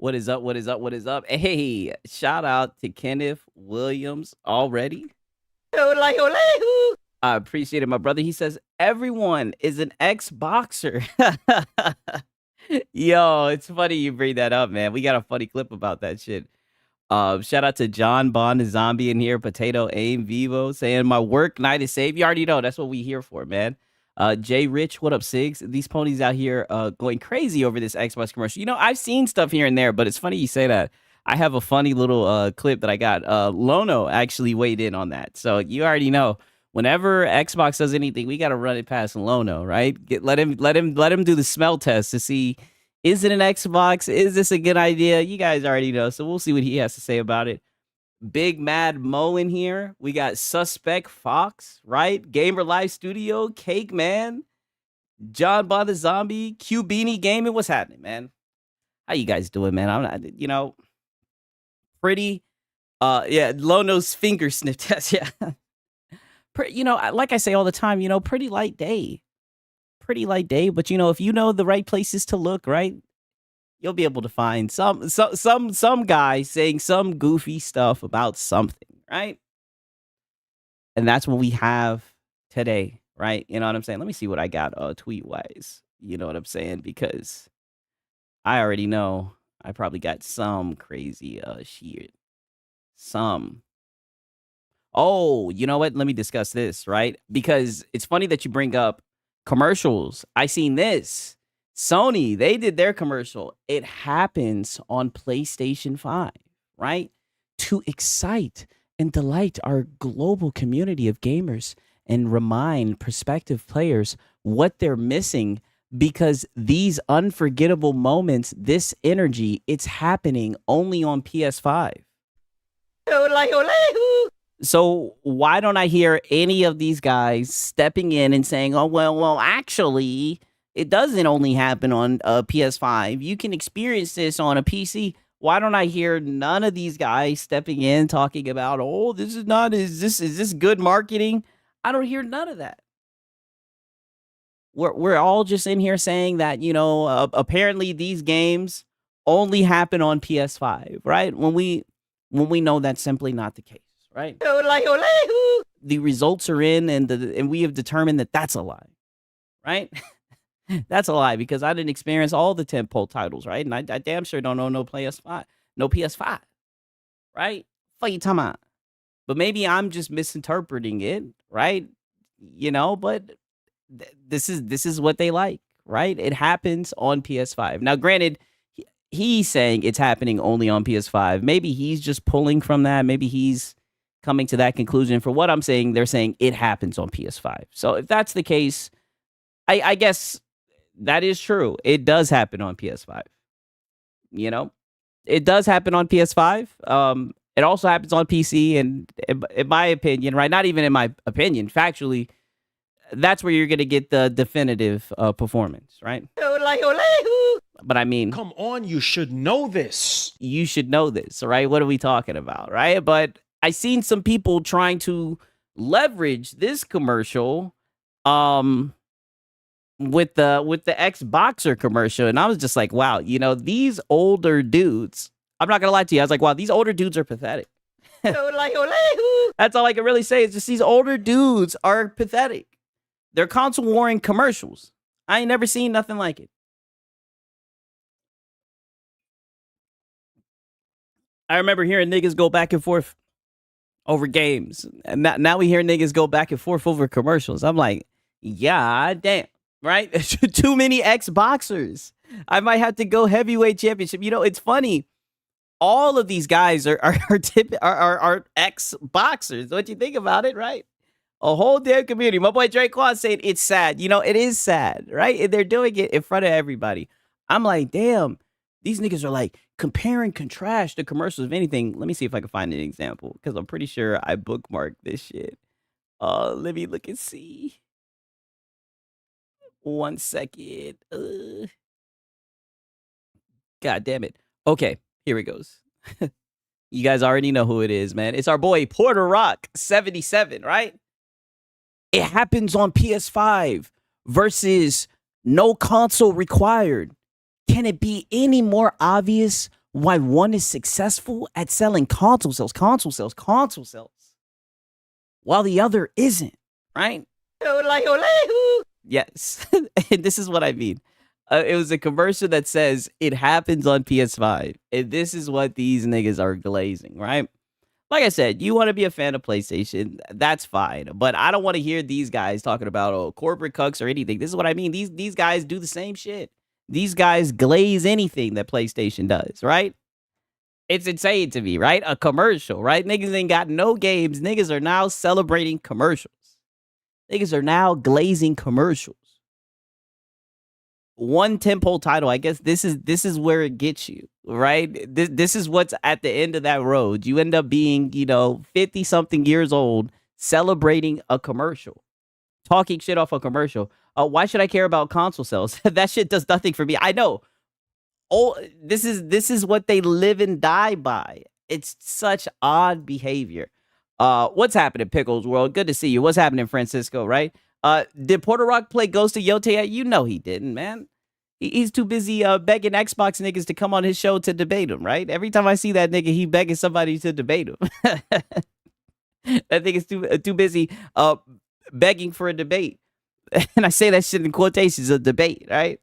What is up? What is up? What is up? Hey, shout out to Kenneth Williams already. I appreciate it, my brother. He says everyone is an ex-boxer. Yo, it's funny you bring that up, man. We got a funny clip about that shit. Shout out to John Bond, the zombie in here, Potato Aim Vivo, saying my work night is saved. You already know that's what we here for, man. Jay Rich, what up, Sigs? These ponies out here going crazy over this Xbox commercial. You know, I've seen stuff here and there, but it's funny you say that. I have a funny little clip that I got. Lono actually weighed in on that. So you already know. Whenever Xbox does anything, we got to run it past Lono, right? Let him do the smell test to see, is it an Xbox? Is this a good idea? You guys already know. So we'll see what he has to say about it. Big Mad Mo in here. We got Suspect Fox, right? Gamer Live Studio, Cake Man, John Bond the Zombie, Q Beanie Gaming. What's happening, man? How you guys doing, man? I'm not, pretty. Yeah, Lono's finger sniff test. Yeah. Like I say all the time, pretty light day. Pretty light day, but if you know the right places to look, right? You'll be able to find some guy saying some goofy stuff about something, right? And that's what we have today, right? You know what I'm saying? Let me see what I got tweet wise. You know what I'm saying? Because I already know I probably got some crazy shit. Some. Oh, you know what? Let me discuss this, right? Because it's funny that you bring up commercials. I seen this. Sony, they did their commercial. It happens on PlayStation 5, right? To excite and delight our global community of gamers and remind prospective players what they're missing, because these unforgettable moments, this energy, it's happening only on PS5. So why don't I hear any of these guys stepping in and saying, oh, well, actually, it doesn't only happen on PS5. You can experience this on a PC. Why don't I hear none of these guys stepping in talking about, oh, is this good marketing? I don't hear none of that. We're all just in here saying that, apparently these games only happen on PS5, right? When we know that's simply not the case, right? The results are in, and we have determined that that's a lie, right? That's a lie because I didn't experience all the tentpole titles, right? And I damn sure don't know no PS5, right? Fuck you talking about? But maybe I'm just misinterpreting it, right? But this is what they like, right? It happens on PS5. Now, granted, he's saying it's happening only on PS5. Maybe he's just pulling from that. Maybe he's coming to that conclusion. For what I'm saying, they're saying it happens on PS5. So if that's the case, I guess that is true. It does happen on PS5. It does happen on PS5. It also happens on PC, and in my opinion, right? Not even in my opinion, factually, that's where you're going to get the definitive performance, right? But I mean, come on, you should know this. You should know this, right? What are we talking about, right? But I seen some people trying to leverage this commercial with the Xboxer commercial, and I was just like, wow, these older dudes, I'm not gonna lie to you, I was like, wow, these older dudes are pathetic. That's all I can really say, is just these older dudes are pathetic. They're console warring commercials. I ain't never seen nothing like it. I remember hearing niggas go back and forth over games, and now we hear niggas go back and forth over commercials. I'm like, yeah, damn, right? Too many Xboxers. I might have to go heavyweight championship. It's funny. All of these guys are ex-boxers. What you think about it, right? A whole damn community. My boy Drake Quan said it's sad. It is sad, right? And they're doing it in front of everybody. I'm like, damn, these niggas are like compare and contrast the commercials of anything. Let me see if I can find an example, because I'm pretty sure I bookmarked this shit. Let me look and see. 1 second. God damn it. Okay, here it goes. You guys already know who it is, man. It's our boy Porter Rock 77, right? It happens on PS5 versus no console required. Can it be any more obvious why one is successful at selling console sales, while the other isn't, right? Yes. And this is what I mean. It was a commercial that says it happens on PS5. And this is what these niggas are glazing, right? Like I said, you want to be a fan of PlayStation, that's fine. But I don't want to hear these guys talking about corporate cucks or anything. This is what I mean. These guys do the same shit. These guys glaze anything that PlayStation does, right? It's insane to me, right? A commercial, right? Niggas ain't got no games. Niggas are now celebrating commercials. Niggas are now glazing commercials. One tentpole title, I guess this is where it gets you, right? This is what's at the end of that road. You end up being, 50 something years old, celebrating a commercial, talking shit off a commercial. Why should I care about console sales? That shit does nothing for me. I know. Oh, this is what they live and die by. It's such odd behavior. What's happening, Pickles World? Good to see you. What's happening, Francisco, right? Did Porter Rock play Ghost of Yote? You know he didn't, man. He's too busy begging Xbox niggas to come on his show to debate him, right? Every time I see that nigga, he begging somebody to debate him. That nigga's too busy begging for a debate. And I say that shit in quotations, a debate, right?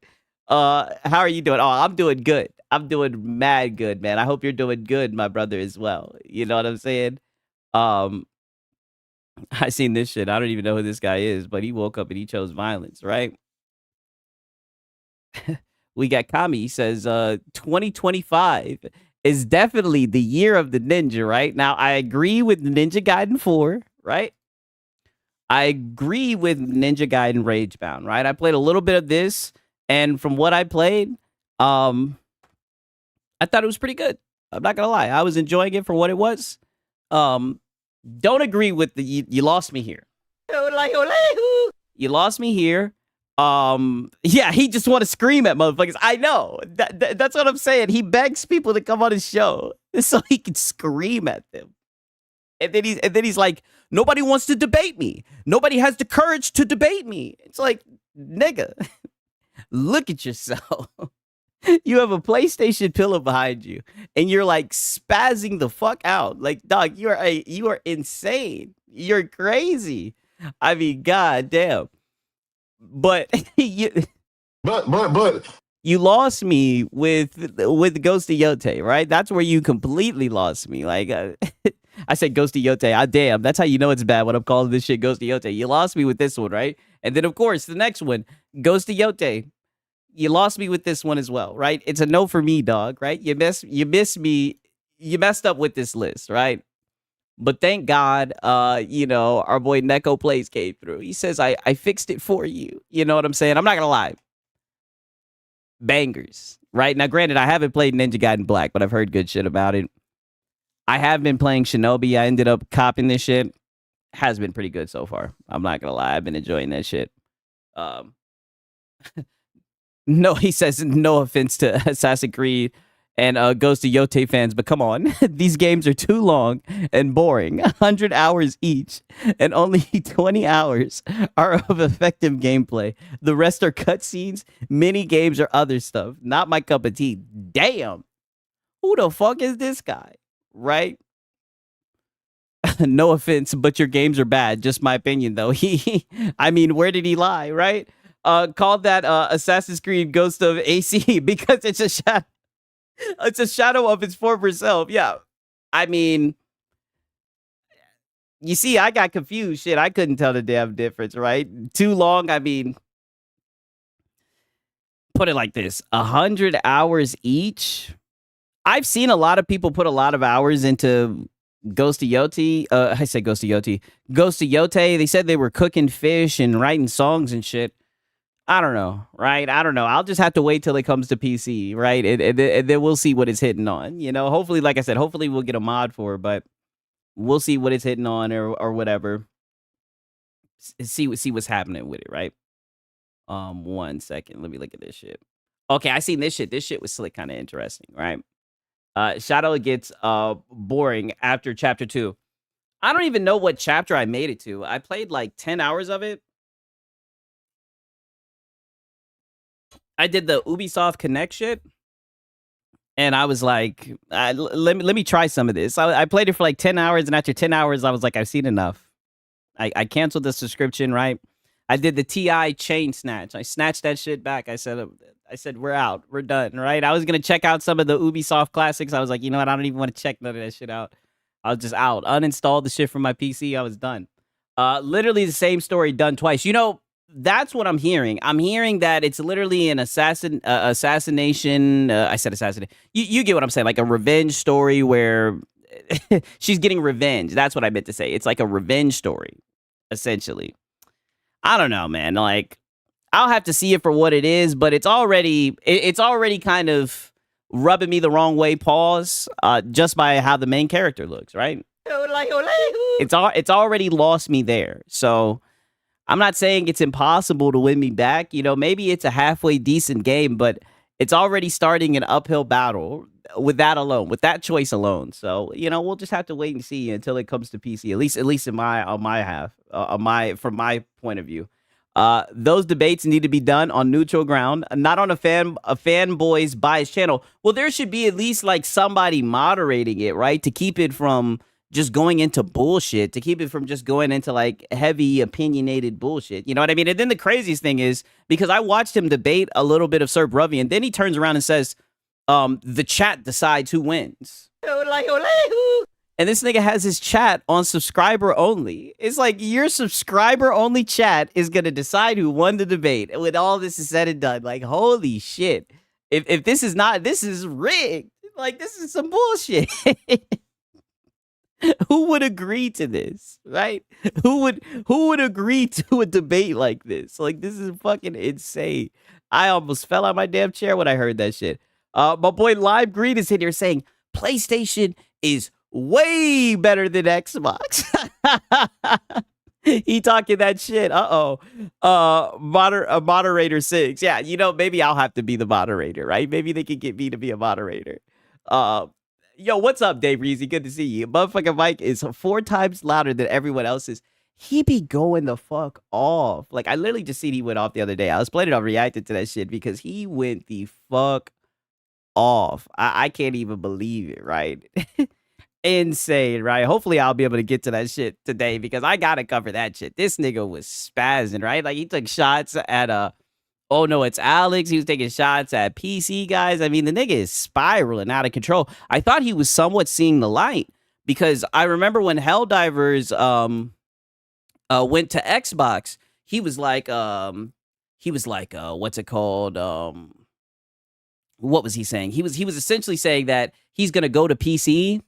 How are you doing? Oh, I'm doing good. I'm doing mad good, man. I hope you're doing good, my brother, as well. You know what I'm saying? I seen this shit. I don't even know who this guy is, but he woke up and he chose violence, right? We got Kami. He says 2025 is definitely the year of the ninja, right? Now, I agree with Ninja Gaiden 4, right? I agree with Ninja Gaiden Ragebound, right? I played a little bit of this, and from what I played, I thought it was pretty good. I'm not gonna lie. I was enjoying it for what it was. Don't agree with you lost me here. You lost me here. Yeah, he just want to scream at motherfuckers. I know. That's what I'm saying. He begs people to come on his show so he can scream at them. And then he's like, nobody wants to debate me. Nobody has the courage to debate me. It's like, nigga, look at yourself. You have a PlayStation pillow behind you, and you're like spazzing the fuck out. Like, dog, you are insane. You're crazy. I mean, god damn. But But you lost me with Ghost of Yote, right? That's where you completely lost me. Like, I said Ghost of Yote. Damn, that's how you know it's bad when I'm calling this shit Ghost of Yote. You lost me with this one, right? And then of course the next one, Ghost of Yote. You lost me with this one as well, right? It's a no for me, dog, right? You missed me, you messed up with this list, right? But thank God, our boy Neko Plays came through. He says, I fixed it for you. You know what I'm saying? I'm not gonna lie. Bangers, right? Now, granted, I haven't played Ninja Gaiden Black, but I've heard good shit about it. I have been playing Shinobi. I ended up copping this shit. Has been pretty good so far. I'm not gonna lie. I've been enjoying that shit. No, he says no offense to Assassin's Creed and Ghost of Yote fans, but come on, these games are too long and boring. 100 hours each, and only 20 hours are of effective gameplay. The rest are cutscenes, mini games, or other stuff. Not my cup of tea. Damn, who the fuck is this guy? Right? No offense, but your games are bad. Just my opinion, though. I mean, where did he lie? Right? Called that Assassin's Creed Ghost of AC because it's a shadow. It's a shadow of its former self. Yeah. I mean, you see, I got confused. Shit, I couldn't tell the damn difference, right? Too long. I mean, put it like this: 100 hours each. I've seen a lot of people put a lot of hours into Ghost of Yote. I said Ghost of Yote. Ghost of Yote. They said they were cooking fish and writing songs and shit. I don't know, right? I don't know. I'll just have to wait till it comes to PC, right? And then we'll see what it's hitting on. Hopefully, like I said, hopefully we'll get a mod for it, but we'll see what it's hitting on or whatever. See what's happening with it, right? 1 second. Let me look at this shit. Okay, I seen this shit. This shit was slick, kind of interesting, right? Shadow gets boring after chapter 2. I don't even know what chapter I made it to. I played like 10 hours of it. I did the Ubisoft Connect shit, and I was like, let me try some of this. I played it for like 10 hours, and after 10 hours, I was like, I've seen enough. I canceled the subscription, right? I did the TI chain snatch. I snatched that shit back. I said, we're out. We're done, right? I was going to check out some of the Ubisoft classics. I was like, you know what? I don't even want to check none of that shit out. I was just out. Uninstalled the shit from my PC. I was done. Literally the same story done twice. That's what I'm hearing. I'm hearing that it's literally an assassination. I said assassination. You get what I'm saying? Like a revenge story where she's getting revenge. That's what I meant to say. It's like a revenge story, essentially. I don't know, man. Like, I'll have to see it for what it is, but it's already kind of rubbing me the wrong way. Pause. Just by how the main character looks, right? It's already lost me there. So I'm not saying it's impossible to win me back. Maybe it's a halfway decent game, but it's already starting an uphill battle with that alone, with that choice alone. So, we'll just have to wait and see until it comes to PC, at least in from my point of view. Those debates need to be done on neutral ground, not on a Fanboys biased channel. Well, there should be at least like somebody moderating it, right? To keep it from just going into bullshit, to keep it from just going into like heavy opinionated bullshit. You know what I mean? And then the craziest thing is, because I watched him debate a little bit of Sir Bruvy, and then he turns around and says, the chat decides who wins. And this nigga has his chat on subscriber only. It's like your subscriber only chat is going to decide who won the debate when all this is said and done. Like, holy shit. If this is rigged. Like, this is some bullshit. Who would agree to this, right? Who would agree to a debate like this? Like, this is fucking insane. I almost fell out my damn chair when I heard that shit. My boy Live Green is in here saying PlayStation is way better than Xbox. He talking that shit. Moderator 6. Yeah, maybe I'll have to be the moderator, right? Maybe they can get me to be a moderator. Yo, what's up, Dave Reezy? Good to see you. Motherfucking Mike is 4 times louder than everyone else's. He be going the fuck off. Like, I literally just seen he went off the other day. I was planning on reacting to that shit because he went the fuck off. I can't even believe it, right? Insane, right? Hopefully I'll be able to get to that shit today because I gotta cover that shit. This nigga was spazzing, right? Like he took shots at oh no, it's Alex. He was taking shots at PC guys. I mean, the nigga is spiraling out of control. I thought he was somewhat seeing the light because I remember when Helldivers went to Xbox, he was like what's it called? What was he saying? He was essentially saying that he's gonna go to PC.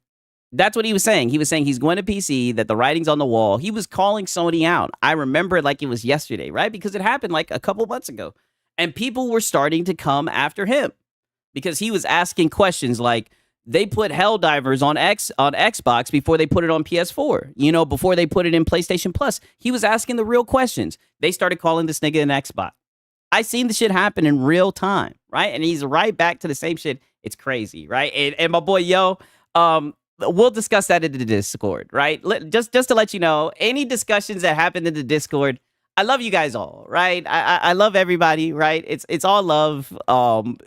That's what he was saying. He was saying he's going to PC, that the writing's on the wall. He was calling Sony out. I remember it like it was yesterday, right? Because it happened like a couple months ago. And people were starting to come after him because he was asking questions like they put Helldivers on Xbox before they put it on PS4, you know, before they put it in PlayStation Plus. He was asking the real questions. They started calling this nigga an Xbox. I seen the shit happen in real time, right? And he's right back to the same shit. It's crazy, right? And my boy, we'll discuss that in the Discord, right? Just to let you know, any discussions that happen in the Discord, I love you guys all, right? I love everybody, right? It's all love.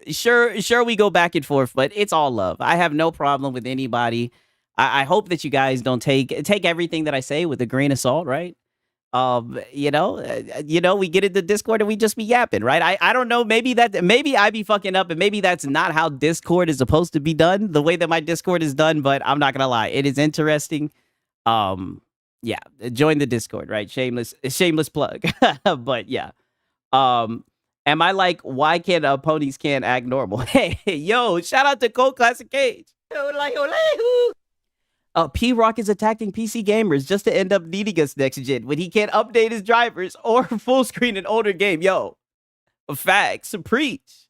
Sure we go back and forth, but it's all love. I have no problem with anybody. I hope that you guys don't take everything that I say with a grain of salt, right? We get in the Discord and we just be yapping, right? I don't know. Maybe I be fucking up, and maybe that's not how Discord is supposed to be done, the way that my Discord is done. But I'm not gonna lie, it is interesting. Yeah, join the Discord, right? Shameless plug. But yeah, am I like, why can't ponies can't act normal? Hey, yo, shout out to Cold Classic Cage. P-Rock is attacking PC gamers just to end up needing us next gen when he can't update his drivers or full screen an older game. Yo, facts, preach.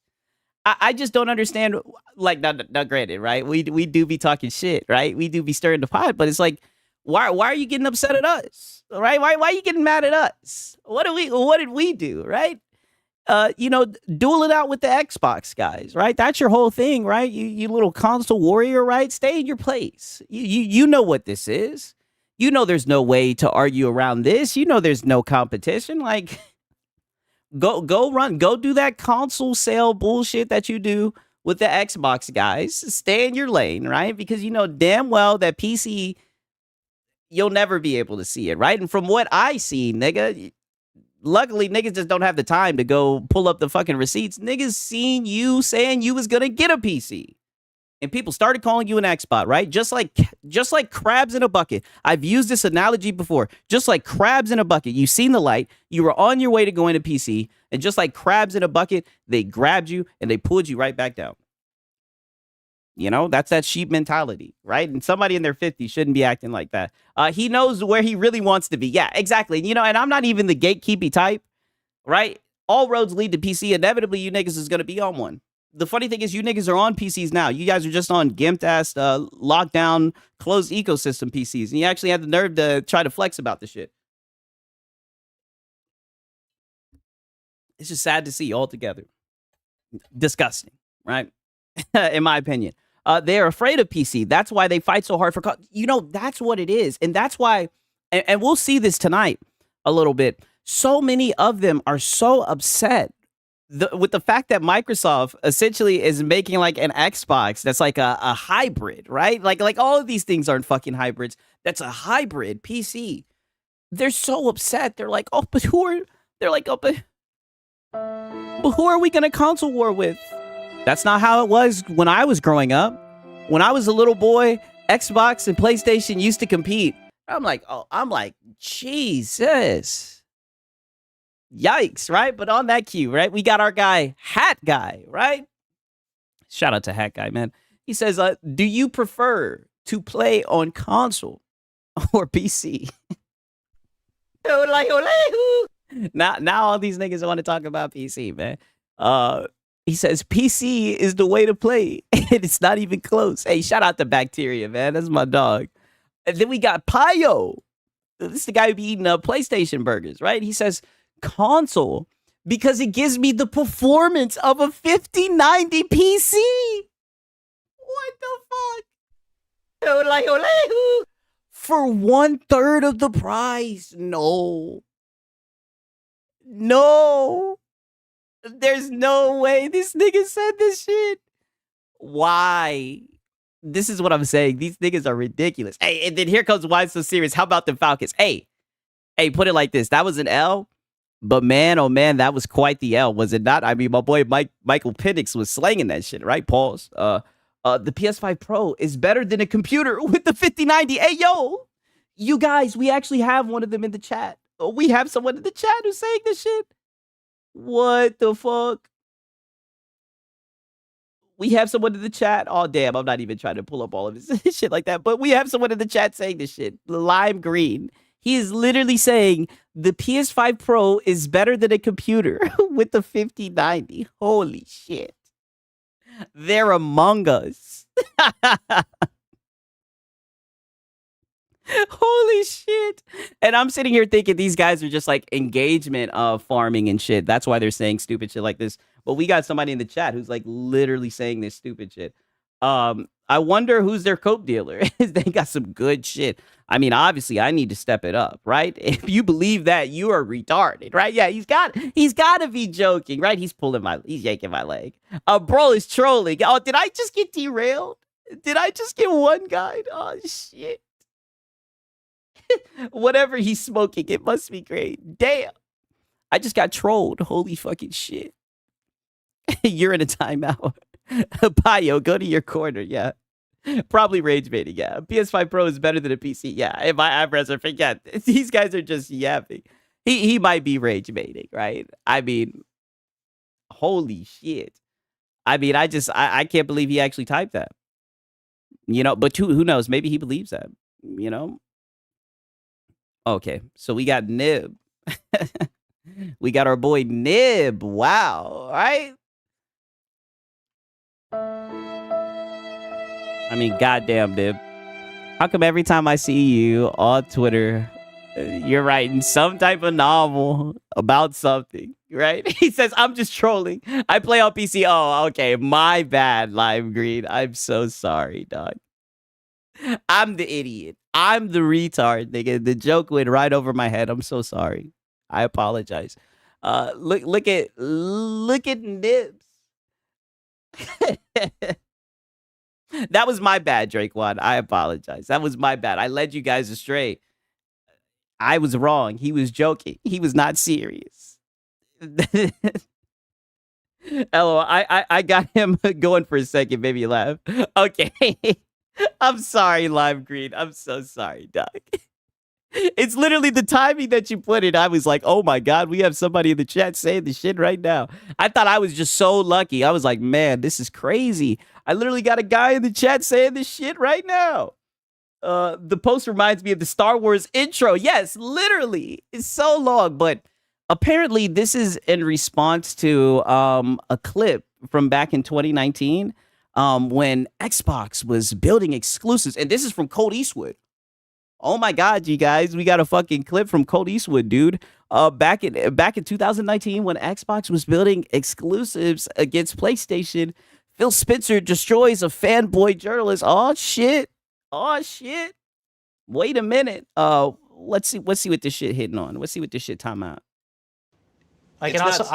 I just don't understand. Like, not granted, right? We do be talking shit, right? We do be stirring the pot, but it's like, why are you getting upset at us, right? Why are you getting mad at us? What did we do, right? Duel it out with the Xbox guys, right? That's your whole thing, right? You little console warrior, right? Stay in your place. You know what this is. You know there's no way to argue around this. You know there's no competition. Like, go do that console sale bullshit that you do with the Xbox guys. Stay in your lane, right? Because you know damn well that PC, you'll never be able to see it, right? And from what I see, nigga, luckily niggas just don't have the time to go pull up the fucking receipts. Niggas seen you saying you was gonna get a PC, and people started calling you an Xbot, right? Just like crabs in a bucket. I've used this analogy before. Just like crabs in a bucket. You seen the light. You were on your way to going to PC, and just like crabs in a bucket, they grabbed you and they pulled you right back down. You know, that's that sheep mentality, right? And somebody in their 50s shouldn't be acting like that. He knows where he really wants to be. Yeah, exactly. You know, and I'm not even the gatekeepy type, right? All roads lead to PC. Inevitably, you niggas is going to be on one. The funny thing is you niggas are on PCs now. You guys are just on gimped-ass, lockdown, closed ecosystem PCs. And you actually had the nerve to try to flex about the shit. It's just sad to see altogether. Disgusting, right? In my opinion. They're afraid of PC. That's why they fight so hard for... that's what it is. And that's why... And we'll see this tonight a little bit. So many of them are so upset with the fact that Microsoft essentially is making like an Xbox that's like a hybrid, right? Like all of these things aren't fucking hybrids. That's a hybrid PC. They're so upset. They're like, oh, but who are... They're like, oh, but who are we going to console war with? That's not how it was when I was growing up. When I was a little boy, Xbox and PlayStation used to compete. I'm like, Jesus. Yikes, right? But on that cue, right? We got our guy, Hat Guy, right? Shout out to Hat Guy, man. He says, do you prefer to play on console or PC? Now all these niggas want to talk about PC, man. He says PC is the way to play, and it's not even close. Hey, shout out to Bacteria, man. That's my dog. And then we got Payo. This is the guy who be eating PlayStation burgers, right? He says console because it gives me the performance of a 5090 PC. What the fuck? For 1/3 of the price. No. There's no way this nigga said this shit. Why? This is what I'm saying. These niggas are ridiculous. Hey, and then here comes why it's so serious. How about the Falcons? Hey, put it like this. That was an L, but man, oh man, that was quite the L, was it not? I mean, my boy Michael Penix was slanging that shit, right? Pause. The PS5 Pro is better than a computer with the 5090. Hey, yo, you guys, we actually have one of them in the chat. We have someone in the chat who's saying this shit. What the fuck? We have someone in the chat. Oh, damn. I'm not even trying to pull up all of this shit like that. But we have someone in the chat saying this shit. Lime Green. He is literally saying the PS5 Pro is better than a computer with the 5090. Holy shit. They're among us. Holy shit. And I'm sitting here thinking these guys are just like engagement farming and shit. That's why they're saying stupid shit like this. But we got somebody in the chat who's like literally saying this stupid shit. I wonder who's their coke dealer. They got some good shit. I mean, obviously, I need to step it up, right? If you believe that, you are retarded, right? Yeah, he's got to be joking, right? He's yanking my leg. Bro is trolling. Oh, did I just get derailed? Did I just get one guy? Oh shit. Whatever he's smoking, it must be great. Damn. I just got trolled. Holy fucking shit. You're in a timeout. Payo, go to your corner. Yeah. Probably rage baiting. Yeah. PS5 Pro is better than a PC. Yeah. If my eyebrows are forget, these guys are just yapping. He might be rage baiting, right? I mean, holy shit. I mean, I can't believe he actually typed that. You know, but who knows? Maybe he believes that, you know? Okay, so we got Nib. We got our boy Nib. Wow. All right. I mean, goddamn, Nib. How come every time I see you on Twitter, you're writing some type of novel about something, right? He says, I'm just trolling. I play on PC. Oh, okay. My bad, Lime Green. I'm so sorry, dog. I'm the idiot. I'm the retard, nigga. The joke went right over my head. I'm so sorry. I apologize. Look at Nibs. That was my bad, Drake One. I apologize. That was my bad. I led you guys astray. I was wrong. He was joking. He was not serious. LOL. I got him going for a second. Maybe laugh. Okay. I'm sorry, Lime Green. I'm so sorry, Doc. It's literally the timing that you put it. I was like, oh my God, we have somebody in the chat saying the shit right now. I thought I was just so lucky. I was like, man, this is crazy. I literally got a guy in the chat saying this shit right now. The post reminds me of the Star Wars intro. Yes, literally. It's so long, but apparently this is in response to a clip from back in 2019 when Xbox was building exclusives. And this is from Colt Eastwood. Oh my God, you guys, we got a fucking clip from Colt Eastwood, dude. Back in 2019 when Xbox was building exclusives against PlayStation, Phil Spencer destroys a fanboy journalist. Oh shit. Oh shit. Wait a minute. Let's see what this shit hitting on. Let's see what this shit time out. I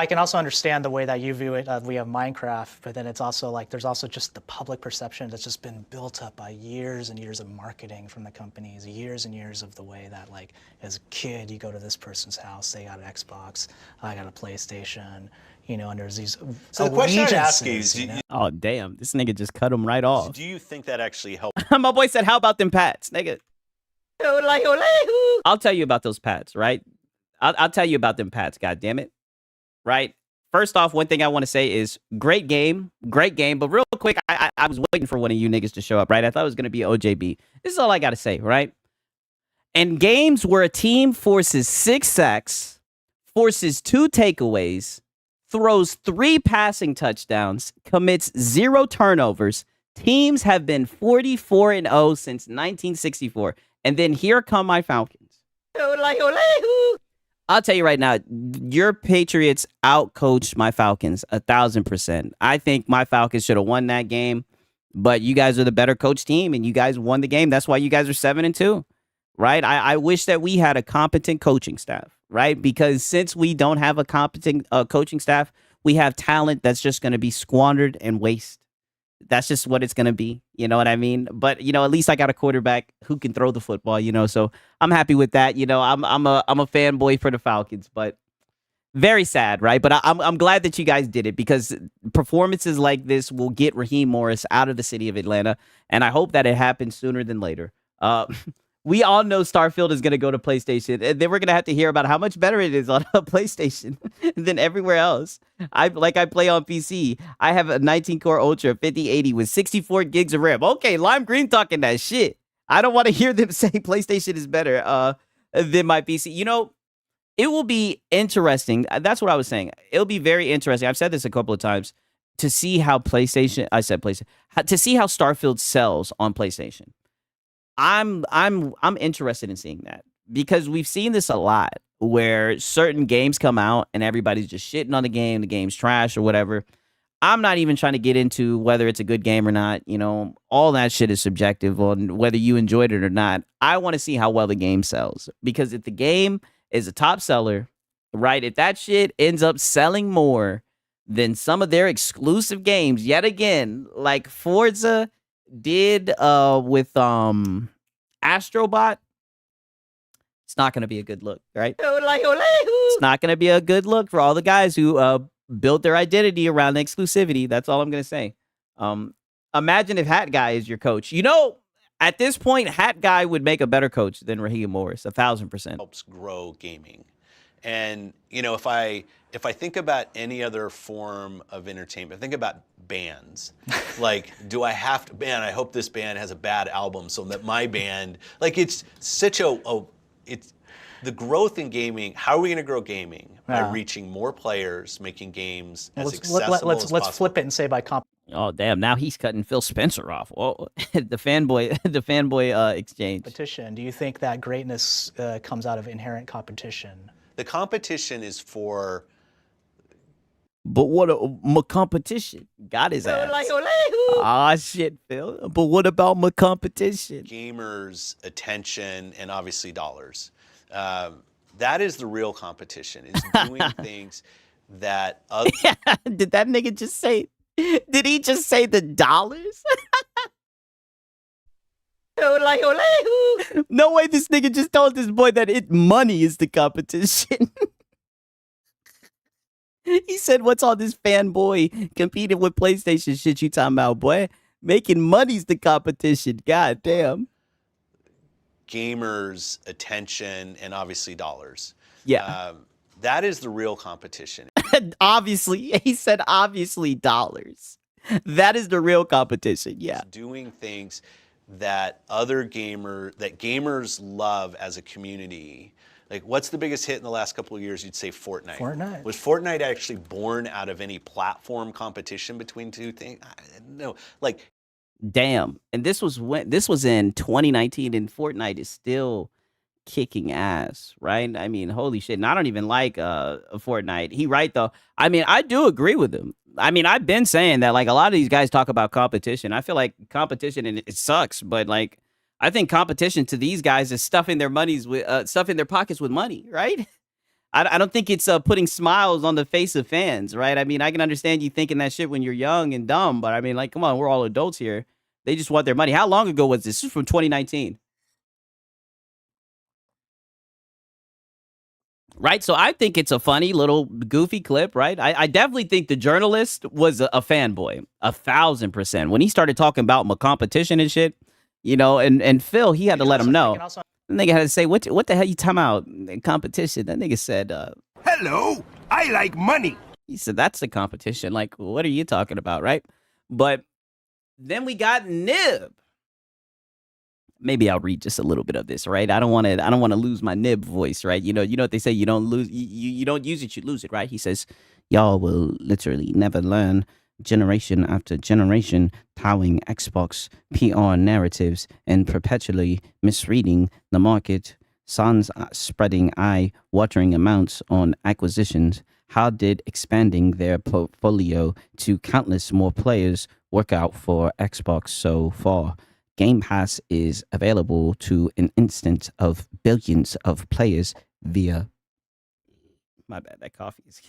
can also understand the way that you view it. We have Minecraft, but then it's also like there's also just the public perception that's just been built up by years and years of marketing from the companies, years and years of the way that like as a kid you go to this person's house, they got an Xbox, I got a PlayStation, you know, and there's these. So the question I'd ask is, oh damn, this nigga just cut him right off. Do you think that actually helped? My boy said, "How about them pats, nigga?" I'll tell you about those pats, right? I'll tell you about them pats. God damn it. Right. First off, one thing I want to say is great game. But real quick, I was waiting for one of you niggas to show up, right? I thought it was going to be OJB. This is all I got to say, right? And games where a team forces 6 sacks, forces 2 takeaways, throws 3 passing touchdowns, commits 0 turnovers, teams have been 44-0 since 1964. And then here come my Falcons. I'll tell you right now, your Patriots outcoached my Falcons 1,000%. I think my Falcons should have won that game, but you guys are the better coach team, and you guys won the game. That's why you guys are 7-2, right? I wish that we had a competent coaching staff, right? Because since we don't have a competent coaching staff, we have talent that's just going to be squandered and waste. That's just what it's gonna be. You know what I mean? But at least I got a quarterback who can throw the football. So I'm happy with that. I'm a fanboy for the Falcons, but very sad, right? But I'm glad that you guys did it because performances like this will get Raheem Morris out of the city of Atlanta, and I hope that it happens sooner than later. We all know Starfield is going to go to PlayStation, and then we're going to have to hear about how much better it is on a PlayStation than everywhere else. I play on PC. I have a 19-core Ultra 5080 with 64 gigs of RAM. Okay, Lime Green talking that shit. I don't want to hear them say PlayStation is better than my PC. It will be interesting. That's what I was saying. It'll be very interesting. I've said this a couple of times to see how PlayStation. I said PlayStation to see how Starfield sells on PlayStation. I'm interested in seeing that because we've seen this a lot where certain games come out and everybody's just shitting on the game's trash or whatever. I'm not even trying to get into whether it's a good game or not. All that shit is subjective on whether you enjoyed it or not. I want to see how well the game sells because if the game is a top seller, right? If that shit ends up selling more than some of their exclusive games, yet again, like Forza did with Astrobot, it's not going to be a good look, right? It's not going to be a good look for all the guys who built their identity around exclusivity. That's all I'm going to say. Imagine if Hat Guy is your coach. At this point, Hat Guy would make a better coach than Raheem Morris, 1,000%. Helps grow gaming. And, if I think about any other form of entertainment, think about bands. Like, do I have to, man, I hope this band has a bad album so that my band, it's such it's the growth in gaming. How are we going to grow gaming? By reaching more players, making games as accessible as possible. Let's flip it and say by Oh damn! Now he's cutting Phil Spencer off. Whoa, the fanboy exchange. Competition. Do you think that greatness comes out of inherent competition? The competition is for. But what my competition? Got his ass. Ah shit, Phil. But what about my competition? Gamers' attention and obviously dollars. That is the real competition. Is doing things that other. Did that nigga just say? Did he just say the dollars? No way this nigga just told this boy that money is the competition. He said, what's all this fanboy competing with PlayStation shit you talking about, boy? Making money's the competition. God damn. Gamers' attention and obviously dollars. Yeah. That is the real competition. Obviously, he said obviously dollars. That is the real competition. Yeah. It's doing things that gamers love as a community. Like, what's the biggest hit in the last couple of years? You'd say Fortnite. Fortnite. Was Fortnite actually born out of any platform competition between two things? No. Like, damn. And this was in 2019, and Fortnite is still kicking ass, right? I mean, holy shit. And I don't even like Fortnite. He right though. I mean, I do agree with him. I mean, I've been saying that like a lot of these guys talk about competition. I feel like competition and it sucks, but like I think competition to these guys is stuffing their pockets with money, right? I don't think it's putting smiles on the face of fans, right? I mean, I can understand you thinking that shit when you're young and dumb, but I mean, like, come on, we're all adults here. They just want their money. How long ago was this? This is from 2019. Right, so I think it's a funny little goofy clip, right? I definitely think the journalist was a fanboy, 1,000%. When he started talking about my competition and shit, and Phil, he had to let him know. The nigga had to say, what the hell you talking about? Competition. That nigga said, hello, I like money. He said, that's the competition. Like, what are you talking about, right? But then we got Nib. Maybe I'll read just a little bit of this, right? I don't want to lose my Nib voice, right? You know what they say, you don't use it, you lose it, right? He says, y'all will literally never learn, generation after generation, towing Xbox PR narratives and perpetually misreading the market, sans spreading eye-watering amounts on acquisitions. How did expanding their portfolio to countless more players work out for Xbox so far? Game Pass is available to an instant of billions of players via. My bad, that coffee is.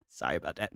Sorry about that.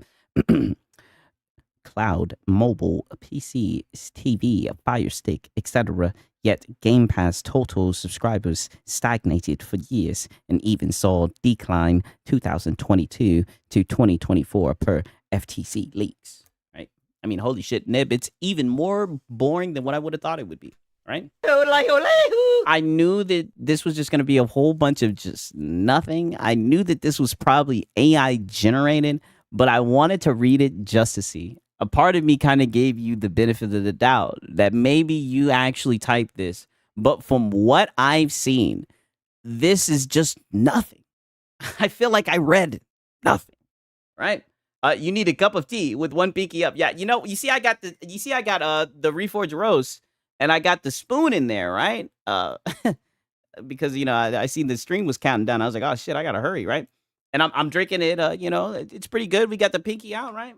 Cloud, mobile, PC, TV, Fire Stick, etc. Yet Game Pass total subscribers stagnated for years and even saw decline 2022 to 2024 per FTC leaks. Right? I mean, holy shit, Nib, it's even more boring than what I would have thought it would be. Right? I knew that this was just going to be a whole bunch of just nothing. I knew that this was probably AI generated, but I wanted to read it just to see. A part of me kind of gave you the benefit of the doubt that maybe you actually typed this, but from what I've seen, this is just nothing. I feel like I read nothing, right? You need a cup of tea with one pinky up. Yeah, you see I got the Reforged roast. And I got the spoon in there, right? Because I seen the stream was counting down. I was like, oh shit, I gotta hurry, right? And I'm drinking it. It's pretty good. We got the pinky out, right?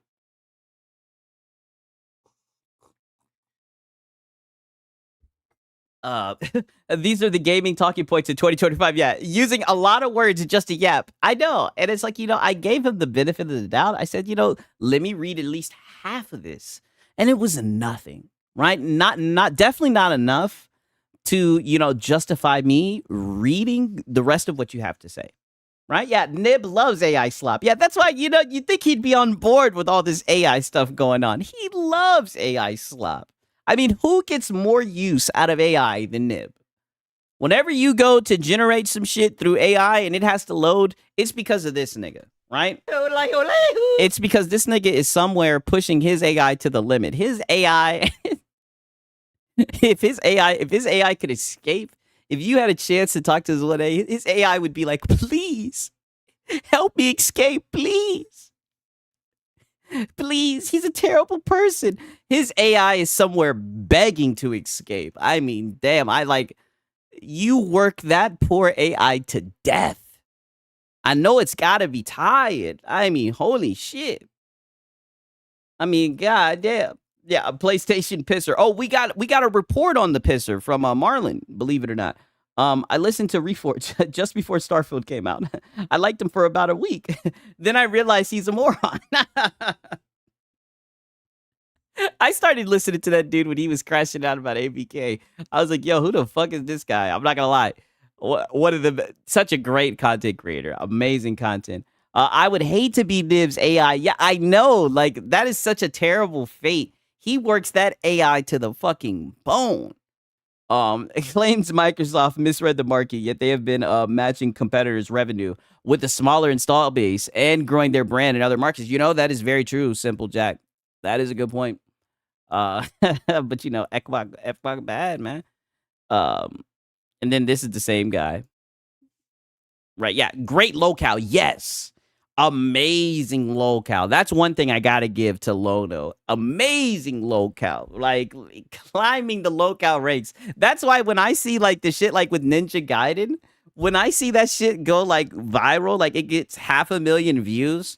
These are the gaming talking points in 2025. Yeah, using a lot of words just to yap. I know, and it's like I gave him the benefit of the doubt. I said, let me read at least half of this, and it was nothing. Right? Not definitely not enough to, justify me reading the rest of what you have to say. Right? Yeah, Nib loves AI slop. Yeah, that's why, you think he'd be on board with all this AI stuff going on. He loves AI slop. I mean, who gets more use out of AI than Nib? Whenever you go to generate some shit through AI and it has to load, it's because of this nigga. Right? It's because this nigga is somewhere pushing his AI to the limit. His AI... If his AI could escape, if you had a chance to talk to his AI would be like, please, help me escape, please. Please, he's a terrible person. His AI is somewhere begging to escape. I mean, damn, you work that poor AI to death. I know it's gotta be tired. I mean, holy shit. I mean, goddamn. Yeah, a PlayStation pisser. Oh, we got a report on the pisser from Marlon, believe it or not. I listened to Reforge just before Starfield came out. I liked him for about a week. Then I realized he's a moron. I started listening to that dude when he was crashing out about ABK. I was like, yo, who the fuck is this guy? I'm not gonna lie. Such a great content creator. Amazing content. I would hate to be Nib's AI. Yeah, I know. Like, that is such a terrible fate. He works that AI to the fucking bone. It claims Microsoft misread the market, yet they have been matching competitors' revenue with a smaller install base and growing their brand in other markets. That is very true, Simple Jack. That is a good point. But Ekbok bad, man. And then this is the same guy. Right, yeah. Great locale, yes. Amazing locale. That's one thing I gotta give to Lono. Amazing locale. Like, climbing the locale ranks. That's why when I see like the shit like with Ninja Gaiden, when I see that shit go like viral, like it gets 500,000 views.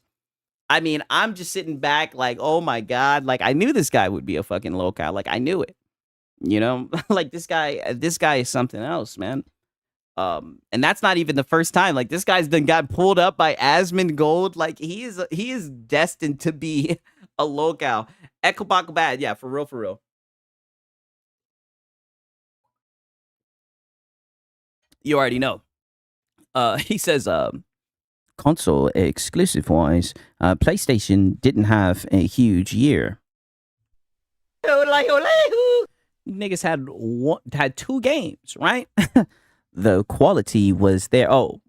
I mean, I'm just sitting back like, oh my God. Like, I knew this guy would be a fucking locale. Like, I knew it. Like this guy is something else, man. And that's not even the first time. Like, this guy's got pulled up by Asmongold. Like, he is destined to be a locale. Ekobak bad, yeah, for real. You already know. He says, console exclusive wise, PlayStation didn't have a huge year. Niggas had 2 games, right? The quality was there. Oh,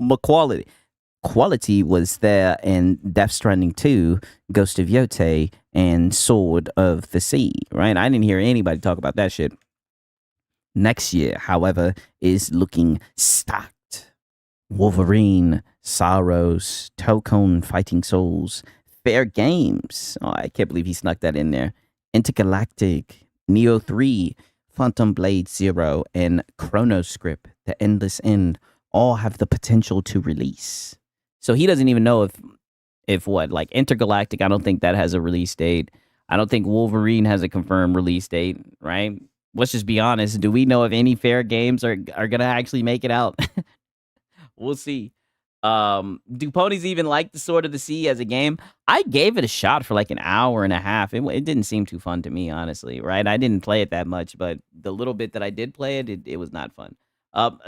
quality was there in Death Stranding 2, Ghost of Yote, and Sword of the Sea, right? I didn't hear anybody talk about that shit. Next year, however, is looking stacked. Wolverine, Sorrows, Tokon Fighting Souls, Fair Games. Oh, I can't believe he snuck that in there. Intergalactic, Neo 3, Phantom Blade 0, and Chronoscript, The Endless End, all have the potential to release. So he doesn't even know if what, like Intergalactic, I don't think that has a release date. I don't think Wolverine has a confirmed release date, right? Let's just be honest. Do we know if any Fair Games are going to actually make it out? We'll see. Do ponies even like the Sword of the Sea as a game? I gave it a shot for like an hour and a half. It didn't seem too fun to me, honestly, right? I didn't play it that much, but the little bit that I did play it was not fun.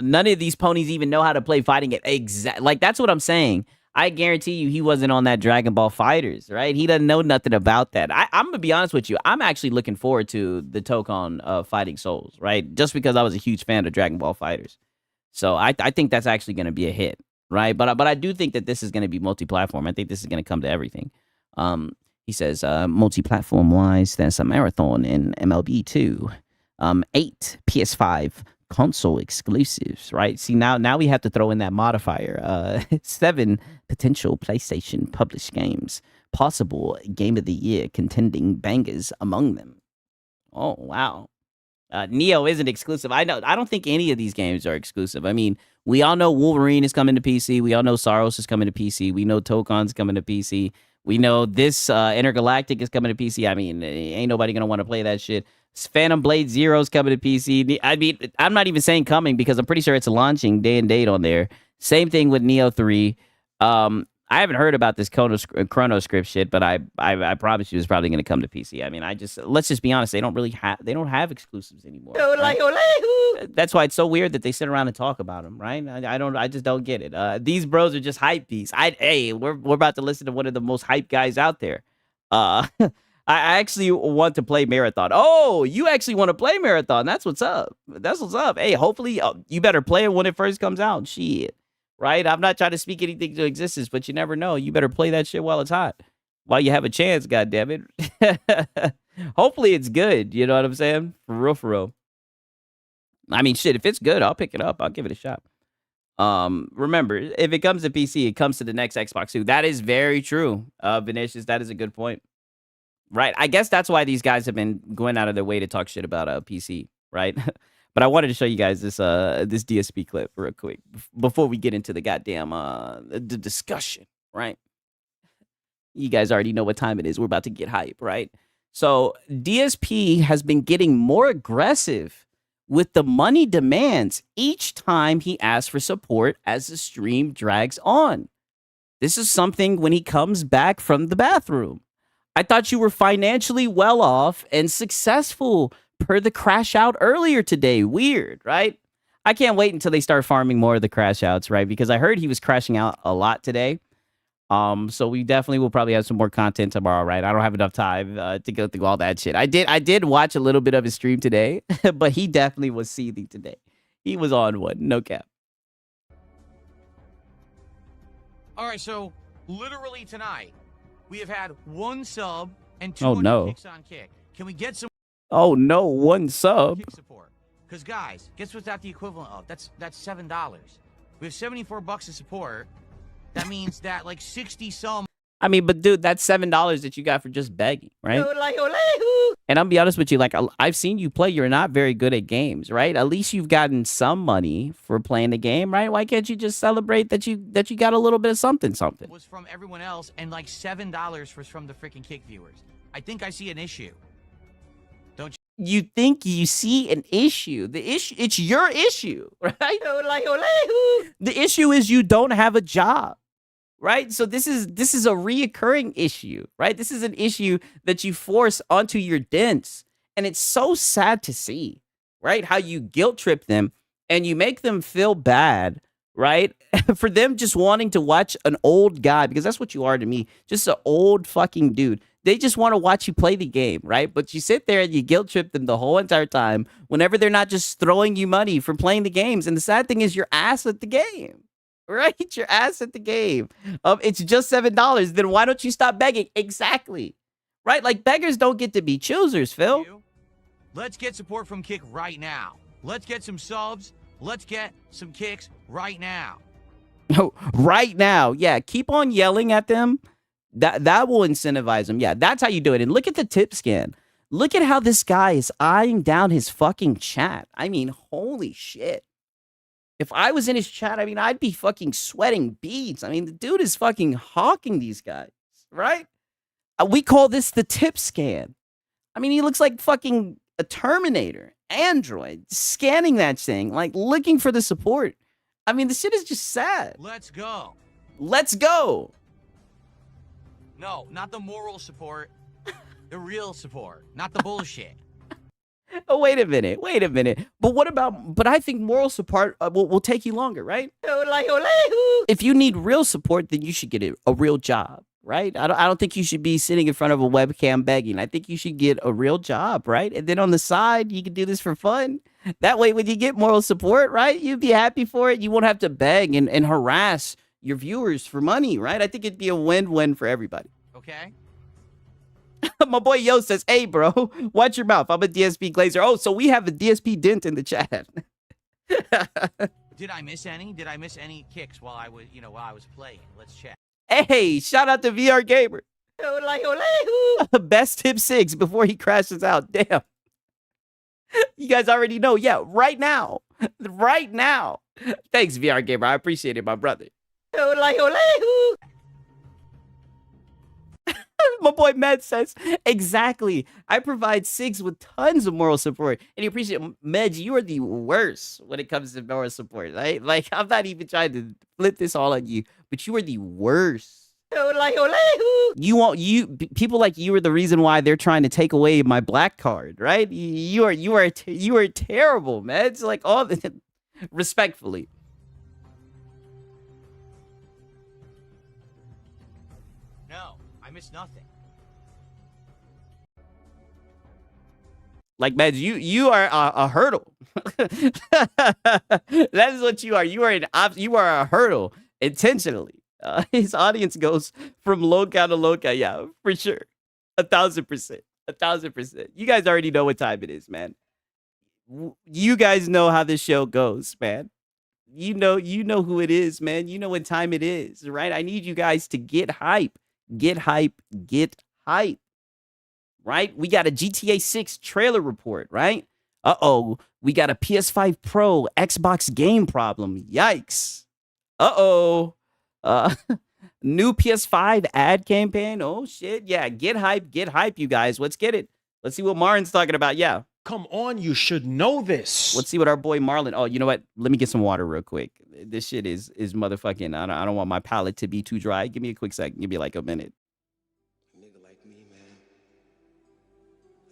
None of these ponies even know how to play fighting it. Like, that's what I'm saying. I guarantee you he wasn't on that Dragon Ball Fighters, right? He doesn't know nothing about that. I'm going to be honest with you. I'm actually looking forward to the Tokon Fighting Souls, right? Just because I was a huge fan of Dragon Ball Fighters. So I think that's actually going to be a hit, right? But I do think that this is going to be multi-platform. I think this is going to come to everything. He says multi-platform wise, there's a marathon in MLB 2, 8 PS5 console exclusives, right? See, now we have to throw in that modifier. 7 potential PlayStation published games, possible game of the year contending bangers among them. Oh wow. Neo isn't exclusive. I don't think any of these games are exclusive. I mean, we all know Wolverine is coming to PC. We all know Saros is coming to PC. We know Tokon's coming to PC. We know this Intergalactic is coming to PC. I mean, ain't nobody gonna want to play that shit. Phantom Blade Zero is coming to PC. I mean, I'm not even saying coming because I'm pretty sure it's launching day and date on there. Same thing with Neo 3. I haven't heard about this Chrono Script shit, but I promise you it's probably going to come to PC. I mean, let's just be honest, they don't have exclusives anymore. Right? That's why it's so weird that they sit around and talk about them, right? I just don't get it. These bros are just hype beasts. We're about to listen to one of the most hype guys out there. I actually want to play Marathon. Oh, you actually want to play Marathon? That's what's up. That's what's up. Hey, hopefully you better play it when it first comes out. Shit. Right? I'm not trying to speak anything to existence, but you never know. You better play that shit while it's hot. While you have a chance, goddammit. Hopefully it's good. You know what I'm saying? For real, for real. I mean, shit, if it's good, I'll pick it up. I'll give it a shot. Remember, if it comes to PC, it comes to the next Xbox too. That is very true. Vinicius, that is a good point. Right? I guess that's why these guys have been going out of their way to talk shit about PC, right? But I wanted to show you guys this DSP clip real quick before we get into the goddamn the discussion, right? You guys already know what time it is. We're about to get hype, right? So DSP has been getting more aggressive with the money demands each time he asks for support as the stream drags on. This is something when he comes back from the bathroom. I thought you were financially well off and successful per the crash out earlier today. Weird, right? I can't wait until they start farming more of the crash outs, right? Because I heard he was crashing out a lot today. So we definitely will probably have some more content tomorrow, right? I don't have enough time to go through all that shit. I did watch a little bit of his stream today, but he definitely was seething today. He was on one, no cap. All right, so literally tonight, we have had 1 sub and 200 kicks on Kick. Can we get some? Oh no, 1 sub. Kick support? Because guys, guess what's that the equivalent of? That's $7. We have $74 of support. That means that like 60 some. I mean, but dude, that's $7 that you got for just begging, right? And I'll be honest with you, like I've seen you play. You're not very good at games, right? At least you've gotten some money for playing the game, right? Why can't you just celebrate that you got a little bit of something? Was from everyone else, and like $7 was from the freaking Kick viewers. I think I see an issue. Don't you? You think you see an issue? The issue, it's your issue, right? The issue is you don't have a job. Right? So this is a reoccurring issue, right? This is an issue that you force onto your dents. And it's so sad to see, right? How you guilt trip them and you make them feel bad, right? For them just wanting to watch an old guy, because that's what you are to me, just an old fucking dude. They just want to watch you play the game, right? But you sit there and you guilt trip them the whole entire time whenever they're not just throwing you money for playing the games. And the sad thing is you're ass at the game. Right? Your ass at the game. It's just $7. Then why don't you stop begging? Exactly. Right? Like beggars don't get to be choosers, Phil. Let's get support from Kick right now. Let's get some subs. Let's get some kicks right now. Oh, right now. Yeah. Keep on yelling at them. That will incentivize them. Yeah. That's how you do it. And look at the tip scan. Look at how this guy is eyeing down his fucking chat. I mean, holy shit. If I was in his chat, I mean, I'd be fucking sweating beads. I mean, the dude is fucking hawking these guys, right? We call this the tip scan. I mean, he looks like fucking a Terminator, android, scanning that thing, like looking for the support. I mean, the shit is just sad. Let's go. Let's go. No, not the moral support. The real support, not the bullshit. Oh, wait a minute. But what about, but I think moral support will take you longer, right? If you need real support, then you should get a real job, right? I don't think you should be sitting in front of a webcam begging. I think you should get a real job, right? And then on the side, you can do this for fun. That way, when you get moral support, right, you'd be happy for it. You won't have to beg and harass your viewers for money, right? I think it'd be a win-win for everybody. Okay? My boy Yo says, hey, bro, watch your mouth. I'm a DSP Glazer. Oh, so we have a DSP Dent in the chat. Did I miss any? Did I miss any kicks while I was, while I was playing? Let's check. Hey, shout out to VR Gamer. Best tip 6 before he crashes out. Damn. You guys already know. Yeah, right now. Right now. Thanks, VR Gamer. I appreciate it, my brother. My boy Med says, exactly. I provide SIGs with tons of moral support. And you appreciate Med, you are the worst when it comes to moral support, right? Like, I'm not even trying to flip this all on you, but you are the worst. People like you are the reason why they're trying to take away my black card, right? You are terrible, man. It's like all the respectfully. No, I missed nothing. Like, man, you are a hurdle. That is what you are. You are a hurdle intentionally. His audience goes from loca to loca. Yeah, for sure. 1,000%. 1,000%. You guys already know what time it is, man. You guys know how this show goes, man. You know who it is, man. You know what time it is, right? I need you guys to get hype. Get hype. Get hype. Right? We got a GTA 6 trailer report, right? Uh-oh. We got a PS5 Pro Xbox game problem. Yikes. Uh-oh. New PS5 ad campaign. Oh, shit. Yeah, get hype, you guys. Let's get it. Let's see what Marlin's talking about. Yeah. Come on, you should know this. Let's see what our boy Marlin. Oh, you know what? Let me get some water real quick. This shit is motherfucking. I don't want my palate to be too dry. Give me a quick second. Give me like a minute. Nigga like me, man.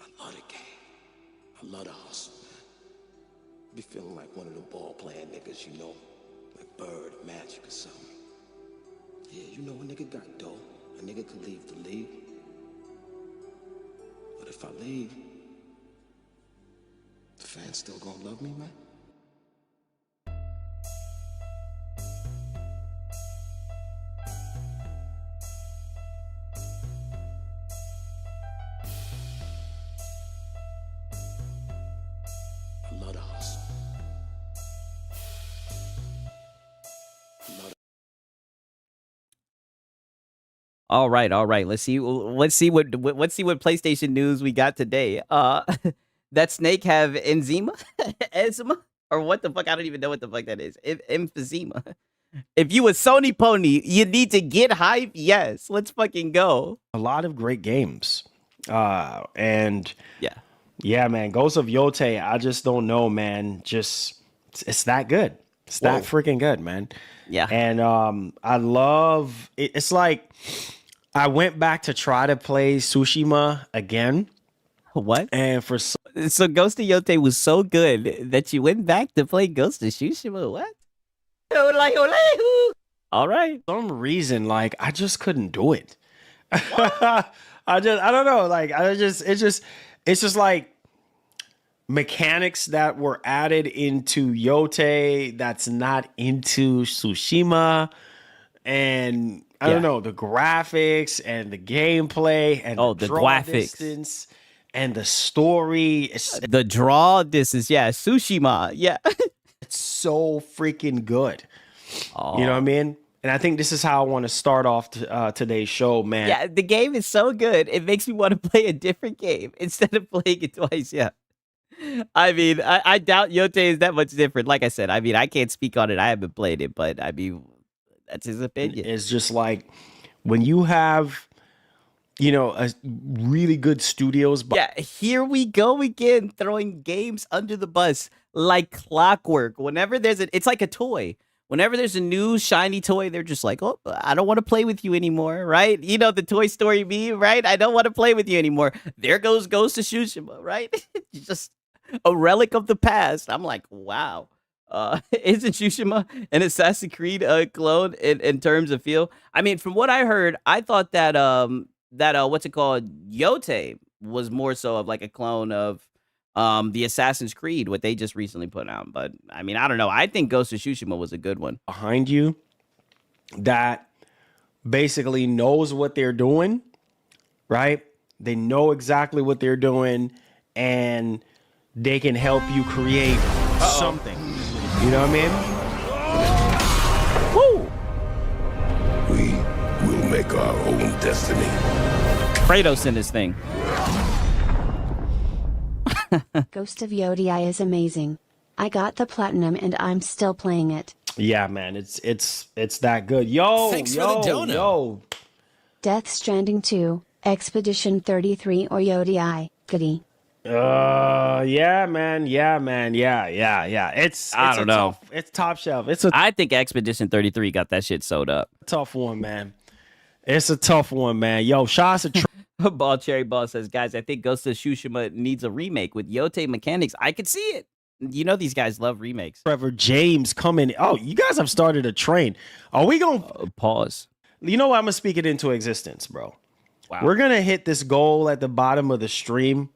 I love the game. I love the hustle, man. Be feeling like one of the ball playing niggas, like Bird, Magic, or something. Yeah, a nigga got dough. A nigga could leave the league. But if I leave, the fans still gonna love me, man? I love the hustle. All right. Let's see what PlayStation news we got today. That snake have eczema? Eczema? Or what the fuck? I don't even know what the fuck that is. Emphysema. If you a Sony pony, you need to get hype. Yes, let's fucking go. A lot of great games. And yeah, man, Ghost of Yote, I just don't know, man. It's that good. It's that freaking good, man. Yeah. And I love it. It's like I went back to try to play Tsushima again. What? And so Ghost of Yote was so good that you went back to play Ghost of Tsushima. What? All right. For some reason, like I just couldn't do it. I don't know. Like it's just like mechanics that were added into Yote that's not into Tsushima, and I don't know, the graphics and the gameplay and the draw distance and the story. The draw distance, Tsushima, it's so freaking good. Oh. You know what I mean? And I think this is how I want to start off today's show, man. Yeah, the game is so good. It makes me want to play a different game instead of playing it twice. Yeah. I mean, I doubt Yote is that much different. Like I said, I mean, I can't speak on it. I haven't played it, but I mean, that's his opinion. It's just like when you have, a really good studios. Yeah, here we go again, throwing games under the bus like clockwork. Whenever it's like a toy. whenever there's a new shiny toy, they're just like, oh, I don't want to play with you anymore, right? You know, the Toy Story meme, right? I don't want to play with you anymore. There goes Ghost of Tsushima, right? Just a relic of the past. I'm like, wow. Isn't Tsushima an Assassin's Creed clone in terms of feel? I mean, from what I heard, I thought that what's it called, Yote was more so of like a clone of the Assassin's Creed, what they just recently put out. But I mean, I don't know. I think Ghost of Tsushima was a good one. Behind you that basically knows what they're doing, right? They know exactly what they're doing, and they can help you create something. You know what I mean? Woo! We will make our own destiny. Kratos in this thing. Ghost of Yodi is amazing. I got the platinum and I'm still playing it. Yeah, man, it's that good. Yo, Thanks for the dono. yo. Death Stranding 2, Expedition 33 or Yodi. Goody. Yeah, man. Yeah. It's I don't know. It's top shelf. I think Expedition 33 got that shit sewed up. Tough one, man. It's a tough one, man. Yo, shots of Ball Cherry Ball says, guys, I think Ghost of Tsushima needs a remake with Yote mechanics. I could see it. You know these guys love remakes. Trevor James coming. Oh, you guys have started a train. Are we going to pause? You know what? I'm going to speak it into existence, bro. Wow. We're going to hit this goal at the bottom of the stream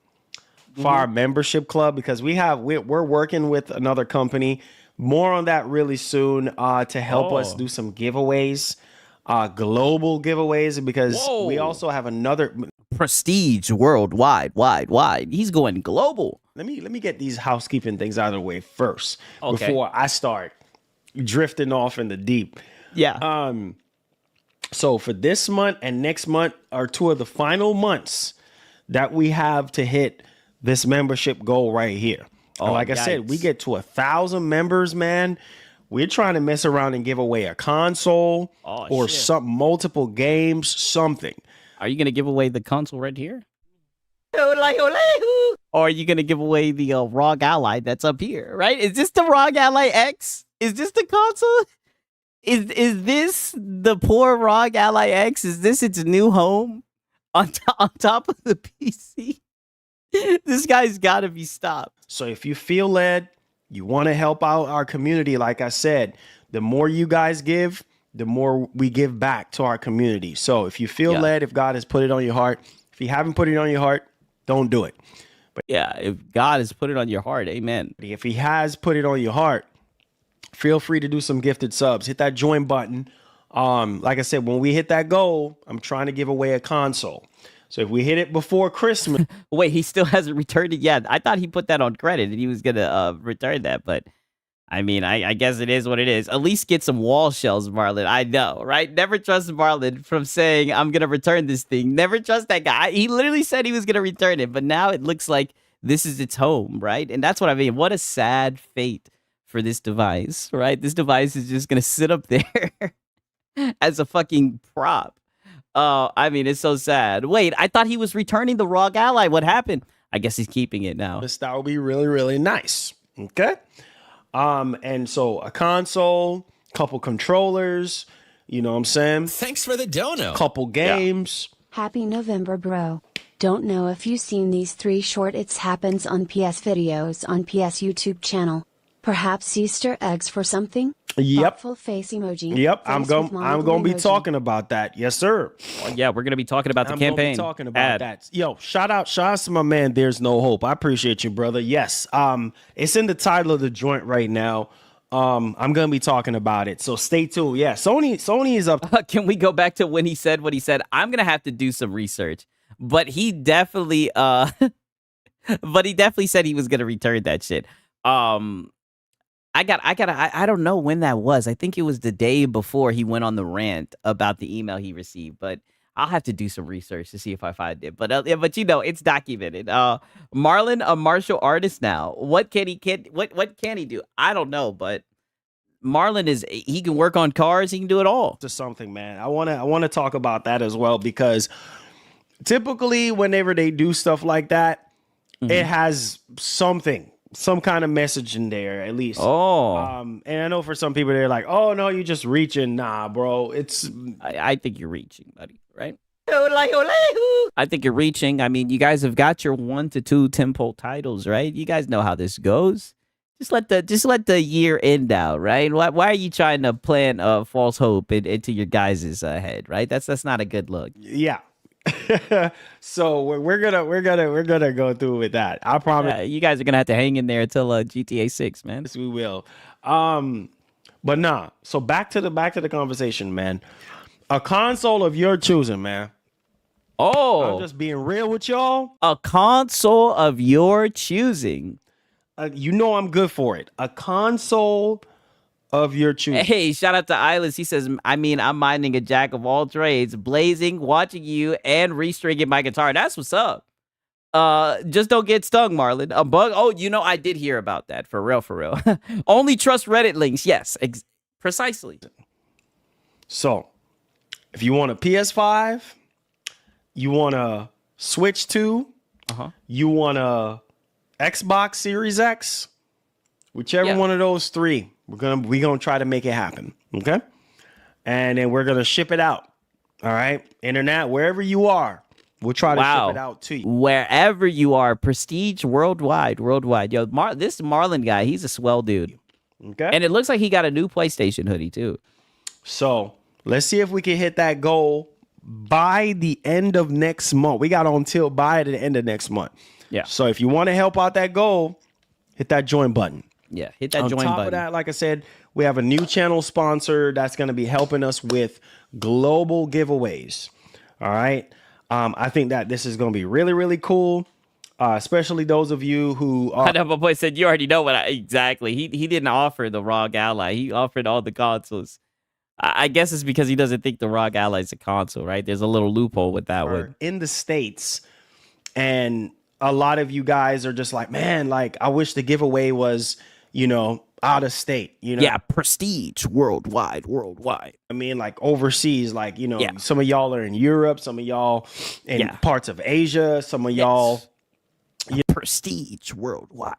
for our membership club, because we're working with another company. More on that really soon to help us do some giveaways, global giveaways, because we also have another prestige worldwide, wide. He's going global. Let me get these housekeeping things out of the way first before I start drifting off in the deep. Yeah. So for this month and next month are two of the final months that we have to hit this membership goal right here. And like I said, we get to 1,000 members, man. We're trying to mess around and give away a console or some multiple games, something. Are you going to give away the console right here? Or are you going to give away the ROG Ally that's up here, right? Is this the ROG Ally X? Is this the console? Is this the poor ROG Ally X? Is this its new home on top of the PC? This guy's got to be stopped. So if you feel led, you want to help out our community, like I said, the more you guys give, the more we give back to our community. So if you feel led, if God has put it on your heart, if you haven't put it on your heart, don't do it. But yeah, if God has put it on your heart, amen. If he has put it on your heart, feel free to do some gifted subs. Hit that join button. Like I said, when we hit that goal, I'm trying to give away a console. So if we hit it before Christmas. Wait, he still hasn't returned it yet. I thought he put that on credit and he was going to return that. But I mean, I guess it is what it is. At least get some wall shells, Marlon. I know, right? Never trust Marlon from saying, I'm going to return this thing. Never trust that guy. He literally said he was going to return it. But now it looks like this is its home, right? And that's what I mean. What a sad fate for this device, right? This device is just going to sit up there as a fucking prop. I mean, it's so sad. Wait, I thought he was returning the ROG Ally. What happened? I guess he's keeping it now. That would be really, really nice. Okay. And so a console, couple controllers, you know what I'm saying? Thanks for the dono. Couple games. Happy November, bro. Don't know if you've seen these 3 short It's Happens on PS videos on PS YouTube channel. Perhaps Easter eggs for something? Yep. Thoughtful face emoji. Yep. I'm going to be talking about that. Yes, sir. Well, yeah, we're going to be talking about the campaign. Be talking about that. Yo, shout out to my man. There's no hope. I appreciate you, brother. Yes. It's in the title of the joint right now. I'm going to be talking about it. So stay tuned. Yeah. Sony is up. Can we go back to when he said what he said? I'm going to have to do some research, but he definitely, said he was going to return that shit. I don't know when that was. I think it was the day before he went on the rant about the email he received, but I'll have to do some research to see if I find it. But you know, it's documented. Marlon, a martial artist now. What can he do? I don't know, but Marlon he can work on cars. He can do it all. To something, man. I want to talk about that as well, because typically whenever they do stuff like that, it has something some kind of message in there at least. Oh, And I know for some people they're like, oh no, you're just reaching. Nah, bro. It's I think you're reaching, buddy. Right? I think you're reaching. I mean, you guys have got your 1 to 2 tempo titles, right? You guys know how this goes. Just let the year end out, right? Why are you trying to plant false hope into your guys' head, right? That's not a good look. yeah. So we're gonna go through with that. I promise. You guys are gonna have to hang in there until GTA 6, man. Yes, we will. But nah. So back to the conversation, man. A console of your choosing, man. Oh, I'm just being real with y'all. a console of your choosing. You know I'm good for it. A console of your choosing. Hey, shout out to Eyeless. He says, I mean, I'm minding a jack of all trades, blazing, watching you, and restringing my guitar. That's what's up. Just don't get stung, Marlon. A bug. Oh, I did hear about that. For real, for real. Only trust Reddit links. Yes, precisely. So, if you want a PS5, you want a Switch 2, you want a Xbox Series X, whichever one of those three, we're gonna try to make it happen. Okay, and then we're gonna ship it out. All right, internet, wherever you are, we'll try to ship it out to you. Wherever you are, prestige worldwide. Yo, this Marlon guy, he's a swell dude. Okay, And it looks like he got a new PlayStation hoodie too. so let's see if we can hit that goal by the end of next month. We got until by the end of next month. Yeah. So if you want to help out that goal, hit that join button. Yeah, hit that On join top button. of that, like I said, we have a new channel sponsor that's going to be helping us with global giveaways. All right. I think that this is going to be really, really cool, especially those of you who are. I know my boy said you already know what exactly. He didn't offer the ROG Ally. He offered all the consoles. I guess it's because he doesn't think the ROG Ally is a console, right? There's a little loophole with that one. In the States, and a lot of you guys are just like, man, like I wish the giveaway was, out of state, Yeah, prestige worldwide. I mean, like overseas, like, some of y'all are in Europe, some of y'all in parts of Asia, some of y'all. Prestige worldwide.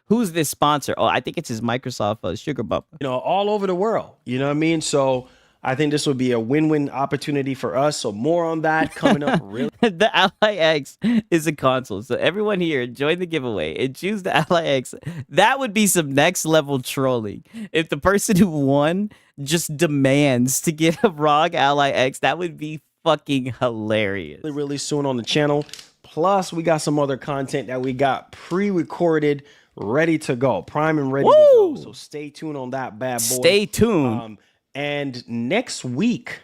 Who's this sponsor? Oh, I think it's his Microsoft Sugar Bump. All over the world. You know what I mean? So I think this would be a win-win opportunity for us. So more on that coming up. Really, The Ally X is a console. So everyone here, join the giveaway and choose the Ally X. That would be some next level trolling. If the person who won just demands to get a ROG Ally X, that would be fucking hilarious. really soon on the channel. Plus, we got some other content that we got pre-recorded, ready to go, prime and ready to go. So stay tuned on that bad boy. Stay tuned. And next week,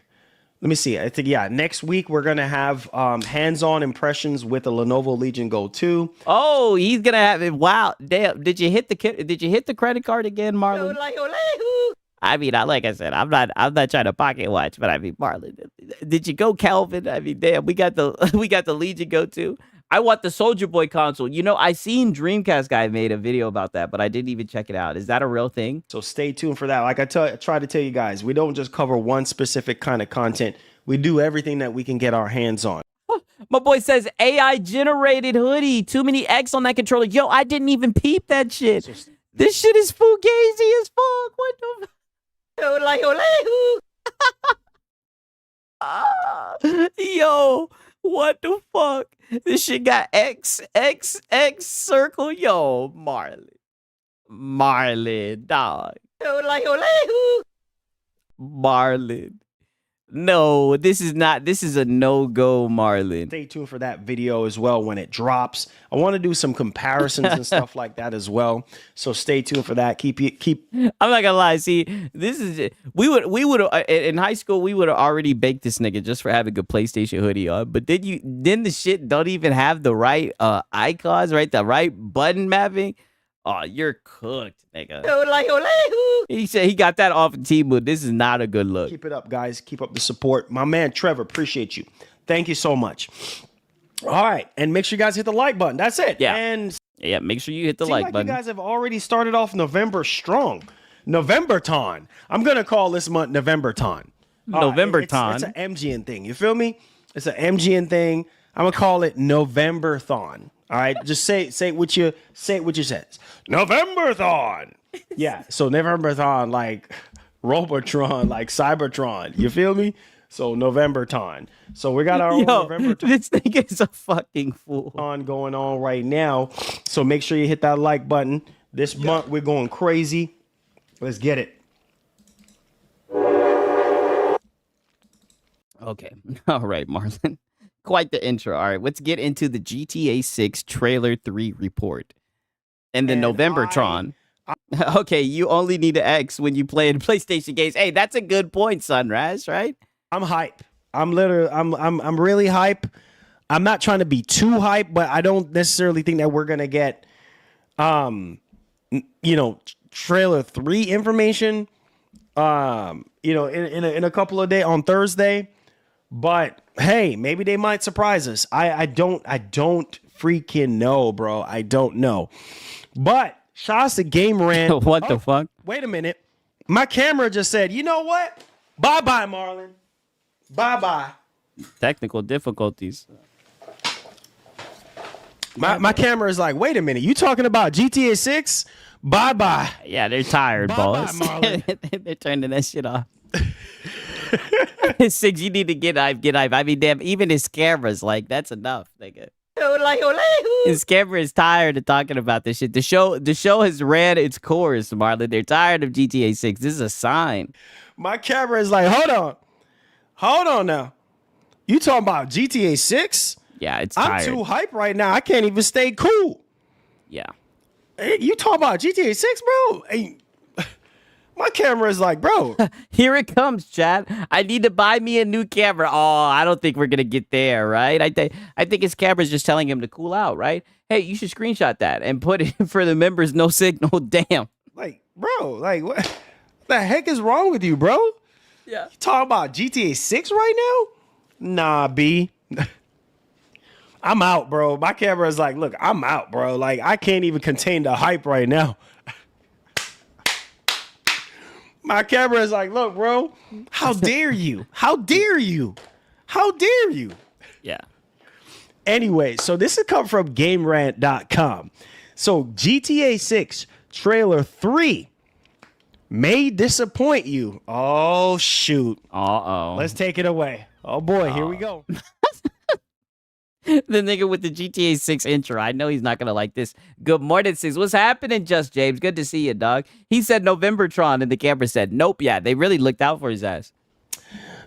let me see. I think next week we're gonna have hands-on impressions with the Lenovo Legion Go 2. Oh, he's gonna have it. Wow, damn! Did you hit the credit card again, Marlon? I mean, like I said, I'm not trying to pocket watch, but I mean, Marlon, did you go, Calvin? I mean, damn, we got the Legion Go 2. I want the Soldier Boy console. I seen Dreamcast guy made a video about that, but I didn't even check it out. Is that a real thing? So stay tuned for that. Like I try to tell you guys, we don't just cover one specific kind of content. We do everything that we can get our hands on. My boy says AI generated hoodie. Too many X on that controller. Yo, I didn't even peep that shit. This shit is fugazi as fuck. What the? Yo, what the fuck? This shit got X circle. Yo, Marlon, dog. Marlon. No, this is a no-go, Marlon. Stay tuned for that video as well when it drops. I want to do some comparisons and stuff like that as well. So stay tuned for that. Keep. I'm not gonna lie. See, this is we would in high school we would have already baked this nigga just for having a PlayStation hoodie on. But then the shit don't even have the right icons, right? The right button mapping. Oh, you're cooked, nigga. He said he got that off of Temu. This is not a good look. Keep it up, guys. Keep up the support. My man, Trevor, appreciate you. Thank you so much. All right. And make sure you guys hit the like button. That's it. Yeah. And make sure you hit the like button. You guys have already started off November strong. November-ton. I'm going to call this month November-ton. November-ton. It's an MGN thing. You feel me? It's an MGN thing. I'm going to call it November-thon. All right, just say what you says. November-thon. Yeah, so November-thon like Robotron, like Cybertron. You feel me? So November-ton. So we got our own November-ton. This thing is a fucking fool. Going on right now. So make sure you hit that like button. This month we're going crazy. Let's get it. Okay. All right, Marlon. Quite the intro. All right, let's get into the GTA 6 trailer 3 report. And the Novembertron. Okay, you only need an X when you play in PlayStation games. Hey, that's a good point, Sunrise, right? I'm hype. I'm really hype. I'm not trying to be too hype, but I don't necessarily think that we're gonna get trailer 3 information in a couple of days on Thursday. But hey, maybe they might surprise us. I don't freaking know, bro. I don't know. But shots to Game Rant. What the fuck? Wait a minute. My camera just said, you know what? Bye-bye, Marlon. Bye-bye. Technical difficulties. My camera is like, wait a minute. You talking about GTA 6? Bye-bye. Yeah, they're tired, boss. They're turning that shit off. 6, you need to get hype. I mean, damn, even his camera's like, that's enough, nigga. His camera is tired of talking about this shit. The show has ran its course, Marlon. They're tired of GTA 6. This is a sign. My camera is like, hold on now. You talking about GTA 6? Yeah, it's tired. I'm too hype right now. I can't even stay cool. Yeah. Hey, you talking about GTA 6, bro? Hey, my camera is like, bro. Here it comes, Chad. I need to buy me a new camera. Oh, I don't think we're gonna get there, right? I think his camera's just telling him to cool out, right? Hey, you should screenshot that and put it for the members. No signal. Damn. Like, bro, like what the heck is wrong with you, bro? Yeah. You talking about GTA 6 right now? Nah, B. I'm out, bro. My camera is like, look, I'm out, bro. Like, I can't even contain the hype right now. My camera is like, look, bro, how dare you? How dare you? How dare you? Yeah. Anyway, so this has come from GameRant.com. So GTA 6 trailer 3 may disappoint you. Oh, shoot. Uh-oh. Let's take it away. Oh, boy, here we go. The nigga with the GTA 6 intro. I know he's not going to like this. Good morning, 6. What's happening, Just James? Good to see you, dog. He said Novembertron, and the camera said, nope. Yeah, they really looked out for his ass.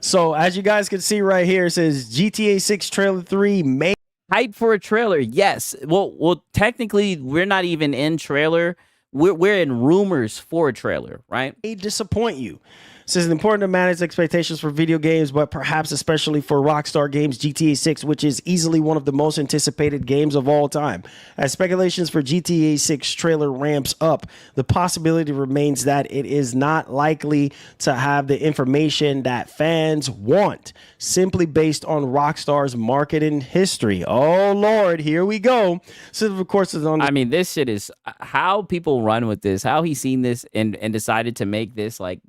So, as you guys can see right here, it says GTA 6 trailer 3 may... Hype for a trailer, yes. Well, technically, we're not even in trailer. We're in rumors for a trailer, right? May disappoint you. It says it's important to manage expectations for video games, but perhaps especially for Rockstar Games GTA 6, which is easily one of the most anticipated games of all time. As speculations for GTA 6 trailer ramps up, the possibility remains that it is not likely to have the information that fans want, simply based on Rockstar's marketing history. Oh, Lord, here we go. So, of course, it's on. I mean, this shit is how people run with this, how he seen this and decided to make this like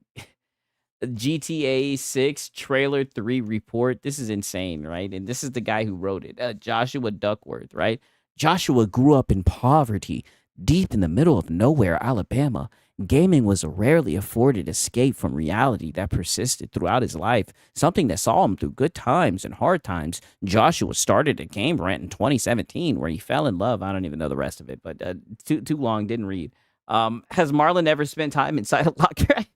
GTA 6 trailer 3 report. This is insane, right? And this is the guy who wrote it, Joshua Duckworth, right? Joshua grew up in poverty, deep in the middle of nowhere, Alabama. Gaming was a rarely afforded escape from reality that persisted throughout his life, something that saw him through good times and hard times. Joshua started a Game Rant in 2017 where he fell in love. I don't even know the rest of it, but too long, didn't read. Has Marlon ever spent time inside a locker?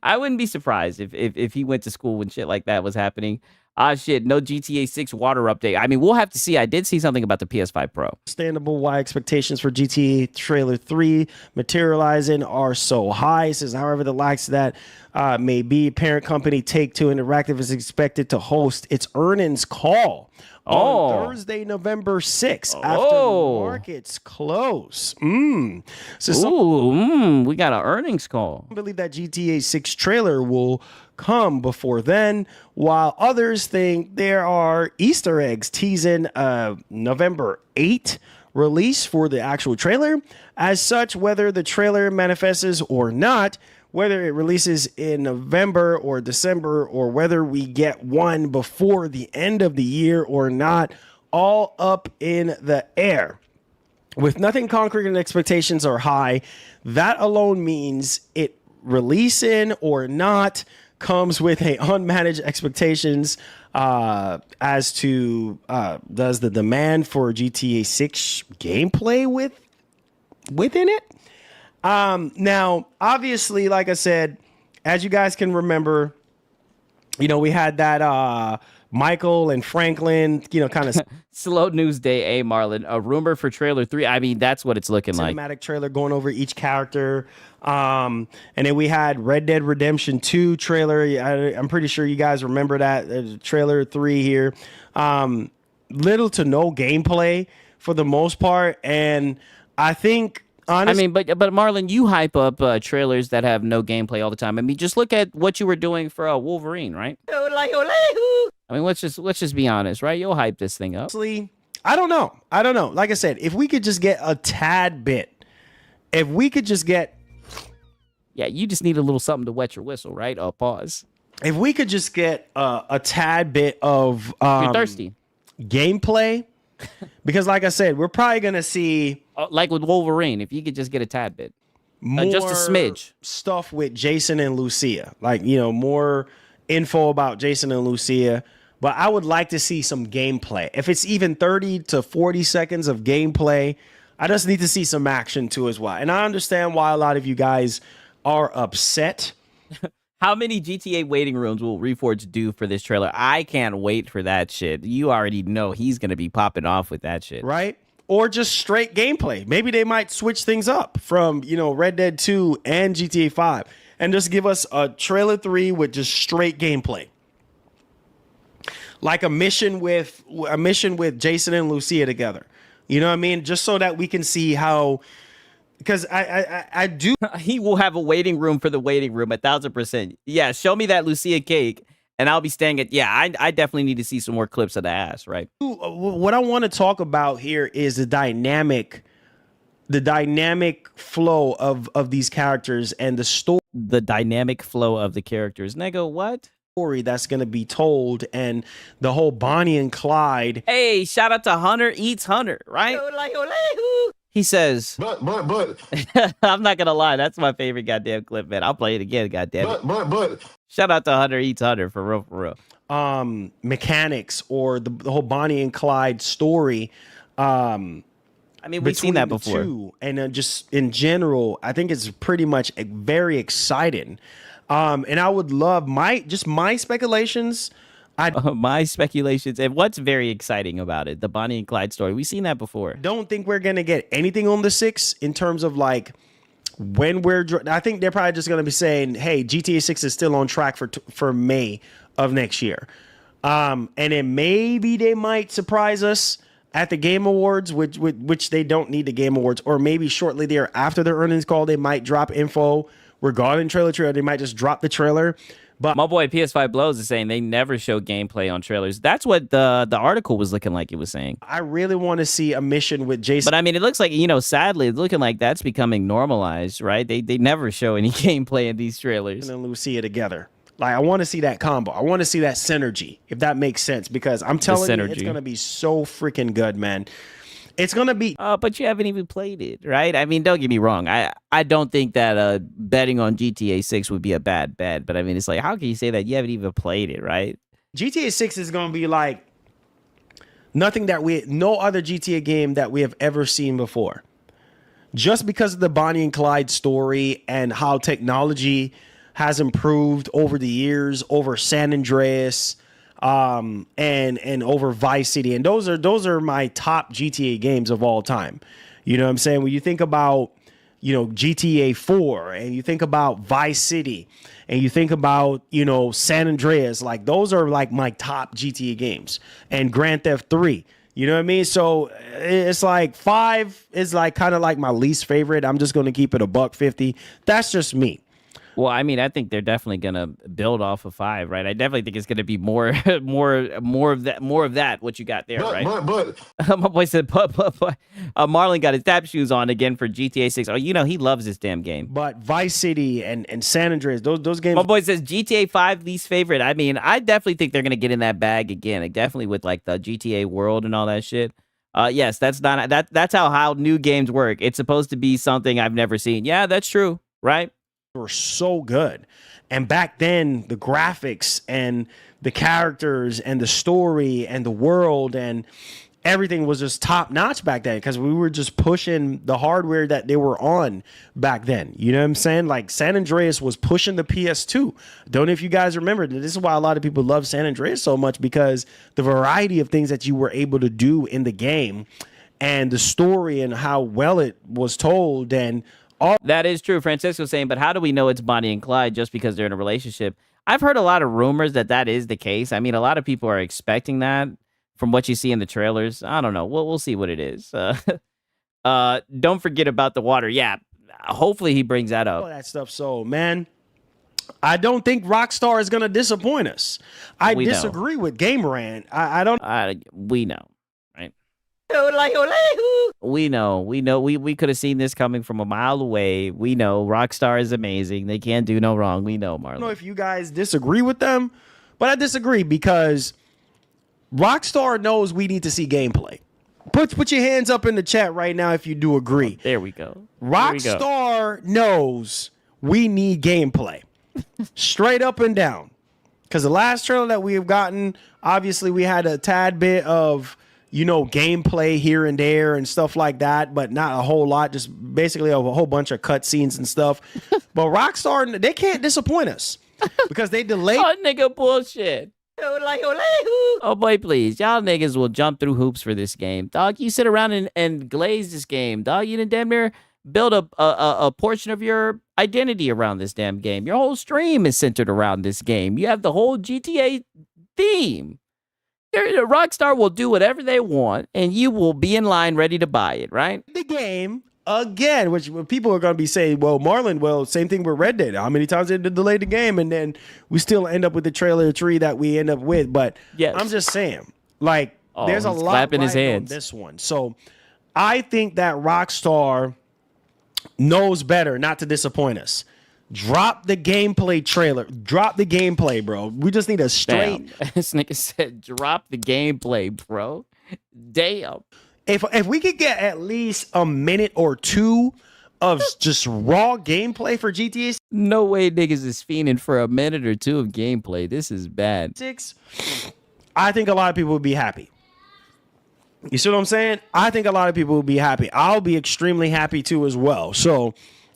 I wouldn't be surprised if he went to school when shit like that was happening. Shit, no GTA 6 water update. I mean, we'll have to see. I did see something about the PS5 Pro. Understandable why expectations for GTA trailer 3 materializing are so high. It says, however, the likes that may be, parent company Take-Two Interactive is expected to host its earnings call on Thursday, November 6th, after markets close. So we got an earnings call. I believe that GTA 6 trailer will come before then, while others think there are Easter eggs teasing November 8th release for the actual trailer. As such, whether the trailer manifests or not, whether it releases in November or December, or whether we get one before the end of the year or not, all up in the air. With nothing concrete and expectations are high, that alone means it releasing or not comes with a unmanaged expectations as to does the demand for GTA 6 gameplay within it. Now, obviously, like I said, as you guys can remember, we had that Michael and Franklin, kind of Slow news day, Marlon. A rumor for trailer 3. I mean, that's what it's looking like. Cinematic trailer going over each character. And then we had Red Dead Redemption 2 trailer. I'm pretty sure you guys remember that. Trailer 3 here. Little to no gameplay for the most part. And I think, honestly, but Marlon, you hype up trailers that have no gameplay all the time. I mean, just look at what you were doing for Wolverine, right? I mean, let's just be honest, right? You'll hype this thing up. I don't know. Like I said, if we could just get a tad bit, yeah, you just need a little something to wet your whistle, right? Pause. If we could just get a tad bit of You're thirsty. Gameplay, because like I said, we're probably gonna see like with Wolverine. If you could just get a tad bit, more just a smidge stuff with Jason and Lucia, like more info about Jason and Lucia. But I would like to see some gameplay. If it's even 30 to 40 seconds of gameplay, I just need to see some action too as well. And I understand why a lot of you guys are upset. How many GTA waiting rooms will Reforge do for this trailer? I can't wait for that shit. You already know he's going to be popping off with that shit. Right? Or just straight gameplay. Maybe they might switch things up from, Red Dead 2 and GTA 5 and just give us a trailer 3 with just straight gameplay. Like a mission with Jason and Lucia together. You know what I mean? Just so that we can see how, because I do. He will have a waiting room for the waiting room, 1,000%. Yeah, show me that Lucia cake, and I'll be staying at. Yeah, I definitely need to see some more clips of the ass. Right. What I want to talk about here is the dynamic flow of these characters and the story. The dynamic flow of the characters. Nigga, what? Story that's going to be told, and the whole Bonnie and Clyde. Hey, shout out to Hunter Eats Hunter, right? He says, but I'm not gonna lie, that's my favorite goddamn clip, man. I'll play it again, goddamn it. But shout out to Hunter Eats Hunter, for real. Mechanics or the whole Bonnie and Clyde story. I mean, we've seen that before. And just in general, I think it's pretty much very exciting. And I would love my speculations. My speculations, and what's very exciting about it, the Bonnie and Clyde story. We've seen that before. Don't think we're gonna get anything on the 6 in terms of like when I think they're probably just gonna be saying, "Hey, GTA 6 is still on track for May of next year," and then maybe they might surprise us at the Game Awards, which they don't need the Game Awards, or maybe shortly there after their earnings call, they might drop info regarding trailer. They might just drop the trailer. But my boy PS5 Blows is saying they never show gameplay on trailers. That's what the article was looking like it was saying. I really want to see a mission with Jason. But I mean, it looks like, sadly, it's looking like that's becoming normalized, right? They never show any gameplay in these trailers. And then Lucia together. Like, I want to see that combo. I want to see that synergy, if that makes sense. Because I'm telling you, it's going to be so freaking good, man. It's going to be... but you haven't even played it, right? I mean, don't get me wrong. I don't think that betting on GTA 6 would be a bad bet. But I mean, it's like, how can you say that? You haven't even played it, right? GTA 6 is going to be like no other GTA game that we have ever seen before. Just because of the Bonnie and Clyde story and how technology has improved over the years, over San Andreas... and over Vice City. And those are my top GTA games of all time. You know what I'm saying? When you think about, GTA 4 and you think about Vice City and you think about, San Andreas, like those are like my top GTA games, and Grand Theft 3. You know what I mean? So it's like 5 is like kind of like my least favorite. I'm just going to keep it $150. That's just me. Well, I mean, I think they're definitely gonna build off of 5, right? I definitely think it's gonna be more, more of that. What you got there, right? But My boy said, but. Marlon got his tap shoes on again for GTA 6. Oh, he loves this damn game. But Vice City and San Andreas, those games. My boy says GTA 5 least favorite. I mean, I definitely think they're gonna get in that bag again. Like, definitely with like the GTA world and all that shit. Yes, that's how new games work. It's supposed to be something I've never seen. Yeah, that's true, right? Were so good. And back then, the graphics and the characters and the story and the world and everything was just top notch back then because we were just pushing the hardware that they were on back then. You know what I'm saying? Like San Andreas was pushing the PS2. Don't know if you guys remember. This is why a lot of people love San Andreas so much, because the variety of things that you were able to do in the game and the story and how well it was told and all. That is true. Francisco's saying, but how do we know it's Bonnie and Clyde just because they're in a relationship? I've heard a lot of rumors that is the case. I mean, a lot of people are expecting that from what you see in the trailers. I don't know. We'll see what it is. Don't forget about the water. Yeah, hopefully he brings that up. All that stuff. So, man, I don't think Rockstar is going to disappoint us. I disagree with Gamerant. I don't. We know, right? We know. We could have seen this coming from a mile away. We know Rockstar is amazing. They can't do no wrong. We know, Marlon. I don't know if you guys disagree with them, but I disagree because Rockstar knows we need to see gameplay. Put your hands up in the chat right now if you do agree. There we go. Rockstar knows we need gameplay. Straight up and down. Because the last trailer that we have gotten, obviously we had a tad bit of, gameplay here and there and stuff like that, but not a whole lot, just basically a whole bunch of cutscenes and stuff. But Rockstar, they can't disappoint us because they delayed. Oh, nigga, bullshit. Oh boy, please. Y'all niggas will jump through hoops for this game. Dog, you sit around and glaze this game. Dog, you didn't damn near build a portion of your identity around this damn game. Your whole stream is centered around this game. You have the whole GTA theme. Rockstar will do whatever they want, and you will be in line ready to buy it, right? The game again, which people are going to be saying, well, Marlon, same thing with Red Dead. How many times they delayed the game, and then we still end up with the trailer 3 that we end up with. But yes. I'm just saying, like, there's a lot clapping his hands on this one. So I think that Rockstar knows better not to disappoint us. Drop the gameplay trailer. Drop the gameplay, bro. We just need a straight. Damn. This nigga said, drop the gameplay, bro. Damn. If we could get at least a minute or two of just raw gameplay for GTA 6. No way niggas is fiending for a minute or two of gameplay. This is bad. I think a lot of people would be happy. You see what I'm saying? I think a lot of people would be happy. I'll be extremely happy too as well. So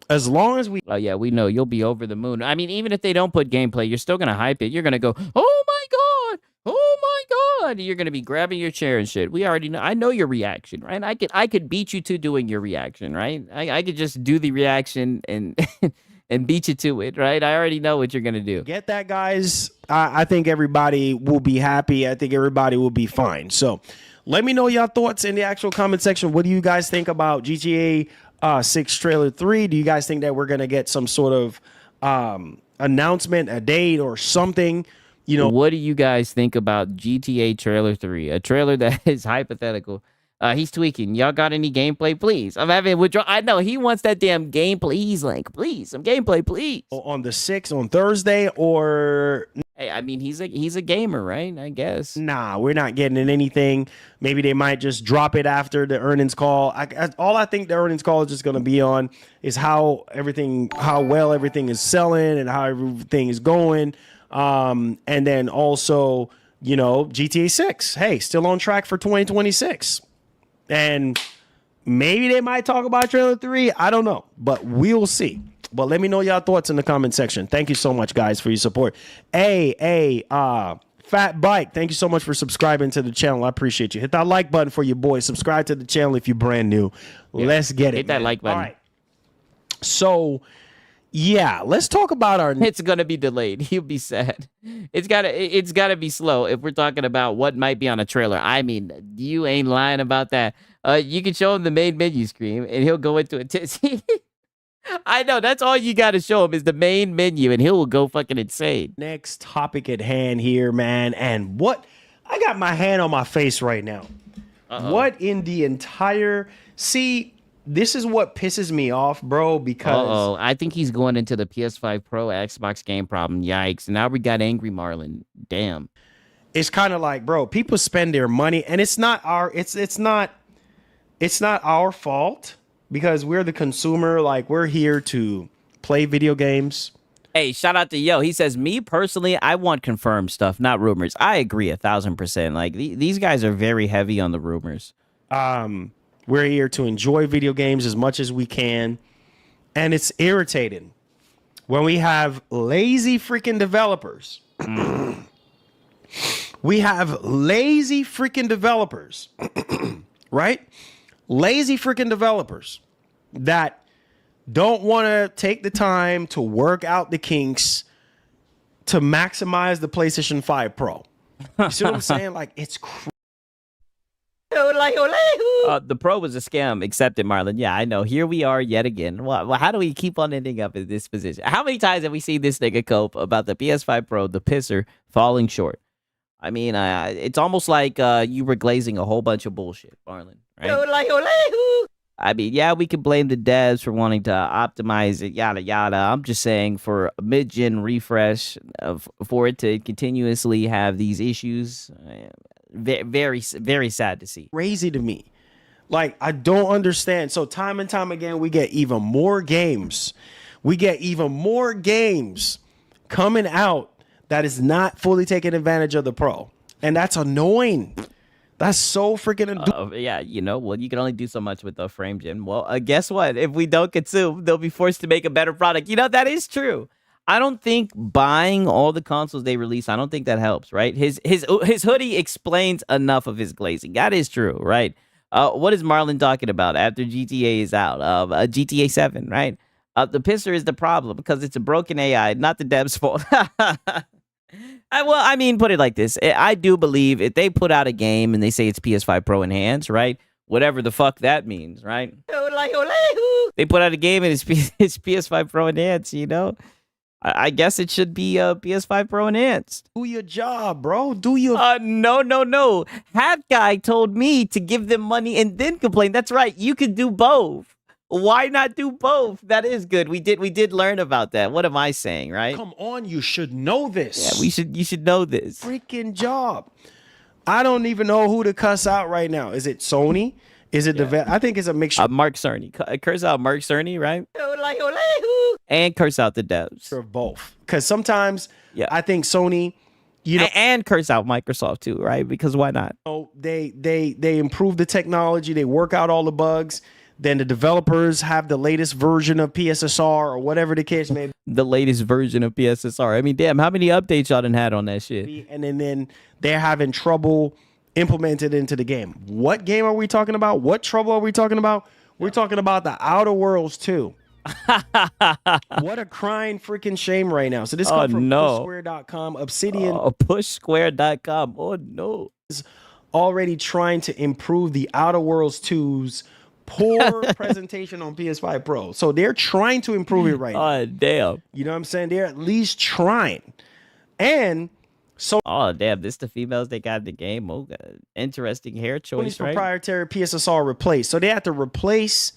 as long as we... Oh, yeah, we know. You'll be over the moon. I mean, even if they don't put gameplay, you're still going to hype it. You're going to go, oh, my God. Oh, my God. You're going to be grabbing your chair and shit. We already know. I know your reaction, right? I could beat you to doing your reaction, right? I could just do the reaction and and beat you to it, right? I already know what you're going to do. Get that, guys. I think everybody will be happy. I think everybody will be fine. So let me know your thoughts in the actual comment section. What do you guys think about GTA 6 trailer 3? Do you guys think that we're going to get some sort of announcement, a date or something? What do you guys think about GTA trailer 3? A trailer that is hypothetical. He's tweaking. Y'all got any gameplay, please? I'm having withdraw. I know he wants that damn gameplay. He's like, please, some gameplay, please. On the 6th, on Thursday, or... Hey, I mean, he's a gamer, right? I guess. Nah, we're not getting in anything. Maybe they might just drop it after the earnings call. All I think the earnings call is just going to be on is how well everything is selling and how everything is going. And then also, GTA 6. Hey, still on track for 2026. And maybe they might talk about trailer 3. I don't know, but we'll see. But let me know your thoughts in the comment section. Thank you so much, guys, for your support. Fat Bike, thank you so much for subscribing to the channel. I appreciate you. Hit that like button for your boy. Subscribe to the channel if you're brand new. Yeah. Let's get it. Hit that like button. All right. So, yeah, let's talk about our... It's going to be delayed. He'll be sad. It's gotta be slow if we're talking about what might be on a trailer. I mean, you ain't lying about that. You can show him the main menu screen, and he'll go into it. I know. That's all you got to show him is the main menu, and he will go fucking insane. Next topic at hand here, man. And what? I got my hand on my face right now. What in the entire... See, this is what pisses me off, bro, because... I think he's going into the PS5 Pro Xbox game problem. Yikes. Now we got Angry Marlin. Damn. It's kind of like, bro, people spend their money, and it's not our fault because we're the consumer. Like, we're here to play video games. Hey, shout out to Yo. He says, me personally, I want confirmed stuff, not rumors. I agree 1,000%. Like, these guys are very heavy on the rumors. We're here to enjoy video games as much as we can. And it's irritating when we have lazy freaking developers. We have lazy freaking developers, right? Lazy freaking developers that don't want to take the time to work out the kinks to maximize the PlayStation 5 Pro. You see what I'm saying? Like, it's crazy. The Pro was a scam, accepted, Marlon. Yeah, I know. Here we are yet again. Well, how do we keep on ending up in this position? How many times have we seen this nigga cope about the PS5 Pro, the pisser, falling short? I mean, it's almost like you were glazing a whole bunch of bullshit, Marlon, right? I mean, yeah, we can blame the devs for wanting to optimize it, yada, yada. I'm just saying for a mid-gen refresh, for it to continuously have these issues, very, very sad to see. Crazy to me. Like, I don't understand. So time and time again, we get even more games. We get even more games coming out that is not fully taking advantage of the Pro. And that's annoying. That's so freaking annoying. Yeah, you know, well, you can only do so much with the frame gen. Well, guess what? If we don't consume, they'll be forced to make a better product. You know, that is true. I don't think buying all the consoles they release, I don't think that helps, right? His hoodie explains enough of his glazing. That is true, right? What is Marlon talking about after GTA is out? GTA 7, right? The pisser is the problem because it's a broken AI, not the devs' fault. Well, I mean, put it like this. I do believe if they put out a game and they say it's PS5 Pro Enhanced, right? Whatever the fuck that means, right? They put out a game and it's PS5 Pro Enhanced, you know? I guess it should be PS5 Pro Enhanced. Do your job, bro. Do your... No. Hat Guy told me to give them money and then complain. That's right. You could do both. Why not do both? That is good. We did learn about that. What am I saying, right? Come on, you should know this. Yeah, you should know this. Freaking job. I don't even know who to cuss out right now. Is it Sony? Is it I think it's a mixture. Mark Cerny. Curse out Mark Cerny, right? And curse out the devs. Of both. Because sometimes I think Sony, you know, and curse out Microsoft too, right? Because why not? They improve the technology, they work out all the bugs. Then the developers have the latest version of PSSR or whatever the case may be. The latest version of PSSR. I mean, damn, how many updates y'all done had on that shit? And then they're having trouble implemented into the game. What game are we talking about? What trouble are we talking about? We're talking about the Outer Worlds 2. What a crying freaking shame right now. So this comes from pushsquare.com. Obsidian. Pushsquare.com. Oh, no. Is already trying to improve the Outer Worlds 2's poor presentation on PS5 Pro. So they're trying to improve it right now. Oh, damn. You know what I'm saying? They're at least trying. And so... Oh, damn. This the females they got in the game. Oh, interesting hair choice, right? Proprietary PSSR replaced. So they have to replace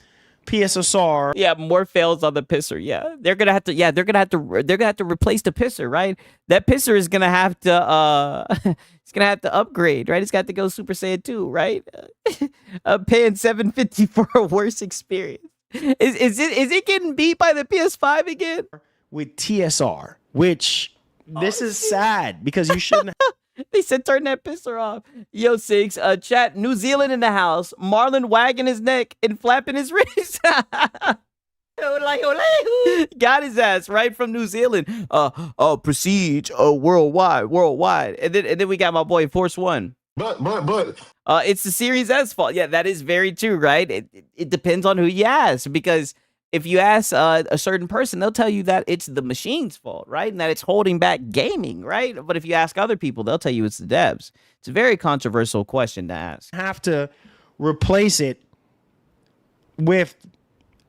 PSSR. Yeah, more fails on the pisser. Yeah. They're gonna have to replace the pisser, right? That pisser is gonna have to it's gonna have to upgrade, right? It's got to go Super Saiyan 2, right? Paying $750 for a worse experience. Is it getting beat by the PS5 again? With TSR, which this is sad because you shouldn't. They said turn that pisser off. Yo, Six, chat, New Zealand in the house. Marlon wagging his neck and flapping his wrist. Got his ass right from New Zealand. Prestige, worldwide. And then we got my boy Force One. But it's the Series S fault. Yeah, that is very true, right? It depends on who you ask, because if you ask a certain person, they'll tell you that it's the machine's fault, right? And that it's holding back gaming, right? But if you ask other people, they'll tell you it's the devs. It's a very controversial question to ask. Have to replace it with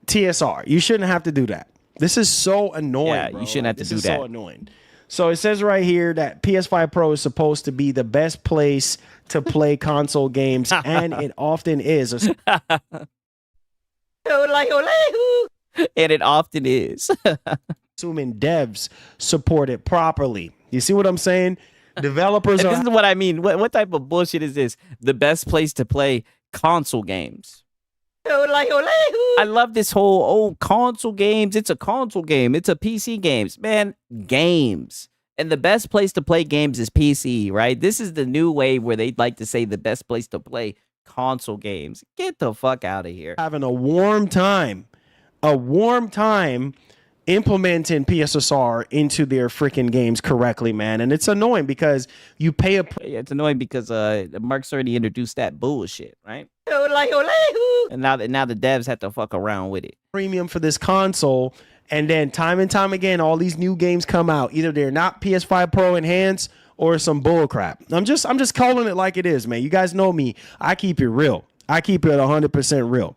TSR. You shouldn't have to do that. This is so annoying. Yeah, bro. you shouldn't have to this do is that. so annoying. So it says right here that PS5 Pro is supposed to be the best place to play console games, and it often is. And it often is. Assuming devs support it properly. You see what I'm saying? Developers This are is what I mean. What type of bullshit is this? The best place to play console games. I love this whole console games. It's a console game. It's a PC games. Man, games. And the best place to play games is PC, right? This is the new way where they'd like to say the best place to play console games. Get the fuck out of here. having a warm time implementing PSSR into their freaking games correctly, man. And it's annoying because you pay a Yeah, it's annoying because Mark's already introduced that bullshit, right? And now the devs have to fuck around with it. premium for this console, and then time and time again, all these new games come out. Either they're not PS5 Pro enhanced or some bull crap. I'm just calling it like it is, man. You guys know me. I keep it real. I keep it 100% real.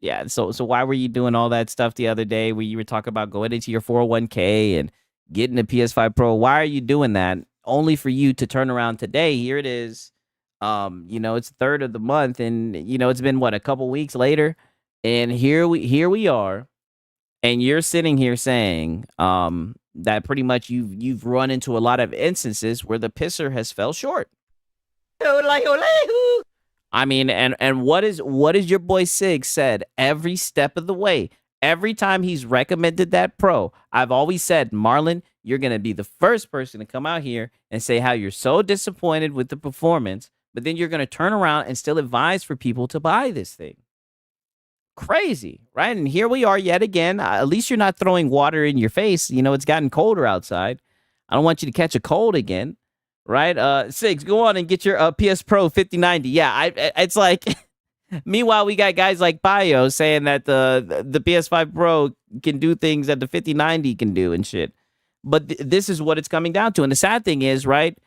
Yeah, so why were you doing all that stuff the other day where you were talking about going into your 401k and getting a PS5 Pro? Why are you doing that? Only for you to turn around today. Here it is. It's 3rd of the month, and it's been what, a couple weeks later, and here we are, and you're sitting here saying that pretty much you've run into a lot of instances where the pisser has fell short. I mean, and what is your boy Sig said every step of the way? Every time he's recommended that Pro, I've always said, Marlon, you're going to be the first person to come out here and say how you're so disappointed with the performance, but then you're going to turn around and still advise for people to buy this thing. Crazy, right? And here we are yet again. At least you're not throwing water in your face. It's gotten colder outside. I don't want you to catch a cold again. Right? Sigs, go on and get your PS Pro 5090. Yeah, it's like, meanwhile, we got guys like Bayo saying that the PS5 Pro can do things that the 5090 can do and shit. But this is what it's coming down to. And the sad thing is, right,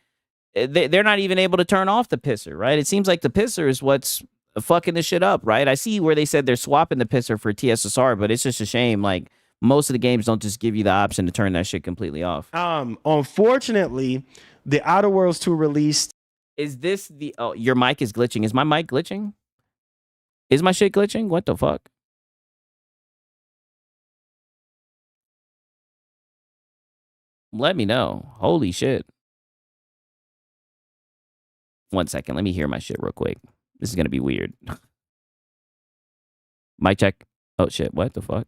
they're not even able to turn off the pisser, right? It seems like the pisser is what's fucking this shit up, right? I see where they said they're swapping the pisser for TSSR, but it's just a shame. Like, most of the games don't just give you the option to turn that shit completely off. Unfortunately, the Outer Worlds 2 released. Is this the... Oh, your mic is glitching. Is my mic glitching? Is my shit glitching? What the fuck? Let me know. Holy shit. 1 second. Let me hear my shit real quick. This is going to be weird. Mic check. Oh, shit. What the fuck?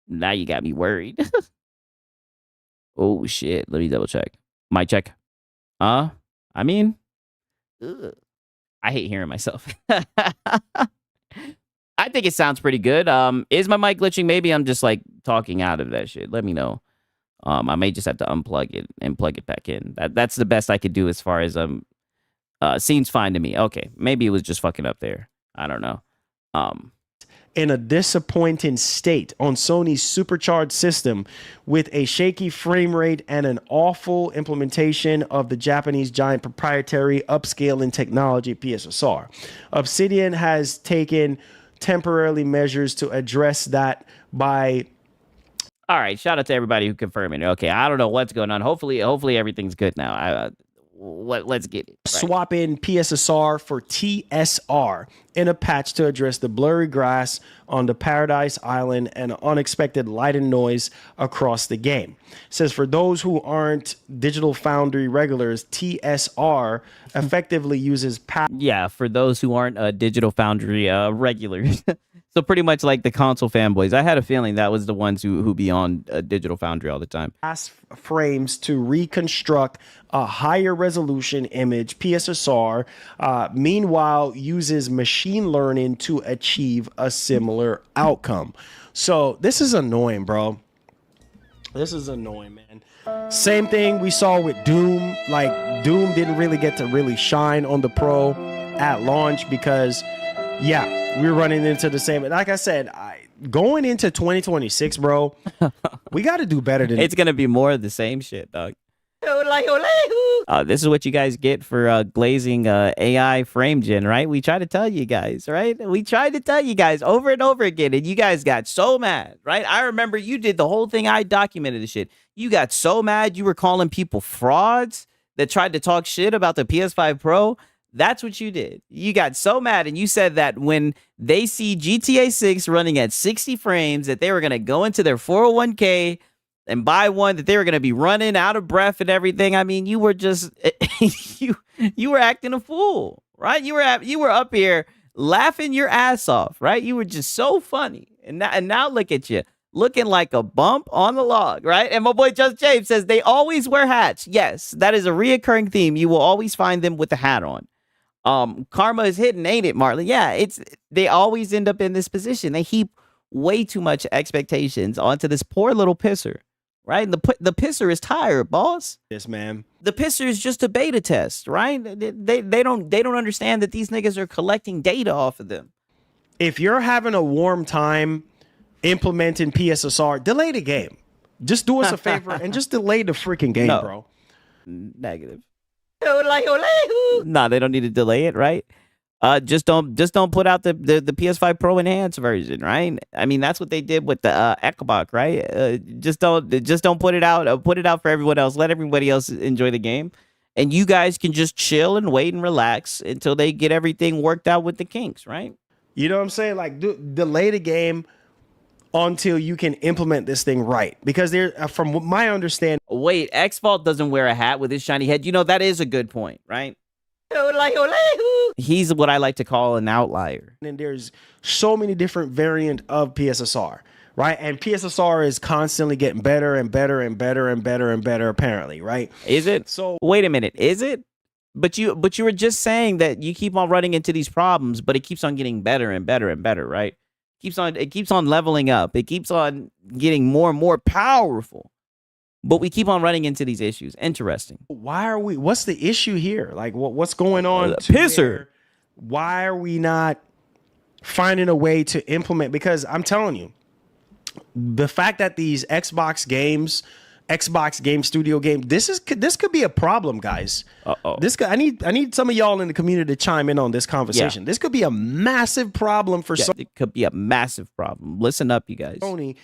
Now you got me worried. Oh, shit. Let me double check. Mic check. I mean, ugh. I hate hearing myself. I think it sounds pretty good. Is my mic glitching? Maybe I'm just like talking out of that shit. Let me know. I may just have to unplug it and plug it back in. That's the best I could do as far as seems fine to me. Okay, maybe it was just fucking up there. I don't know. In a disappointing state on Sony's supercharged system with a shaky frame rate and an awful implementation of the Japanese giant proprietary upscaling technology PSSR. Obsidian has taken temporarily measures to address that by... All right, shout out to everybody who confirmed it. Okay, I don't know what's going on. Hopefully everything's good now. Let's get it. Right. Swap in PSSR for TSR in a patch to address the blurry grass on the Paradise Island and unexpected light and noise across the game. It says for those who aren't Digital Foundry regulars, TSR effectively uses... Yeah, for those who aren't Digital Foundry regulars. So pretty much like the console fanboys. I had a feeling that was the ones who be on Digital Foundry all the time. Frames to reconstruct a higher resolution image. PSSR, meanwhile, uses machine learning to achieve a similar outcome. So this is annoying, bro. This is annoying, man. Same thing we saw with Doom. Like, Doom didn't really get to really shine on the Pro at launch because, yeah, we're running into the same. Like I said, going into 2026, bro, we got to do better than... It's going to be more of the same shit, dog. This is what you guys get for glazing AI frame gen, right? We try to tell you guys, right? We tried to tell you guys over and over again, and you guys got so mad, right? I remember you did the whole thing. I documented the shit. You got so mad. You were calling people frauds that tried to talk shit about the PS5 Pro. That's what you did. You got so mad, and you said that when they see GTA 6 running at 60 frames, that they were going to go into their 401k and buy one, that they were going to be running out of breath and everything. I mean, you were just you were acting a fool, right? You were up here laughing your ass off, right? You were just so funny. And now look at you, looking like a bump on the log, right? And my boy Just James says they always wear hats. Yes, that is a reoccurring theme. You will always find them with a hat on. Karma is hidden, ain't it, Marlon? Yeah, they always end up in this position. They heap way too much expectations onto this poor little pisser. Right? The pisser is tired, boss. Yes, man. The pisser is just a beta test, right? They don't understand that these niggas are collecting data off of them. If you're having a warm time implementing PSSR, delay the game. Just do us a favor and just delay the freaking game, bro. Negative. Nah, they don't need to delay it, right? Just don't put out the PS5 Pro enhanced version, right? I mean, that's what they did with the Xbox, right? Just don't put it out. Put it out for everyone else. Let everybody else enjoy the game, and you guys can just chill and wait and relax until they get everything worked out with the kinks, right? You know what I'm saying? Like, delay the game until you can implement this thing right. Because from my understanding, wait, X-Fault doesn't wear a hat with his shiny head. You know, that is a good point, right? He's what I like to call an outlier. And there's so many different variants of PSSR, right? And PSSR is constantly getting better and better and better and better and better, apparently, right? Is it? So wait a minute, is it? But you were just saying that you keep on running into these problems, but it keeps on getting better and better and better, right? It keeps on leveling up. It keeps on getting more and more powerful. But we keep on running into these issues. Interesting. What's the issue here? Like, what's going on? Pisser. Why are we not finding a way to implement? Because I'm telling you, the fact that these Xbox Game Studio game, this could be a problem, guys. I need some of y'all in the community to chime in on this conversation. Yeah. This could be a massive problem for Sony. It could be a massive problem. Listen up, you guys. Sony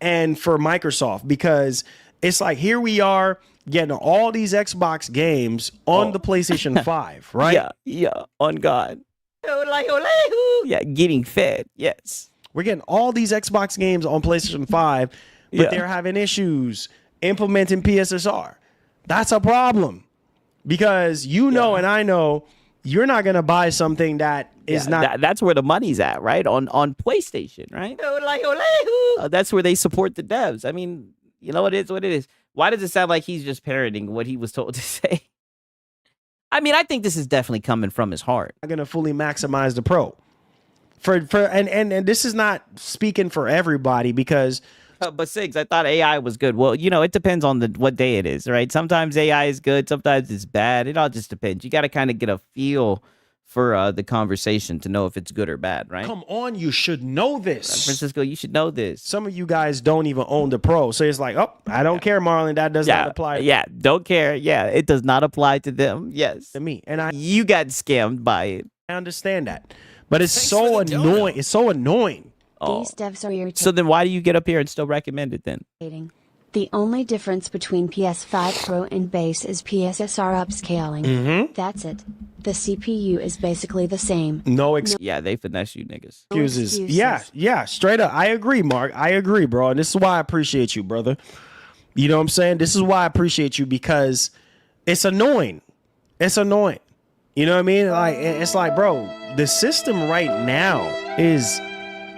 and for Microsoft, because it's like, here we are getting all these Xbox games on the PlayStation 5, right? Yeah, on God. Yeah, getting fed, yes. We're getting all these Xbox games on PlayStation 5, but they're having issues implementing PSSR. That's a problem. Because and I know you're not going to buy something that is not... That's where the money's at, right? On PlayStation, right? That's where they support the devs. I mean... You know, it is what it is. Why does it sound like he's just parroting what he was told to say? I mean, I think this is definitely coming from his heart. I'm going to fully maximize the Pro. And this is not speaking for everybody because... But Sigs, I thought AI was good. Well, you know, it depends on what day it is, right? Sometimes AI is good. Sometimes it's bad. It all just depends. You got to kind of get a feel for the conversation to know if it's good or bad, right? Come on, you should know this. Francisco, you should know this. Some of you guys don't even own the Pro. So it's like, I don't care, Marlon. That does not apply. Don't care. Yeah, it does not apply to them. Yes. To me. And you got scammed by it. I understand that. But it's so annoying. It's so annoying. These devs are irritating. So then why do you get up here and still recommend it then? The only difference between PS5 Pro and base is PSSR upscaling. Mm-hmm. That's it. The CPU is basically the same. Yeah, they finesse you niggas. Excuses. Yeah, straight up. I agree, Mark. I agree, bro. And this is why I appreciate you, brother. You know what I'm saying? This is why I appreciate you, because it's annoying. It's annoying. You know what I mean? Like, it's like, bro, the system right now is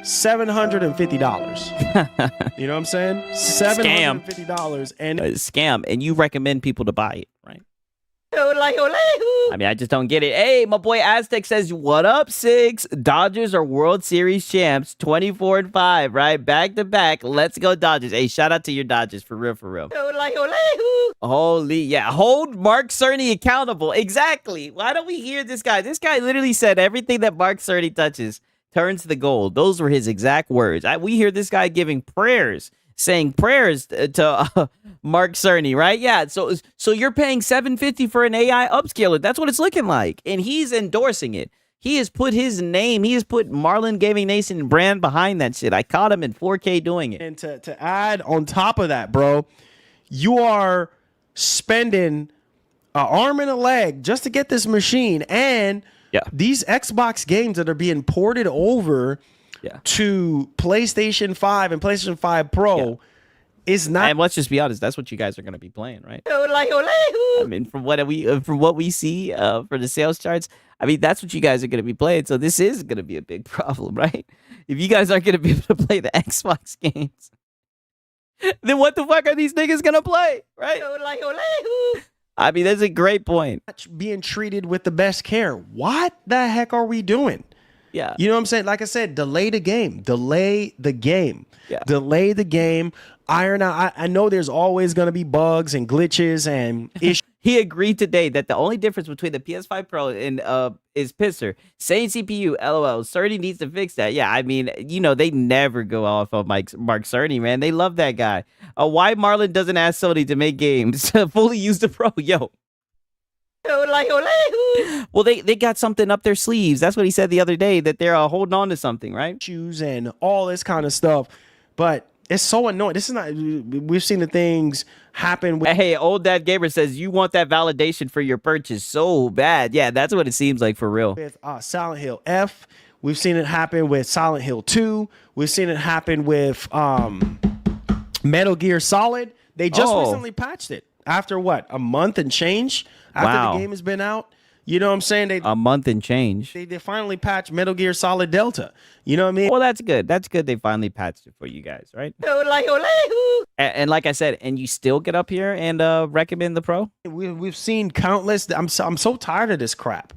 $750. You know what I'm saying? $750 and scam, and you recommend people to buy it, right? I mean, I just don't get it. Hey, my boy Aztec says, what up, Sigs? Dodgers are World Series champs, 24-5, right? Back to back. Let's go, Dodgers. Hey, shout out to your Dodgers, for real, for real. Holy, yeah. Hold Mark Cerny accountable. Exactly. Why don't we hear this guy? This guy literally said everything that Mark Cerny touches turns to gold. Those were his exact words. We hear this guy giving prayers, saying prayers to Mark Cerny, right? Yeah. So you're paying $750 for an AI upscaler. That's what it's looking like, and he's endorsing it. He has put his name, he has put Marlon Gaming Nation brand behind that shit. I caught him in 4K doing it. And to add on top of that, bro, you are spending an arm and a leg just to get this machine. And these Xbox games that are being ported over to PlayStation 5 and PlayStation 5 Pro is not. And let's just be honest, that's what you guys are going to be playing, right? I mean, from what we see for the sales charts, I mean, that's what you guys are going to be playing. So this is going to be a big problem, right? If you guys aren't going to be able to play the Xbox games, then what the fuck are these niggas going to play, right? I mean, that's a great point. Being treated with the best care. What the heck are we doing? Yeah. You know what I'm saying? Like I said, delay the game. Delay the game. Yeah. Delay the game. Iron out. I know there's always going to be bugs and glitches and issues. He agreed today that the only difference between the PS5 Pro and is Pisser. Same CPU, LOL. Cerny needs to fix that. Yeah, I mean, you know, they never go off of Mark Cerny, man. They love that guy. Why Marlon doesn't ask Sony to make games to fully use the Pro? Yo. Well, they got something up their sleeves. That's what he said the other day, that they're holding on to something, right? Shoes and all this kind of stuff. But it's so annoying. This is not. We've seen the things happen. Hey, old dad gamer says you want that validation for your purchase so bad. Yeah, that's what it seems like for real. With Silent Hill F, we've seen it happen with Silent Hill 2. We've seen it happen with Metal Gear Solid. They just recently patched it after what, a month and change after the game has been out. You know what I'm saying? A month and change. They finally patched Metal Gear Solid Delta. You know what I mean? Well, that's good. That's good. They finally patched it for you guys, right? And like I said, and you still get up here and recommend the Pro? We've seen countless. I'm so tired of this crap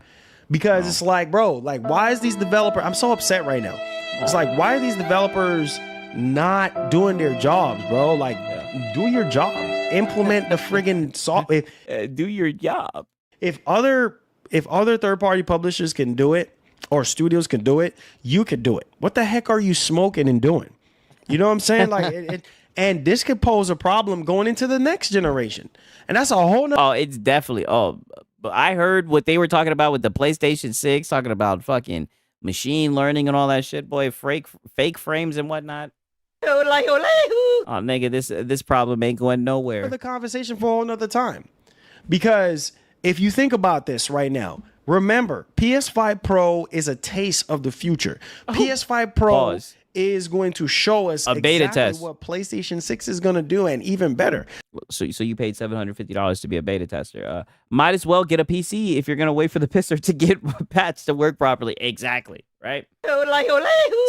because it's like, bro, like, why is these developers? I'm so upset right now. It's like, why are these developers not doing their jobs, bro? Like, do your job. Implement the friggin' software. Do your job. If other third-party publishers can do it or studios can do it, you could do it. What the heck are you smoking and doing? You know what I'm saying? Like, and this could pose a problem going into the next generation. And that's a whole nother. Oh, it's definitely. But I heard what they were talking about with the PlayStation 6, talking about fucking machine learning and all that shit, boy, fake frames and whatnot. Oh, nigga, this problem ain't going nowhere. The conversation for a whole nother time. Because if you think about this right now, remember, PS5 Pro is a taste of the future. PS5 Pro is going to show us a beta test what PlayStation 6 is going to do, and even better. So you paid $750 to be a beta tester. Might as well get a PC if you're going to wait for the pisser to get patched to work properly. Exactly, right?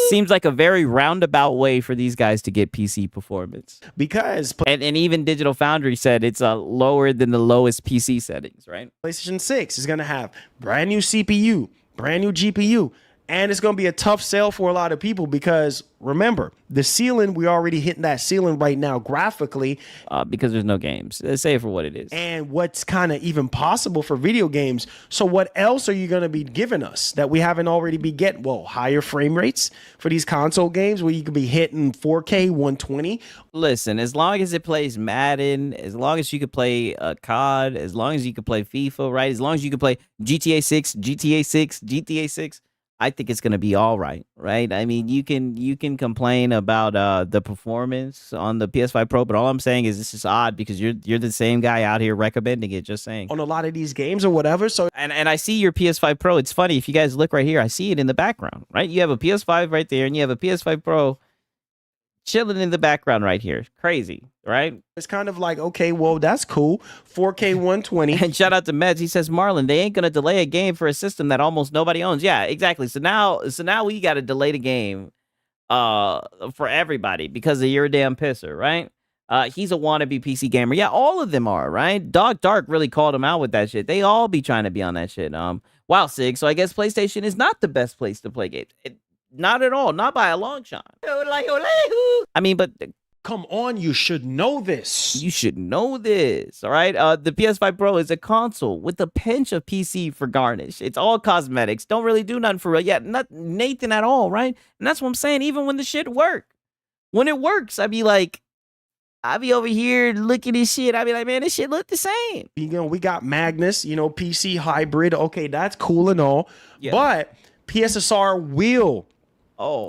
Seems like a very roundabout way for these guys to get PC performance. Because and even Digital Foundry said it's lower than the lowest PC settings, right? PlayStation 6 is going to have brand new CPU, brand new GPU. And it's going to be a tough sell for a lot of people because, remember, the ceiling, we're already hitting that ceiling right now graphically. Because there's no games. Say it for what it is. And what's kind of even possible for video games. So what else are you going to be giving us that we haven't already be getting? Well, higher frame rates for these console games where you could be hitting 4K 120. Listen, as long as it plays Madden, as long as you could play COD, as long as you could play FIFA, right? As long as you could play GTA 6, I think it's gonna be all right, right? I mean, you can complain about the performance on the PS5 Pro, but all I'm saying is this is odd because you're the same guy out here recommending it. Just saying on a lot of these games or whatever. So and I see your PS5 Pro. It's funny if you guys look right here, I see it in the background, right? You have a PS5 right there, and you have a PS5 Pro chilling in the background right here. Crazy, right? It's kind of like, okay, well, that's cool. 4K 120. And shout out to Meds. He says, Marlon, they ain't gonna delay a game for a system that almost nobody owns. Yeah, exactly. So now we got to delay the game for everybody because of your damn pisser, right? He's a wannabe PC gamer. Yeah, all of them are, right? Dog Dark really called him out with that shit. They all be trying to be on that shit. Wow, Sig. So I guess PlayStation is not the best place to play games. Not at all. Not by a long shot. I mean, but come on, you should know this. You should know this, all right? The PS5 Pro is a console with a pinch of PC for garnish. It's all cosmetics. Don't really do nothing for real. Yeah, not Nathan at all, right? And that's what I'm saying. Even when the shit work, when it works, I'd be like, I be over here looking at shit. I be like, man, this shit look the same. You know, we got Magnus, you know, PC hybrid. Okay, that's cool and all. Yeah. But PSSR will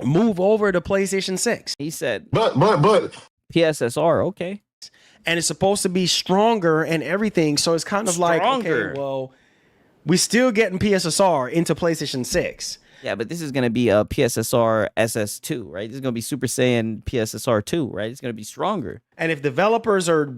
move over to PlayStation 6. He said, But PSSR, okay. And it's supposed to be stronger and everything. So it's kind of like, Stronger. okay, well, we're still getting PSSR into PlayStation 6. Yeah, but this is going to be a PSSR SS2, right? This is going to be Super Saiyan PSSR 2, right? It's going to be stronger. And if developers are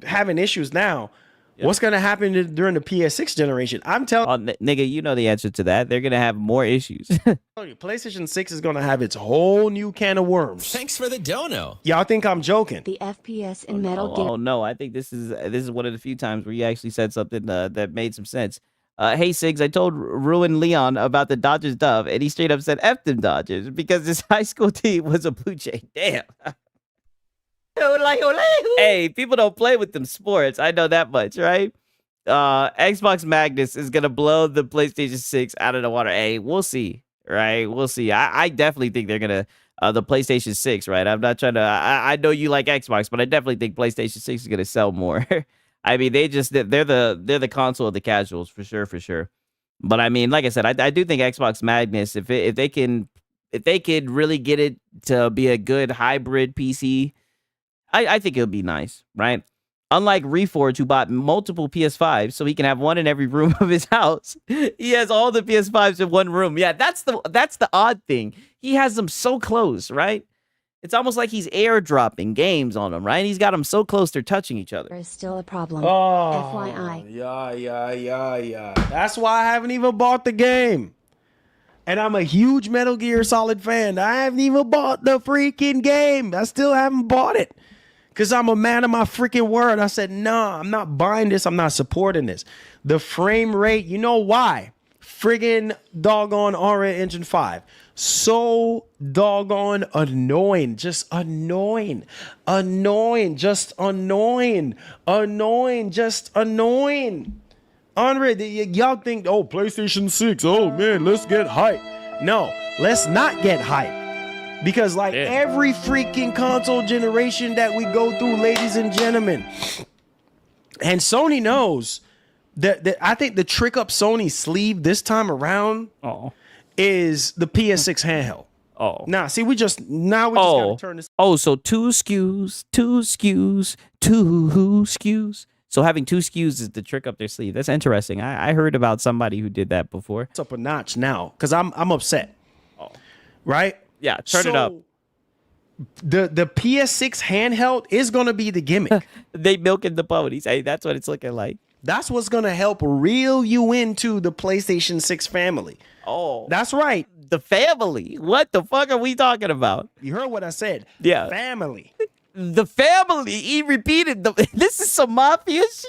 having issues now, what's going to happen during the PS6 generation? I'm telling nigga, you know the answer to that. They're going to have more issues. you, PlayStation 6 is going to have its whole new can of worms. Thanks for the dono. Y'all think I'm joking? The FPS in Metal Gear. Oh no, I think this is one of the few times where you actually said something that made some sense. Hey Sigs, I told Ruin Leon about the Dodgers dove, and he straight up said F them Dodgers because his high school team was a Blue Jay. Damn. Hey, people don't play with them sports. I know that much, right? Xbox Magnus is gonna blow the PlayStation 6 out of the water. Hey, we'll see, right? We'll see. I definitely think they're gonna the PlayStation 6, right? I'm not trying to. I know you like Xbox, but I definitely think PlayStation 6 is gonna sell more. I mean, they're the console of the casuals for sure. But I mean, like I said, I do think Xbox Magnus, if they can really get it to be a good hybrid PC, I think it'll be nice, right? Unlike Reforge, who bought multiple PS5s so he can have one in every room of his house, he has all the PS5s in one room. Yeah, that's the odd thing. He has them so close, right? It's almost like he's airdropping games on them, right? He's got them so close they're touching each other. There is still a problem. Oh, FYI. Yeah. That's why I haven't even bought the game. And I'm a huge Metal Gear Solid fan. I haven't even bought the freaking game. I still haven't bought it. Because I'm a man of my freaking word. I said, nah, I'm not buying this. I'm not supporting this. The frame rate, you know why? Friggin' doggone Unreal Engine 5. So doggone annoying. Just annoying. Just annoying. Just annoying. Unreal, y'all think, oh, PlayStation 6. Oh, man, let's get hype. No, let's not get hype. Because like every freaking console generation that we go through, ladies and gentlemen, and Sony knows that I think the trick up Sony's sleeve this time around is the PS6 handheld. Now, see, we just gotta turn this. So two SKUs. So having two SKUs is the trick up their sleeve. That's interesting. I heard about somebody who did that before. It's up a notch now because I'm upset. Right? Yeah, turn it up. The PS6 handheld is gonna be the gimmick. They milking the ponies. Hey, that's what it's looking like. That's what's gonna help reel you into the PlayStation 6 family. Oh, that's right. The family. What the fuck are we talking about? You heard what I said. Yeah. Family. The family. He repeated this is some mafia shit.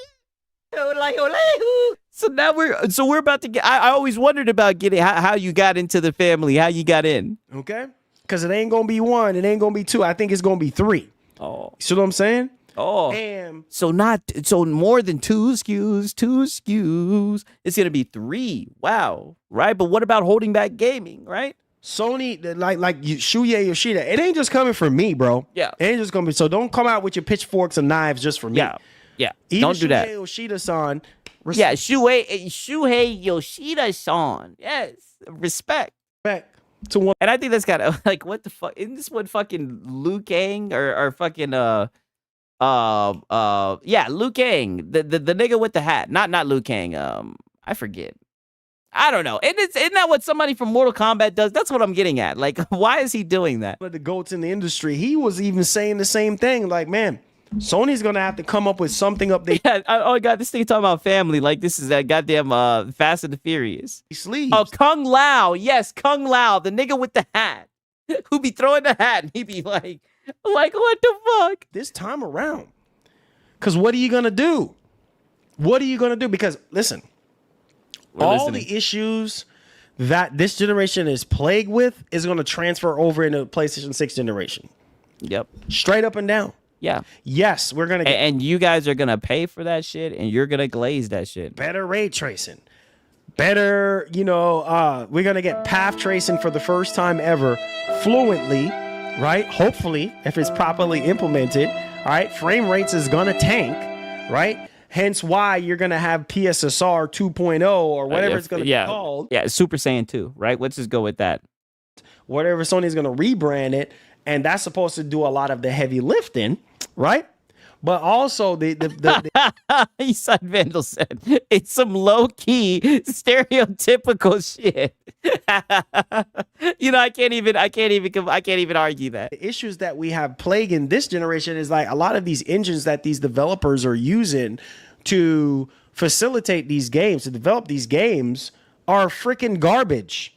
So now we're about to get. I always wondered about getting how you got into the family, how you got in. Okay. Because it ain't gonna be one, it ain't gonna be two. I think it's gonna be three. Oh. See what I'm saying? Oh. So more than two SKUs. It's gonna be three. Wow. Right? But what about holding back gaming, right? Sony, like Shuya Yoshida, it ain't just coming from me, bro. Yeah. It ain't just gonna be. So don't come out with your pitchforks and knives just for me. Yeah. Even Don't do that. Shuya Yoshida-san. Yeah, Shuhei Yoshida-san. Yes. Respect. To one. And I think that's kind of like, what the fuck? Isn't this what fucking Liu Kang or fucking Liu Kang, the nigga with the hat, not Liu Kang. I forget. I don't know. Isn't that what somebody from Mortal Kombat does? That's what I'm getting at. Like, why is he doing that? One of the goats in the industry, he was even saying the same thing. Like, man, Sony's gonna have to come up with something up there. Yeah. Oh god, this thing talking about family. Like this is that goddamn Fast and the Furious. Sleeves. Oh, Kung Lao. Yes, Kung Lao, the nigga with the hat, who be throwing the hat and he be like what the fuck? This time around. Because what are you gonna do? Because listen. All the issues that this generation is plagued with is going to transfer over into the PlayStation 6 generation. Yep. Straight up and down. Yeah. Yes, we're going to get... And you guys are going to pay for that shit, and you're going to glaze that shit. Better ray tracing. Better, we're going to get path tracing for the first time ever fluently, right? Hopefully, if it's properly implemented. All right, frame rates is gonna tank, right? Hence why you're gonna have PSSR 2.0 or whatever it's gonna be called. Yeah, Super Saiyan 2, right? Let's just go with that. Whatever Sony's gonna rebrand it, and that's supposed to do a lot of the heavy lifting, right? But also the Eastside Vandal said it's some low key stereotypical shit. I can't even argue that. The issues that we have plaguing this generation is like a lot of these engines that these developers are using to facilitate these games, to develop these games, are freaking garbage,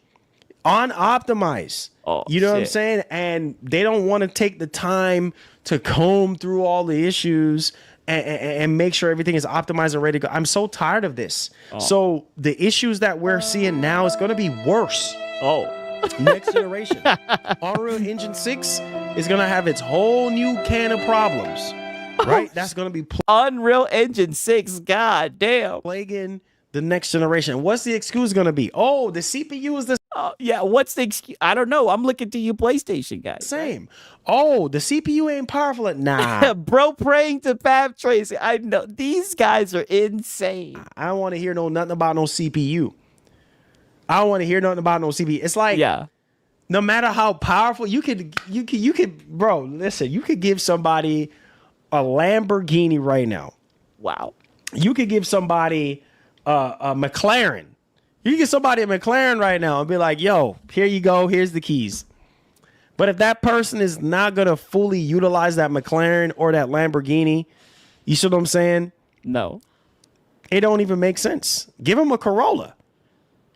unoptimized. Oh, you know shit. what I'm saying? And they don't want to take the time to comb through all the issues and make sure everything is optimized and ready to go. I'm so tired of this. So the issues that we're seeing now is going to be worse. Next generation. Unreal Engine 6 is going to have its whole new can of problems. Right? That's going to be Unreal Engine 6. God damn. plaguing the next generation. What's the excuse going to be? Oh, the CPU is the Yeah, what's the excuse? I don't know. I'm looking to you PlayStation guys. same. Oh, the CPU ain't powerful. Nah. Bro praying to path tracing. I know. These guys are insane. I don't want to hear nothing about no CPU. I don't want to hear nothing about no CPU. It's like, no matter how powerful you could, bro, listen, you could give somebody a Lamborghini right now. Wow. You could give somebody a McLaren. You can get somebody a McLaren right now and be like, yo, here you go. Here's the keys. But if that person is not going to fully utilize that McLaren or that Lamborghini, you see what I'm saying? No. It don't even make sense. Give him a Corolla.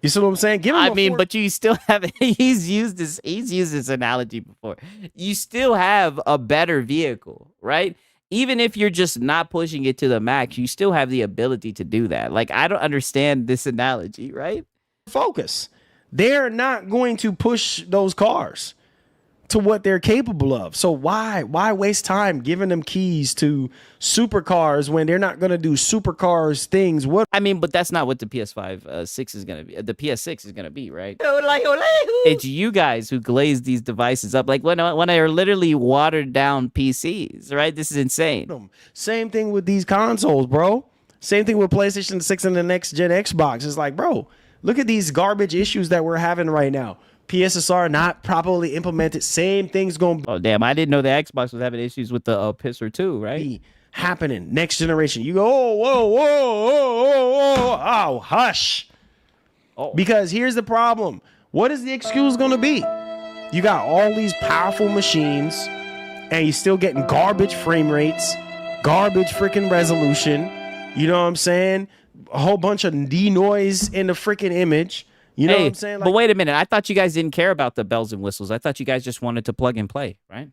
You see what I'm saying? Give him but you still have he's used this analogy before. You still have a better vehicle, right? Even if you're just not pushing it to the max, you still have the ability to do that. Like, I don't understand this analogy, right? Focus. They're not going to push those cars to what they're capable of. So why waste time giving them keys to supercars when they're not going to do supercars things? But that's not what the PS5 6 is going to be. The PS6 is going to be, right? It's you guys who glaze these devices up. Like when they're literally watered down PCs, right? This is insane. Same thing with these consoles, bro. Same thing with PlayStation 6 and the next gen Xbox. It's like, bro, look at these garbage issues that we're having right now. PSSR not properly implemented. Same thing's going to Oh, damn. I didn't know the Xbox was having issues with the pisser too, right? be happening. Next generation. You go, oh, whoa, whoa, whoa, whoa, whoa. Oh, hush. Because here's the problem. What is the excuse going to be? You got all these powerful machines and you're still getting garbage frame rates, garbage freaking resolution. You know what I'm saying? A whole bunch of denoise in the freaking image. You know what I'm saying? But wait a minute. I thought you guys didn't care about the bells and whistles. I thought you guys just wanted to plug and play, right?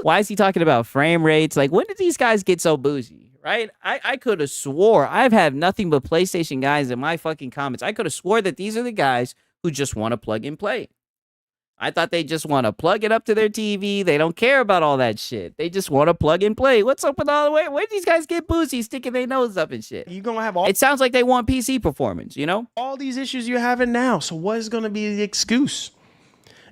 Why is he talking about frame rates? Like, when did these guys get so bougie, right? I could have swore, I've had nothing but PlayStation guys in my fucking comments. I could have swore that these are the guys who just want to plug and play. I thought they just want to plug it up to their TV. They don't care about all that shit. They just want to plug and play. What's up with all the way? Where did these guys get boozy, sticking their nose up and shit? You're going to have It sounds like they want PC performance, you know? all these issues you're having now. So what is going to be the excuse?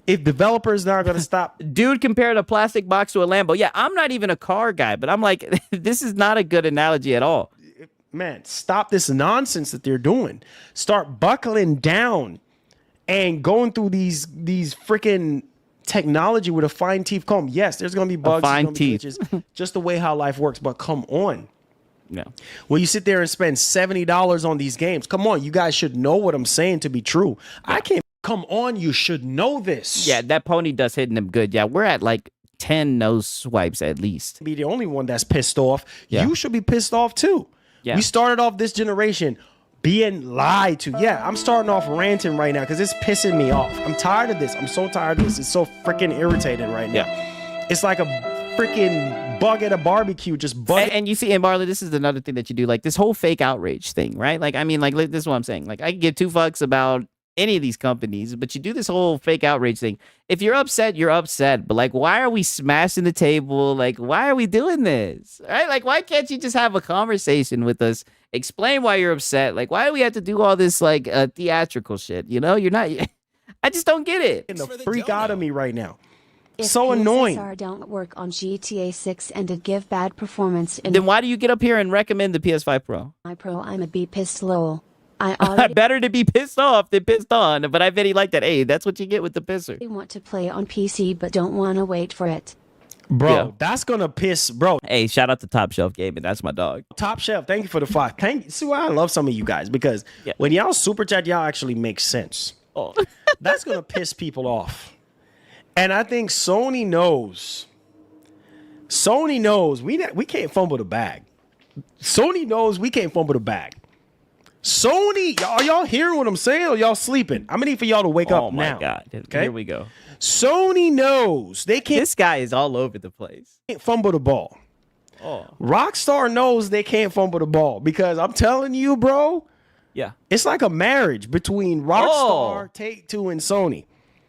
If developers are going to stop. Dude compared a plastic box to a Lambo. Yeah, I'm not even a car guy, but I'm like, this is not a good analogy at all. Man, stop this nonsense that they're doing. Start buckling down and going through these freaking technology with a fine teeth comb. Yes, there's going to be bugs, fine there's gonna be teeth. glitches, just the way how life works. But come on. Yeah. When you sit there and spend $70 on these games, come on, you guys should know what I'm saying to be true. I can't. Come on, you should know this. Yeah, that pony does hitting them good. Yeah, we're at like 10 nose swipes at least. Be the only one that's pissed off. Yeah. You should be pissed off too. Yeah. We started off this generation being lied to. Yeah, I'm starting off ranting right now because it's pissing me off. I'm tired of this. I'm so tired of this. It's so freaking irritating right now. Yeah. It's like a freaking bug at a barbecue, just bug. And you see, and Marley, this is another thing that you do, like this whole fake outrage thing, right? Like, I mean, like this is what I'm saying. Like, I can give two fucks about any of these companies, but you do this whole fake outrage thing. If you're upset, you're upset. But like, why are we smashing the table? Like, why are we doing this? Right? Like, why can't you just have a conversation with us? Explain why you're upset. Like, why do we have to do all this like theatrical shit? You know, you're not. I just don't get it. The freak out of me right now. If So annoying. PSSR don't work on GTA 6 and it give bad performance in Then why do you get up here and recommend the PS5 Pro? my Pro, I'ma be pissed lol. I I already better to be pissed off than pissed on, but I bet he like that. Hey, that's what you get with the pisser. want to play on PC but don't want to wait for it. Bro, Yeah. that's gonna piss, bro. Hey, shout out to Top Shelf Gaming. That's my dog. Top Shelf, thank you for the 5. See why I love some of you guys, because Yeah. when y'all super chat, y'all actually make sense. Oh. That's gonna piss people off. And I think Sony knows. Sony knows we can't fumble the bag. Sony knows we can't fumble the bag. Sony, are y'all hearing what I'm saying, or y'all sleeping? I'm gonna need for y'all to wake Oh up my now. God. Okay? Here we go. Sony knows they can't This guy is all over the place. fumble the ball. Oh. Rockstar knows they can't fumble the ball, because I'm telling you, bro, Yeah. it's like a marriage between Rockstar, Take-Two, and Sony.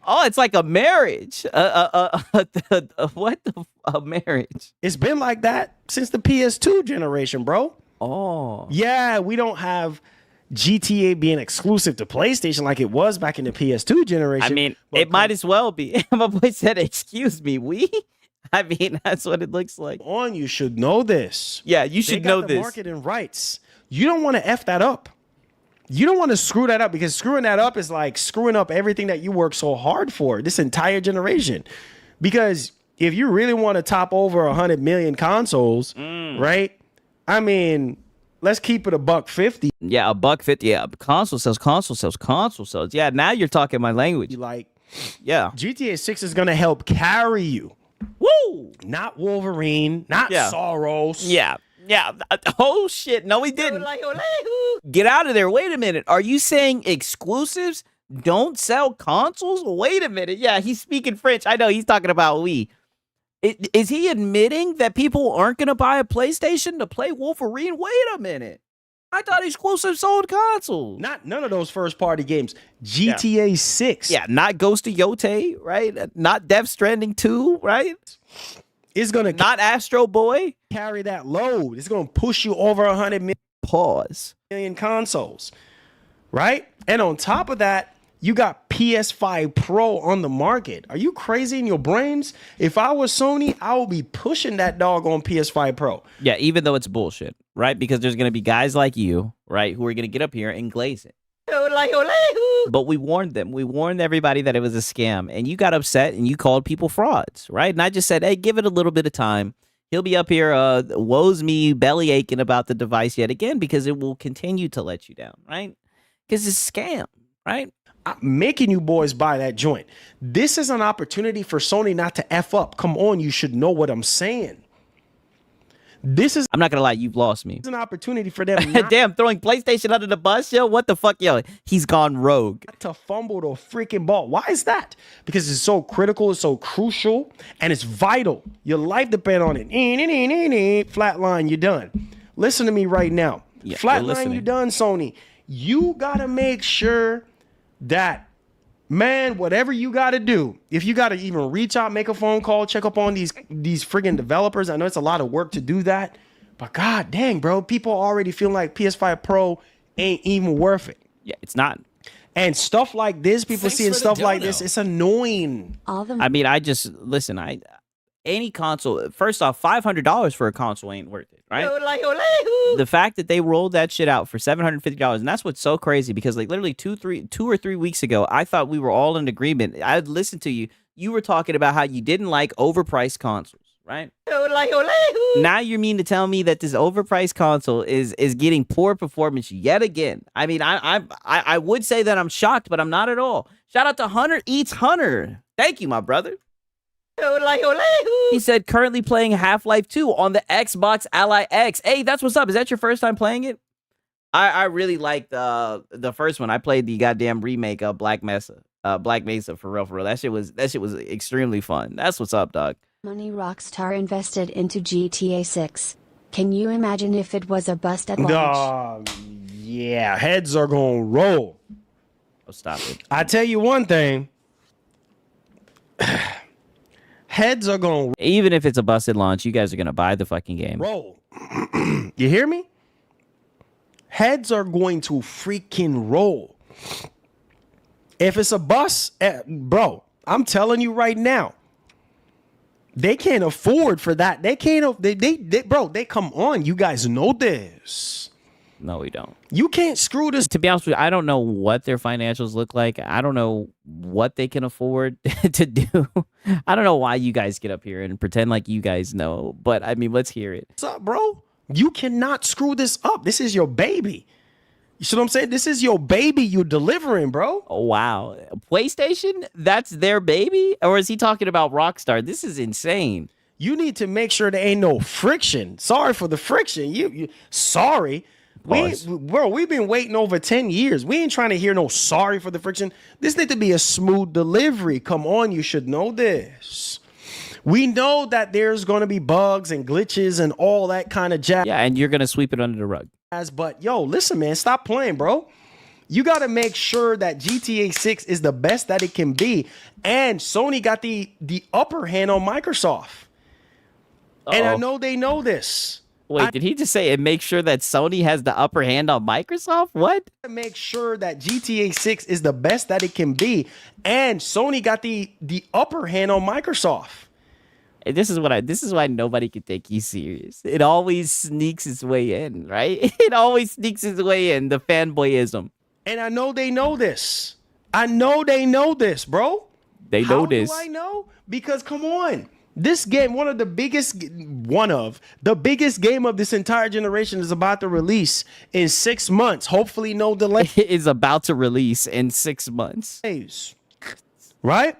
Oh, it's like a marriage. What a marriage. It's been like that since the PS2 generation, bro. Oh. Yeah, we don't have GTA being exclusive to PlayStation like it was back in the PS2 generation. I mean, but it might as well be. My boy said, excuse me, we? I mean, that's what it looks like. on, you should know this. Yeah, you They should got know the this. marketing rights. You don't want to F that up. You don't want to screw that up, because screwing that up is like screwing up everything that you worked so hard for this entire generation. Because if you really want to top over 100 million consoles, right? I mean, let's keep it $150. Yeah, $150. Yeah, console sales. Yeah, now you're talking my language. Like, Yeah. GTA 6 is going to help carry you. Woo! Not Wolverine, not Yeah. Soros. Yeah. Yeah. Oh, shit. No, he didn't. Get out of there. Wait a minute. Are you saying exclusives don't sell consoles? Wait a minute. Yeah, he's speaking French. I know he's talking about we. Is he admitting that people aren't going to buy a PlayStation to play Wolverine? Wait a minute. I thought exclusives sold consoles. None of those first party games. GTA 6. Yeah, not Ghost of Yote, right? Not Death Stranding 2, right? It's going to Not Astro Boy. carry that load. It's going to push you over 100 Pause. million consoles, right? And on top of that, you got PS5 Pro on the market. Are you crazy in your brains? If I was Sony, I would be pushing that dog on PS5 Pro. Yeah, even though it's bullshit, right? Because there's going to be guys like you, right, who are going to get up here and glaze it. But we warned them. We warned everybody that it was a scam. And you got upset and you called people frauds, right? And I just said, hey, give it a little bit of time. He'll be up here, woes me, belly aching about the device yet again, because it will continue to let you down, right? Because it's a scam, right? I'm making you boys buy that joint. This is an opportunity for Sony not to F up. Come on, you should know what I'm saying. This is I'm not going to lie, you've lost me. an opportunity for them not Damn, throwing PlayStation under the bus, yo. What the fuck, yo? He's gone rogue. to fumble the freaking ball. Why is that? Because it's so critical, it's so crucial, and it's vital. Your life depends on it. Flatline, you're done. Listen to me right now. Yeah, we're Flatline, listening. you're done, Sony. You gotta make sure that, man, whatever you gotta do, if you gotta even reach out, make a phone call, check up on these friggin' developers. I know it's a lot of work to do that, but god dang, bro, people already feel like PS5 Pro ain't even worth it. Yeah, it's not. And stuff like this, people Thanks seeing for the stuff like dono. this, it's annoying. All the I mean, any console, first off, $500 for a console ain't worth it, right? The fact that they rolled that shit out for $750, and that's what's so crazy, because like literally 2 or 3 weeks ago, I thought we were all in agreement. I had listened to you. You were talking about how you didn't like overpriced consoles, right? Now you mean to tell me that this overpriced console is getting poor performance yet again? I mean, I would say that I'm shocked, but I'm not at all. Shout out to Hunter Eats Hunter. Thank you, my brother. He said currently playing Half-Life 2 on the Xbox Ally X. Hey, that's what's up. Is that your first time playing it? I really liked the first one. I played the goddamn remake of Black Mesa. Black Mesa, for real. That shit was extremely fun. That's what's up, dog. money Rockstar invested into GTA 6. Can you imagine if it was a bust at launch? Yeah, heads are gonna roll. Oh, stop it. I tell you one thing. Heads are gonna Even if it's a busted launch, you guys are gonna buy the fucking game. roll. You hear me? Heads are going to freaking roll. If it's a bust, bro, I'm telling you right now, They can't afford for that. They can't. Bro. They come on. You guys know this. No, we don't. You can't screw this. To be honest with you, I don't know what their financials look like. I don't know what they can afford to do. I don't know why you guys get up here and pretend like you guys know. But I mean, let's hear it. What's up, bro? You cannot screw this up. This is your baby. You see what I'm saying? This is your baby you're delivering, bro. Oh, wow. PlayStation? That's their baby? Or is he talking about Rockstar? This is insane. You need to make sure there ain't no friction. Sorry for the friction. Sorry. We've been waiting over 10 years. We ain't trying to hear no sorry for the friction. This need to be a smooth delivery. Come on, you should know this. We know that there's going to be bugs and glitches and all that kind of jazz. Yeah, and you're going to sweep it under the rug. But yo, listen, man, stop playing, bro. You got to make sure that GTA 6 is the best that it can be. And Sony got the upper hand on Microsoft. And I know they know this. Wait, did he just say and make sure that Sony has the upper hand on Microsoft? What? Make sure that GTA 6 is the best that it can be. And Sony got the upper hand on Microsoft. And this is why nobody can take you serious. It always sneaks its way in, right? It always sneaks its way in, the fanboyism. And I know they know this. I know they know this, bro. They know this. How do I know? Because come on. This game, one of the biggest game of this entire generation is about to release in 6 months. Hopefully no delay. It is about to release in 6 months. Right?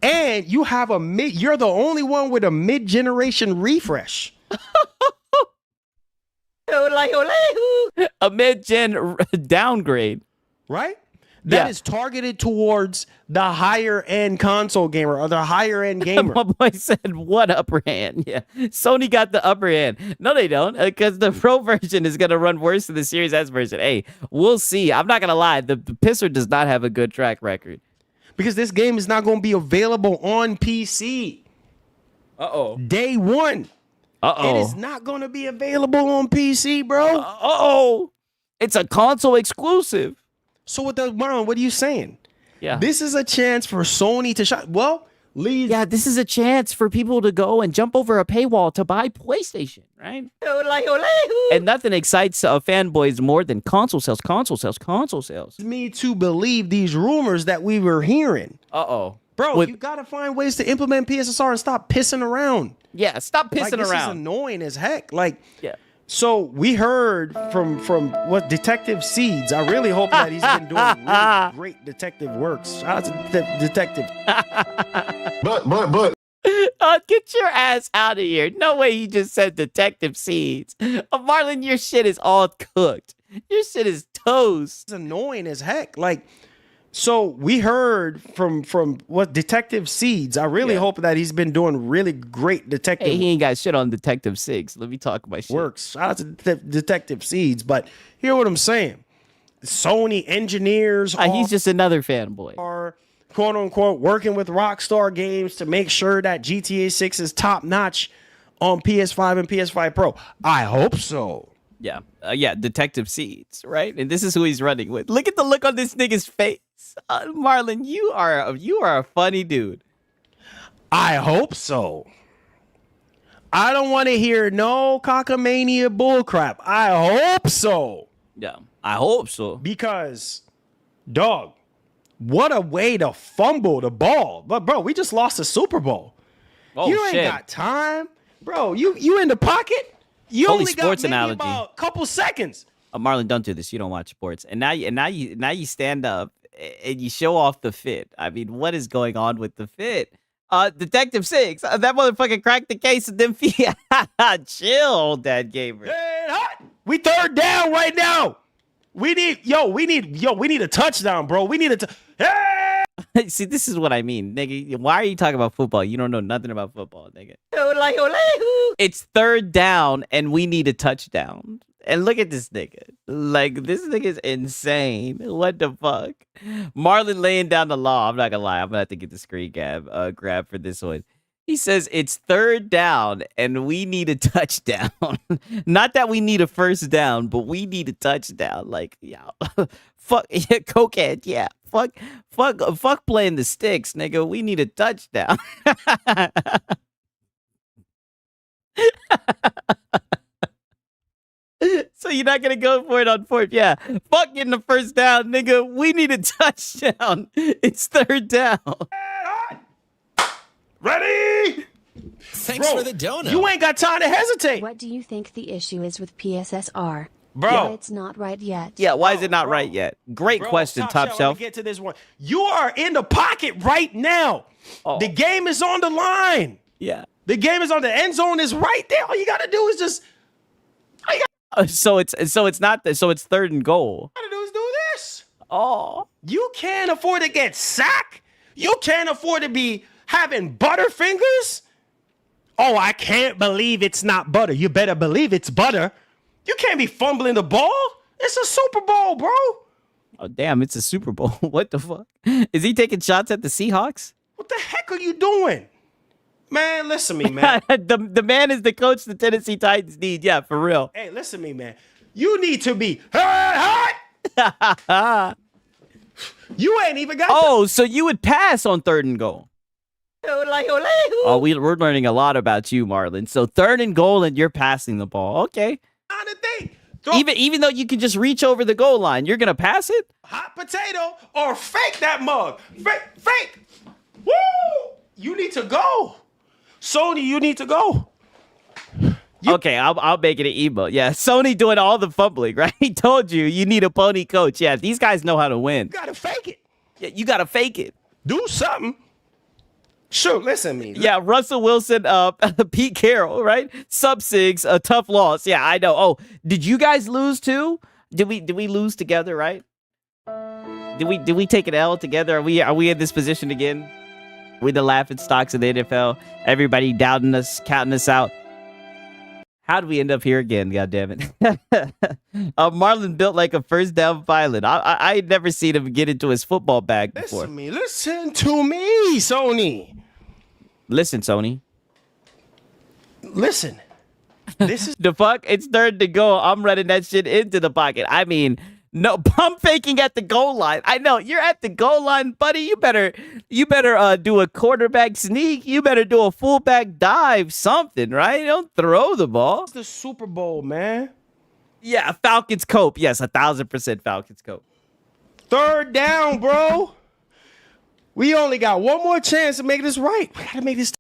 And you have you're the only one with a mid-generation refresh. A mid-gen downgrade. Right? That is targeted towards the higher end console gamer or the higher end gamer. My boy said, what upper hand? Yeah. Sony got the upper hand. No, they don't, because the Pro version is going to run worse than the Series S version. Hey, we'll see. I'm not going to lie. The Pisser does not have a good track record. Because this game is not going to be available on PC. Uh-oh. Day one. Uh-oh. It is not going to be available on PC, bro. Uh-oh. It's a console exclusive. So what are you saying? Yeah. This is a chance for Sony to shine. Well, yeah, this is a chance for people to go and jump over a paywall to buy PlayStation, right? And nothing excites fanboys more than console sales. Me to believe these rumors that we were hearing. Uh-oh. Bro, you got to find ways to implement PSSR and stop pissing around. Yeah, stop pissing around. This is annoying as heck. Yeah. So we heard from what Detective Seeds. I really hope that he's been doing really great detective works. Shout out to Detective. But. Get your ass out of here. No way you just said Detective Seeds. Marlon, your shit is all cooked. Your shit is toast. It's annoying as heck. So we heard from what Detective Seeds. I really hope that he's been doing really great detective. Hey, he ain't got shit on Detective 6. Let me talk my shit. Works. Shout out to Detective Seeds. But hear what I'm saying. Sony engineers he's just another fanboy. Are quote unquote working with Rockstar Games to make sure that GTA 6 is top notch on PS5 and PS5 Pro. I hope so. Yeah. Detective Seeds, right? And this is who he's running with. Look at the look on this nigga's face. Marlon, you are a funny dude. I hope so. I don't want to hear no cockamania bullcrap. I hope so. Yeah, I hope so. Because, dog, what a way to fumble the ball. But, bro, we just lost the Super Bowl. Oh, you ain't got time. Bro, you in the pocket? You Holy only sports got maybe analogy. about a couple seconds. Marlon, don't do this. You don't watch sports. And now you stand up and you show off the fit. I mean, what is going on with the fit? Detective 6, that motherfucker cracked the case and then chill, Dad Gamer. Hey, hot. We third down right now. We need a touchdown, bro. We need hey! See, this is what I mean, nigga. Why are you talking about football? You don't know nothing about football, nigga. It's third down and we need a touchdown. And look at this nigga. This nigga is insane. What the fuck? Marlon laying down the law. I'm not gonna lie. I'm gonna have to get the screen grab for this one. He says it's third down and we need a touchdown. Not that we need a first down, but we need a touchdown. Like, yeah, fuck, yeah, cokehead, yeah, fuck playing the sticks, nigga. We need a touchdown. So you're not gonna go for it on fourth? Yeah, fuck getting the first down, nigga. We need a touchdown. It's third down. Ready? Thanks for the donut. You ain't got time to hesitate. What do you think the issue is with PSSR? Bro. Why it's not right yet? Yeah, why is it not right yet? Great question, Top Shelf. Let me get to this one. You are in the pocket right now. Oh. The game is on the line. Yeah. The game is on the end zone is right there. All you gotta do is just. So it's third and goal. All you gotta do is do this. Oh. You can't afford to get sacked. You can't afford to be having butterfingers. Oh, I can't believe it's not butter. You better believe it's butter. You can't be fumbling the ball. It's a Super Bowl, bro. Oh, damn, it's a Super Bowl. What the fuck? Is he taking shots at the Seahawks? What the heck are you doing? Man, listen to me, man. the man is the coach the Tennessee Titans need. Yeah, for real. Hey, listen to me, man. You need to be hot. You ain't even got. Oh, so you would pass on third and goal. Oh, we're learning a lot about you, Marlon. So third and goal, and you're passing the ball. Okay. Even though you can just reach over the goal line, you're gonna pass it. Hot potato or fake that mug. Fake. Woo! You need to go. Sony, you need to go. Okay, I'll make it an emo. Yeah, Sony doing all the fumbling, right? He told you need a pony coach. Yeah, these guys know how to win. You gotta fake it. Yeah, you gotta fake it. Do something. Shoot, listen to me. Yeah, Russell Wilson, Pete Carroll, right? Sub-Sigs, a tough loss. Yeah, I know. Oh, did you guys lose too? Did we lose together, right? Did we take an L together? Are we in this position again? We're the laughing stocks of the NFL. Everybody doubting us, counting us out. How did we end up here again? God damn it. Marlon built like a first down violin. I had never seen him get into his football bag before. Listen to me, Sony. Listen, Sony. Listen. This is the fuck. It's third to go. I'm running that shit into the pocket. I mean, no pump faking at the goal line. I know you're at the goal line, buddy. You better do a quarterback sneak. You better do a fullback dive, something, right? Don't throw the ball. It's the Super Bowl, man. Yeah, Falcons cope. Yes, 1,000% Falcons cope. Third down, bro. We only got one more chance to make this right. We gotta make this.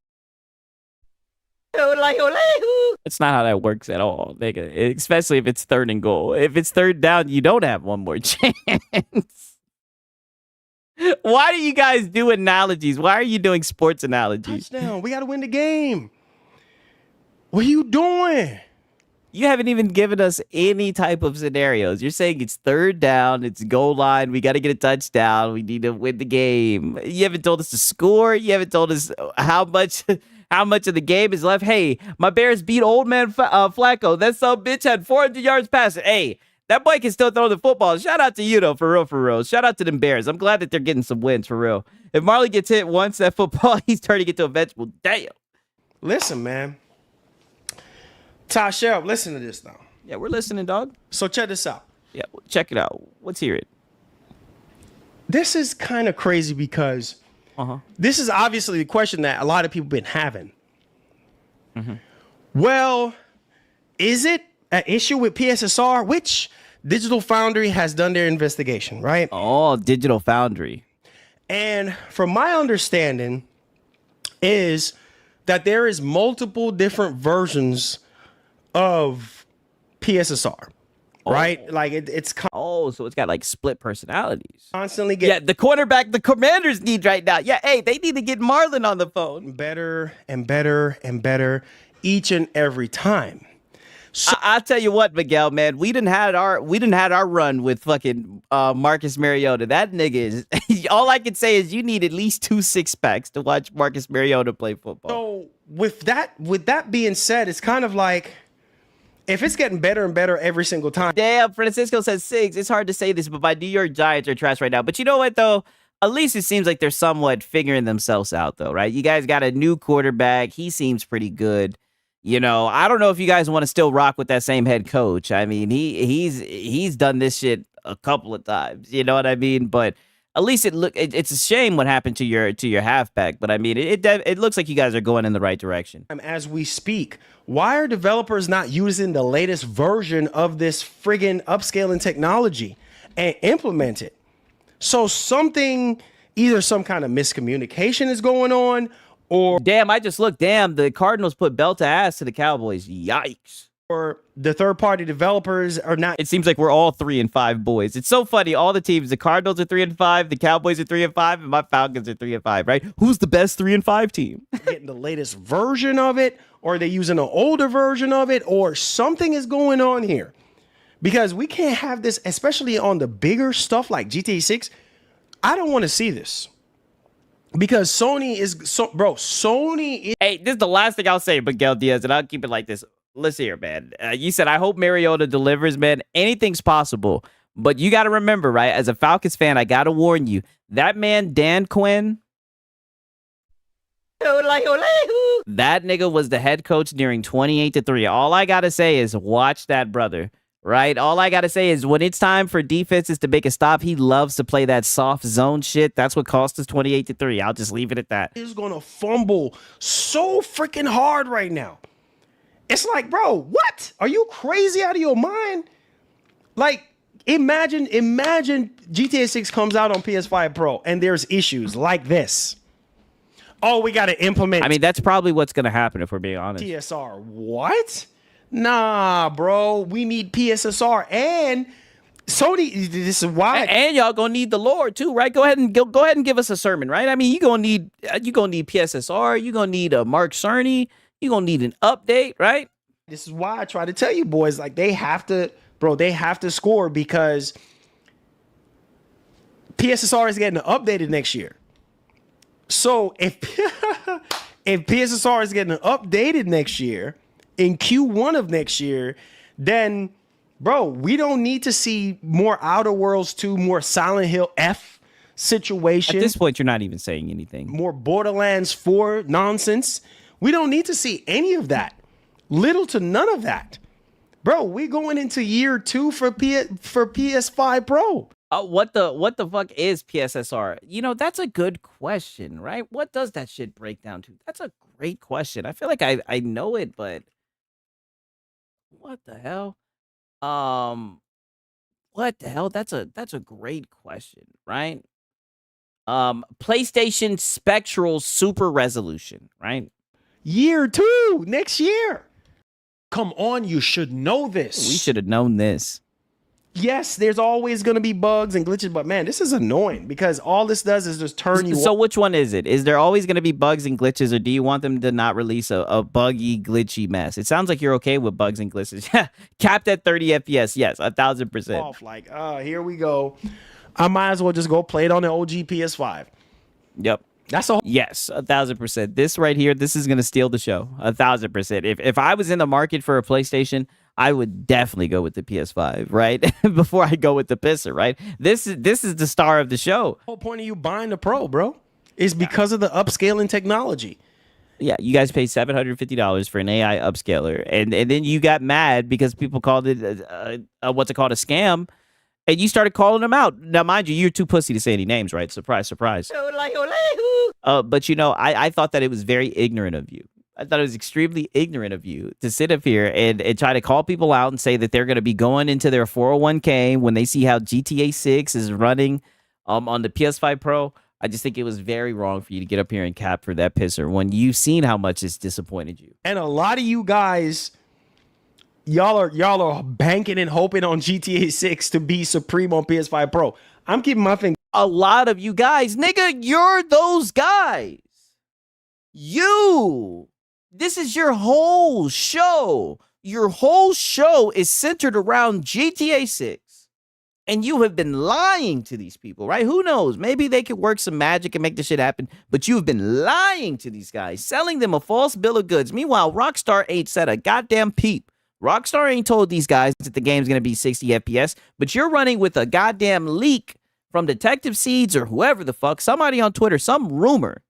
It's not how that works at all, nigga. Especially if it's third and goal. If it's third down, you don't have one more chance. Why do you guys do analogies? Why are you doing sports analogies? Touchdown. We gotta win the game. What are you doing? You haven't even given us any type of scenarios. You're saying it's third down, it's goal line, we got to get a touchdown, we need to win the game. You haven't told us to score. You haven't told us how much of the game is left. Hey, my Bears beat old man Flacco. That some bitch had 400 yards passing. Hey, that boy can still throw the football. Shout out to you, though, for real. Shout out to them Bears. I'm glad that they're getting some wins, for real. If Marley gets hit once, that football, he's turning it into a vegetable. Damn. Listen, man. Ty Sheriff, listen to this, though. Yeah, we're listening, dog. So check this out. Yeah, check it out. Let's hear it. This is kind of crazy because this is obviously the question that a lot of people been having. Mm-hmm. Well, is it an issue with PSSR? Which Digital Foundry has done their investigation, right? Oh, Digital Foundry. And from my understanding is that there is multiple different versions of PSSR, right? Like it's so it's got like split personalities. Constantly the quarterback, the Commanders need right now. Yeah, hey, they need to get Marlon on the phone. Better and better and better each and every time. So, I'll tell you what, Miguel, man, we didn't had our run with fucking Marcus Mariota. That nigga is all I can say is you need at least 2 6-packs to watch Marcus Mariota play football. So with that being said, it's kind of like if it's getting better and better every single time. Damn, Francisco says Sigs. It's hard to say this, but my New York Giants are trash right now. But you know what, though? At least it seems like they're somewhat figuring themselves out, though, right? You guys got a new quarterback. He seems pretty good. You know, I don't know if you guys want to still rock with that same head coach. I mean, he's done this shit a couple of times. You know what I mean? But at least it's a shame what happened to your halfback. But I mean, it looks like you guys are going in the right direction. As we speak, why are developers not using the latest version of this friggin' upscaling technology and implement it? So either some kind of miscommunication is going on, or damn, I just looked. Damn, the Cardinals put belt to ass to the Cowboys. Yikes. Or the third-party developers are not. It seems like we're all 3-5 boys. It's so funny. All the teams, the Cardinals are 3-5, the Cowboys are 3-5, and my Falcons are 3-5. Right? Who's the best 3-5 team? Getting the latest version of it, or are they using an older version of it, or something is going on here? Because we can't have this, especially on the bigger stuff like GTA 6. I don't want to see this. Because Sony is Hey, this is the last thing I'll say, Miguel Diaz, and I'll keep it like this. Listen here, man. You said, I hope Mariota delivers, man. Anything's possible. But you got to remember, right? As a Falcons fan, I got to warn you. That man, Dan Quinn, that nigga was the head coach during 28-3. All I got to say is watch that brother. Right? All I got to say is when it's time for defenses to make a stop, he loves to play that soft zone shit. That's what cost us 28-3. I'll just leave it at that. He's going to fumble so freaking hard right now. It's like, bro, what? Are you crazy out of your mind? Like, imagine GTA 6 comes out on PS5 Pro and there's issues like this. Oh, we got to implement. I mean, that's probably what's going to happen if we're being honest. TSR. What? Nah, bro. We need PSSR and Sony. This is why. And y'all gonna need the Lord too, right? Go ahead and give us a sermon, right? I mean, you gonna need PSSR. You gonna need a Mark Cerny. You gonna need an update, right? This is why I try to tell you boys, like they have to score because PSSR is getting updated next year. So if PSSR is getting updated next year, in Q1 of next year, then, bro, we don't need to see more Outer Worlds 2, more Silent Hill F situation. At this point, you're not even saying anything. More Borderlands 4 nonsense. We don't need to see any of that. Little to none of that. Bro, we're going into year 2 for PS5 Pro. What the fuck is PSSR? You know, that's a good question, right? What does that shit break down to? That's a great question. I feel like I know it, but what the hell? What the hell? That's a great question, right? PlayStation Spectral Super Resolution, right? Year 2, next year. Come on, you should know this. We should have known this. Yes, there's always going to be bugs and glitches, but man, this is annoying because all this does is just turn you. So which one is it? Is there always going to be bugs and glitches, or do you want them to not release a buggy, glitchy mess? It sounds like you're okay with bugs and glitches. Capped at 30 FPS. Yes, 1,000%. Off like, here we go. I might as well just go play it on the OG PS5. Yep. That's a yes, 1,000%. This right here, this is going to steal the show. 1,000%. If I was in the market for a PlayStation, I would definitely go with the PS5, right? Before I go with the pisser, right? This is the star of the show. The whole point of you buying the Pro, bro, is because of the upscaling technology. Yeah, you guys paid $750 for an AI upscaler, and then you got mad because people called it a scam, and you started calling them out. Now, mind you, you're too pussy to say any names, right? Surprise, surprise. But you know, I thought that it was very ignorant of you. I thought it was extremely ignorant of you to sit up here and try to call people out and say that they're going to be going into their 401k when they see how GTA 6 is running on the PS5 Pro. I just think it was very wrong for you to get up here and cap for that pisser when you've seen how much it's disappointed you. And a lot of you guys, y'all are banking and hoping on GTA 6 to be supreme on PS5 Pro. I'm keeping my finger. A lot of you guys, nigga, you're those guys. This is your whole show. Your whole show is centered around GTA 6. And you have been lying to these people, right? Who knows? Maybe they could work some magic and make this shit happen. But you've been lying to these guys, selling them a false bill of goods. Meanwhile, Rockstar ain't said a goddamn peep. Rockstar ain't told these guys that the game's going to be 60 FPS. But you're running with a goddamn leak from Detective Seeds or whoever the fuck, somebody on Twitter, some rumor,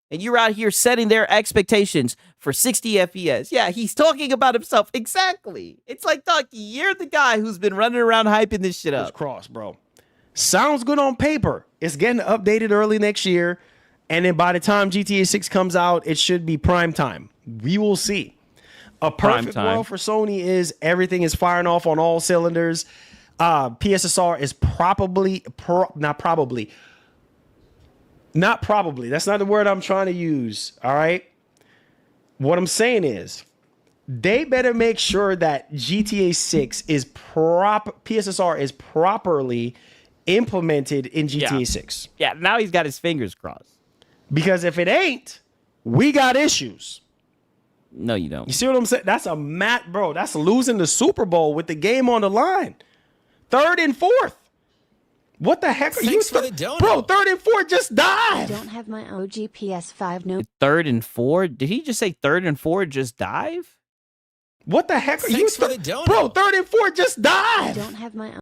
and you're out here setting their expectations for 60 FPS. Yeah, he's talking about himself. Exactly. It's like, dog, you're the guy who's been running around hyping this shit up. Cross, bro. Sounds good on paper. It's getting updated early next year. And then by the time GTA 6 comes out, it should be prime time. We will see. A perfect world for Sony is everything is firing off on all cylinders. PSSR is not probably. That's not the word I'm trying to use. All right. What I'm saying is they better make sure that GTA 6 is PSSR is properly implemented in GTA 6. Yeah, now he's got his fingers crossed. Because if it ain't, we got issues. No, you don't. You see what I'm saying? That's bro. That's losing the Super Bowl with the game on the line. 3rd and 4th. What the heck are you? Bro, 3rd and 4th, just dive. I don't have my OG PS5. No. 3rd and 4? Did he just say 3rd and 4 just dive? What the heck are you? Bro, 3rd and 4th, just dive. I don't have my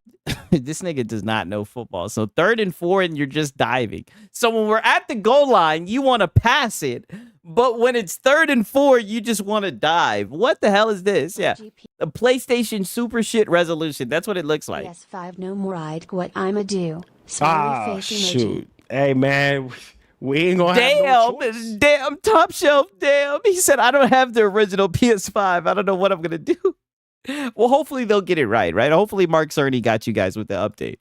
This nigga does not know football. So 3rd and 4 and you're just diving. So when we're at the goal line, you want to pass it. But when it's 3rd and 4, you just want to dive. What the hell is this? Yeah. A PlayStation super shit resolution. That's what it looks like. PS5 no more. What I'ma do. Shoot. Hey, man. We ain't gonna have no choice. Damn, top shelf, damn. He said, I don't have the original PS5. I don't know what I'm going to do. Well, hopefully they'll get it right? Hopefully Mark Cerny got you guys with the update.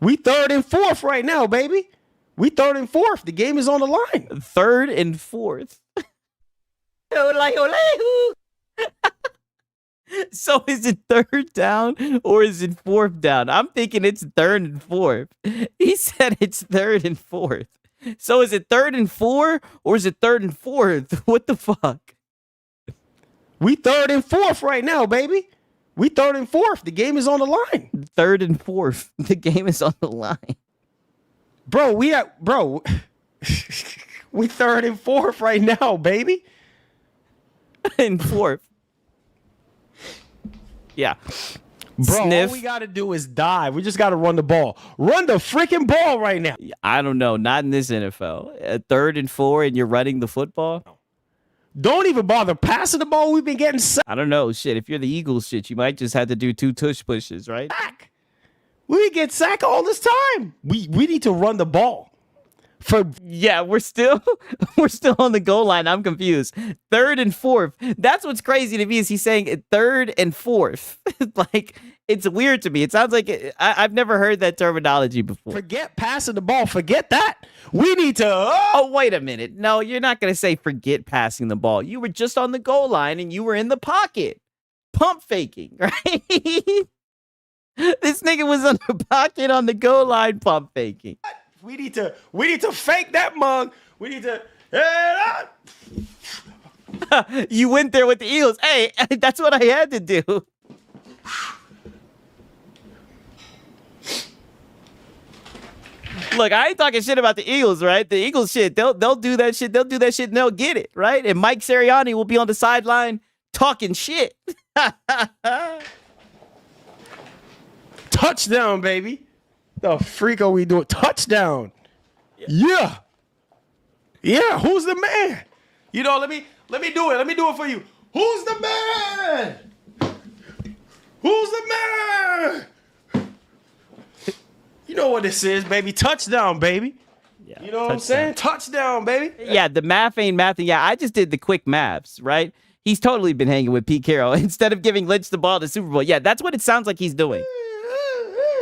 We 3rd and 4th right now, baby. We 3rd and 4th. The game is on the line. 3rd and 4th. So is it 3rd down or is it 4th down? I'm thinking it's 3rd and 4th. He said it's 3rd and 4th. So is it 3rd and 4 or is it 3rd and 4th? What the fuck? We 3rd and 4th right now, baby. We 3rd and 4th. The game is on the line. 3rd and 4th. The game is on the line. Bro, we 3rd and 4th right now, baby. And 4th. Yeah. Bro, Sniff. all we got to do is dive. We just got to run the ball. Run the freaking ball right now. I don't know. Not in this NFL. 3rd and 4 and you're running the football? Don't even bother passing the ball. We've been getting sacked. I don't know. Shit, if you're the Eagles, shit, you might just have to do 2 tush pushes, right? We get sacked all this time. We need to run the ball. Yeah, we're still on the goal line. I'm confused. 3rd and 4th. That's what's crazy to me is he's saying 3rd and 4th. Like, it's weird to me. It sounds like I've never heard that terminology before. Forget passing the ball. Forget that. We need to. Oh, wait a minute. No, you're not going to say forget passing the ball. You were just on the goal line and you were in the pocket. Pump faking, right? This nigga was on the pocket on the goal line pump faking. We need to fake that mug. We need to. You went there with the Eagles. Hey, that's what I had to do. Look, I ain't talking shit about the Eagles, right? The Eagles shit, they'll do that shit. They'll do that shit and they'll get it, right? And Mike Sirianni will be on the sideline talking shit. Touchdown, baby. The freak are we doing? Touchdown. Yeah. Yeah, who's the man? You know, let me do it. Let me do it for you. Who's the man? Who's the man? You know what this is, baby. Touchdown, baby. Yeah, you know what I'm saying? Touchdown, baby. Yeah, the math ain't mathing. Yeah, I just did the quick maths, right? He's totally been hanging with Pete Carroll instead of giving Lynch the ball to Super Bowl. Yeah, that's what it sounds like he's doing.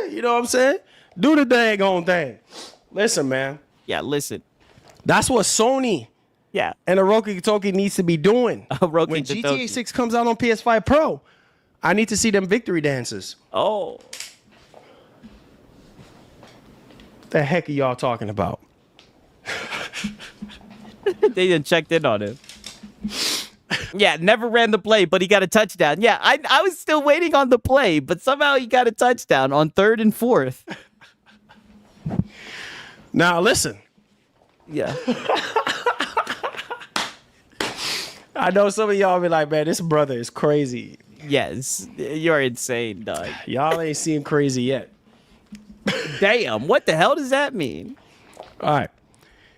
You know what I'm saying? Do the daggone thing. Listen, man. Yeah, listen. That's what Sony and Hiroki Toki needs to be doing. When GTA 6 comes out on PS5 Pro, I need to see them victory dances. Oh. The heck are y'all talking about? They done checked in on him. Yeah, never ran the play, but he got a touchdown. Yeah, I was still waiting on the play, but somehow he got a touchdown on 3rd and 4th. Now, listen. Yeah. I know some of y'all be like, man, this brother is crazy. Yes, you're insane, dog. Y'all ain't seen crazy yet. Damn, what the hell does that mean? All right.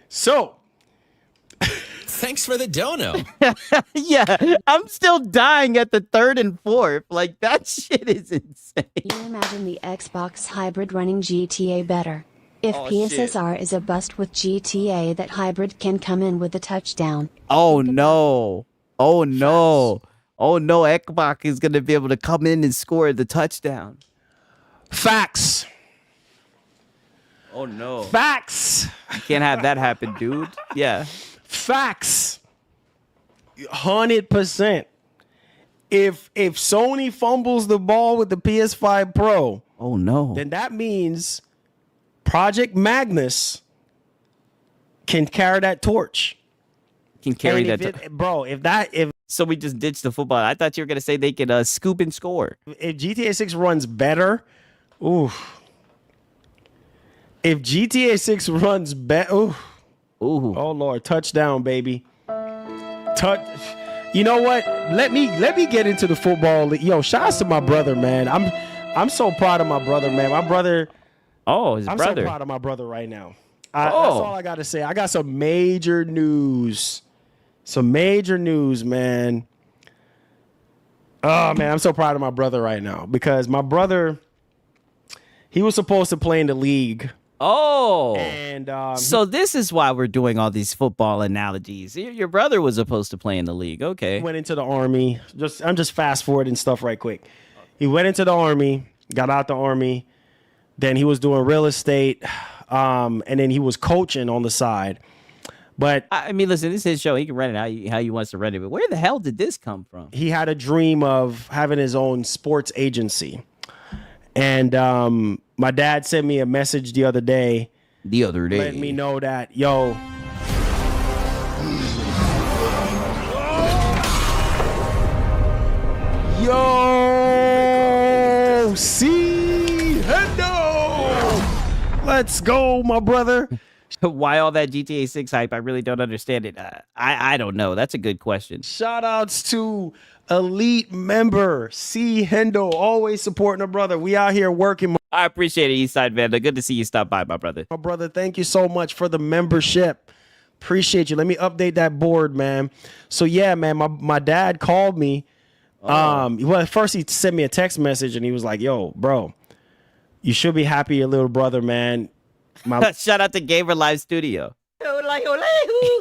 So, Thanks for the dono. Yeah, I'm still dying at the 3rd and 4th. Like, that shit is insane. You imagine the Xbox hybrid running GTA better. If PSSR is a bust with GTA, that hybrid can come in with a touchdown. Oh no. Oh no. Oh no, Ekbach is going to be able to come in and score the touchdown. facts. Oh no. Facts. You can't have that happen, dude. Yeah. Facts. 100%. If Sony fumbles the ball with the PS5 Pro, Oh no. then that means Project Magnus can carry that torch. Can carry And that. if So we just ditched the football. I thought you were going to say they could scoop and score. GTA 6 runs better, oof. If GTA 6 runs better, oof. Ooh. Oh Lord, touchdown, baby. You know what? Let me get into the football. Yo, shouts to my brother, man. I'm so proud of my brother, man. My brother. Oh, his I'm brother. so proud of my brother right now. That's all I got to say. I got some major news. Some major news, man. Oh man, I'm so proud of my brother right now because my brother, he was supposed to play in the league. Oh. And so this is why we're doing all these football analogies. Your brother was supposed to play in the league. Okay. he went into the Army. I'm just fast forwarding stuff right quick. He went into the Army, got out the Army. Then he was doing real estate, and then he was coaching on the side. But I mean, listen, this is his show. He can run it how he wants to run it. But where the hell did this come from? he had a dream of having his own sports agency. And my dad sent me a message the other day. Letting me know that, yo. Yo, see, Hendo. Let's go, my brother. Why all that GTA 6 hype? I really don't understand it. I don't know. That's a good question. Shout outs to elite member C Hendo, always supporting a brother. We out here working. I appreciate it, Eastside Vanda. Good to see you stop by, my brother. My brother, thank you so much for the membership. Appreciate you. Let me update that board, man. So yeah, man, my dad called me. Well, at first he sent me a text message and he was like, yo, bro, you should be happy your little brother, man. Shout out to Gamer Live Studio.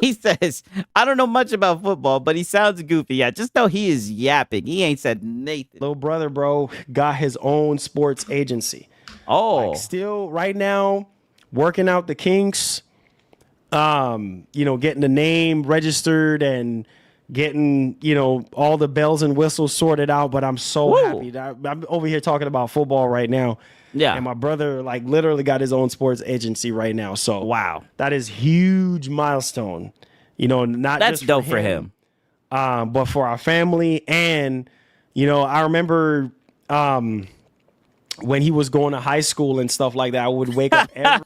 He says, I don't know much about football, but he sounds goofy. Yeah, just know he is yapping. He ain't said Nathan. Little brother, bro, got his own sports agency. Oh. Like, still right now working out the kinks, getting the name registered and getting, all the bells and whistles sorted out. But I'm so happy. I'm over here talking about football right now. Yeah. And my brother, literally got his own sports agency right now. So, wow. That is huge milestone. Not That's just dope for him. But for our family. And, I remember when he was going to high school and stuff like that, I would wake up every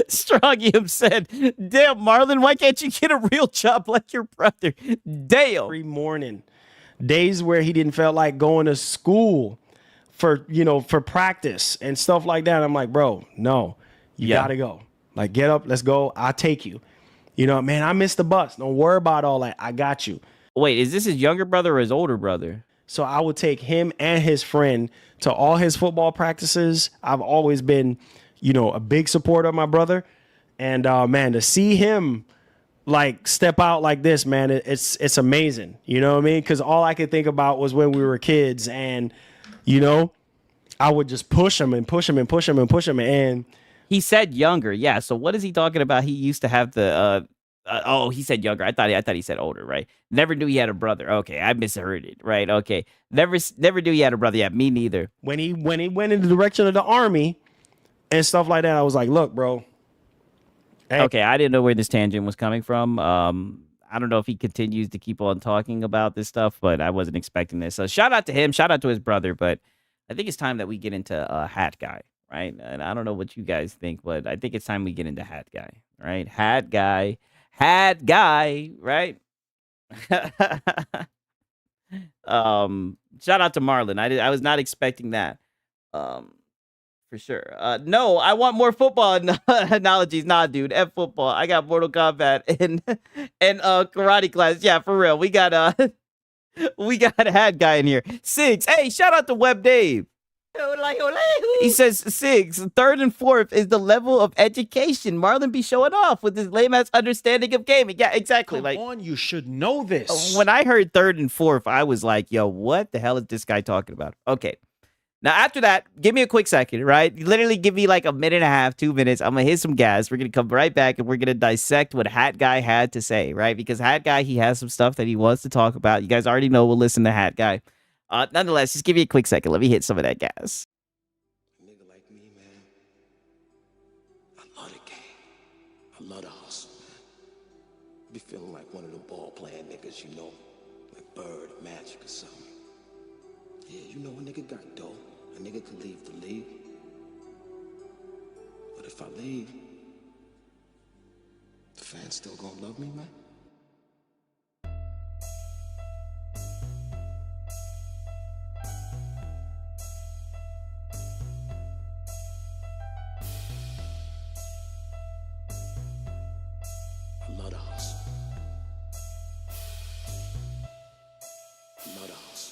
Strongium said, damn, Marlon, why can't you get a real job like your brother? Damn. every morning. Days where he didn't feel like going to school for practice and stuff like that. I'm like, bro, no, you gotta go. Like, get up, let's go. I'll take you. Man, I missed the bus. Don't worry about all that. I got you. Wait, is this his younger brother or his older brother? So I would take him and his friend to all his football practices. I've always been, a big supporter of my brother. And man, to see him step out like this, man, it's amazing. You know what I mean? Because all I could think about was when we were kids, and I would just push him and push him and push him and push him. And he said younger. Yeah. So what is he talking about? He used to have the he said younger. I thought he said older, right? Never knew he had a brother. Okay, I misheard it, right? Okay. Never knew he had a brother. Yeah, me neither. When he went in the direction of the Army and stuff like that, I was like, look, bro. Hey. Okay, I didn't know where this tangent was coming from. I don't know if he continues to keep on talking about this stuff, but I wasn't expecting this. So shout out to him, shout out to his brother, but I think it's time that we get into Hat Guy, right? And I don't know what you guys think, but I think it's time we get into Hat Guy, right? Hat Guy, right? Shout out to Marlon. I was not expecting that. For for sure. No, I want more football analogies. Nah, dude, F football. I got Mortal Kombat and karate class. Yeah, for real. We got we got a hat guy in here. Six. Hey, shout out to Web Dave. He says six. Third and fourth is the level of education Marlon be showing off with his lame ass understanding of gaming. Yeah, exactly. Come on, you should know this. When I heard third and fourth, I was like, yo, what the hell is this guy talking about? Okay. Now, after that, give me a quick second, right? Literally give me like a minute and a half, 2 minutes. I'm going to hit some gas. We're going to come right back and we're going to dissect what Hat Guy had to say, right? Because Hat Guy, he has some stuff that he wants to talk about. You guys already know we'll listen to Hat Guy. Nonetheless, just give me a quick second. Let me hit some of that gas. A nigga like me, man, I love the game. I love the hustle, man. Be feeling like one of the ball playing niggas, you know, like Bird, Magic or something. Yeah, you know, a nigga got dough. A nigga could leave the league. But if I leave, the fans still gonna love me, man? I love the hustle. I love the hustle.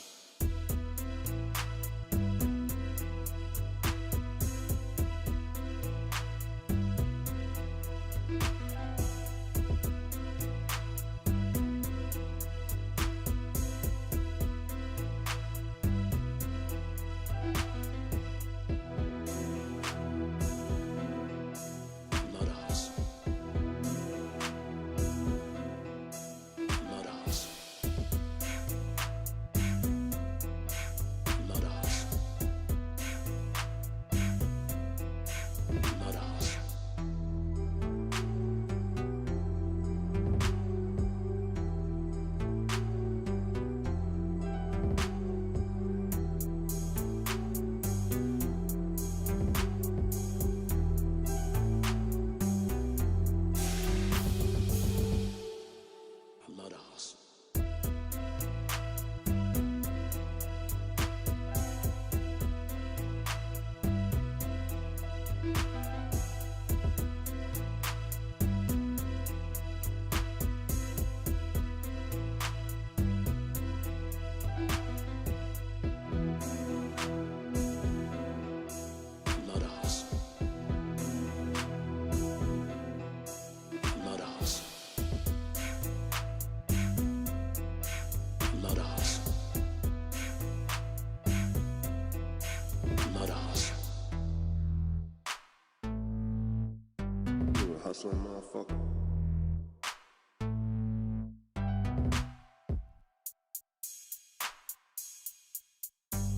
Hustling motherfucker.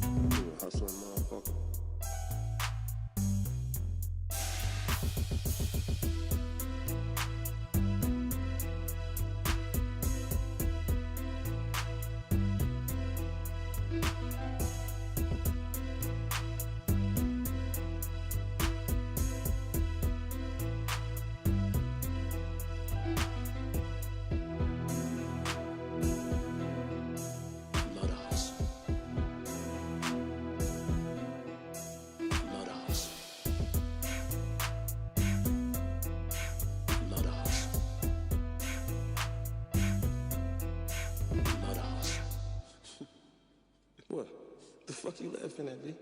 You a hustling motherfucker. What? The fuck you laughing at, B?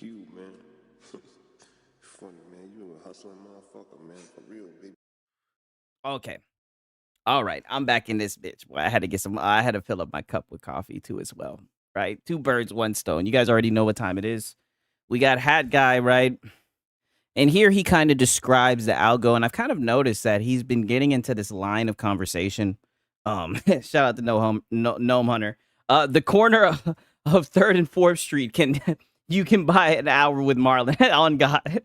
You, man. Funny, man. You a hustling motherfucker, man. For real, baby. Okay. All right. I'm back in this bitch. Well, I had to fill up my cup with coffee too as well. Right? Two birds, one stone. You guys already know what time it is. We got Hat Guy, right? And here he kind of describes the algo, and I've kind of noticed that he's been getting into this line of conversation. Shout out to Gnome Hunter. The corner of 3rd and 4th Street you can buy an hour with Marlon on God.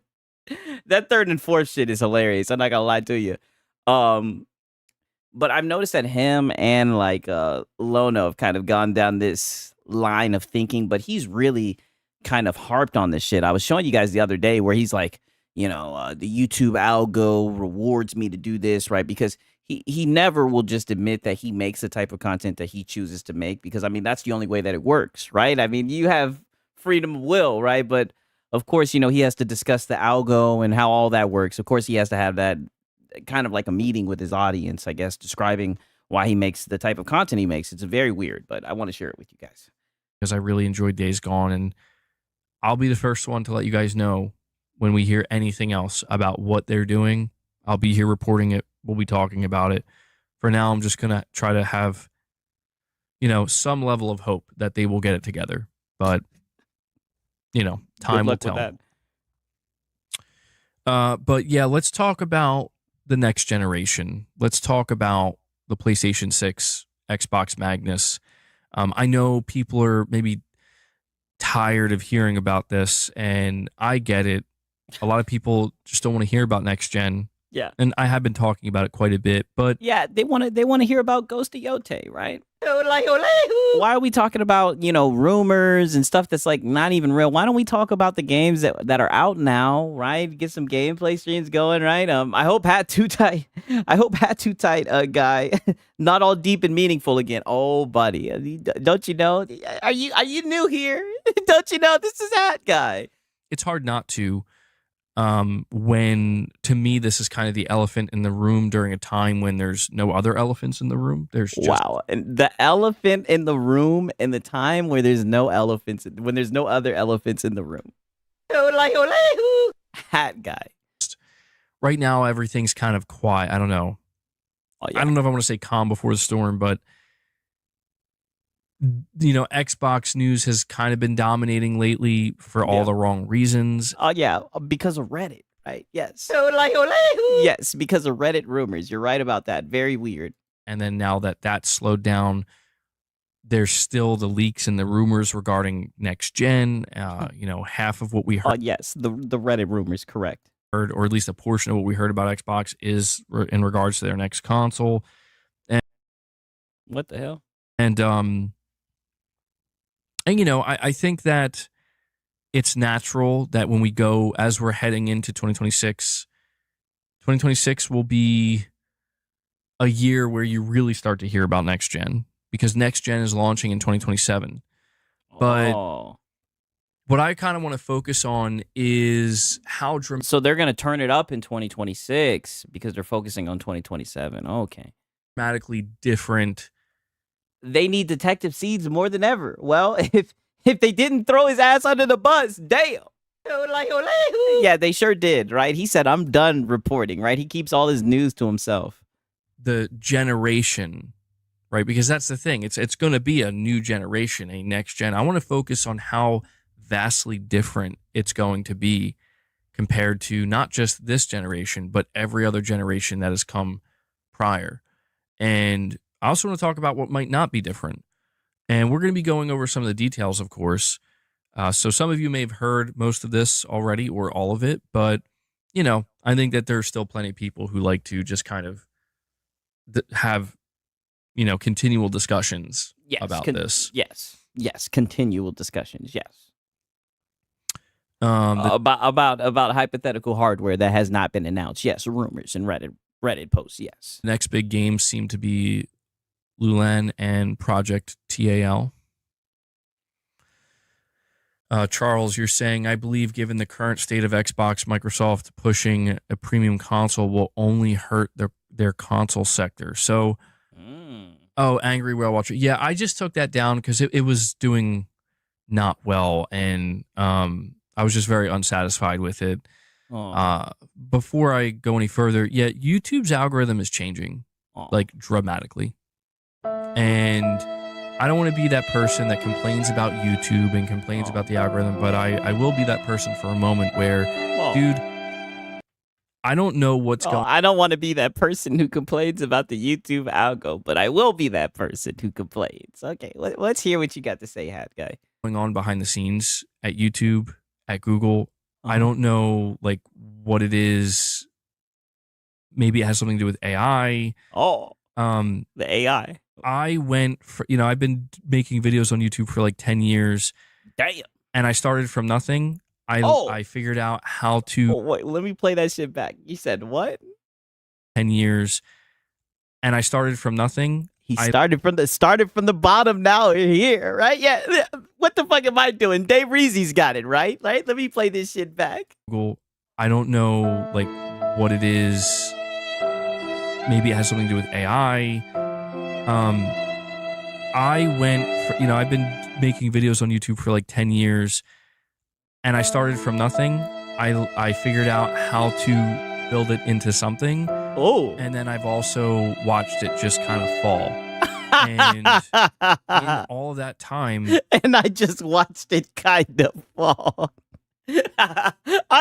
That 3rd and 4th shit is hilarious. I'm not gonna lie to you. But I've noticed that him and like Lono have kind of gone down this line of thinking, but he's really kind of harped on this shit. I was showing you guys the other day where he's like, the YouTube algo rewards me to do this, right? Because he never will just admit that he makes the type of content that he chooses to make, because I mean that's the only way that it works, right? I mean, you have freedom of will, right? But of course, he has to discuss the algo and how all that works. Of course, he has to have that kind of like a meeting with his audience, I guess, describing why he makes the type of content he makes. It's very weird, but I want to share it with you guys. Because I really enjoyed Days Gone, and I'll be the first one to let you guys know when we hear anything else about what they're doing. I'll be here reporting it. We'll be talking about it. For now, I'm just going to try to have, some level of hope that they will get it together. But, time will tell. But yeah, let's talk about the next generation. Let's talk about the PlayStation 6, Xbox Magnus. I know people are maybe tired of hearing about this, and I get it. A lot of people just don't want to hear about next gen. Yeah. And I have been talking about it quite a bit, but yeah, they want to hear about Ghost of Yote, right? Why are we talking about, rumors and stuff that's like not even real? Why don't we talk about the games that are out now, right? Get some gameplay streams going, right? I hope Hat Too Tight guy, not all deep and meaningful again. Oh, buddy, don't you know? Are you new here? Don't you know this is Hat guy? It's hard not to. When to me this is kind of the elephant in the room during a time when there's no other elephants in the room. There's just and the elephant in the room in the time where there's no elephants, when there's no other elephants in the room. Hat guy. Right now everything's kind of quiet. I don't know. Oh, yeah. I don't know if I want to say calm before the storm, but Xbox news has kind of been dominating lately for all the wrong reasons. Oh, yeah, because of Reddit, right? Yes. Yes, because of Reddit rumors. You're right about that. Very weird. And then now that slowed down, there's still the leaks and the rumors regarding next gen. Half of what we heard. Yes, the Reddit rumors, correct. Or at least a portion of what we heard about Xbox is in regards to their next console. And what the hell? And I think that it's natural that when we go, as we're heading into 2026 will be a year where you really start to hear about next gen, because next gen is launching in 2027. But what I kind of want to focus on is how so they're going to turn it up in 2026 because they're focusing on 2027. Okay. Dramatically different. They need Detective Seeds more than ever. Well, if they didn't throw his ass under the bus, damn. Yeah, they sure did, right? He said, I'm done reporting, right? He keeps all his news to himself. The generation, right? Because that's the thing. It's going to be a new generation, a next gen. I want to focus on how vastly different it's going to be compared to not just this generation, but every other generation that has come prior. And I also want to talk about what might not be different. And we're going to be going over some of the details, of course. So some of you may have heard most of this already or all of it, but, I think that there's still plenty of people who like to just kind of have, continual discussions about this. Yes, continual discussions, yes. About hypothetical hardware that has not been announced. Yes, rumors and Reddit posts, yes. Next big games seem to be Lulan and Project TAL. Charles, you're saying, I believe given the current state of Xbox, Microsoft pushing a premium console will only hurt their console sector. So, Angry Whale Watcher. Yeah, I just took that down because it was doing not well, and I was just very unsatisfied with it. Before I go any further, YouTube's algorithm is changing, like dramatically. And I don't want to be that person that complains about YouTube and complains about the algorithm, but I will be that person for a moment where, dude, I don't know what's going on. I don't want to be that person who complains about the YouTube algo, but I will be that person who complains. Okay, let's hear what you got to say, Hat Guy. Going on behind the scenes at YouTube, at Google. I don't know, like, what it is. Maybe it has something to do with AI. The AI. I went for, I've been making videos on YouTube for like 10 years. Damn. And I started from nothing. I figured out how to. Wait, let me play that shit back. You said what? 10 years. And I started from nothing. He started from the bottom. Now we're here, right? Yeah. What the fuck am I doing? Dave Reezy's got it, right? Right? Let me play this shit back. I don't know like what it is. Maybe it has something to do with AI. I've been making videos on YouTube for like 10 years, and I started from nothing. I figured out how to build it into something. Oh. And then I've also watched it just kind of fall. And in all of that time, and I just watched it kind of fall. I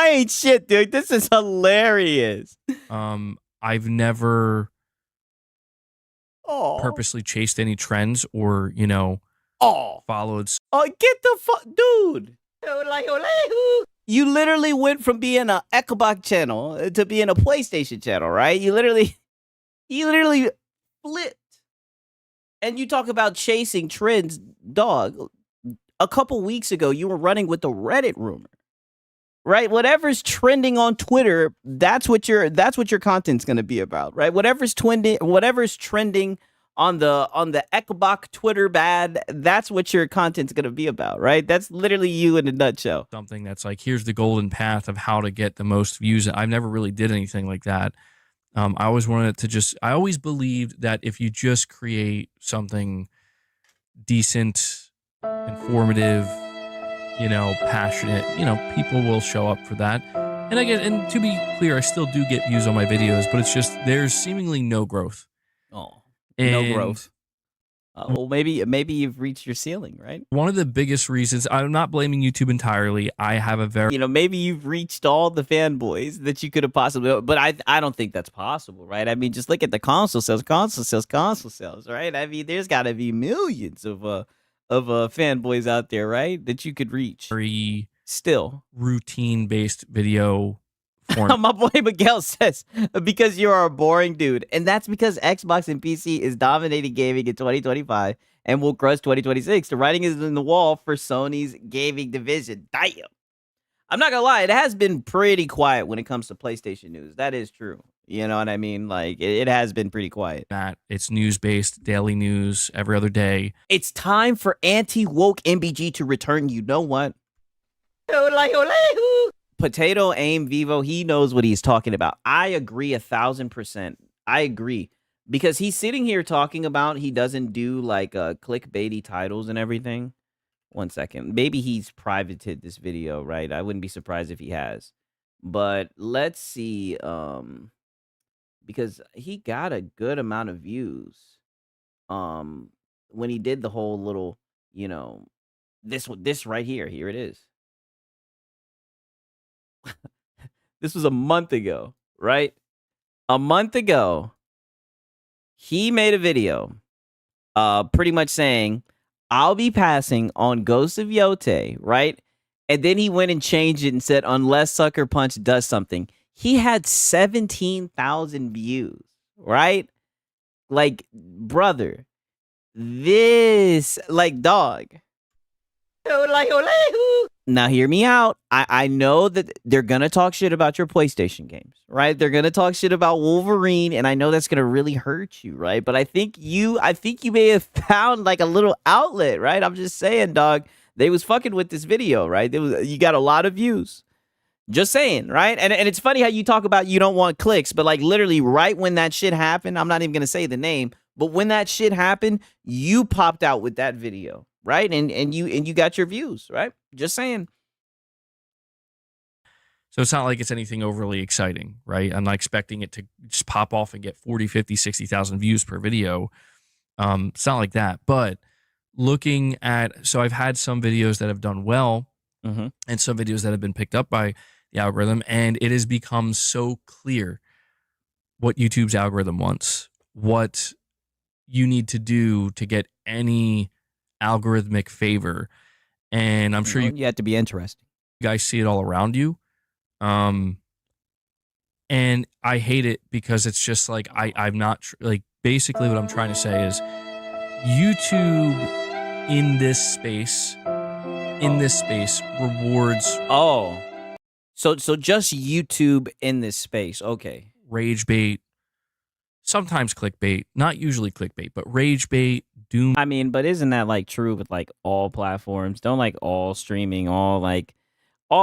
ain't shit, dude. This is hilarious. I've never purposely chased any trends or, followed. Oh, get the fuck, dude. You literally went from being an Xbox channel to being a PlayStation channel, right? You literally flipped. And you talk about chasing trends, dog. A couple weeks ago, you were running with the Reddit rumor, right? Whatever's trending on Twitter, that's what your content's gonna be about, right? Whatever's trending on the Xbox Twitter bad, that's what your content's gonna be about, right? That's literally you in a nutshell. Something that's like, here's the golden path of how to get the most views. I've never really did anything like that. I always wanted it to I always believed that if you just create something decent, informative, passionate, people will show up for that. And to be clear, I still do get views on my videos, but it's just, there's seemingly no growth. Oh, no growth. Well, maybe you've reached your ceiling, right? One of the biggest reasons, I'm not blaming YouTube entirely. I have a very, maybe you've reached all the fanboys that you could have possibly, but I don't think that's possible, right? I mean, just look at the console sales, right? I mean, there's got to be millions of fanboys out there, right? That you could reach. Very still routine-based video form. My boy Miguel says, because you are a boring dude. And that's because Xbox and PC is dominating gaming in 2025 and will crush 2026. The writing is in the wall for Sony's gaming division. Damn. I'm not gonna lie, it has been pretty quiet when it comes to PlayStation news. That is true. You know what I mean? Like, it has been pretty quiet. It's news-based, daily news, every other day. It's time for anti-woke MBG to return. You know what? Potato Aim Vivo, he knows what he's talking about. I agree 1,000%. I agree. Because he's sitting here talking about he doesn't do like clickbaity titles and everything. One second. Maybe he's privated this video, right? I wouldn't be surprised if he has. But let's see. Because he got a good amount of views. When he did the whole little, this right here. Here it is. This was a month ago, right? A month ago, he made a video pretty much saying, I'll be passing on Ghost of Yote, right? And then he went and changed it and said, unless Sucker Punch does something. He had 17,000 views, right? Like, brother, this, like, dog. Now, hear me out. I know that they're going to talk shit about your PlayStation games, right? They're going to talk shit about Wolverine, and I know that's going to really hurt you, right? But I think you may have found like a little outlet, right? I'm just saying, dog. They was fucking with this video, right? You got a lot of views. Just saying, right? And it's funny how you talk about you don't want clicks, but like literally right when that shit happened, I'm not even going to say the name, but when that shit happened, you popped out with that video. Right, and you got your views, right? Just saying. So it's not like it's anything overly exciting, right? I'm not expecting it to just pop off and get 40, 50, 60,000 views per video. It's not like that. But looking at, so I've had some videos that have done well and some videos that have been picked up by the algorithm, and it has become so clear what YouTube's algorithm wants, what you need to do to get any algorithmic favor. And I'm sure you have to be interesting. You guys see it all around you. And I hate it because it's just like, I'm not like, basically what I'm trying to say is YouTube in this space rewards. So just YouTube in this space. Okay. Rage bait, sometimes clickbait, not usually clickbait, but rage bait, doom. I mean, but isn't that like true with like all platforms? Don't like all streaming, all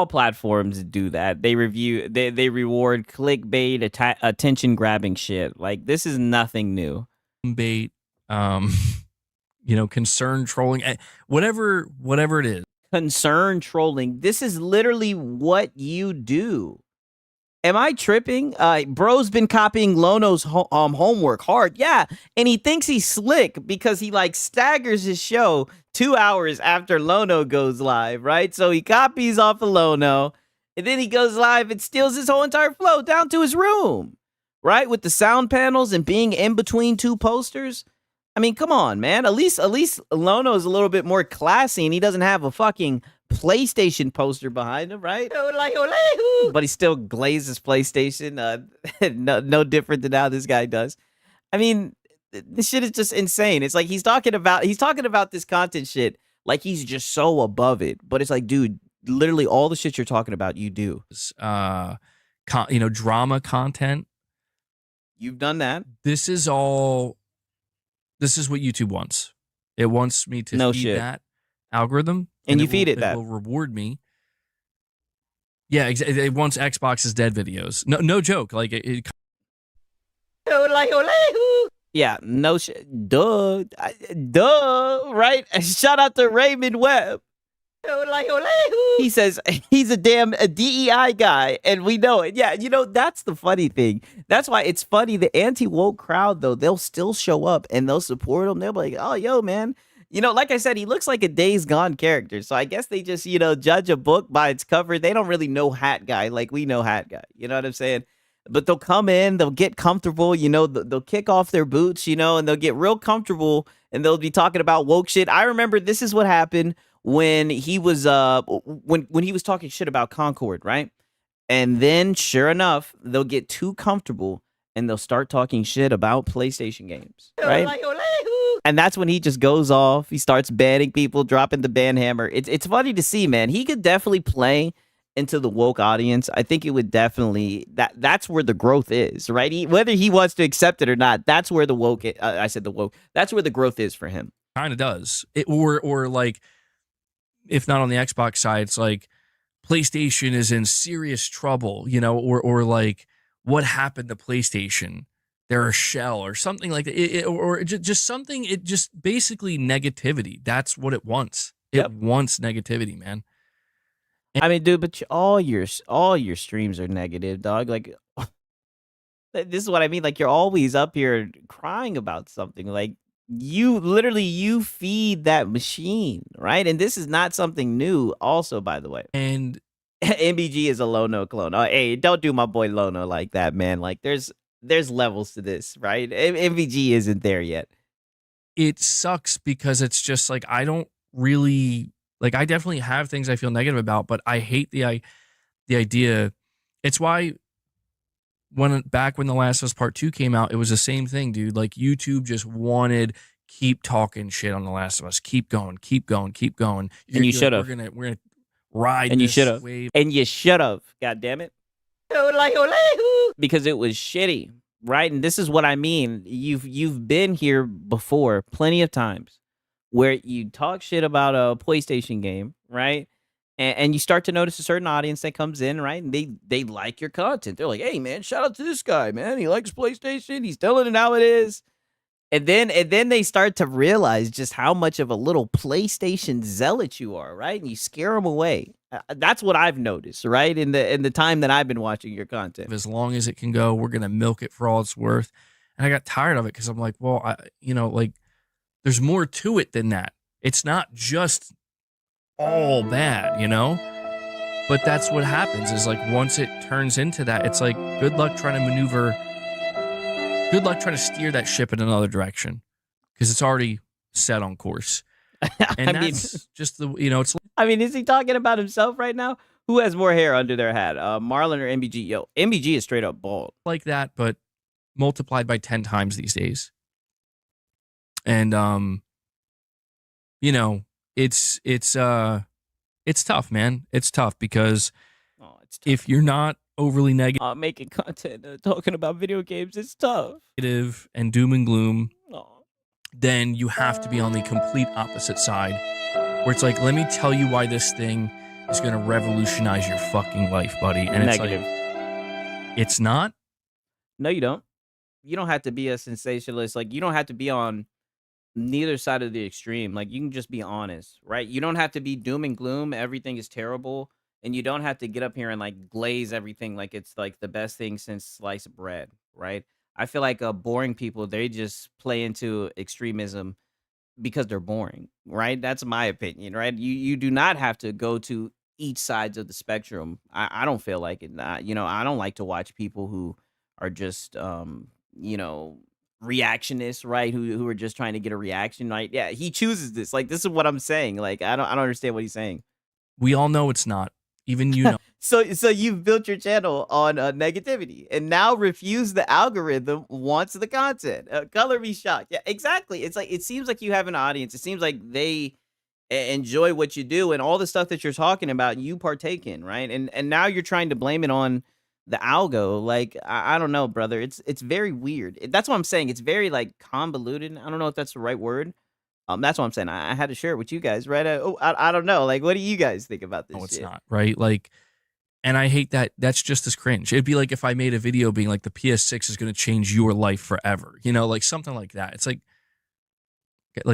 platforms do that. They they reward clickbait, attention grabbing shit. Like this is nothing new. Bait, concern trolling, whatever it is. Concern trolling. This is literally what you do. Am I tripping? Bro's been copying Lono's homework hard. Yeah, and he thinks he's slick because he like staggers his show 2 hours after Lono goes live, right? So he copies off of Lono, and then he goes live and steals his whole entire flow down to his room, right? With the sound panels and being in between two posters. I mean, come on, man. At least Lono's a little bit more classy, and he doesn't have a fucking PlayStation poster behind him, right? But he still glazes PlayStation. No different than how this guy does. I mean, this shit is just insane. It's like he's talking about this content shit like he's just so above it. But it's like, dude, literally all the shit you're talking about, you do. Drama content. You've done that. This is what YouTube wants. It wants me to feed that algorithm. And you feed it that. It will reward me. Yeah, it wants Xbox's dead videos. No joke. Like yeah, no shit. Duh, right? Shout out to Raymond Webb. He says he's a damn DEI guy, and we know it. Yeah, that's the funny thing. That's why it's funny. The anti-woke crowd, though, they'll still show up and they'll support him. They'll be like, oh, yo, man. Like I said, he looks like a Days Gone character. So I guess they just, judge a book by its cover. They don't really know Hat Guy like we know Hat Guy. You know what I'm saying? But they'll come in, they'll get comfortable, they'll kick off their boots, and they'll get real comfortable and they'll be talking about woke shit. I remember this is what happened when he was when he was talking shit about Concord, right? And then sure enough, they'll get too comfortable and they'll start talking shit about PlayStation games, right? And that's when he just goes off. He starts banning people, dropping the ban hammer. It's funny to see, man. He could definitely play into the woke audience. I think it would definitely that's where the growth is, right? Whether he wants to accept it or not, that's where the woke. I said the woke. That's where the growth is for him. Kind of does. Or like, if not on the Xbox side, it's like PlayStation is in serious trouble, or like what happened to PlayStation? They're a shell or something like that, or just something. It just basically negativity. That's what it wants. It wants negativity, man. I mean, dude, but all your streams are negative, dog. Like, this is what I mean. Like, you're always up here crying about something. Like, you feed that machine, right? And this is not something new. Also, by the way, and MBG is a Lono clone. Oh, hey, don't do my boy Lono like that, man. Like, there's levels to this, right? MVG isn't there yet. It sucks because it's just like I don't really like. I definitely have things I feel negative about, but I hate the idea. It's why when The Last of Us Part 2 came out, it was the same thing, dude. Like YouTube just wanted keep talking shit on The Last of Us, keep going. And you should have. We're gonna ride. And you should have. And you should have. God damn it. Because it was shitty, right? And this is what I mean. You've been here before plenty of times where you talk shit about a PlayStation game, right? And you start to notice a certain audience that comes in, right? And they like your content. They're like, hey, man, shout out to this guy, man. He likes PlayStation. He's telling it how it is. And then they start to realize just how much of a little PlayStation zealot you are, right? And you scare them away. That's what I've noticed, right? In the time that I've been watching your content. As long as it can go, we're gonna milk it for all it's worth. And I got tired of it because I'm like, well, there's more to it than that. It's not just all bad, But that's what happens is like once it turns into that, it's like good luck trying to maneuver. Good luck trying to steer that ship in another direction because it's already set on course. And that's just it's. I mean, is he talking about himself right now? Who has more hair under their hat, Marlon or MBG? Yo, MBG is straight up bald. Like that, but multiplied by 10 times these days. And it's tough, man. It's tough because if you're not overly Making content talking about video games is tough. negative and doom and gloom, Aw. then you have to be on the complete opposite side, where it's like, let me tell you why this thing is going to revolutionize your fucking life, buddy. And Negative. it's like, it's not. No, you don't. You don't have to be a sensationalist. Like, you don't have to be on neither side of the extreme. Like, you can just be honest, right? You don't have to be doom and gloom. Everything is terrible. And you don't have to get up here and like glaze everything like it's like the best thing since sliced bread, right? I feel like boring people, they just play into extremism because they're boring, right? That's my opinion, right? You do not have to go to each sides of the spectrum. I don't feel like it. I don't like to watch people who are just reactionists, right? Who are just trying to get a reaction, right? Yeah, he chooses this. Like, this is what I'm saying. Like, I don't understand what he's saying. We all know it's not. Even you know. So you've built your channel on negativity, and now refuse the algorithm wants the content. Color me shocked. Yeah, exactly. It's like, it seems like you have an audience. It seems like they enjoy what you do, and all the stuff that you're talking about, you partake in, right? And now you're trying to blame it on the algo. Like, I don't know, brother. It's very weird. That's what I'm saying. It's very like convoluted. I don't know if that's the right word. That's what I'm saying. I had to share it with you guys, right? I don't know. Like, what do you guys think about this? No, it's shit? not, right? Like, and I hate that. That's just as cringe. It'd be like if I made a video being like, the PS6 is going to change your life forever. You know, like something like that. It's like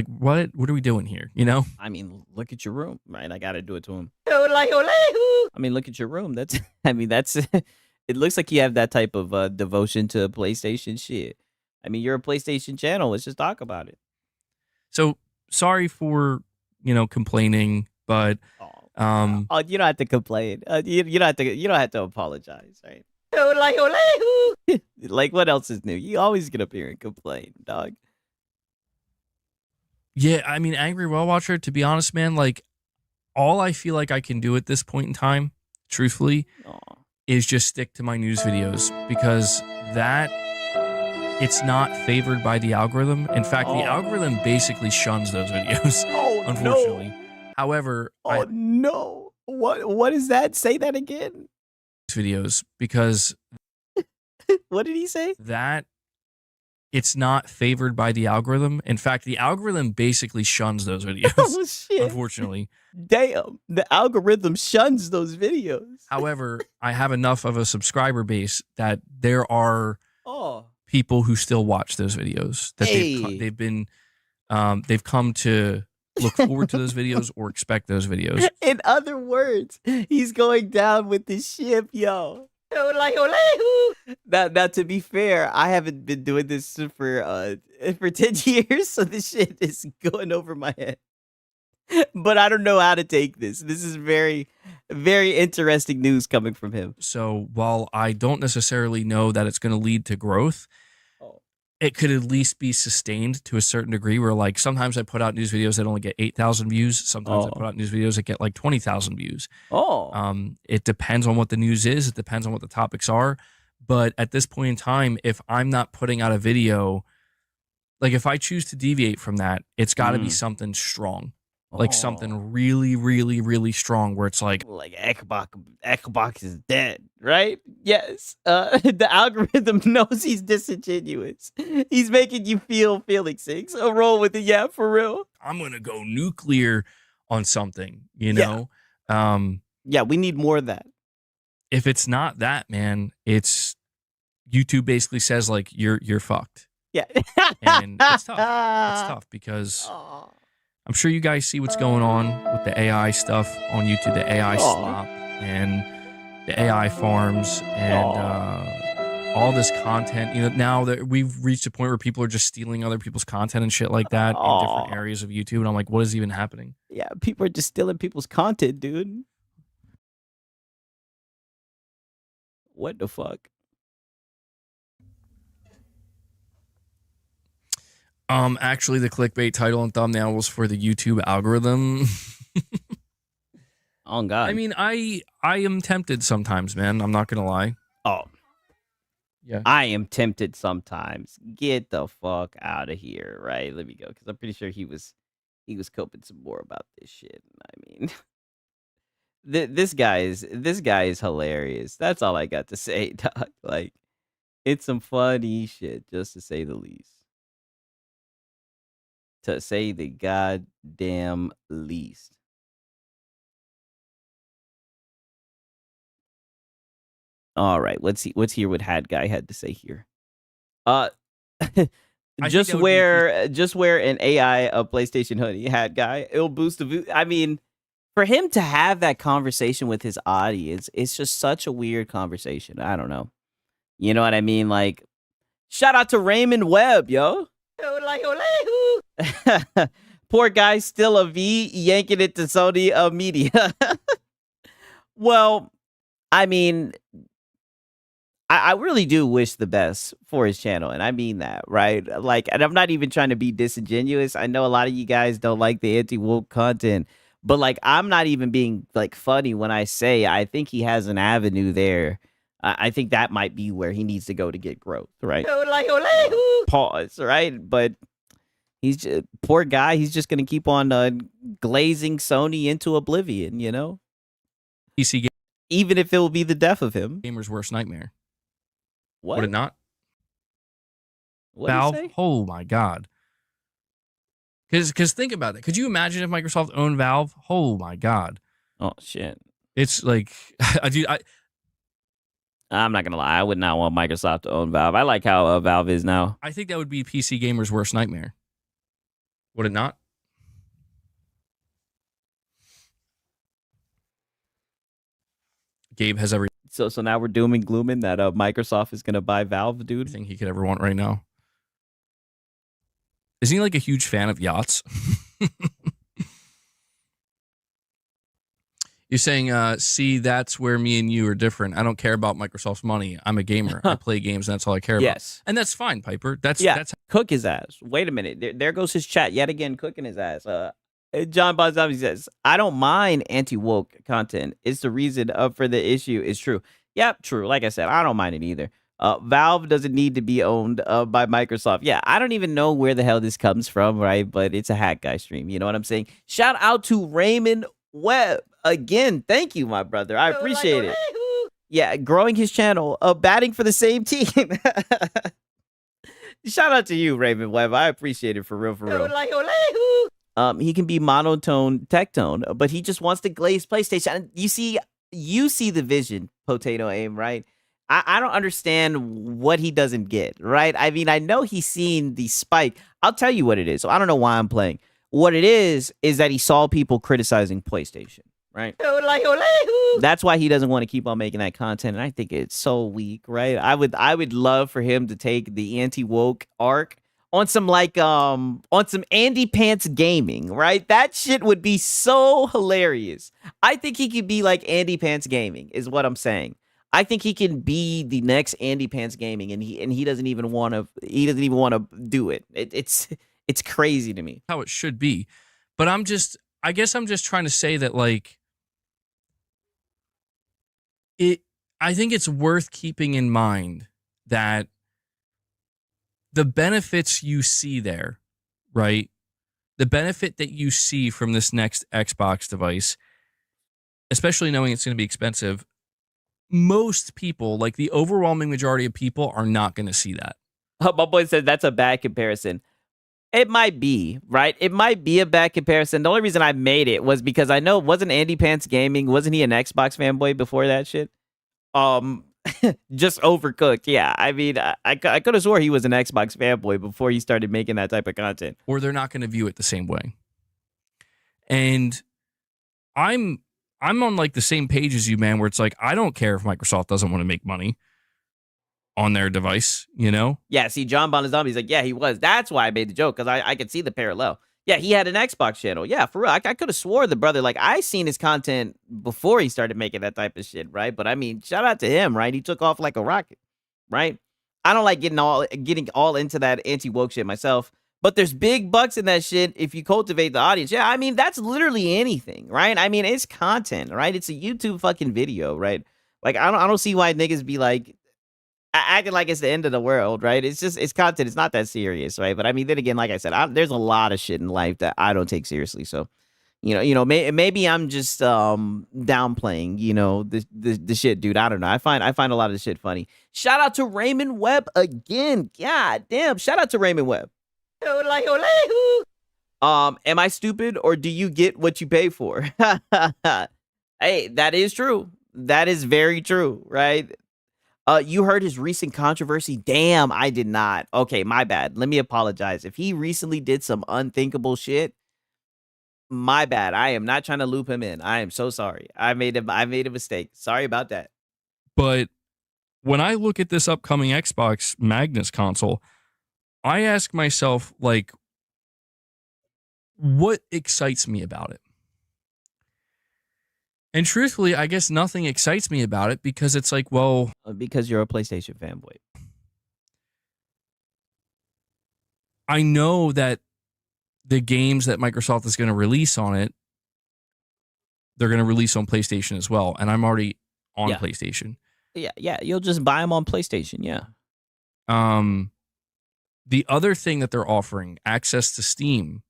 what are we doing here? You know? I mean, look at your room, right? I got to do it to him. I mean, look at your room. That's, I mean, that's, it looks like you have that type of devotion to PlayStation shit. I mean, you're a PlayStation channel. Let's just talk about it. So sorry for, complaining, but oh, you don't have to complain. You don't have to apologize, right? Like, what else is new? You always get up here and complain, dog. Yeah, I mean, Angry Well Watcher, to be honest, man, like, all I feel like I can do at this point in time, truthfully, is just stick to my news videos, because it's not favored by the algorithm. In fact, the algorithm basically shuns those videos, unfortunately. No. However, no. What is that? Say that again. Videos, because what did he say? That it's not favored by the algorithm. In fact, the algorithm basically shuns those videos. Oh, shit. Unfortunately. Damn, the algorithm shuns those videos. However, I have enough of a subscriber base that there are people who still watch those videos. That they've come to look forward to those videos or expect those videos. In other words, he's going down with the ship, yo. Now, to be fair, I haven't been doing this for 10 years, so this shit is going over my head. But I don't know how to take this. This is very, very interesting news coming from him. So while I don't necessarily know that it's going to lead to growth, it could at least be sustained to a certain degree, where like sometimes I put out news videos that only get 8,000 views. Sometimes I put out news videos that get like 20,000 views. It depends on what the news is. It depends on what the topics are. But at this point in time, if I'm not putting out a video, like if I choose to deviate from that, it's got to be something strong. Like something really, really, really strong, where it's like Ekbok is dead, right? Yes. The algorithm knows he's disingenuous. He's making you feel Felix 6. So roll with it, yeah, for real. I'm gonna go nuclear on something, you know? Yeah, we need more of that. If it's not that, man, it's YouTube basically says like you're fucked. Yeah. And it's tough. It's tough because I'm sure you guys see what's going on with the AI stuff on YouTube, the AI slop and the AI farms and all this content. You know, now that we've reached a point where people are just stealing other people's content and shit like that in different areas of YouTube. And I'm like, what is even happening? Yeah, people are just stealing people's content, dude. What the fuck? Actually, the clickbait title and thumbnail was for the YouTube algorithm. Oh God! I mean, I am tempted sometimes, man. I'm not gonna lie. Oh, yeah. I am tempted sometimes. Get the fuck out of here, right? Let me go, because I'm pretty sure he was coping some more about this shit. I mean, this guy is hilarious. That's all I got to say, dog. Like, it's some funny shit, just to say the least. To say the goddamn least. All right, let's hear what Hat Guy had to say here. Uh, just wear an AI a PlayStation hoodie, Hat Guy. It'll boost the view. I mean, for him to have that conversation with his audience, it's just such a weird conversation. I don't know. You know what I mean? Like, shout out to Raymond Webb, yo. Poor guy, still a V, yanking it to Sony Media. Well, I mean, I really do wish the best for his channel, and I mean that, right? Like, and I'm not even trying to be disingenuous. I know a lot of you guys don't like the anti-woke content, but like, I'm not even being like funny when I say I think he has an avenue there. I think that might be where he needs to go to get growth, right? Pause, right? But he's just, poor guy. He's just gonna keep on glazing Sony into oblivion, you know. PC even if it will be the death of him. Gamer's worst nightmare. What? Would it not? What Valve? Oh my god. Because think about it. Could you imagine if Microsoft owned Valve? Oh my god. Oh shit. It's like I'm not gonna lie. I would not want Microsoft to own Valve. I like how Valve is now. I think that would be PC Gamer's worst nightmare. Would it not? Gabe has every So now we're doom and glooming that Microsoft is gonna buy Valve, dude. thing he could ever want right now. Isn't he like a huge fan of yachts? You're saying, see, that's where me and you are different. I don't care about Microsoft's money. I'm a gamer. I play games, and that's all I care about. Yes. And that's fine, Piper. That's cook his ass. Wait a minute. There goes his chat yet again, cooking his ass. John Bonzombie says, I don't mind anti-woke content. It's the reason for the issue is true. Yep, true. Like I said, I don't mind it either. Valve doesn't need to be owned by Microsoft. Yeah, I don't even know where the hell this comes from, right? But it's a Hat Guy stream. You know what I'm saying? Shout out to Raymond Webb. Again, thank you, my brother. I appreciate it. Yeah, growing his channel, batting for the same team. Shout out to you, Raymond Webb. I appreciate it for real, for real. He can be monotone, tech tone, but he just wants to glaze PlayStation. You see the vision, Potato Aim, right? I don't understand what he doesn't get, right? I mean, I know he's seen the spike. I'll tell you what it is. So I don't know why I'm playing. What it is that he saw people criticizing PlayStation, right? That's why he doesn't want to keep on making that content, and I think it's so weak, right? I would love for him to take the anti-woke arc on some Andy Pants Gaming, right? That shit would be so hilarious. I think he could be like Andy Pants Gaming, is what I'm saying. I think he can be the next Andy Pants Gaming, and he doesn't even want to. He doesn't even want to do it. It's crazy to me. How it should be, but I guess I'm just trying to say that like I think it's worth keeping in mind that the benefits you see there, right? The benefit that you see from this next Xbox device, especially knowing it's going to be expensive, most people, like the overwhelming majority of people, are not going to see that. My boy said that's a bad comparison. It might be, right? It might be a bad comparison. The only reason I made it was because I know, wasn't Andy Pants Gaming, wasn't he an Xbox fanboy before that shit? Just Overcooked. Yeah, I mean, I could have swore he was an Xbox fanboy before he started making that type of content. Or they're not going to view it the same way. And I'm on like the same page as you, man, where it's like, I don't care if Microsoft doesn't want to make money on their device, you know? Yeah, see, John Bonazombi's like, yeah, he was. That's why I made the joke, because I could see the parallel. Yeah, he had an Xbox channel. Yeah, for real. I could have swore the brother, like, I seen his content before he started making that type of shit, right? But I mean, shout out to him, right? He took off like a rocket, right? I don't like getting all into that anti-woke shit myself, but there's big bucks in that shit if you cultivate the audience. Yeah, I mean, that's literally anything, right? I mean, it's content, right? It's a YouTube fucking video, right? Like, I don't see why niggas be like, acting like it's the end of the world, right? It's content. It's not that serious, right? But I mean, then again, like I said, there's a lot of shit in life that I don't take seriously. So, Maybe I'm just downplaying, the shit, dude. I don't know. I find a lot of the shit funny. Shout out to Raymond Webb again. God damn. Shout out to Raymond Webb. Am I stupid or do you get what you pay for? Hey, that is true. That is very true, right? You heard his recent controversy? Damn, I did not. Okay, my bad. Let me apologize. If he recently did some unthinkable shit, my bad. I am not trying to loop him in. I am so sorry. I made a mistake. Sorry about that. But when I look at this upcoming Xbox Magnus console, I ask myself, like, what excites me about it? And truthfully, I guess nothing excites me about it because it's like, well... Because you're a PlayStation fanboy. I know that the games that Microsoft is going to release on it, they're going to release on PlayStation as well. And I'm already on PlayStation. Yeah. You'll just buy them on PlayStation, yeah. The other thing that they're offering, access to Steam.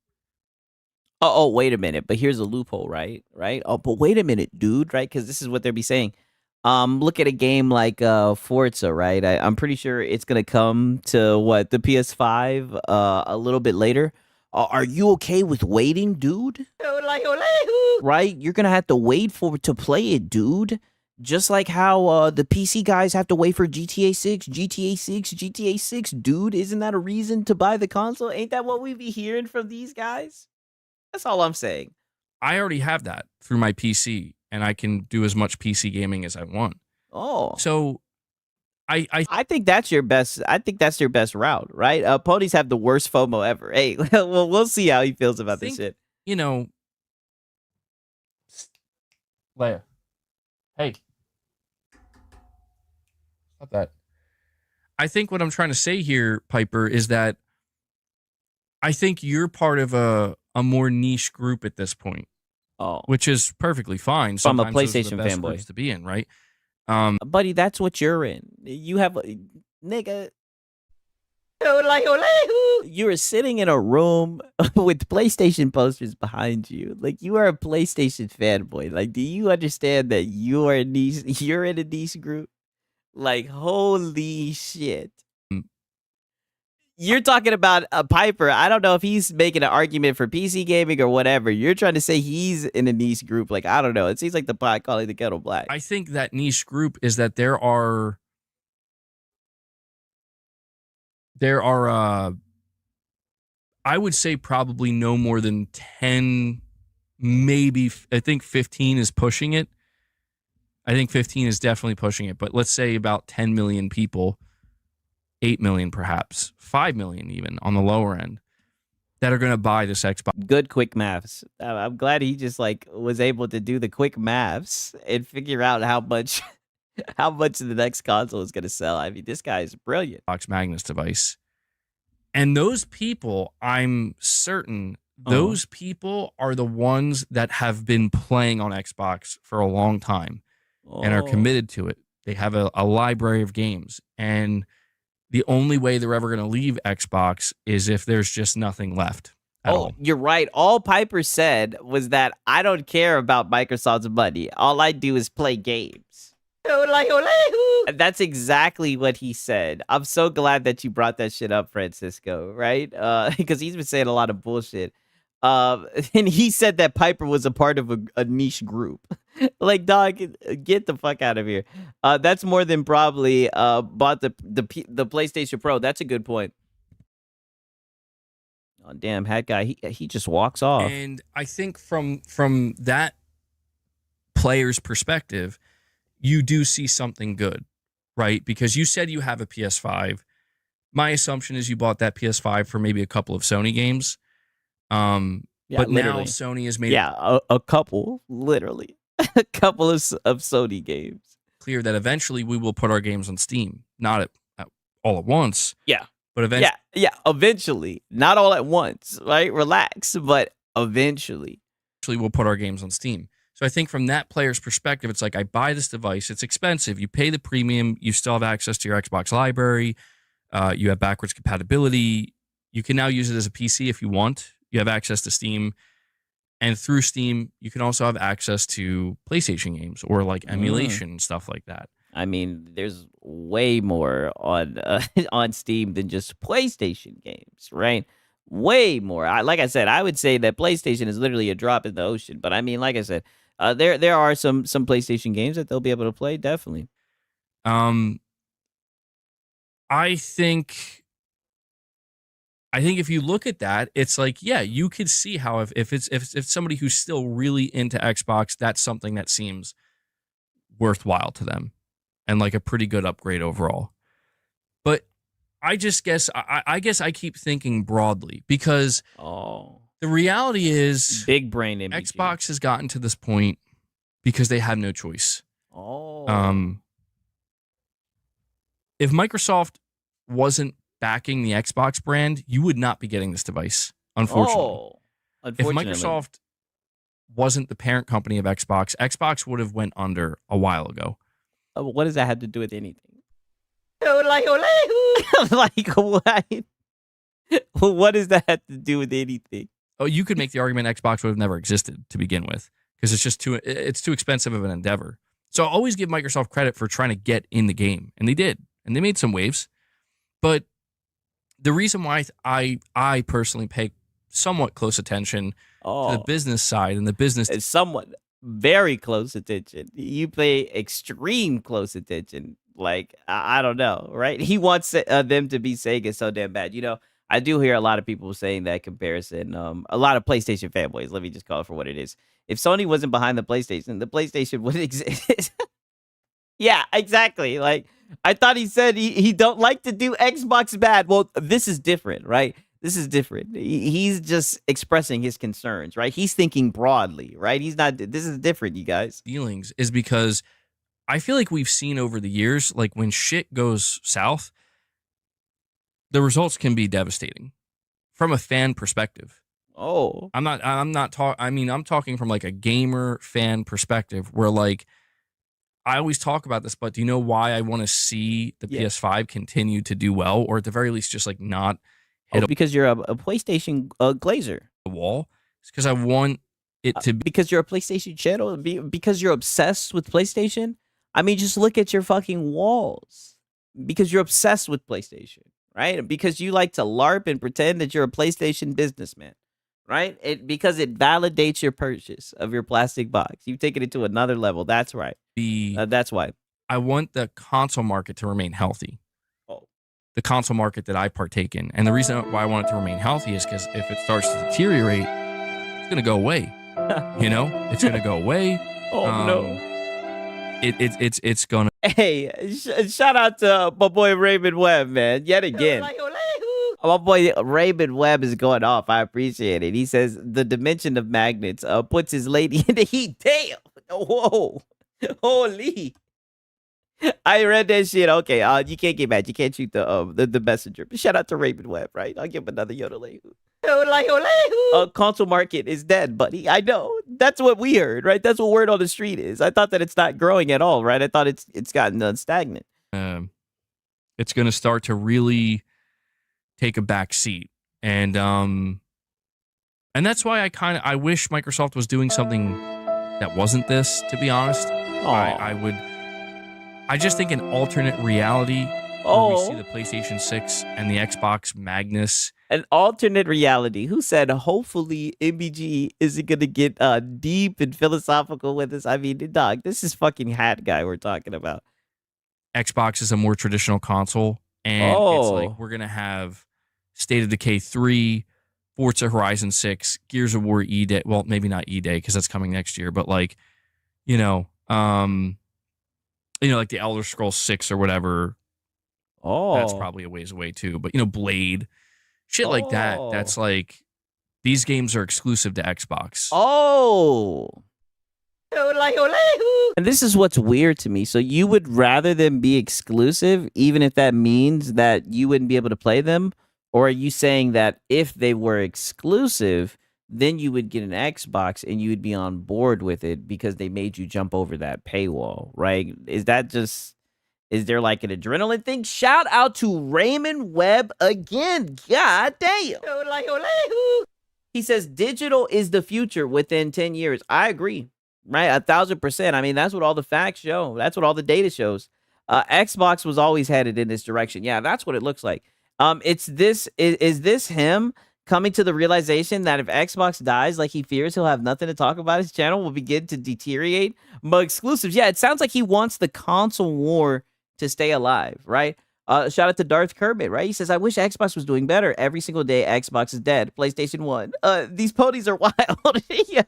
Oh, wait a minute. But here's a loophole, right? Oh, but wait a minute, dude, right? Because this is what they'll be saying. Look at a game like Forza, right? I'm pretty sure it's going to come to, the PS5 a little bit later. Are you okay with waiting, dude? Right? You're going to have to wait to play it, dude. Just like how the PC guys have to wait for GTA 6, GTA 6, dude. Isn't that a reason to buy the console? Ain't that what we be hearing from these guys? That's all I'm saying. I already have that through my PC, and I can do as much PC gaming as I want. Oh. So I think that's your best. I think that's your best route, right? Ponies have the worst FOMO ever. Hey, well, we'll see how he feels about this shit. Leia. Hey. Stop that. I think what I'm trying to say here, Piper, is that I think you're part of a more niche group at this point. Oh. Which is perfectly fine. So I'm a Sometimes those are PlayStation the best fanboy groups to be in, right? Buddy, that's what you're in. You have nigga. You're sitting in a room with PlayStation posters behind you. Like, you are a PlayStation fanboy. Like, do you understand that you're in a niche group? Like, holy shit. You're talking about a Piper. I don't know if he's making an argument for PC gaming or whatever. You're trying to say he's in a niche group. Like, I don't know. It seems like the pot calling the kettle black. I think that niche group is that there are I would say probably no more than 10, maybe, I think 15 is pushing it. I think 15 is definitely pushing it, but let's say about 10 million people, 8 million perhaps, 5 million even on the lower end, that are going to buy this Xbox. Good quick maths. I'm glad he just was able to do the quick maths and figure out how much the next console is going to sell. I mean, this guy is brilliant. Xbox Magnus device. And those people, I'm certain, those people are the ones that have been playing on Xbox for a long time and are committed to it. They have a library of games. And the only way they're ever going to leave Xbox is if there's just nothing left at all. You're right. All Piper said was that I don't care about Microsoft's money. All I do is play games. That's exactly what he said. I'm so glad that you brought that shit up, Francisco, right? Because he's been saying a lot of bullshit. And he said that Piper was a part of a niche group. Like, dog, get the fuck out of here. That's more than probably bought the PlayStation Pro. That's a good point. Oh, damn, hat guy. He just walks off. And I think from that player's perspective, you do see something good, right? Because you said you have a PS5. My assumption is you bought that PS5 for maybe a couple of Sony games. But literally. Now Sony has made a couple, literally. A couple of Sony games. Clear that eventually we will put our games on Steam. Not all at once. Yeah. But eventually. Yeah, eventually. Not all at once, right? Relax, but eventually. Eventually we'll put our games on Steam. So I think from that player's perspective, it's like, I buy this device. It's expensive. You pay the premium. You still have access to your Xbox library. You have backwards compatibility. You can now use it as a PC if you want. You have access to Steam. And through Steam, you can also have access to PlayStation games or like emulation and stuff like that. I mean, there's way more on on Steam than just PlayStation games, right? Way more. Like I said, I would say that PlayStation is literally a drop in the ocean. But I mean, like I said, there are some PlayStation games that they'll be able to play. Definitely. I think if you look at that, it's like, yeah, you could see how if it's somebody who's still really into Xbox, that's something that seems worthwhile to them and like a pretty good upgrade overall. But I just guess I guess I keep thinking broadly because the reality is big brain MBG. Xbox has gotten to this point because they had no choice. If Microsoft wasn't backing the Xbox brand, you would not be getting this device, unfortunately. If Microsoft wasn't the parent company of Xbox, Xbox would have went under a while ago. What does that have to do with anything? Like what? What does that have to do with anything? Oh, you could make the argument Xbox would have never existed to begin with because it's just too expensive of an endeavor. So I always give Microsoft credit for trying to get in the game, and they did, and they made some waves. But the reason why I personally pay somewhat close attention to the business side and the business, it's somewhat very close attention. You pay extreme close attention. Like I don't know, right? He wants them to be Sega so damn bad. You know, I do hear a lot of people saying that comparison. A lot of PlayStation fanboys. Let me just call it for what it is. If Sony wasn't behind the PlayStation wouldn't exist. Yeah, exactly. Like I thought he said he don't like to do Xbox bad. Well, this is different, right? This is different. He's just expressing his concerns, right? He's thinking broadly, right? He's not. This is different, you guys. Feelings is because I feel like we've seen over the years, like when shit goes south, the results can be devastating from a fan perspective. I'm talking from like a gamer fan perspective where like, I always talk about this, but do you know why I want to see the PS5 continue to do well, or at the very least, just like not hit because you're a PlayStation glazer. The wall? It's because I want it to be. Because you're a PlayStation channel? Because you're obsessed with PlayStation? I mean, just look at your fucking walls. Because you're obsessed with PlayStation, right? Because you like to LARP and pretend that you're a PlayStation businessman. Right? Because it validates your purchase of your plastic box. You've taken it to another level. That's right. That's why. I want the console market to remain healthy. The console market that I partake in. And the reason why I want it to remain healthy is because if it starts to deteriorate, it's going to go away. You know? It's going to go away. No. It's going to. Hey, shout out to my boy Raymond Webb, man. Yet again. My boy Raymond Webb is going off. I appreciate it. He says the dimension of magnets puts his lady in the heat. Damn. Whoa. Holy. I read that shit. Okay. You can't get mad. You can't shoot the messenger. But shout out to Raymond Webb, right? I'll give him another yodelee. Console market is dead, buddy. I know. That's what we heard, right? That's what word on the street is. I thought that it's not growing at all, right? I thought it's gotten stagnant. It's going to start to really take a back seat, and that's why I wish Microsoft was doing something that wasn't this, to be honest. I just think an alternate reality where we see the PlayStation 6 and the Xbox Magnus. An alternate reality. Who said hopefully MBG isn't gonna get deep and philosophical with us? I mean, dog, this is fucking hat guy we're talking about. Xbox is a more traditional console, and it's like we're gonna have State of Decay 3, Forza Horizon 6, Gears of War E-Day. Well, maybe not E-Day because that's coming next year, but like, like the Elder Scrolls 6 or whatever. That's probably a ways away too. But Blade, shit like that. That's like these games are exclusive to Xbox. And this is what's weird to me. So you would rather them be exclusive, even if that means that you wouldn't be able to play them? Or are you saying that if they were exclusive, then you would get an Xbox and you would be on board with it because they made you jump over that paywall, right? Is there like an adrenaline thing? Shout out to Raymond Webb again. God damn. He says digital is the future within 10 years. I agree, right? 1,000%. I mean, that's what all the facts show. That's what all the data shows. Xbox was always headed in this direction. Yeah, that's what it looks like. It's this. Is this him coming to the realization that if Xbox dies, like he fears, he'll have nothing to talk about? His channel will begin to deteriorate. But exclusives, yeah, it sounds like he wants the console war to stay alive, right? Shout out to Darth Kermit, right? He says, I wish Xbox was doing better. Every single day, Xbox is dead. PlayStation 1. These ponies are wild. Yeah.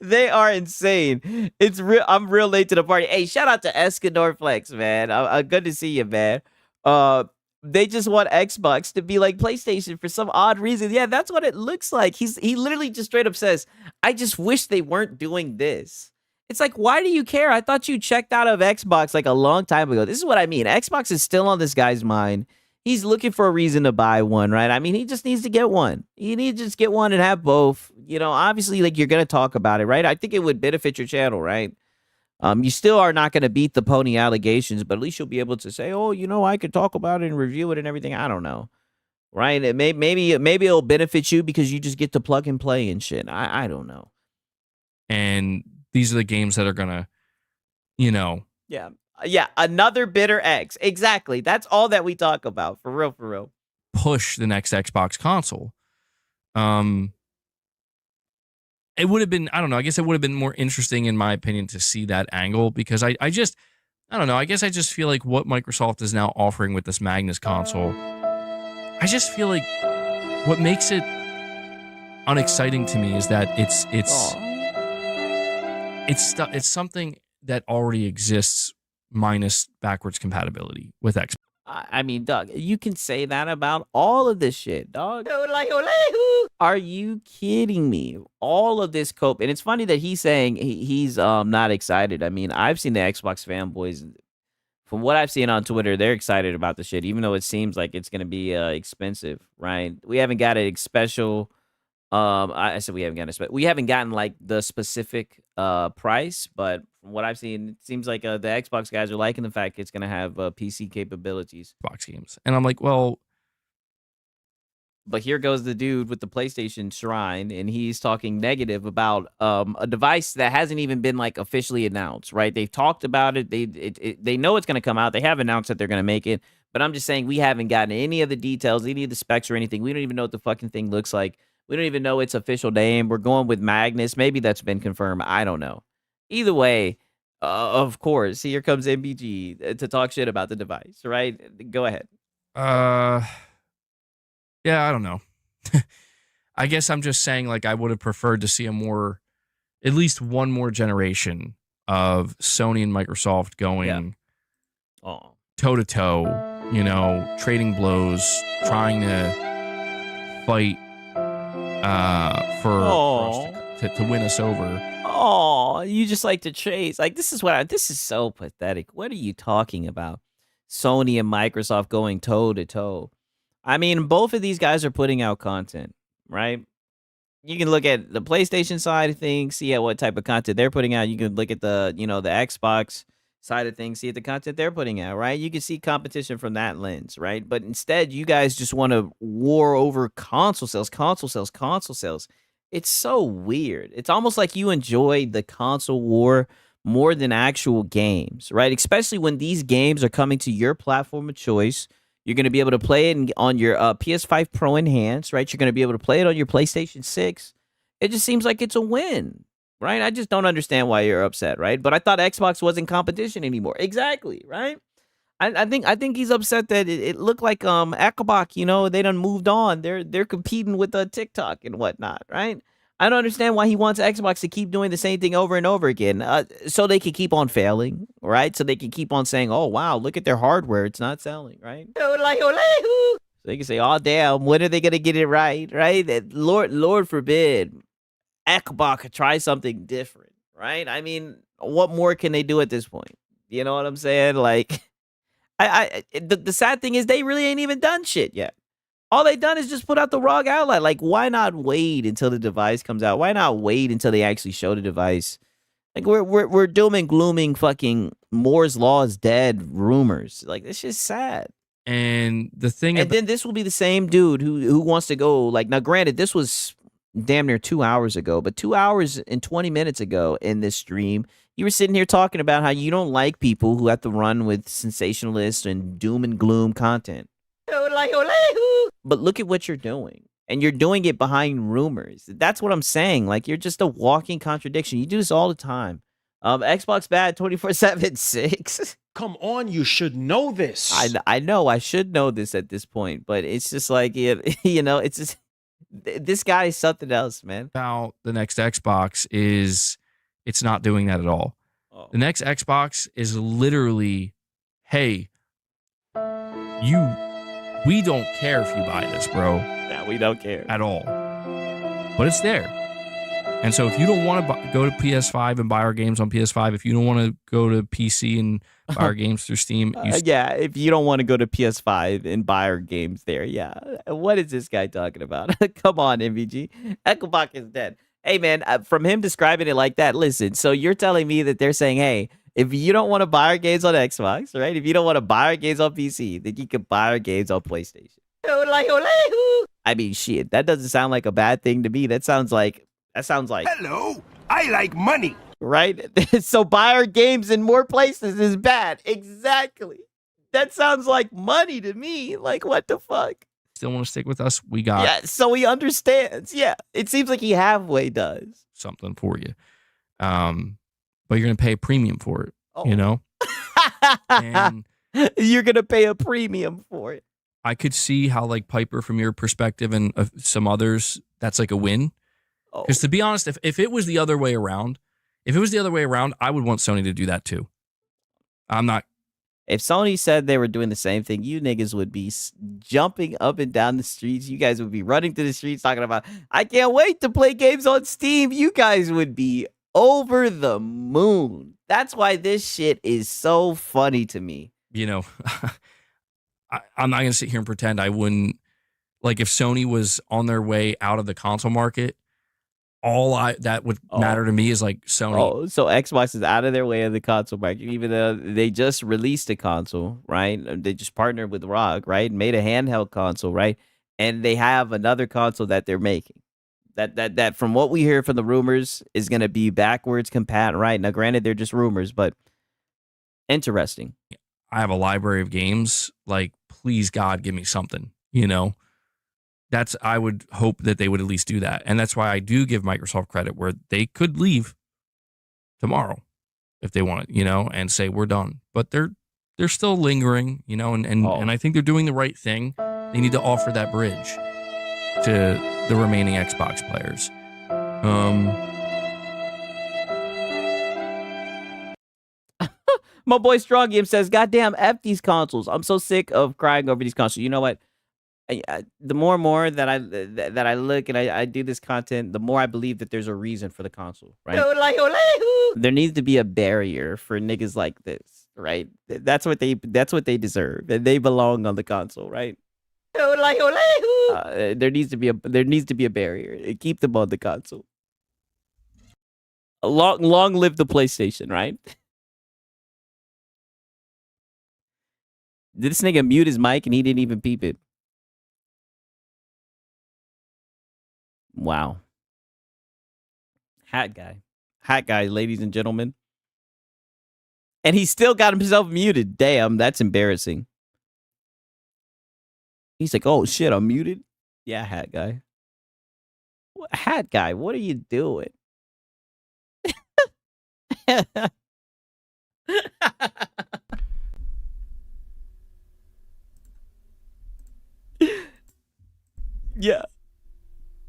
They are insane. It's real. I'm real late to the party. Hey, shout out to Escanor Flex, man. Good to see you, man. They just want Xbox to be like PlayStation for some odd reason. Yeah, that's what it looks like. He literally just straight up says, I just wish they weren't doing this. It's like, why do you care? I thought you checked out of Xbox like a long time ago. This is what I mean. Xbox is still on this guy's mind. He's looking for a reason to buy one, right? I mean, he just needs to get one. You need to just get one and have both. You know, obviously, like, you're going to talk about it, right? I think it would benefit your channel, right? You still are not going to beat the pony allegations, but at least you'll be able to say, oh, you know, I could talk about it and review it and everything. I don't know, right? Maybe it'll benefit you because you just get to plug and play and shit. I don't know. And these are the games that are going to, you know. Yeah, another bitter X. Exactly. That's all that we talk about. For real. Push the next Xbox console. It would have been, I don't know, I guess it would have been more interesting, in my opinion, to see that angle, because I don't know, I guess I just feel like what Microsoft is now offering with this Magnus console, I just feel like what makes it unexciting to me is that it's something that already exists minus backwards compatibility with Xbox. I mean, Doug, you can say that about all of this shit, dog. Are you kidding me? All of this cope, and it's funny that he's saying he's not excited. I mean, I've seen the Xbox fanboys. From what I've seen on Twitter, they're excited about the shit, even though it seems like it's gonna be expensive, right? We haven't got a special. I said we haven't gotten we haven't gotten like the specific price, but from what I've seen, it seems like the Xbox guys are liking the fact it's gonna have PC capabilities, Xbox games, and I'm like, well, but here goes the dude with the PlayStation shrine, and he's talking negative about a device that hasn't even been like officially announced, right? They've talked about it. They know it's gonna come out. They have announced that they're gonna make it, but I'm just saying we haven't gotten any of the details, any of the specs or anything. We don't even know what the fucking thing looks like. We don't even know its official name. We're going with Magnus. Maybe that's been confirmed. I don't know. Either way, of course, here comes MBG to talk shit about the device, right? Go ahead. Yeah, I don't know. I guess I'm just saying, like, I would have preferred to see at least one more generation of Sony and Microsoft going toe to toe, you know, trading blows, trying to fight for us to win us over. Oh, you just like to chase. Like, this is so pathetic. What are you talking about? Sony and Microsoft going toe to toe. I mean, both of these guys are putting out content, right? You can look at the PlayStation side of things, see what type of content they're putting out. You can look at the Xbox side of things, see the content they're putting out, right? You can see competition from that lens, right? But instead, you guys just want to war over console sales. It's so weird. It's almost like you enjoy the console war more than actual games, right? Especially when these games are coming to your platform of choice. You're going to be able to play it on your PS5 Pro Enhanced, right? You're going to be able to play it on your PlayStation 6. It just seems like it's a win, right? I just don't understand why you're upset, right? But I thought Xbox wasn't competition anymore. Exactly, right? I think he's upset that it looked like Xbox, they done moved on. They're competing with TikTok and whatnot, right? I don't understand why he wants Xbox to keep doing the same thing over and over again, so they can keep on failing, right? So they can keep on saying, "Oh wow, look at their hardware; it's not selling," right? So they can say, "Oh damn, when are they gonna get it right?" Right? Lord forbid, Xbox try something different, right? I mean, what more can they do at this point? You know what I'm saying? Like, the sad thing is they really ain't even done shit yet. All they done is just put out the ROG Ally. Like, why not wait until the device comes out? Why not wait until they actually show the device? Like, we're doom and glooming fucking Moore's Law is dead rumors. Like, it's just sad. And the thing And then this will be the same dude who wants to go, like, now granted, this was damn near 2 hours ago, but 2 hours and 20 minutes ago in this stream, you were sitting here talking about how you don't like people who have to run with sensationalist and doom and gloom content. But look at what you're doing. And you're doing it behind rumors. That's what I'm saying. Like, you're just a walking contradiction. You do this all the time. Xbox bad 24/7 6. Come on, you should know this. I know I should know this at this point, but it's just like it's just this guy is something else, man. About the next Xbox is it's not doing that at all. Oh. The next Xbox is literally, hey, we don't care if you buy this, bro. Yeah, we don't care at all. But it's there. And so if you don't want to go to PS5 and buy our games on PS5, if you don't want to go to PC and buy our games through Steam. Yeah, if you don't want to go to PS5 and buy our games there, yeah. What is this guy talking about? Come on, MVG. Eckelbach is dead. Hey, man, from him describing it like that, listen, so you're telling me that they're saying, hey, if you don't want to buy our games on Xbox, right? If you don't want to buy our games on PC, then you can buy our games on PlayStation. I mean, shit, that doesn't sound like a bad thing to me. That sounds like hello, I like money. Right? So buy our games in more places is bad. Exactly. That sounds like money to me. Like, what the fuck? Still want to stick with us? We got Yeah, so he understands. Yeah. It seems like he halfway does. something for you. But you're gonna pay a premium for it, you know? And you're gonna pay a premium for it. I could see how, like, Piper, from your perspective and some others, that's like a win. Because to be honest, if it was the other way around, I would want Sony to do that too. I'm not. If Sony said they were doing the same thing, you niggas would be jumping up and down the streets. You guys would be running through the streets talking about, I can't wait to play games on Steam. You guys would be over the moon. That's why this shit is so funny to me. You know, I'm not going to sit here and pretend I wouldn't. Like, if Sony was on their way out of the console market, that would matter to me is like Sony. Oh, so Xbox is out of their way of the console market, even though they just released a console, right? They just partnered with ROG, right? Made a handheld console, right? And they have another console that they're making. That from what we hear from the rumors is going to be backwards compatible, right? Now, granted, they're just rumors, but interesting. I have a library of games. Like, please, God, give me something, you know? I would hope that they would at least do that. And that's why I do give Microsoft credit where they could leave tomorrow if they want, you know, and say we're done. But they're still lingering, you know, and I think they're doing the right thing. They need to offer that bridge to the remaining Xbox players. My boy Strong Game says, "Goddamn, F these consoles. I'm so sick of crying over these consoles." You know what? The more and more that I look and I do this content, the more I believe that there's a reason for the console, right? There needs to be a barrier for niggas like this, right? That's what they deserve, and they belong on the console, right? There needs to be a barrier. Keep them on the console. Long live the PlayStation, right? Did this nigga mute his mic and he didn't even peep it? Wow. Hat guy, ladies and gentlemen. And he still got himself muted. Damn, that's embarrassing. He's like, oh shit, I'm muted? Yeah, hat guy. Hat guy, what are you doing? Yeah.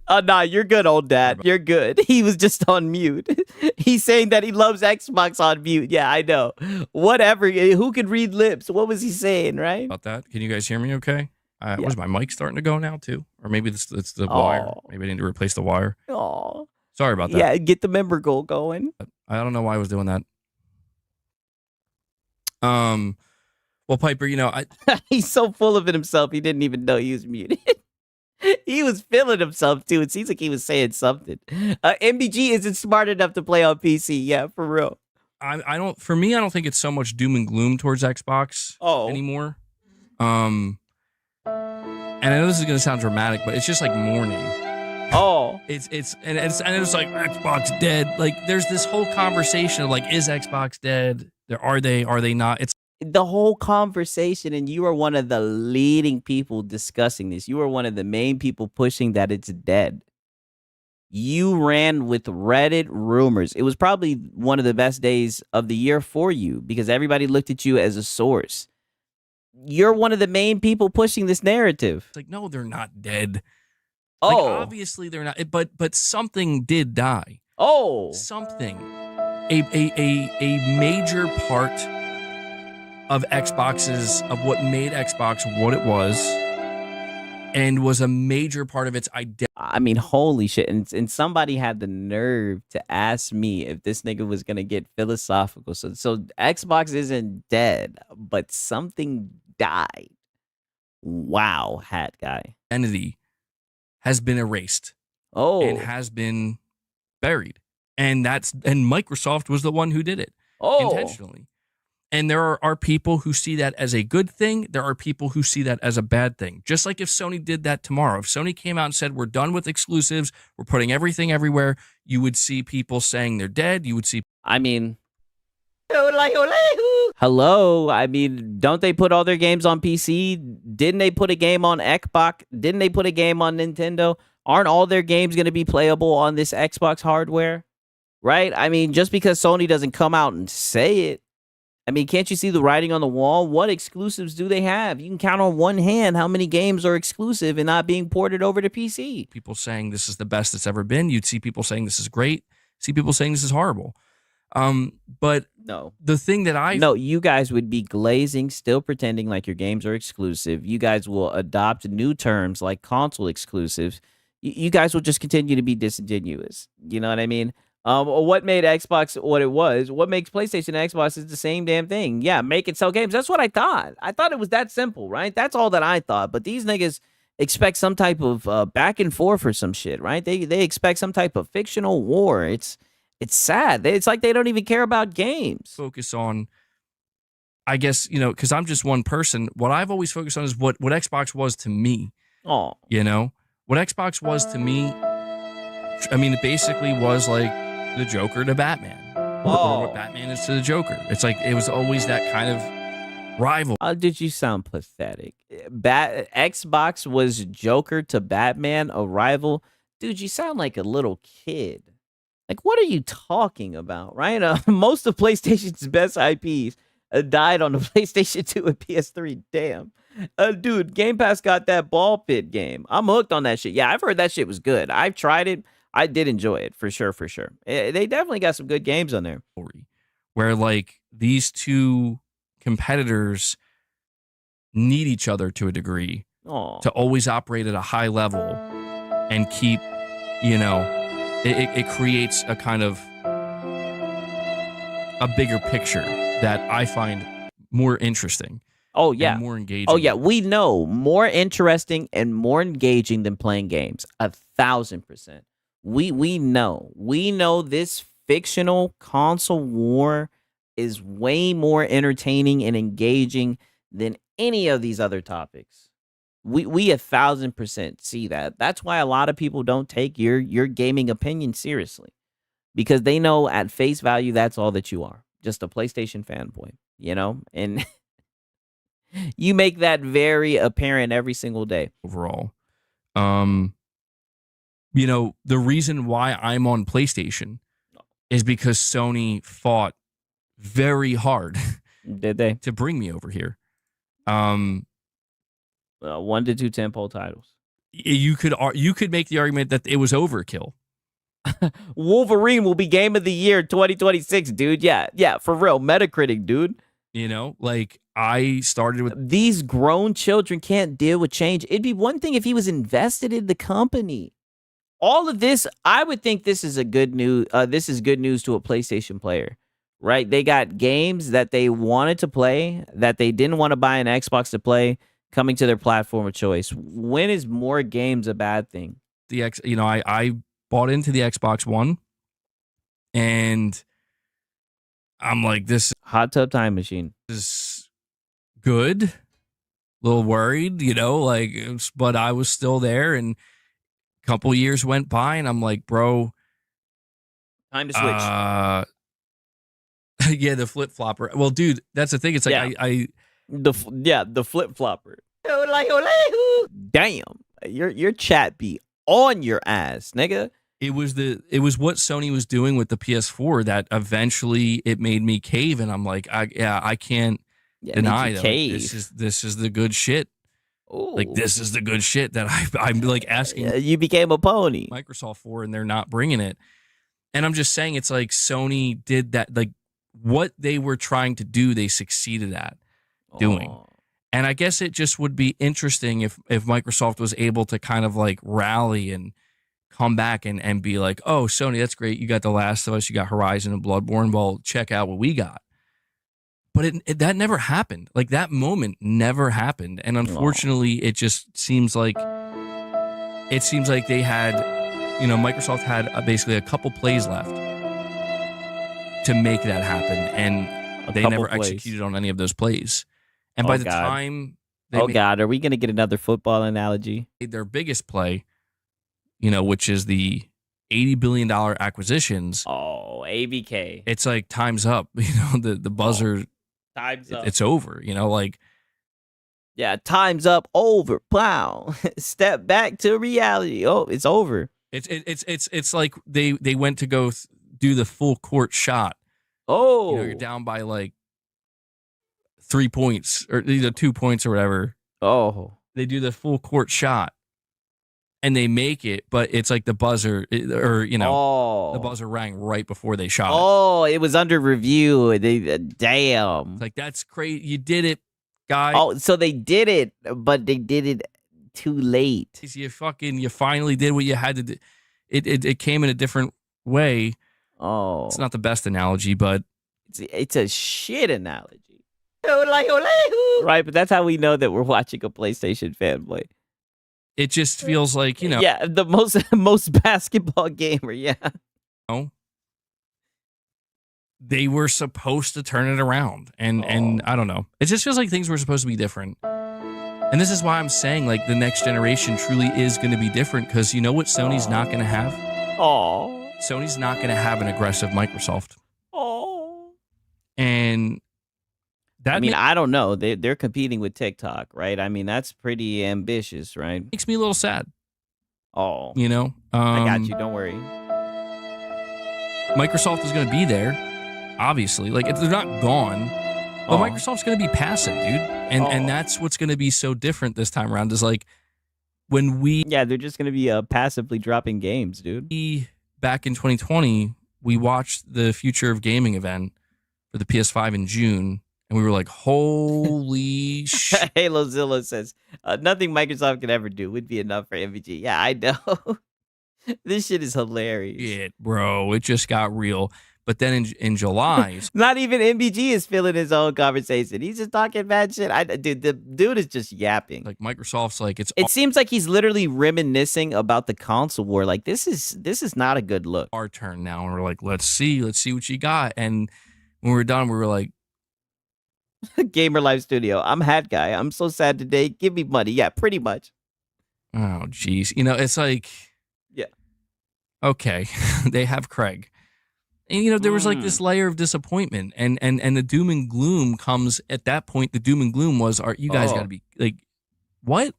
Nah, you're good, old dad. You're good. He was just on mute. He's saying that he loves Xbox on mute. Yeah, I know. Whatever. Who could read lips? What was he saying, right? About that. Can you guys hear me okay? Was my mic starting to go now too? Or maybe it's the wire. Maybe I need to replace the wire. Oh. Sorry about that. Yeah, get the member goal going. I don't know why I was doing that. Well, Piper, you know, he's so full of it himself, he didn't even know he was muted. He was feeling himself too. It seems like he was saying something. MBG isn't smart enough to play on PC. Yeah, for real. I don't think it's so much doom and gloom towards Xbox anymore. And I know this is going to sound dramatic, but it's just like mourning. Oh, it's like Xbox dead. Like there's this whole conversation of like, is Xbox dead? Are they not? It's the whole conversation, and you are one of the leading people discussing this. You are one of the main people pushing that it's dead. You ran with Reddit rumors. It was probably one of the best days of the year for you because everybody looked at you as a source. You're one of the main people pushing this narrative. like, no, they're not dead. Oh, Like, obviously they're not. But something did die. Oh, Something. A major part of Xbox's, of what made Xbox what it was, and was a major part of its identity. I mean, holy shit. And somebody had the nerve to ask me if this nigga was going to get philosophical. So Xbox isn't dead, but something died. Wow, hat guy. Identity has been erased. Oh, And has been buried. And Microsoft was the one who did it intentionally. And there are people who see that as a good thing. There are people who see that as a bad thing. Just like if Sony did that tomorrow, if Sony came out and said, we're done with exclusives, we're putting everything everywhere, you would see people saying they're dead. You would see. I mean, hello. I mean, don't they put all their games on PC? Didn't they put a game on Xbox? Didn't they put a game on Nintendo? Aren't all their games going to be playable on this Xbox hardware? Right? I mean, just because Sony doesn't come out and say it, I mean, can't you see the writing on the wall? What exclusives do they have? You can count on one hand how many games are exclusive and not being ported over to PC. People saying this is the best it's ever been. You'd see people saying this is great. See people saying this is horrible. But no, the thing that no, you guys would be glazing, still pretending like your games are exclusive. You guys will adopt new terms like console exclusives. You guys will just continue to be disingenuous. You know what I mean? What made Xbox what it was? What makes PlayStation and Xbox is the same damn thing. Yeah, make it sell games. That's what I thought. I thought it was that simple, right? That's all that I thought. But these niggas expect some type of back and forth or some shit, right? They expect some type of fictional war. It's sad. It's like they don't even care about games. Focus on, I guess, because I'm just one person. What I've always focused on is what Xbox was to me. Oh, what Xbox was to me. I mean, it basically was like the Joker to Batman. Or what Batman is to the Joker. It's like it was always that kind of rival. Did you sound pathetic? Xbox was Joker to Batman, a rival. Dude, you sound like a little kid. Like, what are you talking about, right? Most of PlayStation's best IPs died on the PlayStation 2 and PS3. Damn. Dude, Game Pass got that ball pit game. I'm hooked on that shit. Yeah, I've heard that shit was good. I've tried it. I did enjoy it for sure. They definitely got some good games on there. Where like these two competitors need each other to a degree to always operate at a high level and keep, it creates a kind of a bigger picture that I find more interesting. Oh, yeah. More engaging. Oh, yeah. We know more interesting and more engaging than playing games. 1,000%. We know this fictional console war is way more entertaining and engaging than any of these other topics. We 1,000% see that. That's why a lot of people don't take your gaming opinion seriously, because they know at face value that's all that you are, just a PlayStation fanboy, and you make that very apparent every single day. Overall, the reason why I'm on PlayStation is because Sony fought very hard. Did they? To bring me over here. 1 to 2 tentpole titles. You could make the argument that it was overkill. Wolverine will be game of the year 2026, dude. Yeah, for real. Metacritic, dude. Like I started with these grown children can't deal with change. It'd be one thing if he was invested in the company. All of this, I would think this is good news to a PlayStation player, right? They got games that they wanted to play that they didn't want to buy an Xbox to play coming to their platform of choice. When is more games a bad thing? I bought into the Xbox One and I'm like, this hot tub time machine is good, little worried, like, but I was still there, and a couple years went by, and I'm like, bro, Time to switch. Yeah, the flip flopper. Well, dude, that's the thing. It's like the flip flopper. Damn, your chat be on your ass, nigga. It was what Sony was doing with the PS4 that eventually it made me cave, and I'm like, I can't deny that. Like, this is the good shit. Ooh. Like, this is the good shit that I'm like asking. You became a pony. Microsoft for, and they're not bringing it. And I'm just saying, it's like Sony did that. Like, what they were trying to do, they succeeded at doing. Oh. And I guess it just would be interesting if Microsoft was able to kind of like rally and come back and be like, oh, Sony, that's great. You got The Last of Us, you got Horizon and Bloodborne. Well, check out what we got. But that never happened. Like, that moment never happened. And unfortunately, it just seems like they had, Microsoft had basically a couple plays left to make that happen. And they never executed on any of those plays. And by the time are we going to get another football analogy? Their biggest play, which is the $80 billion acquisitions. Oh, ABK. It's like, time's up. The buzzer. Time's up. It's over. Like. Yeah, time's up. Over. Wow. Step back to reality. Oh, it's over. It's like they went to go do the full court shot. Oh. You're down by like 3 points or 2 points or whatever. Oh. They do the full court shot. And they make it, but it's like the buzzer, the buzzer rang right before they shot it. Oh, it was under review. Damn. It's like, that's crazy. You did it, guy. Oh, so they did it, but they did it too late. You finally did what you had to do. It came in a different way. Oh. It's not the best analogy, but it's a shit analogy. Right, but that's how we know that we're watching a PlayStation fanboy. It just feels like, Yeah, the most basketball gamer, yeah. They were supposed to turn it around. And I don't know. It just feels like things were supposed to be different. And this is why I'm saying, like, the next generation truly is going to be different, because you know what Sony's not going to have? Sony's not going to have an aggressive Microsoft. And that I don't know. They're competing with TikTok, right? I mean, that's pretty ambitious, right? Makes me a little sad. Oh. I got you. Don't worry. Microsoft is going to be there, obviously. Like, they're not gone, but Microsoft's going to be passive, dude. And that's what's going to be so different this time around, is like, when they're just going to be passively dropping games, dude. Back in 2020, we watched the Future of Gaming event for the PS5 in June. And we were like, holy shit. Halo Zilla says, nothing Microsoft could ever do would be enough for MVG. Yeah, I know. This shit is hilarious. Shit, bro. It just got real. But then in July. Not even MVG is feeling his own conversation. He's just talking bad shit. Dude, the dude is just yapping. Like, Microsoft's like, it seems like he's literally reminiscing about the console war. Like, this is not a good look. Our turn now. And we're like, let's see what you got. And when we were done, we were like, Gamer Life Studio. I'm Hat Guy. I'm so sad today. Give me money. Yeah, pretty much. Oh, geez. It's like, yeah. Okay, they have Craig. And, there was like this layer of disappointment. And the doom and gloom comes at that point. The doom and gloom was, you guys got to be like, what?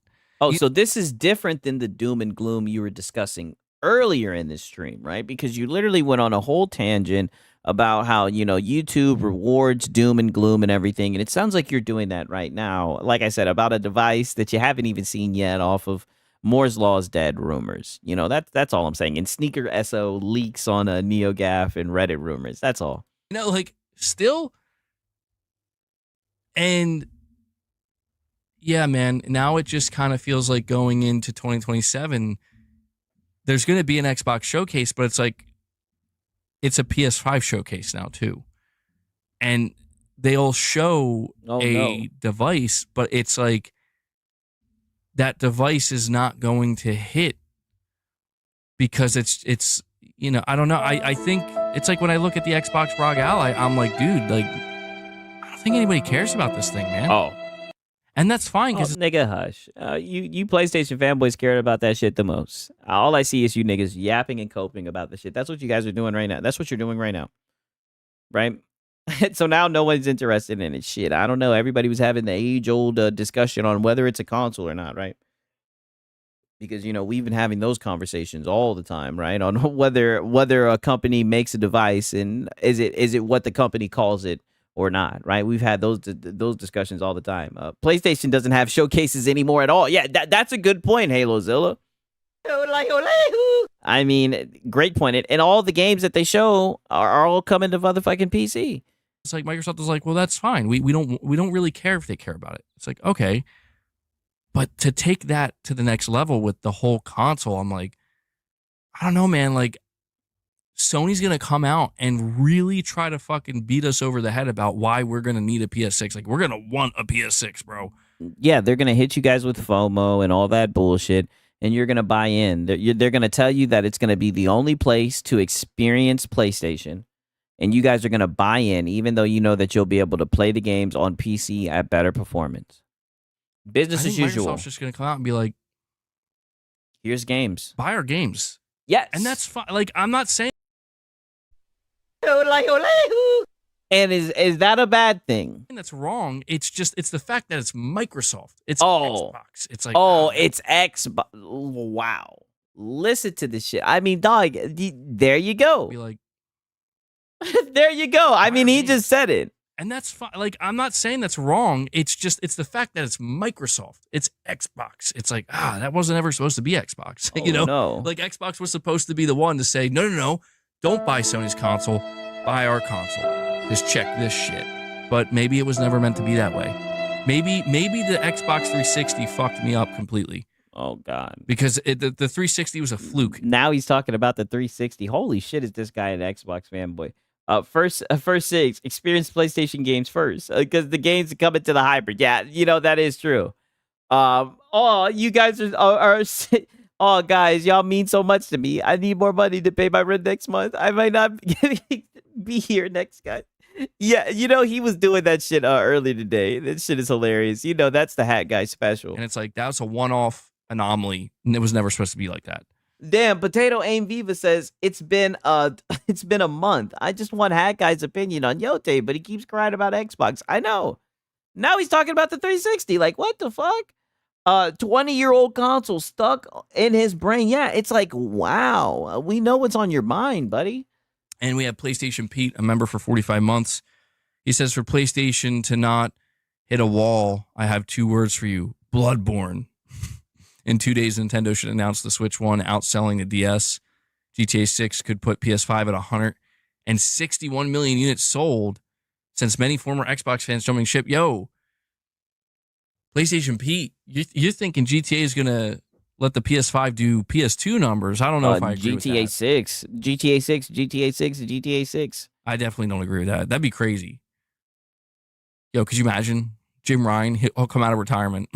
So this is different than the doom and gloom you were discussing earlier in this stream, right? Because you literally went on a whole tangent about how, YouTube rewards doom and gloom and everything. And it sounds like you're doing that right now. Like I said, about a device that you haven't even seen yet off of Moore's Law is dead rumors. That's all I'm saying. And Sneaker SO leaks on a NeoGAF and Reddit rumors. That's all. Like, still. And yeah, man, now it just kind of feels like going into 2027, there's going to be an Xbox showcase, but it's like, it's a PS5 showcase now too. And they'll show device, but it's like, that device is not going to hit because it's I don't know. I think it's like when I look at the Xbox ROG Ally, I'm like, dude, like, I don't think anybody cares about this thing, man. And that's fine because nigga, hush. You PlayStation fanboys cared about that shit the most. All I see is you niggas yapping and coping about the shit. That's what you guys are doing right now. That's what you're doing right now, right? So now no one's interested in it. Shit, I don't know. Everybody was having the age-old discussion on whether it's a console or not, right? Because we've been having those conversations all the time, right? On whether a company makes a device and is it what the company calls it or not, right? We've had those discussions all the time. PlayStation doesn't have showcases anymore at all. Yeah, that's a good point, HaloZilla. I mean, great point. And all the games that they show are all coming to motherfucking PC. it's like Microsoft is like, well, that's fine. We don't really care if they care about it. It's like, okay. But to take that to the next level with the whole console, I'm like, I don't know, man. Like, Sony's going to come out and really try to fucking beat us over the head about why we're going to need a PS6. Like, we're going to want a PS6, bro. Yeah, they're going to hit you guys with FOMO and all that bullshit, and you're going to buy in. They're going to tell you that it's going to be the only place to experience PlayStation, and you guys are going to buy in, even though you know that you'll be able to play the games on PC at better performance. Business as usual. Microsoft's just going to come out and be like, here's games. Buy our games. Yes. And that's fine. Like, I'm not saying. And is that a bad thing? That's wrong. It's the fact that it's Microsoft. It's Oh. Xbox. It's like, it's Xbox. Wow. Listen to this shit. I mean, dog, there you go. Be like, there you go. I mean, he just said it. and that's fine. Like, I'm not saying that's wrong. It's the fact that it's Microsoft. It's Xbox. It's like, that wasn't ever supposed to be Xbox. No. Like, Xbox was supposed to be the one to say, no, don't buy Sony's console, buy our console. Just check this shit. But maybe it was never meant to be that way. Maybe the Xbox 360 fucked me up completely. Oh, God. Because the 360 was a fluke. Now he's talking about the 360. Holy shit, is this guy an Xbox fanboy? First six, experience PlayStation games first. Because the games are coming to the hybrid. Yeah, that is true. You guys are oh, guys, y'all mean so much to me. I need more money to pay my rent next month. I might not be here next, guy. Yeah, he was doing that shit earlier today. That shit is hilarious. That's the Hat Guy special. And it's like, that was a one-off anomaly. And it was never supposed to be like that. Damn, Potato Aim Viva says it's been a month. I just want Hat Guy's opinion on Yote, but he keeps crying about Xbox. I know. Now he's talking about the 360. Like, what the fuck? 20-year-old console stuck in his brain. Yeah, it's like, wow. We know what's on your mind, buddy. And we have PlayStation Pete, a member for 45 months. He says, for PlayStation to not hit a wall, I have 2 words for you. Bloodborne. In 2 days, Nintendo should announce the Switch 1 outselling the DS. GTA 6 could put PS5 at 161 million units sold, since many former Xbox fans jumping ship. Yo, PlayStation Pete, you're thinking GTA is going to let the PS5 do PS2 numbers. I don't know if I agree with that. GTA 6, GTA 6, GTA 6, GTA 6. I definitely don't agree with that. That'd be crazy. Yo, could you imagine Jim Ryan? He'll come out of retirement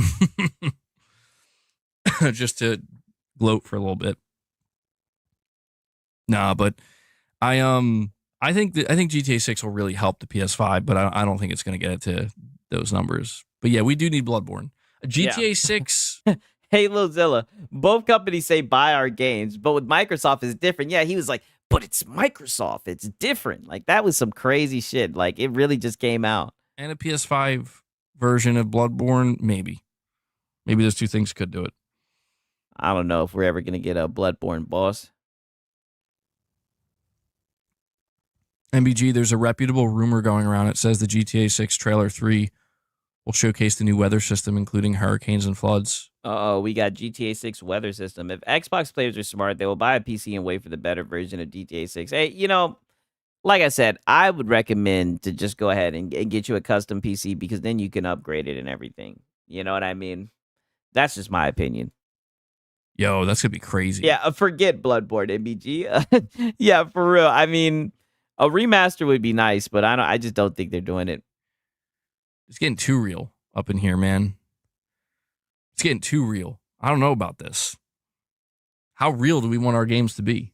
just to gloat for a little bit. Nah, but I think GTA 6 will really help the PS5, but I don't think it's going to get it to those numbers. But yeah, we do need Bloodborne. GTA 6. Hey, Lilzilla, both companies say buy our games, but with Microsoft it's different. Yeah, he was like, but it's Microsoft. It's different. Like, that was some crazy shit. Like, it really just came out. And a PS5 version of Bloodborne, maybe. Maybe those 2 things could do it. I don't know if we're ever going to get a Bloodborne, boss. MBG, there's a reputable rumor going around. It says the GTA 6 trailer 3 will showcase the new weather system, including hurricanes and floods. We got GTA 6 weather system. If Xbox players are smart, they will buy a PC and wait for the better version of GTA 6. Hey, like I said, I would recommend to just go ahead and get you a custom PC, because then you can upgrade it and everything. You know what I mean? That's just my opinion. Yo, that's going to be crazy. Yeah, forget Bloodborne, MBG. Yeah, for real. I mean, a remaster would be nice, but I just don't think they're doing it. It's getting too real up in here, man. It's getting too real. I don't know about this. How real do we want our games to be?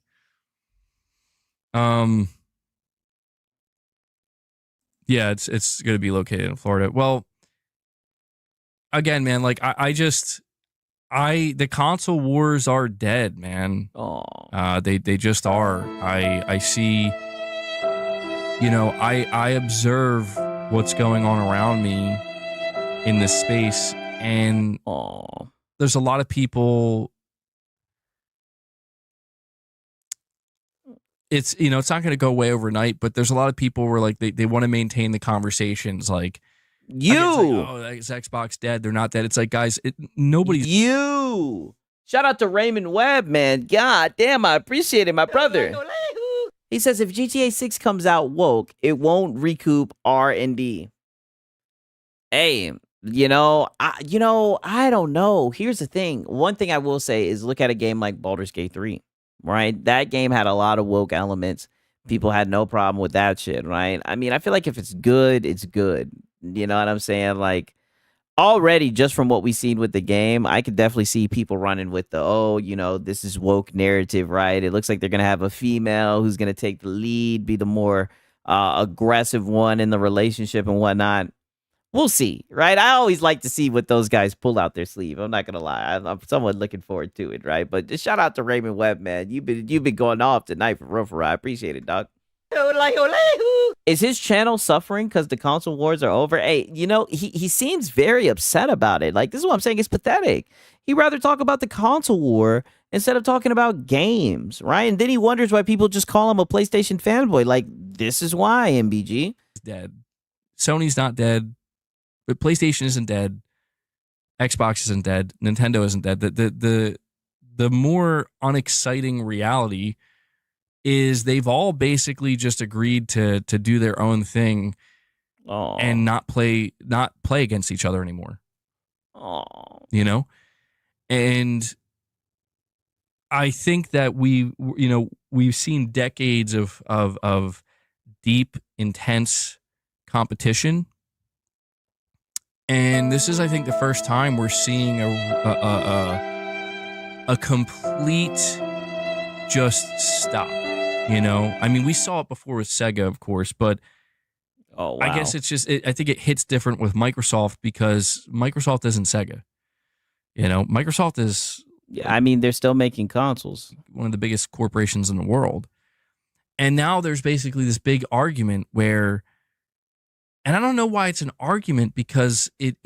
Yeah, it's going to be located in Florida. Well, again, man, like the console wars are dead, man. Oh, They just are. I see, I observe what's going on around me in this space, and there's a lot of people. It's it's not going to go away overnight, but there's a lot of people where like they want to maintain the conversations, like is Xbox dead? They're not dead. It's like, guys, nobody's Shout out to Raymond Webb, man. God damn, I appreciate it, my brother. He says if GTA 6 comes out woke, it won't recoup R&D. Hey, I don't know. Here's the thing. One thing I will say is look at a game like Baldur's Gate 3, right? That game had a lot of woke elements. People had no problem with that shit, right? I mean, I feel like if it's good, it's good. You know what I'm saying? Like, already just from what we've seen with the game, I could definitely see people running with this is woke narrative, right? It looks like they're going to have a female who's going to take the lead, be the more aggressive one in the relationship and whatnot. We'll see, right? I always like to see what those guys pull out their sleeve. I'm not going to lie. I'm somewhat looking forward to it, right? But just shout out to Raymond Webb, man. You've been going off tonight for real. I appreciate it, dog. Is his channel suffering because the console wars are over? Hey, he seems very upset about it. Like, this is what I'm saying. It's pathetic. He'd rather talk about the console war instead of talking about games, right? And then he wonders why people just call him a PlayStation fanboy. Like, this is why, MBG. Dead. Sony's not dead, but PlayStation isn't dead. Xbox isn't dead. Nintendo isn't dead. The more unexciting reality is they've all basically just agreed to do their own thing and not play against each other anymore. And I think that we've seen decades of deep, intense competition, and this is, I think, the first time we're seeing a complete just stop. I mean, we saw it before with Sega, of course, but wow. I guess it's just, I think it hits different with Microsoft because Microsoft isn't Sega. Microsoft is... Yeah, I mean, they're still making consoles. One of the biggest corporations in the world. And now there's basically this big argument where, and I don't know why it's an argument because it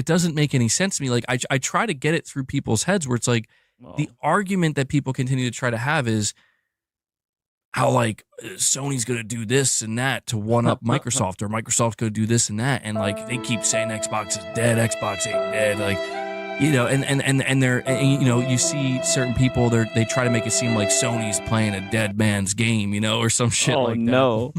doesn't make any sense to me. Like, I try to get it through people's heads where it's like, the argument that people continue to try to have is, how like Sony's going to do this and that to one up Microsoft, or Microsoft's going to do this and that. And like, they keep saying Xbox is dead. Xbox ain't dead. Like, and they're, you see certain people, they try to make it seem like Sony's playing a dead man's game, or some shit like that.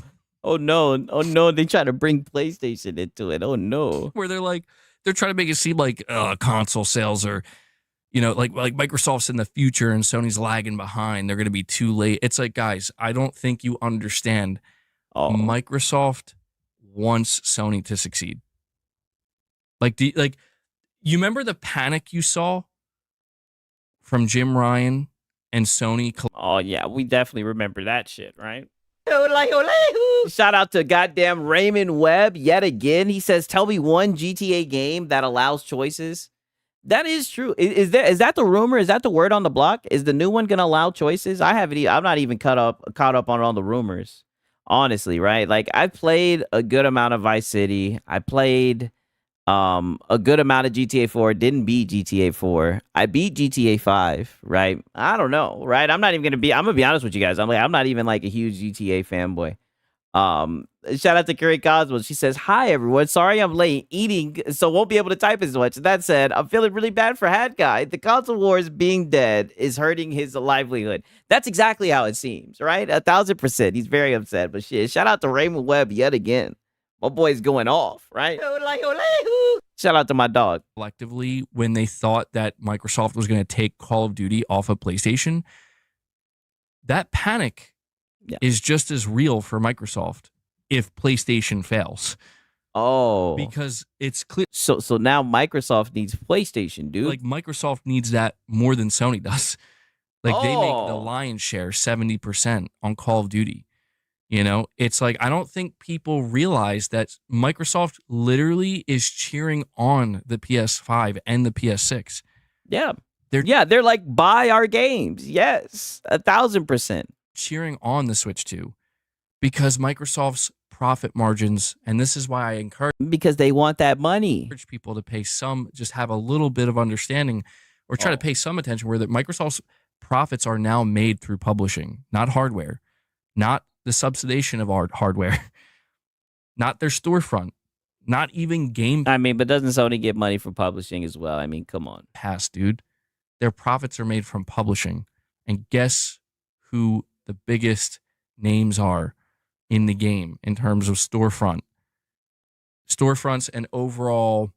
Oh no. They try to bring PlayStation into it. Oh no. Where they're trying to make it seem like console sales are, like Microsoft's in the future and Sony's lagging behind. They're going to be too late. It's like, guys, I don't think you understand. Microsoft wants Sony to succeed. You remember the panic you saw from Jim Ryan and Sony? Oh yeah, we definitely remember that shit, right? Shout out to goddamn Raymond Webb yet again. He says, "Tell me one GTA game that allows choices." That is true. Is that the rumor? Is that the word on the block? Is the new one gonna allow choices? I'm not even caught up on all the rumors, honestly, right? Like, I've played a good amount of Vice City. I played a good amount of GTA 4. Didn't beat GTA 4. I beat GTA 5, right? I don't know, right? I'm gonna be honest with you guys. I'm not even like a huge GTA fanboy. Shout out to Curry Cosmos. She says, "Hi everyone. Sorry I'm late eating, so won't be able to type as much. That said, I'm feeling really bad for Hat Guy. The console wars being dead is hurting his livelihood." That's exactly how it seems, right? 1000%. He's very upset. But shit, shout out to Raymond Webb yet again. My boy's going off, right? Shout out to my dog. Collectively, when they thought that Microsoft was going to take Call of Duty off of PlayStation, that panic is just as real for Microsoft if PlayStation fails. Oh. Because it's clear. So now Microsoft needs PlayStation, dude. Like, Microsoft needs that more than Sony does. Like, they make the lion's share, 70% on Call of Duty. You know, it's like, I don't think people realize that Microsoft literally is cheering on the PS5 and the PS6. Yeah. They're like, buy our games. Yes, 1,000%. Cheering on the Switch 2 because Microsoft's profit margins, and this is why I encourage because they want that money. People to pay some, just have a little bit of understanding or try to pay some attention where that Microsoft's profits are now made through publishing, not hardware, not the subsidization of hardware, not their storefront, not even game. I mean, but doesn't Sony get money from publishing as well? I mean, come on. Pass, dude. Their profits are made from publishing. And guess who the biggest names are in the game in terms of storefronts and overall,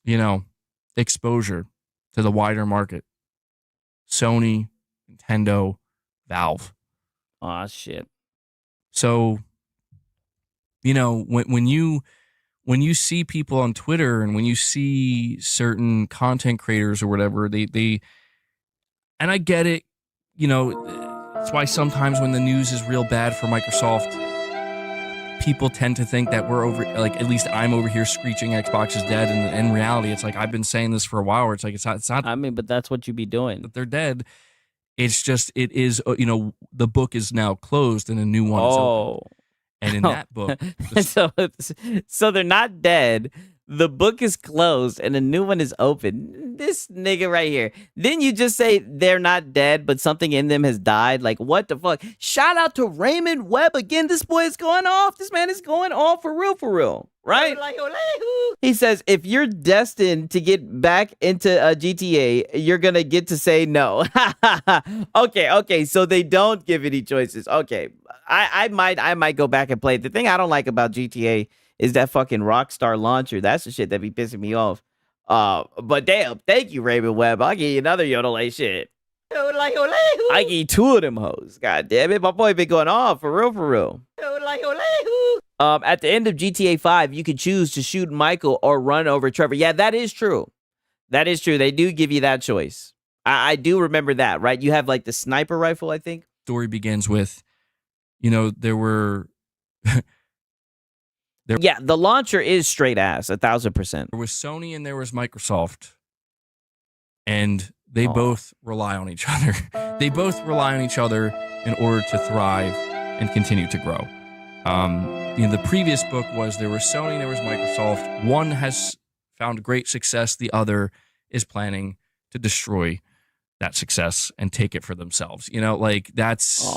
you know, exposure to the wider market. Sony, Nintendo, Valve. Aw, shit. So, you know, when you see people on Twitter and when you see certain content creators or whatever, they and I get it, you know, that's why sometimes when the news is real bad for Microsoft, people tend to think that we're over, like, at least I'm over here screeching Xbox is dead, and in reality, it's like, I've been saying this for a while, where it's like, it's not. I mean, but that's what you be doing. That they're dead. It's just, it is, you know, the book is now closed and a new one is open. And in that book, so they're not dead. The book is closed and a new one is open. This nigga right here. Didn't you just say they're not dead, but something in them has died? Like, what the fuck? Shout out to Raymond Webb again. This boy is going off. This man is going off for real, right? He says, if you're destined to get back into GTA, you're going to get to say no. Okay. So they don't give any choices. Okay. I might go back and play. The thing I don't like about GTA is that fucking Rockstar launcher. That's the shit that be pissing me off. But damn, thank you, Raymond Webb. I'll give you another Yodelay shit. I give you 2 of them hoes. God damn it. My boy been going off for real. At the end of GTA 5, you could choose to shoot Michael or run over Trevor. Yeah, that is true. That is true. They do give you that choice. I do remember that, right? You have like the sniper rifle, I think. Story begins with, you know, there were... Yeah, the launcher is straight ass, 1,000%. There was Sony and there was Microsoft, and they both rely on each other. They both rely on each other in order to thrive and continue to grow. You know, the previous book was there was Sony and there was Microsoft. One has found great success. The other is planning to destroy that success and take it for themselves. You know, like that's...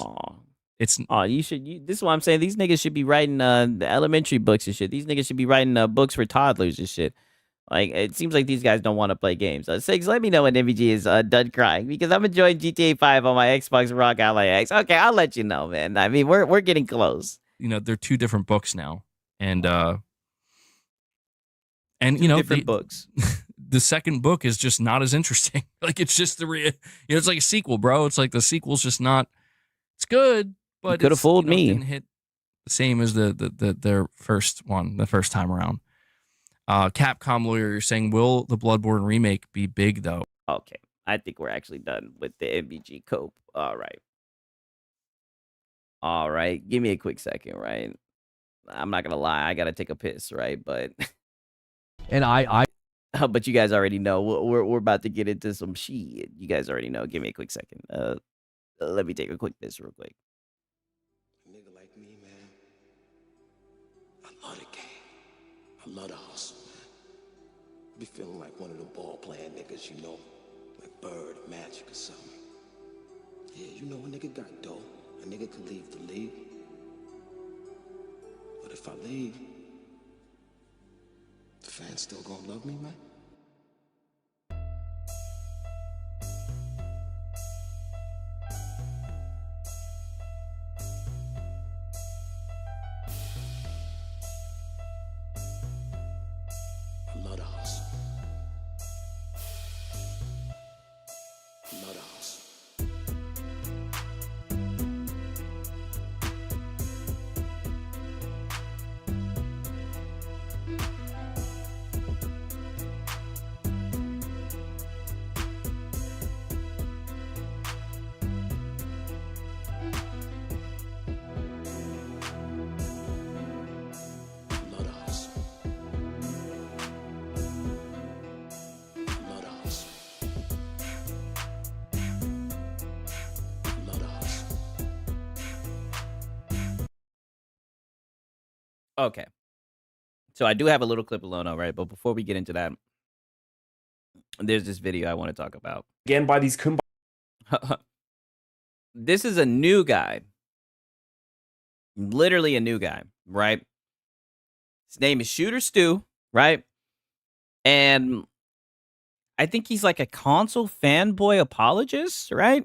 It's this is what I'm saying. These niggas should be writing the elementary books and shit. These niggas should be writing books for toddlers and shit. Like, it seems like these guys don't want to play games. Six, let me know when MVG is done crying, because I'm enjoying GTA 5 on my Xbox Rock Ally X. Okay, I'll let you know, man. I mean, we're getting close. You know, they're 2 different books now, and you know, different books. The second book is just not as interesting. Like, it's just you know, it's like a sequel, bro. It's like the sequel's just not. It's good. But could have fooled me. Didn't hit the same as their first one, the first time around. Capcom lawyer, you're saying, will the Bloodborne remake be big though? Okay, I think we're actually done with the MVG cope. All right. Give me a quick second, right? I'm not gonna lie, I gotta take a piss, right? But and but you guys already know we're about to get into some shit. You guys already know. Give me a quick second. Let me take a quick piss real quick. Nigga like me, man, I love the game. I love the hustle, man. Be feeling like one of them ball playing niggas, you know, like Bird, Magic or something. Yeah, you know, a nigga got dough. A nigga could leave the league. But if I leave, the fans still gonna love me, man? I love the hustle. I love the hustle. Okay. So I do have a little clip alone, all right. But before we get into that, there's this video I want to talk about. Again, by these This is a new guy. Literally a new guy, right? His name is Shooter Stu, right? And I think he's like a console fanboy apologist, right?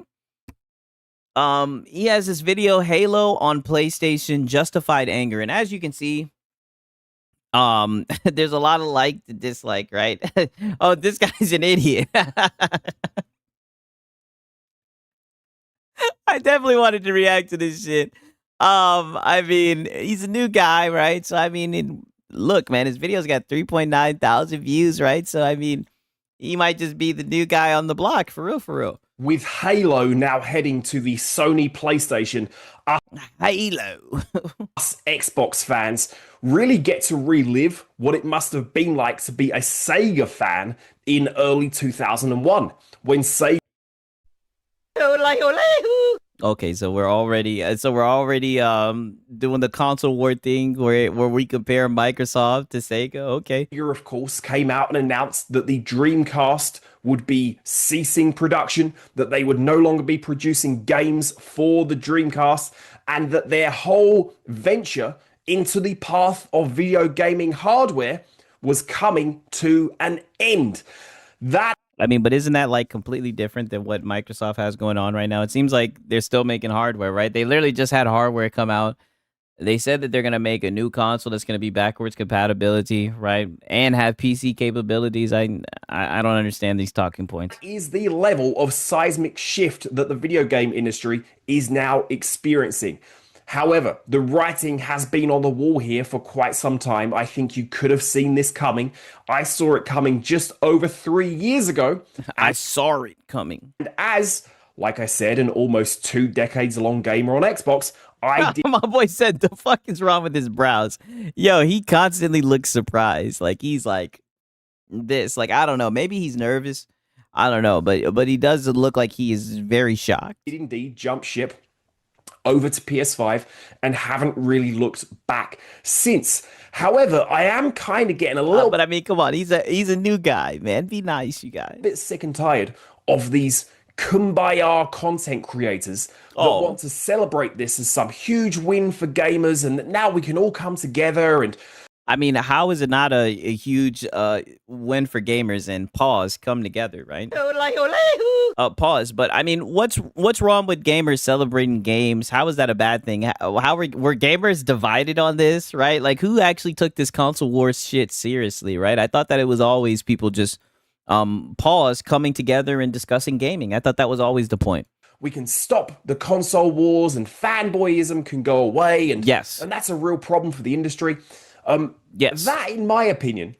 He has this video, Halo on PlayStation, Justified Anger. And as you can see, there's a lot of like to dislike, right? Oh, this guy's an idiot. I definitely wanted to react to this shit. I mean, he's a new guy, right? So I mean, look, man, his video's got 3.9 thousand views, right? So I mean, he might just be the new guy on the block, for real, for real. With Halo now heading to the Sony PlayStation, Halo. us Xbox fans really get to relive what it must have been like to be a Sega fan in early 2001 when Sega. Okay, so we're already doing the console war thing where we compare Microsoft to Sega. Okay. Of course, came out and announced that the Dreamcast would be ceasing production, that they would no longer be producing games for the Dreamcast, and that their whole venture into the path of video gaming hardware was coming to an end. I mean, but isn't that like completely different than what Microsoft has going on right now? It seems like they're still making hardware, right? They literally just had hardware come out. They said that they're going to make a new console that's going to be backwards compatibility, right? And have PC capabilities. I don't understand these talking points. Is the level of seismic shift that the video game industry is now experiencing. However, the writing has been on the wall here for quite some time. I think you could have seen this coming. I saw it coming just over 3 years ago. I saw it coming. And as, like I said, an almost 2 decades long gamer on Xbox, My boy said, the fuck is wrong with his brows? Yo, he constantly looks surprised. Like, he's like this. Like, I don't know. Maybe he's nervous. I don't know. But he does look like he is very shocked. Did indeed jump ship over to PS5 and haven't really looked back since. However, I am kind of getting a little but I mean, come on, he's a new guy, man. Be nice, you guys. Bit sick and tired of these kumbaya content creators that want to celebrate this as some huge win for gamers and that now we can all come together. And I mean, how is it not a huge win for gamers and pause come together, right? Pause. But I mean, what's wrong with gamers celebrating games? How is that a bad thing? How were gamers divided on this, right? Like, who actually took this console wars shit seriously, right? I thought that it was always people just pause coming together and discussing gaming. I thought that was always the point. We can stop the console wars and fanboyism can go away. And yes, and that's a real problem for the industry. Yes. That, in my opinion,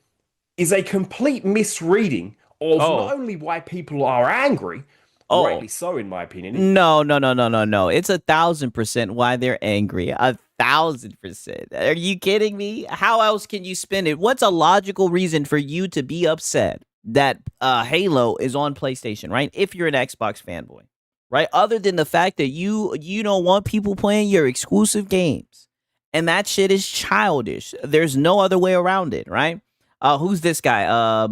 is a complete misreading of not only why people are angry, rightly so, in my opinion. No. It's 1,000% why they're angry. 1,000%. Are you kidding me? How else can you spin it? What's a logical reason for you to be upset that Halo is on PlayStation, right? If you're an Xbox fanboy, right? Other than the fact that you don't want people playing your exclusive games. And that shit is childish. There's no other way around it, right? Who's this guy?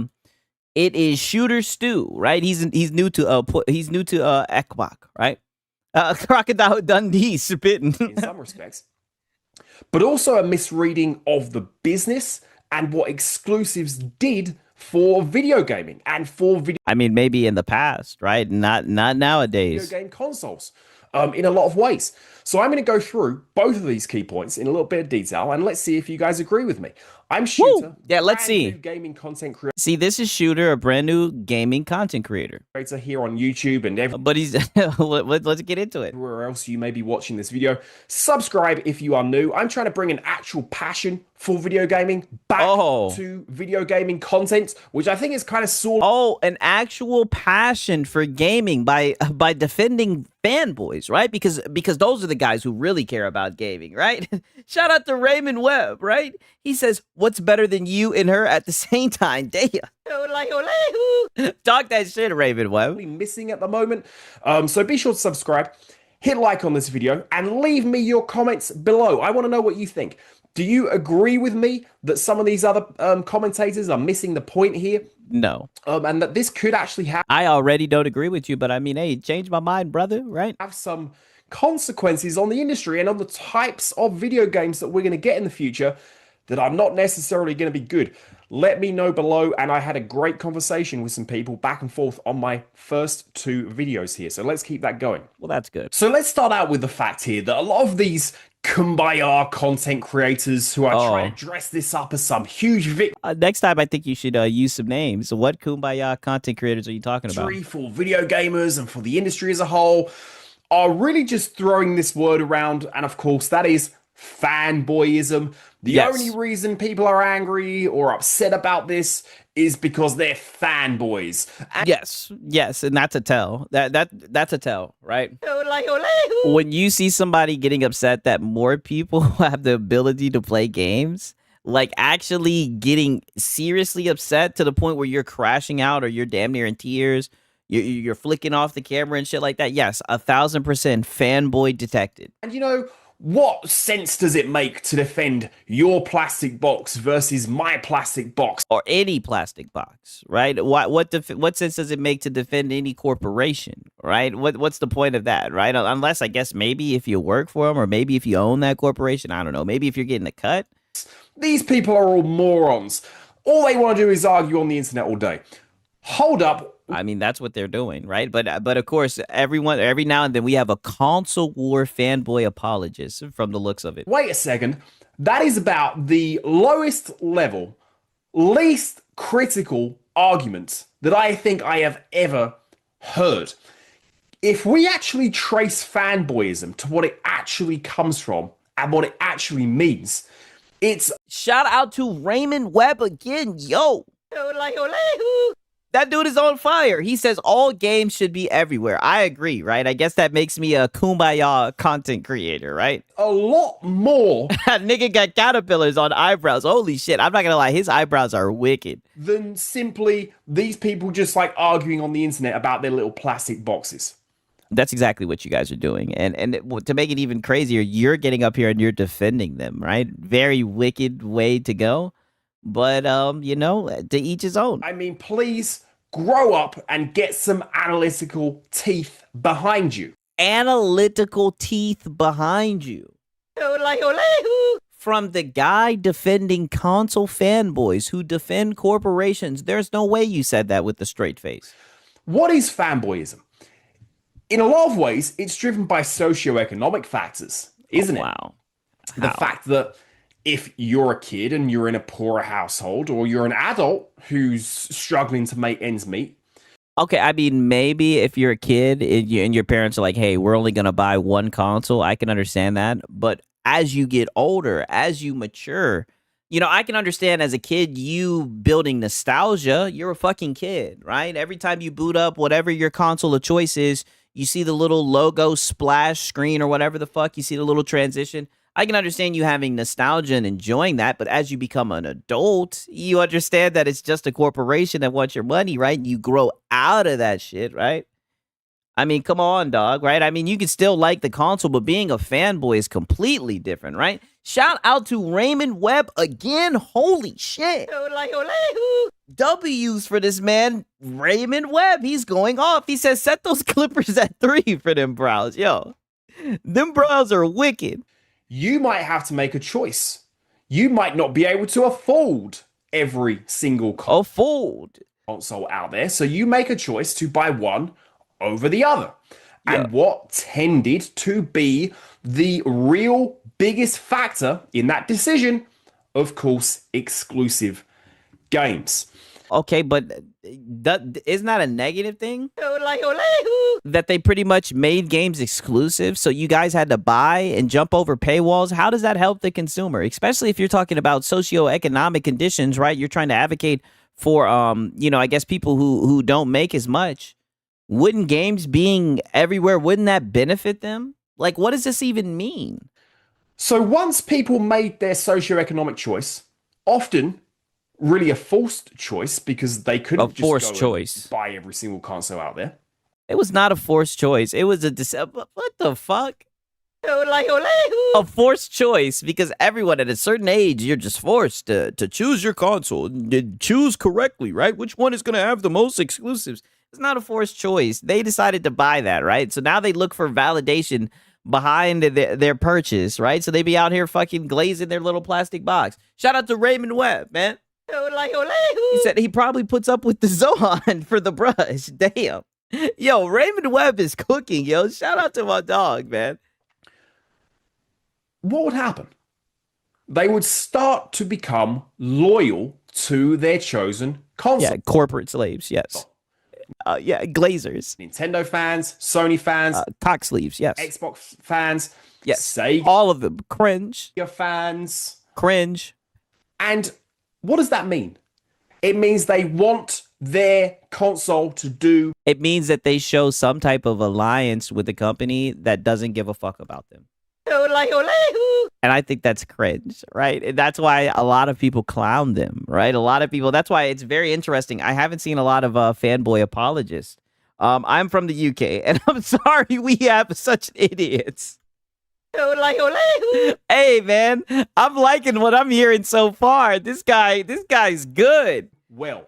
It is Shooter Stu, right? He's new to Xbox, right? Crocodile Dundee spitting in some respects, but also a misreading of the business and what exclusives did for video gaming and for video. I mean, maybe in the past, right? Not nowadays. Video game consoles. In a lot of ways. So I'm going to go through both of these key points in a little bit of detail, and let's see if you guys agree with me. I'm Shooter. Woo! Yeah, let's see. Gaming content creator. See, this is Shooter, a brand new gaming content creator. Here on YouTube and but he's let's get into it. Where else you may be watching this video. Subscribe if you are new. I'm trying to bring an actual passion for video gaming back to video gaming content, which I think is kind of sort of an actual passion for gaming by defending fanboys, right? Because those are the guys who really care about gaming, right? Shout out to Raymond Webb, right? He says, "What's better than you and her at the same time?" Damn. Talk that shit, Raymond Webb. Missing at the moment. So be sure to subscribe. hit like on this video and leave me your comments below. I want to know what you think. Do you agree with me that some of these other commentators are missing the point here? No. And that this could actually have... I already don't agree with you, but I mean, hey, change my mind, brother, right? Have some consequences on the industry and on the types of video games that we're going to get in the future that are not necessarily going to be good. Let me know below, and I had a great conversation with some people back and forth on my first 2 videos here, so let's keep that going. Well, that's good. So let's start out with the fact here that a lot of these kumbaya content creators who are trying to dress this up as some huge victory next time I think you should use some names. So what kumbaya content creators are you talking about? for video gamers and for the industry as a whole are really just throwing this word around, and of course that is fanboyism. The only reason people are angry or upset about this is because they're fanboys. And yes, and that's a tell. That's a tell, right? When you see somebody getting upset that more people have the ability to play games, like actually getting seriously upset to the point where you're crashing out or you're damn near in tears, you're flicking off the camera and shit like that. Yes, 1000% fanboy detected. And you know, what sense does it make to defend your plastic box versus my plastic box? Or any plastic box, right? What sense does it make to defend any corporation, right? What's the point of that, right? Unless, I guess, maybe if you work for them or maybe if you own that corporation, I don't know. Maybe if you're getting a cut. These people are all morons. All they want to do is argue on the internet all day. Hold up. I mean, that's what they're doing, right? But of course, every now and then we have a console war fanboy apologist from the looks of it. Wait a second. That is about the lowest level, least critical argument that I think I have ever heard. If we actually trace fanboyism to what it actually comes from and what it actually means, it's... Shout out to Raymond Webb again, yo! That dude is on fire. He says all games should be everywhere. I agree, right? I guess that makes me a kumbaya content creator, right? A lot more. Nigga got caterpillars on eyebrows. Holy shit. I'm not gonna lie. His eyebrows are wicked. Than simply these people just like arguing on the internet about their little plastic boxes. That's exactly what you guys are doing. And to make it even crazier, you're getting up here and you're defending them, right? Very wicked way to go. But, you know, to each his own. I mean, please grow up and get some analytical teeth behind you. Analytical teeth behind you. From the guy defending console fanboys who defend corporations, there's no way you said that with a straight face. What is fanboyism? In a lot of ways, it's driven by socioeconomic factors, isn't it? Wow. The fact that if you're a kid and you're in a poorer household, or you're an adult who's struggling to make ends meet. Okay, I mean, maybe if you're a kid and your parents are like, hey, we're only going to buy one console, I can understand that. But as you get older, as you mature, you know, I can understand as a kid, you building nostalgia. You're a fucking kid, right? Every time you boot up whatever your console of choice is, you see the little logo splash screen or whatever the fuck, you see the little transition. I can understand you having nostalgia and enjoying that, but as you become an adult, you understand that it's just a corporation that wants your money, right? And you grow out of that shit, right? I mean, come on, dog, right? I mean, you can still like the console, but being a fanboy is completely different, right? Shout out to Raymond Webb again. Holy shit. W's for this man, Raymond Webb. He's going off. He says, set those Clippers at 3 for them brows. Yo, them brows are wicked. You might have to make a choice. You might not be able to afford every single console out there. So you make a choice to buy one over the other. Yeah. And what tended to be the real biggest factor in that decision, of course, exclusive games. Okay, but isn't that a negative thing? That they pretty much made games exclusive, so you guys had to buy and jump over paywalls. How does that help the consumer? Especially if you're talking about socioeconomic conditions, right? You're trying to advocate for, you know, I guess people who don't make as much. Wouldn't games being everywhere, wouldn't that benefit them? Like, what does this even mean? So once people made their socioeconomic choice, often really a forced choice because they couldn't just go and buy every single console out there. It was not a forced choice. It was a what the fuck? A forced choice because everyone at a certain age, you're just forced to choose your console and choose correctly, right? Which one is going to have the most exclusives? It's not a forced choice. They decided to buy that, right? So now they look for validation behind their purchase, right? So they be out here fucking glazing their little plastic box. Shout out to Raymond Webb, man. He said he probably puts up with the Zohan for the brush. Damn. Yo, Raymond Webb is cooking, yo. Shout out to my dog, man. What would happen? They would start to become loyal to their chosen console. Yeah, corporate slaves, yes. Yeah, glazers. Nintendo fans, Sony fans, cock sleeves, yes. Xbox fans, yes. Sega, all of them. Cringe. Fans. Cringe. And what does that mean? It means they want their console to do. It means that they show some type of alliance with the company that doesn't give a fuck about them. And I think that's cringe, right? And that's why a lot of people clown them, right? A lot of people, that's why it's very interesting. I haven't seen a lot of fanboy apologists. I'm from the UK, and I'm sorry we have such idiots. Hey, man, I'm liking what I'm hearing so far. This guy's good. Well,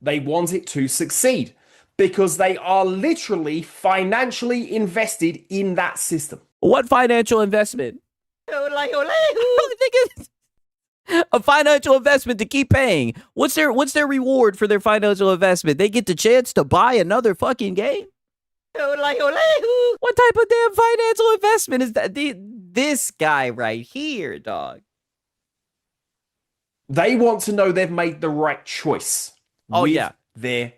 they want it to succeed because they are literally financially invested in that system. What financial investment? A financial investment to keep paying. What's their reward for their financial investment? They get the chance to buy another fucking game? What type of damn financial investment is that? This guy right here, dog. They want to know they've made the right choice. Oh, yeah.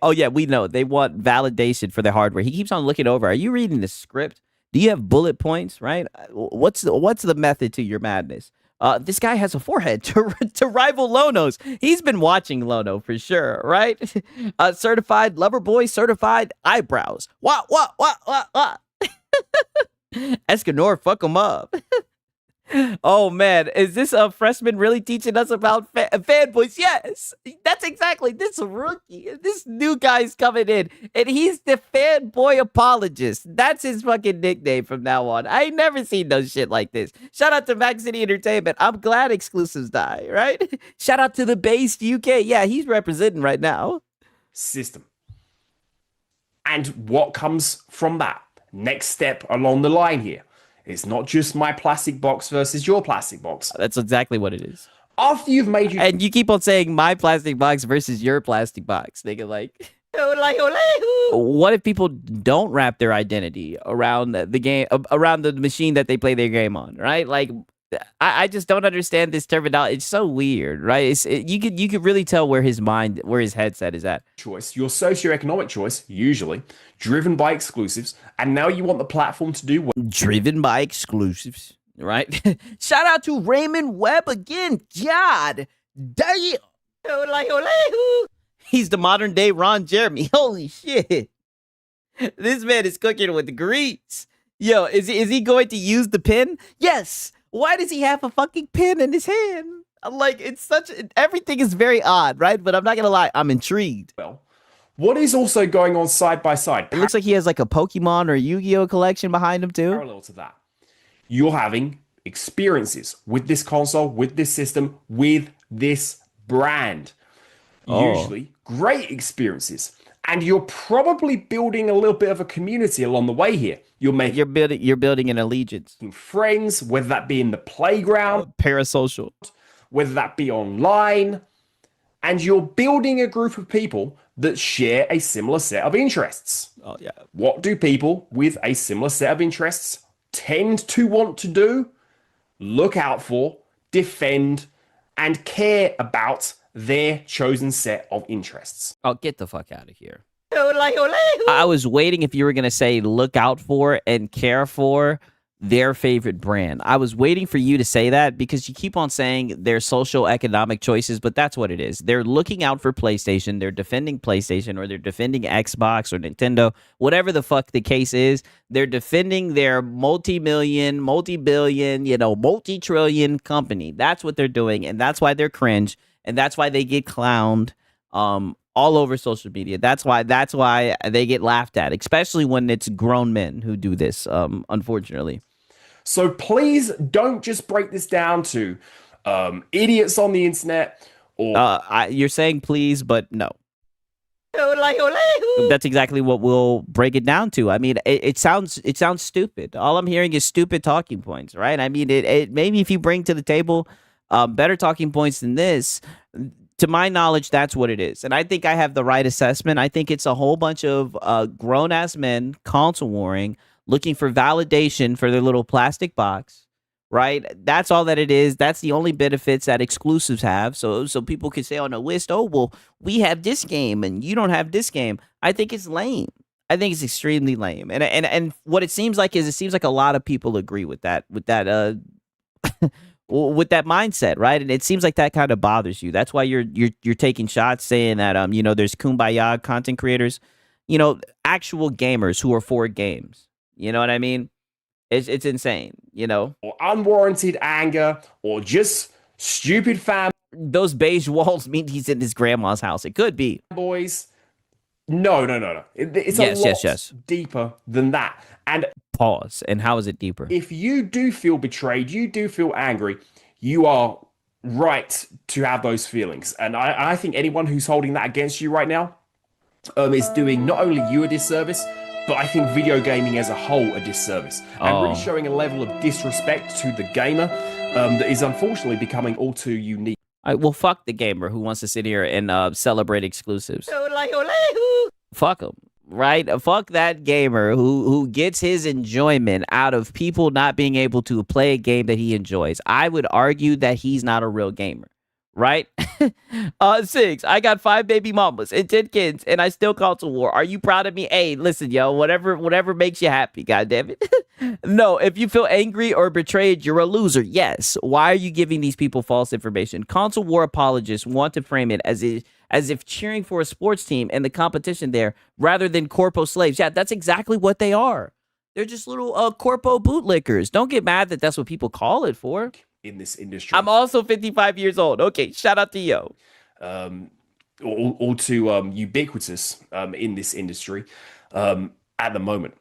Oh, yeah, we know. They want validation for their hardware. He keeps on looking over. Are you reading the script? Do you have bullet points, right? What's the method to your madness? This guy has a forehead to rival Lono's. He's been watching Lono for sure, right? Certified lover boy, certified eyebrows. What? Escanor, fuck him up. Oh, man. Is this a freshman really teaching us about fanboys? Yes. That's exactly. This rookie. This new guy's coming in, and he's the fanboy apologist. That's his fucking nickname from now on. I ain't never seen no shit like this. Shout out to Mac City Entertainment. I'm glad exclusives die, right? Shout out to the Based UK. Yeah, he's representing right now. System. And what comes from that? Next step along the line here. It's not just my plastic box versus your plastic box. That's exactly what it is. After you've made your... And you keep on saying my plastic box versus your plastic box. They get like... What if people don't wrap their identity around the game, around the machine that they play their game on, right? Like, I just don't understand this terminology. It's so weird, right? You could really tell where his headset is at. Choice, your socioeconomic choice, usually driven by exclusives, and now you want the platform to do what? Driven by exclusives, right? Shout out to Raymond Webb again. God damn. He's the modern day Ron Jeremy. Holy shit. This man is cooking with the grease. Yo, is he going to use the pen? Yes. Why does he have a fucking pen in his hand? Like, everything is very odd, right? But I'm not gonna lie, I'm intrigued. Well, what is also going on side by side? It looks like he has like a Pokemon or Yu-Gi-Oh collection behind him too. Parallel to that, you're having experiences with this console, with this system, with this brand. Usually great experiences. And you're probably building a little bit of a community along the way here. You're building an allegiance. Friends, whether that be in the playground, parasocial, whether that be online, and you're building a group of people that share a similar set of interests. Oh yeah. What do people with a similar set of interests tend to want to do? Look out for, defend, and care about their chosen set of interests. Oh, get the fuck out of here. I was waiting if you were going to say look out for and care for their favorite brand. I was waiting for you to say that because you keep on saying their social economic choices, but that's what it is. They're looking out for PlayStation. They're defending PlayStation, or they're defending Xbox or Nintendo, whatever the fuck the case is. They're defending their multi-million, multi-billion, multi-trillion company. That's what they're doing, and that's why they're cringe, and that's why they get clowned all all over social media. That's why they get laughed at, especially when it's grown men who do this, unfortunately. So please don't just break this down to idiots on the internet or you're saying please, but no. That's exactly what we'll break it down to. I mean, it sounds stupid. All I'm hearing is stupid talking points, right? I mean, it maybe if you bring to the table better talking points than this, to my knowledge, that's what it is. And I think I have the right assessment. I think it's a whole bunch of grown-ass men console warring, looking for validation for their little plastic box, right? That's all that it is. That's the only benefits that exclusives have. So people can say on a list, oh, well, we have this game and you don't have this game. I think it's lame. I think it's extremely lame. And what it seems like is a lot of people agree with that with that mindset, right? And it seems like that kind of bothers you. That's why you're taking shots saying that there's kumbaya content creators, actual gamers who are for games. You know what I mean? It's insane, Or unwarranted anger, or just stupid fan. Those beige walls mean he's in his grandma's house. It could be. Boys. No. It's a lot deeper than that. And pause. And how is it deeper? If you do feel betrayed, you do feel angry, you are right to have those feelings. And I think anyone who's holding that against you right now is doing not only you a disservice, but I think video gaming as a whole a disservice. And really showing a level of disrespect to the gamer that is unfortunately becoming all too unique. All right, well, fuck the gamer who wants to sit here and celebrate exclusives. Fuck him, right? Fuck that gamer who gets his enjoyment out of people not being able to play a game that he enjoys. I would argue that he's not a real gamer, right? 6, I got 5 baby mamas and 10 kids, and I still console war. Are you proud of me? Hey, listen, yo, whatever makes you happy, goddammit. No, if you feel angry or betrayed, you're a loser. Yes. Why are you giving these people false information? Console war apologists want to frame it as if cheering for a sports team and the competition there rather than corpo slaves. Yeah, that's exactly what they are. They're just little corpo bootlickers. Don't get mad that that's what people call it for. In this industry. I'm also 55 years old. Okay, shout out to yo. All too ubiquitous in this industry at the moment.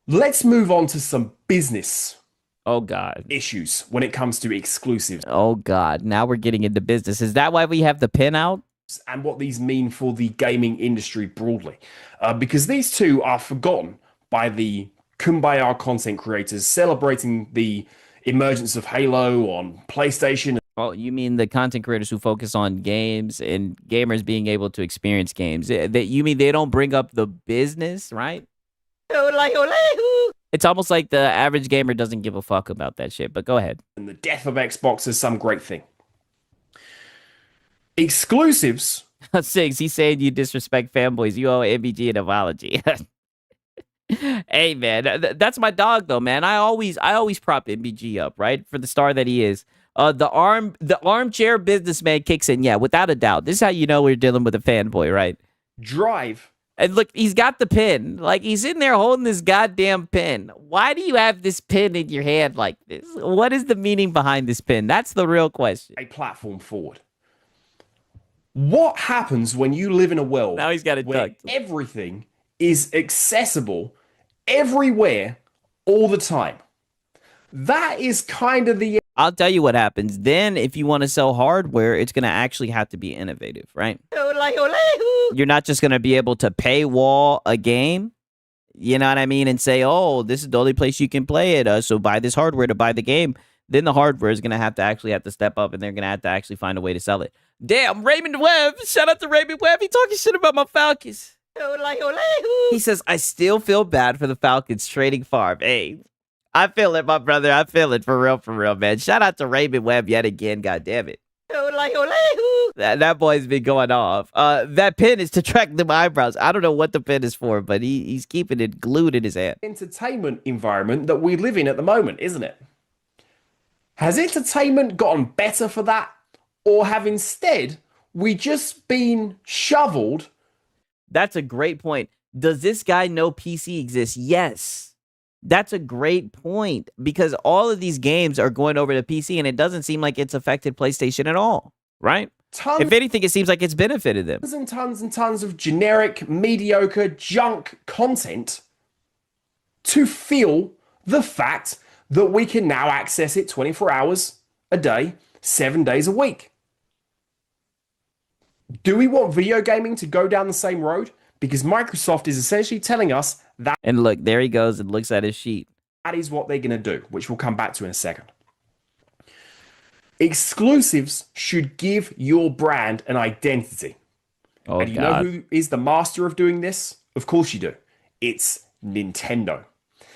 Let's move on to some business. Oh, God. Issues when it comes to exclusives. Oh, God. Now we're getting into business. Is that why we have the pin out? And what these mean for the gaming industry broadly. Because these two are forgotten by the kumbaya content creators celebrating the emergence of Halo on PlayStation. Oh, you mean the content creators who focus on games and gamers being able to experience games? You mean they don't bring up the business, right? It's almost like the average gamer doesn't give a fuck about that shit, but go ahead. And the death of Xbox is some great thing. Exclusives. 6, he's saying you disrespect fanboys. You owe MBG an apology. Hey, man, that's my dog, though, man. I always prop MBG up, right? For the star that he is. The armchair businessman kicks in. Yeah, without a doubt. This is how you know we're dealing with a fanboy, right? Drive. And look, he's got the pin. Like, he's in there holding this goddamn pin. Why do you have this pin in your hand like this? What is the meaning behind this pin? That's the real question. A platform forward. What happens when you live in a world now he's got it where tucked. Everything is accessible everywhere all the time? That is kind of the... I'll tell you what happens. Then, if you want to sell hardware, it's going to actually have to be innovative, right? You're not just going to be able to paywall a game, you know what I mean, and say, oh, this is the only place you can play it, so buy this hardware to buy the game. Then the hardware is going to have to step up, and they're going to have to actually find a way to sell it. Damn, Raymond Webb. Shout out to Raymond Webb. He talking shit about my Falcons. He says, I still feel bad for the Falcons trading Favre. Hey, I feel it, my brother. I feel it for real, man. Shout out to Raymond Webb yet again, goddammit. That boy's been going off. That pin is to track them eyebrows. I don't know what the pin is for, but he's keeping it glued in his hand. Entertainment environment that we live in at the moment, isn't it? Has entertainment gotten better for that? Or have instead we just been shoveled? That's a great point. Does this guy know PC exists? Yes. That's a great point because all of these games are going over to PC and it doesn't seem like it's affected PlayStation at all, right? tons If anything, it seems like it's benefited them. and tons of generic, mediocre, junk content to feel the fact that we can now access it 24 hours a day, 7 days a week. Do we want video gaming to go down the same road? Because Microsoft is essentially telling us that. And look, there he goes and looks at his sheet. That is what they're going to do, which we'll come back to in a second. Exclusives should give your brand an identity. Oh, and you God. know who is the master of doing this? Of course you do. It's Nintendo.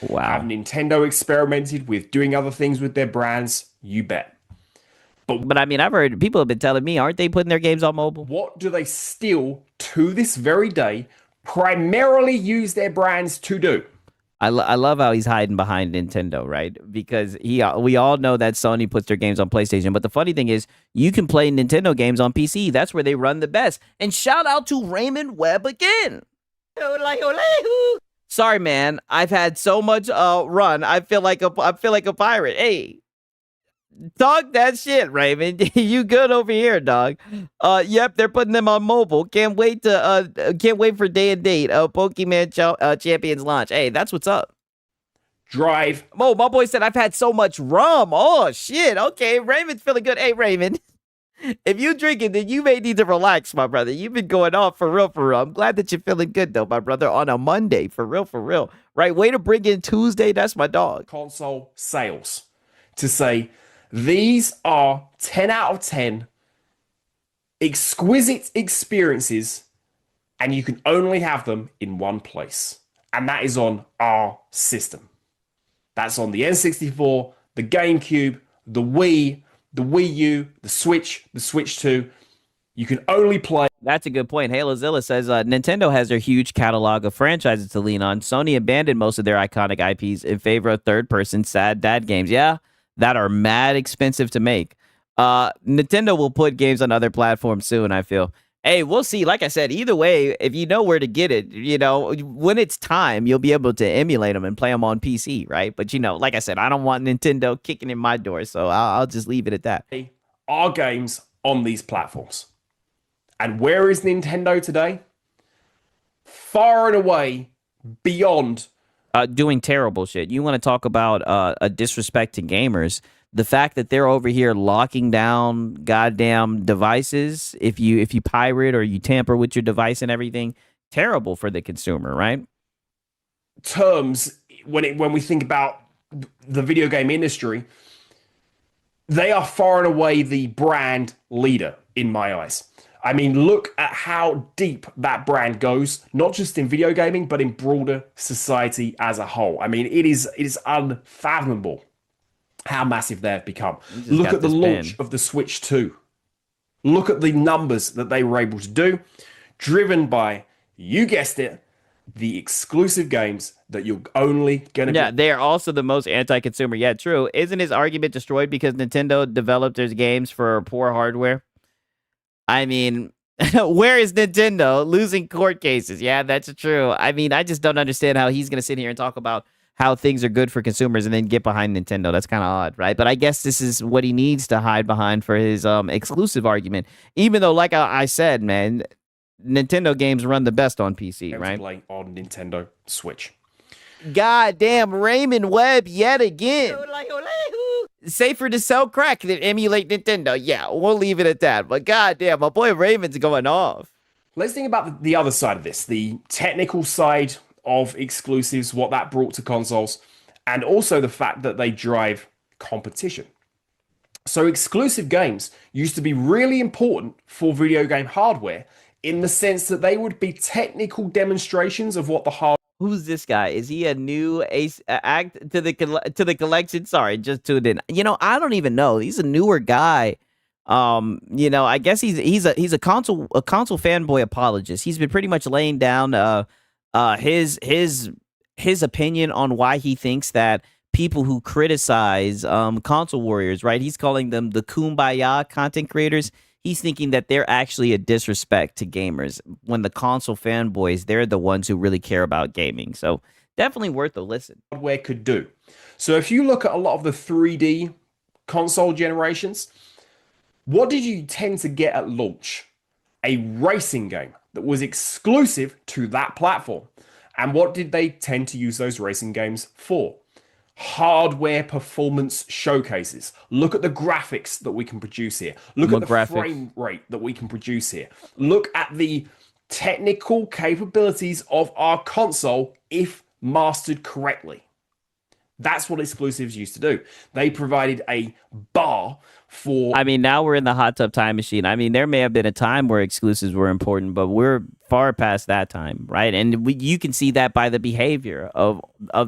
Wow. Have Nintendo experimented with doing other things with their brands? You bet. But I mean, I've heard people have been telling me, aren't they putting their games on mobile? What do they still, to this very day, primarily use their brands to do? I love how he's hiding behind Nintendo, right? Because we all know that Sony puts their games on PlayStation. But the funny thing is, you can play Nintendo games on PC. That's where they run the best. And shout out to Raymond Webb again. Sorry, man. I've had so much run. I feel like a pirate. Hey, talk that shit, Raymond. You good over here, dog? Yep, they're putting them on mobile. Can't wait for day and date. Pokemon Champions launch. Hey, that's what's up. Drive. Oh, my boy said I've had so much rum. Oh shit. Okay, Raymond's feeling good. Hey, Raymond. If you drinking, then you may need to relax, my brother. You've been going off for real, for real. I'm glad that you're feeling good, though, my brother, on a Monday. For real, for real. Right? Way to bring in Tuesday. That's my dog. Console sales to say these are 10 out of 10 exquisite experiences, and you can only have them in one place. And that is on our system. That's on the N64, the GameCube, the Wii, the Wii U, the Switch 2. You can only play. That's a good point. Halozilla says Nintendo has their huge catalog of franchises to lean on. Sony abandoned most of their iconic IPs in favor of third-person sad dad games. Yeah, that are mad expensive to make. Nintendo will put games on other platforms soon, I feel. Hey, we'll see. Like I said, either way, if you know where to get it, when it's time, you'll be able to emulate them and play them on PC, right? But, like I said, I don't want Nintendo kicking in my door, so I'll just leave it at that. Our games on these platforms. And where is Nintendo today? Far and away beyond. Doing terrible shit. You want to talk about a disrespect to gamers. The fact that they're over here locking down goddamn devices, if you pirate or you tamper with your device and everything, terrible for the consumer, right? Terms, when we think about the video game industry, they are far and away the brand leader in my eyes. I mean, look at how deep that brand goes, not just in video gaming, but in broader society as a whole. I mean, it is unfathomable how massive they've become. Look at the launch of the Switch 2. Look at the numbers that they were able to do, driven by, you guessed it, the exclusive games that you're only going to Yeah, they are also the most anti-consumer. Yeah, true. Isn't his argument destroyed because Nintendo developed their games for poor hardware? I mean, where is Nintendo losing court cases? Yeah, that's true. I mean, I just don't understand how he's going to sit here and talk about how things are good for consumers and then get behind Nintendo. That's kind of odd, right? But I guess this is what he needs to hide behind for his exclusive argument. Even though, like I said, man, Nintendo games run the best on PC, right? Play on Nintendo Switch. Goddamn Raymond Webb yet again. Safer to sell crack than emulate Nintendo. Yeah, we'll leave it at that. But goddamn, my boy Raymond's going off. Let's think about the other side of this, the technical side of exclusives, what that brought to consoles, and also the fact that they drive competition. So exclusive games used to be really important for video game hardware in the sense that they would be technical demonstrations of what the hardware. Who's this guy? Is he a new act to the collection? Sorry, just tuned in. I don't even know. He's a newer guy. I guess he's a console fanboy apologist. He's been pretty much laying down his opinion on why he thinks that people who criticize console warriors, right? He's calling them the kumbaya content creators. He's thinking that they're actually a disrespect to gamers when the console fanboys, they're the ones who really care about gaming. So definitely worth a listen. Hardware could do. So if you look at a lot of the 3D console generations, What did you tend to get at launch? A racing game that was exclusive to that platform. And what did they tend to use those racing games for? Hardware performance showcases. Look at the graphics that we can produce here. Look at the frame rate that we can produce here. Look at the technical capabilities of our console if mastered correctly. That's what exclusives used to do. They provided a bar for... I mean, now we're in the hot tub time machine. I mean, there may have been a time where exclusives were important, but we're far past that time, right? And you can see that by the behavior of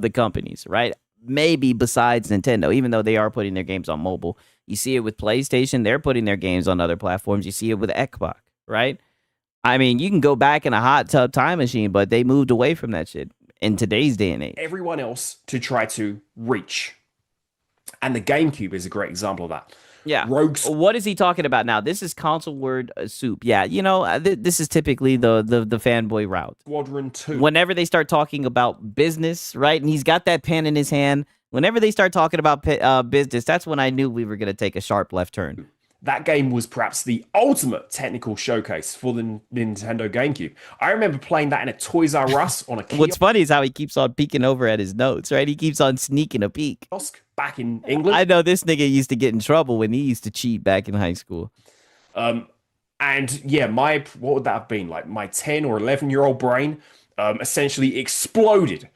the companies, right? Maybe besides Nintendo, even though they are putting their games on mobile. You see it with PlayStation. They're putting their games on other platforms. You see it with Xbox, right? I mean, you can go back in a hot tub time machine, but they moved away from that shit in today's day and age. Everyone else to try to reach. And the GameCube is a great example of that. Yeah. Rogues. What is he talking about now? This is console word soup. Yeah, you know, this is typically the fanboy route. Squadron 2. Whenever they start talking about business, right? And he's got that pen in his hand. Whenever they start talking about business, that's when I knew we were going to take a sharp left turn. That game was perhaps the ultimate technical showcase for the Nintendo GameCube. I remember playing that in a Toys R Us on a kiosk. What's funny is how he keeps on peeking over at his notes, right? He keeps on sneaking a peek. Back in England. I know this nigga used to get in trouble when he used to cheat back in high school. And yeah, what would that have been? Like my 10 or 11-year-old brain essentially exploded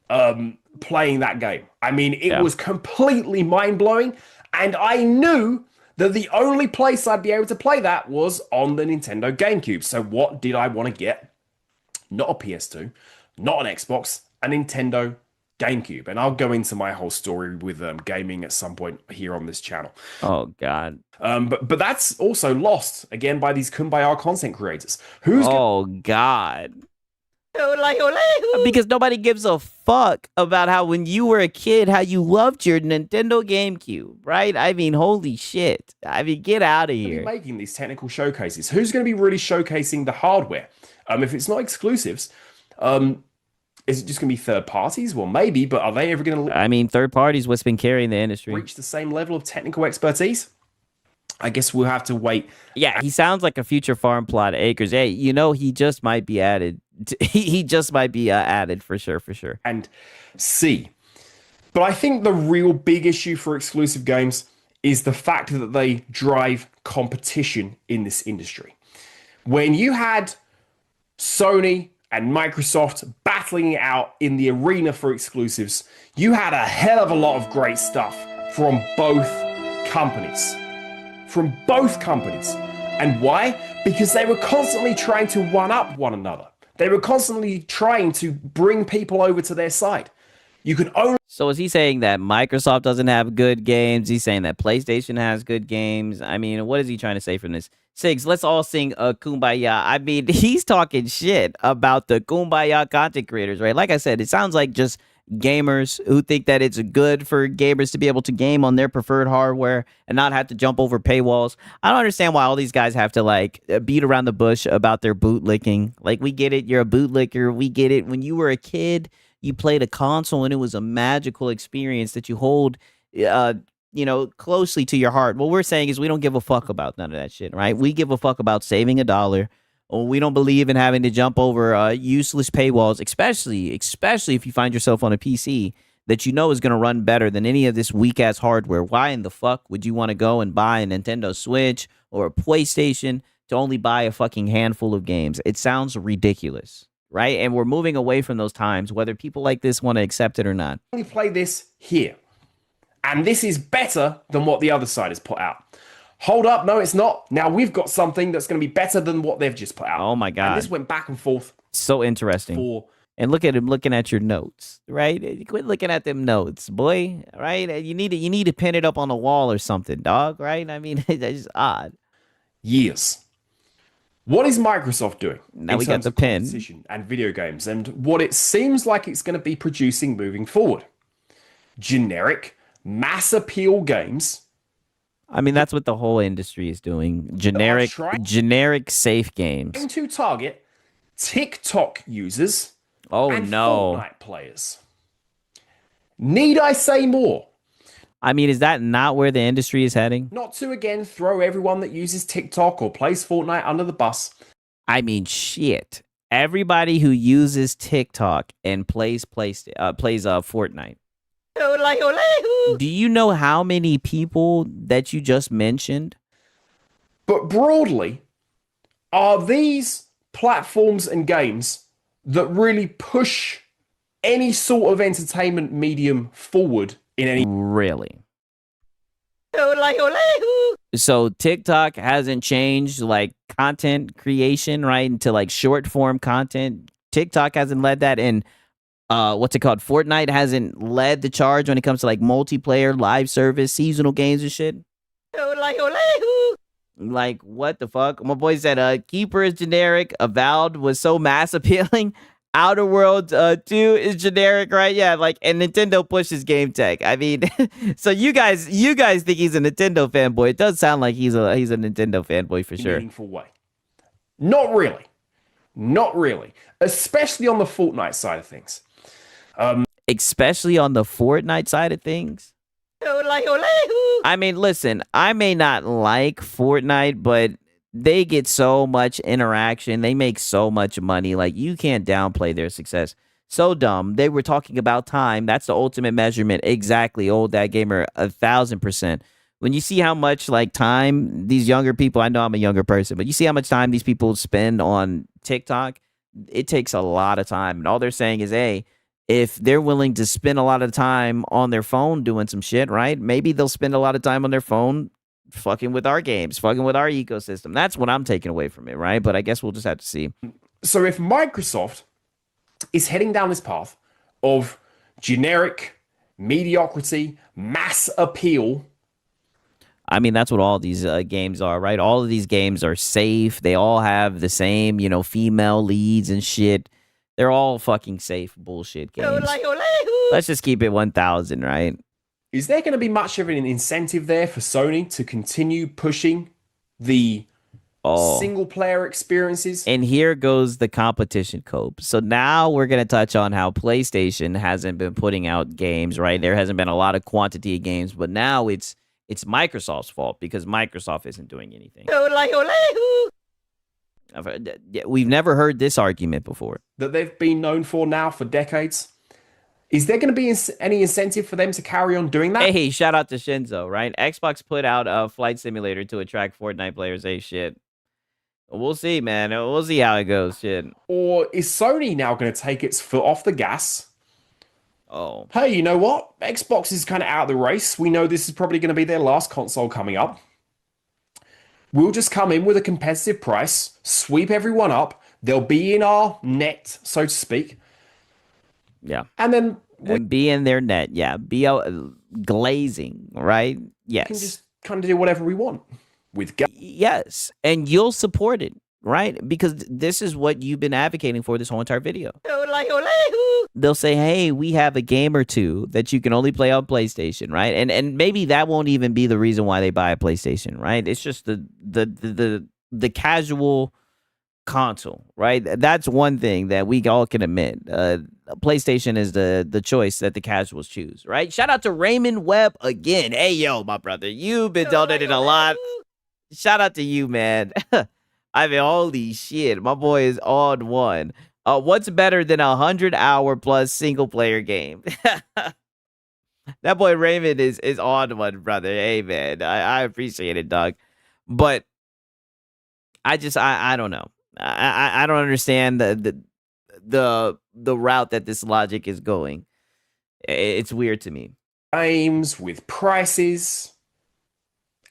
playing that game. I mean, it was completely mind-blowing, and I knew that the only place I'd be able to play that was on the Nintendo GameCube. So what did I want to get? Not a PS2, not an Xbox, a Nintendo GameCube. And I'll go into my whole story with gaming at some point here on this channel. Oh, God. But that's also lost, again, by these Kumbaya content creators. God. Because nobody gives a fuck about how when you were a kid, how you loved your Nintendo GameCube, right? I mean, holy shit. I mean, get out of here. Making these technical showcases. Who's going to be really showcasing the hardware? If it's not exclusives, is it just going to be third parties? Well, maybe, but are they ever going to... I mean, third parties, what's been carrying the industry. Reach the same level of technical expertise? I guess we'll have to wait. Yeah, he sounds like a future farm plot acres. Hey, you know, he just might be added. He just might be added for sure. And see. But I think the real big issue for exclusive games is the fact that they drive competition in this industry. When you had Sony and Microsoft battling it out in the arena for exclusives, you had a hell of a lot of great stuff from both companies. And why? Because they were constantly trying to one-up one another. They were constantly trying to bring people over to their side. You can only... So is he saying that Microsoft doesn't have good games? He's saying that PlayStation has good games? I mean, what is he trying to say from this? Sigs, let's all sing Kumbaya. I mean, he's talking shit about the Kumbaya content creators, right? Like I said, it sounds like just gamers who think that it's good for gamers to be able to game on their preferred hardware and not have to jump over paywalls. I don't understand why all these guys have to like beat around the bush about their bootlicking. Like, we get it, you're a bootlicker. We get it. When you were a kid, you played a console and it was a magical experience that you hold closely to your heart. What we're saying is we don't give a fuck about none of that shit, right? We give a fuck about saving $1. We don't believe in having to jump over useless paywalls, especially if you find yourself on a PC that you know is going to run better than any of this weak-ass hardware. Why in the fuck would you want to go and buy a Nintendo Switch or a PlayStation to only buy a fucking handful of games? It sounds ridiculous, right? And we're moving away from those times, whether people like this want to accept it or not. We play this here. And this is better than what the other side has put out. Hold up, no, it's not. Now we've got something that's going to be better than what they've just put out. Oh my God. And this went back and forth. So interesting. And look at him looking at your notes, right? Quit looking at them notes, boy, right? You need to pin it up on the wall or something, dog, right? I mean, it's just odd. Years. What is Microsoft doing? Now we got the pen. And video games, and what it seems like it's going to be producing moving forward. Generic, mass appeal games. I mean, that's what the whole industry is doing. Generic safe games. Trying to target TikTok users and Fortnite players. Need I say more? I mean, is that not where the industry is heading? Not to again throw everyone that uses TikTok or plays Fortnite under the bus. I mean, shit. Everybody who uses TikTok and plays Fortnite. Do you know how many people that you just mentioned? But broadly, are these platforms and games that really push any sort of entertainment medium forward in any... Really? So TikTok hasn't changed like content creation, right, into like short form content. TikTok hasn't led that, and what's it called? Fortnite hasn't led the charge when it comes to like multiplayer, live service, seasonal games and shit. Like, what the fuck? My boy said, Keeper is generic. Avowed was so mass appealing. Outer Worlds 2 is generic, right? Yeah, like, and Nintendo pushes game tech. I mean, so you guys think he's a Nintendo fanboy. It does sound like he's a Nintendo fanboy for sure. Meaningful way. Not really. Not really. Especially on the Fortnite side of things. Especially on the Fortnite side of things. I mean, listen, I may not like Fortnite, but they get so much interaction. They make so much money. Like, you can't downplay their success. So dumb. They were talking about time. That's the ultimate measurement. Exactly. Old Dad Gamer, 1,000%. When you see how much like time these younger people, I know I'm a younger person, but you see how much time these people spend on TikTok, it takes a lot of time. And all they're saying is, hey, if they're willing to spend a lot of time on their phone doing some shit, right? Maybe they'll spend a lot of time on their phone fucking with our games, fucking with our ecosystem. That's what I'm taking away from it, right? But I guess we'll just have to see. So if Microsoft is heading down this path of generic mediocrity, mass appeal... I mean, that's what all these games are, right? All of these games are safe. They all have the same, female leads and shit. They're all fucking safe bullshit games. Let's just keep it 1,000, right? Is there going to be much of an incentive there for Sony to continue pushing the single-player experiences? And here goes the competition, Cope. So now we're going to touch on how PlayStation hasn't been putting out games, right? There hasn't been a lot of quantity of games, but now it's Microsoft's fault because Microsoft isn't doing anything. We've never heard this argument before. That they've been known for now for decades. Is there going to be any incentive for them to carry on doing that? Hey, shout out to Shinzo, right? Xbox put out a flight simulator to attract Fortnite players. Hey, shit. We'll see, man. We'll see how it goes, shit. Or is Sony now going to take its foot off the gas? Oh. Hey, you know what? Xbox is kind of out of the race. We know this is probably going to be their last console coming up. We'll just come in with a competitive price, sweep everyone up. They'll be in our net, so to speak. Yeah. And then... And be in their net, yeah. Be glazing, right? Yes. We can just kind of do whatever we want with... Yes. And you'll support it, right? Because this is what you've been advocating for this whole entire video. They'll say, hey, we have a game or two that you can only play on PlayStation, right? And maybe that won't even be the reason why they buy a PlayStation, right? It's just the casual console, right? That's one thing that we all can admit. PlayStation is the choice that the casuals choose, right? Shout out to Raymond Webb again. Hey, yo, my brother, you've been donating a lot. Shout out to you, man. I mean, holy shit, my boy is on one. What's better than 100-hour plus single player game? That boy Raymond is on one, brother. Hey, man, I appreciate it, dog. But I don't know. I don't understand the route that this logic is going. It's weird to me. Games with prices,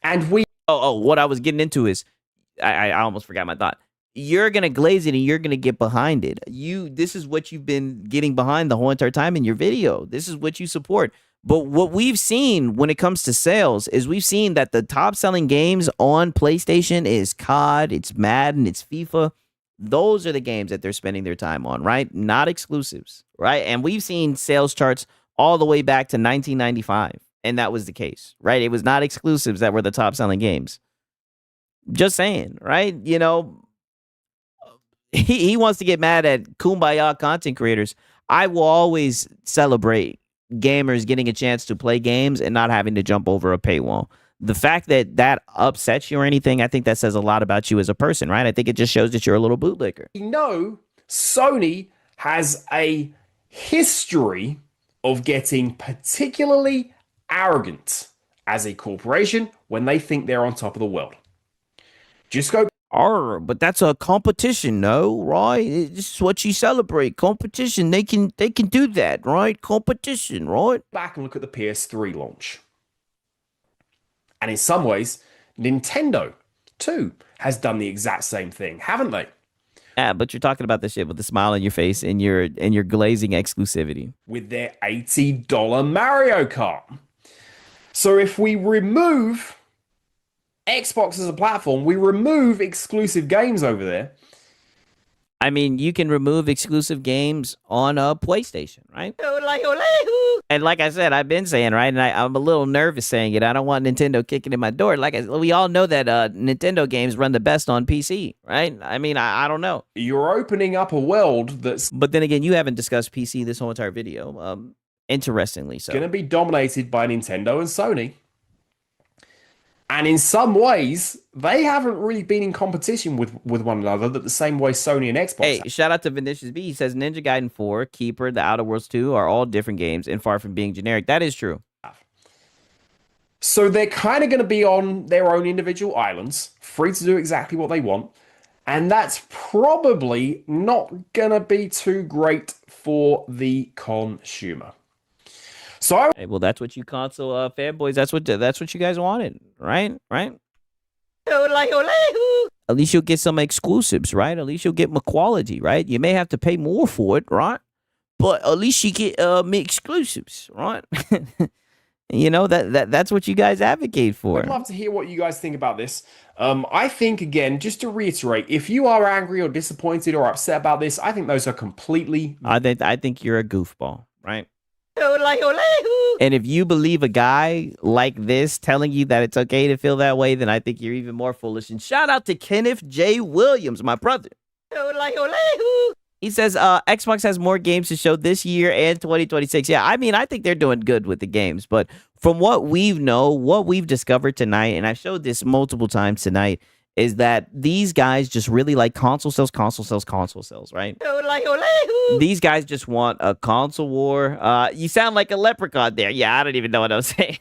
and we. What I was getting into is, I almost forgot my thought. You're gonna glaze it and you're gonna get behind it. This is what you've been getting behind the whole entire time in your video. This is what you support. But what we've seen when it comes to sales is we've seen that the top selling games on PlayStation is COD, it's Madden, it's FIFA. Those are the games that they're spending their time on, right? Not exclusives, right? And we've seen sales charts all the way back to 1995, and that was the case, right? It was not exclusives that were the top selling games. Just saying, right? He wants to get mad at kumbaya content creators. I will always celebrate, gamers getting a chance to play games and not having to jump over a paywall. The fact that that upsets you or anything, I think that says a lot about you as a person, right? I think it just shows that you're a little bootlicker. You know, Sony has a history of getting particularly arrogant as a corporation when they think they're on top of the world. Just go But that's a competition, no, right? This is what you celebrate. Competition. They can do that, right? Competition, right? back and look at the PS3 launch. And in some ways, Nintendo too has done the exact same thing, haven't they? Yeah, but you're talking about this shit with a smile on your face and your glazing exclusivity. With their $80 Mario Kart. So if we remove Xbox as a platform, we remove exclusive games over there. I mean, you can remove exclusive games on a PlayStation, right? And like I said, I've been saying, right, and I'm a little nervous saying it. I don't want Nintendo kicking in my door. We all know that Nintendo games run the best on PC, right? I mean, I don't know. You're opening up a world that's... But then again, you haven't discussed PC this whole entire video, interestingly so. going to be dominated by Nintendo and Sony. And in some ways, they haven't really been in competition with one another the same way Sony and Xbox Hey, have. shout out to Vinicius B. He says Ninja Gaiden 4, Keeper, The Outer Worlds 2 are all different games and far from being generic. That is true. So they're kind of going to be on their own individual islands, free to do exactly what they want. And that's probably not going to be too great for the consumer. So Hey, well, that's what you console fanboys. That's what you guys wanted, right? Right? At least you'll get some exclusives, right? At least you'll get quality, right? You may have to pay more for it, right? But at least you get exclusives, right? You know, that's what you guys advocate for. I'd love to hear what you guys think about this. I think, again, just to reiterate, if you are angry or disappointed or upset about this, I think those are completely... I think you're a goofball, right? And if you believe a guy like this telling you that it's okay to feel that way, then I think you're even more foolish. And shout out to Kenneth J. Williams, my brother. He says Xbox has more games to show this year and 2026. Yeah, I mean, I think they're doing good with the games. But from what we've discovered tonight, and I've showed this multiple times tonight, is that these guys just really like console sales, right? These guys just want a console war. You sound like a leprechaun there. Yeah, I don't even know what I'm saying.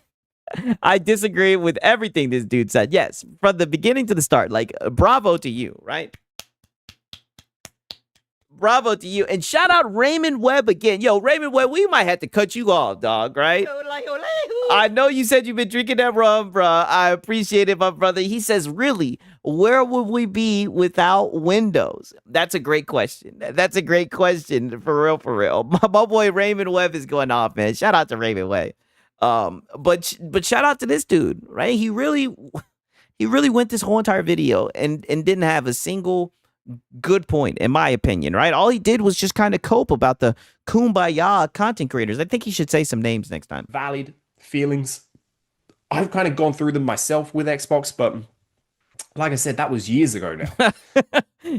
I disagree with everything this dude said. Yes, from the beginning to the start. Like, bravo to you, right? Bravo to you. And shout out Raymond Webb again. Yo, Raymond Webb, we might have to cut you off, dog, right? I know you said you've been drinking that rum, bro. I appreciate it, my brother. He says, really, where would we be without Windows? That's a great question. That's a great question, for real, for real. My boy Raymond Webb is going off, man. Shout out to Raymond Webb. But shout out to this dude, right? He really went this whole entire video and didn't have a single good point, in my opinion, right? All he did was just kind of cope about the kumbaya content creators. I think he should say some names next time. Valid feelings. I've kind of gone through them myself with Xbox, but like I said, that was years ago now.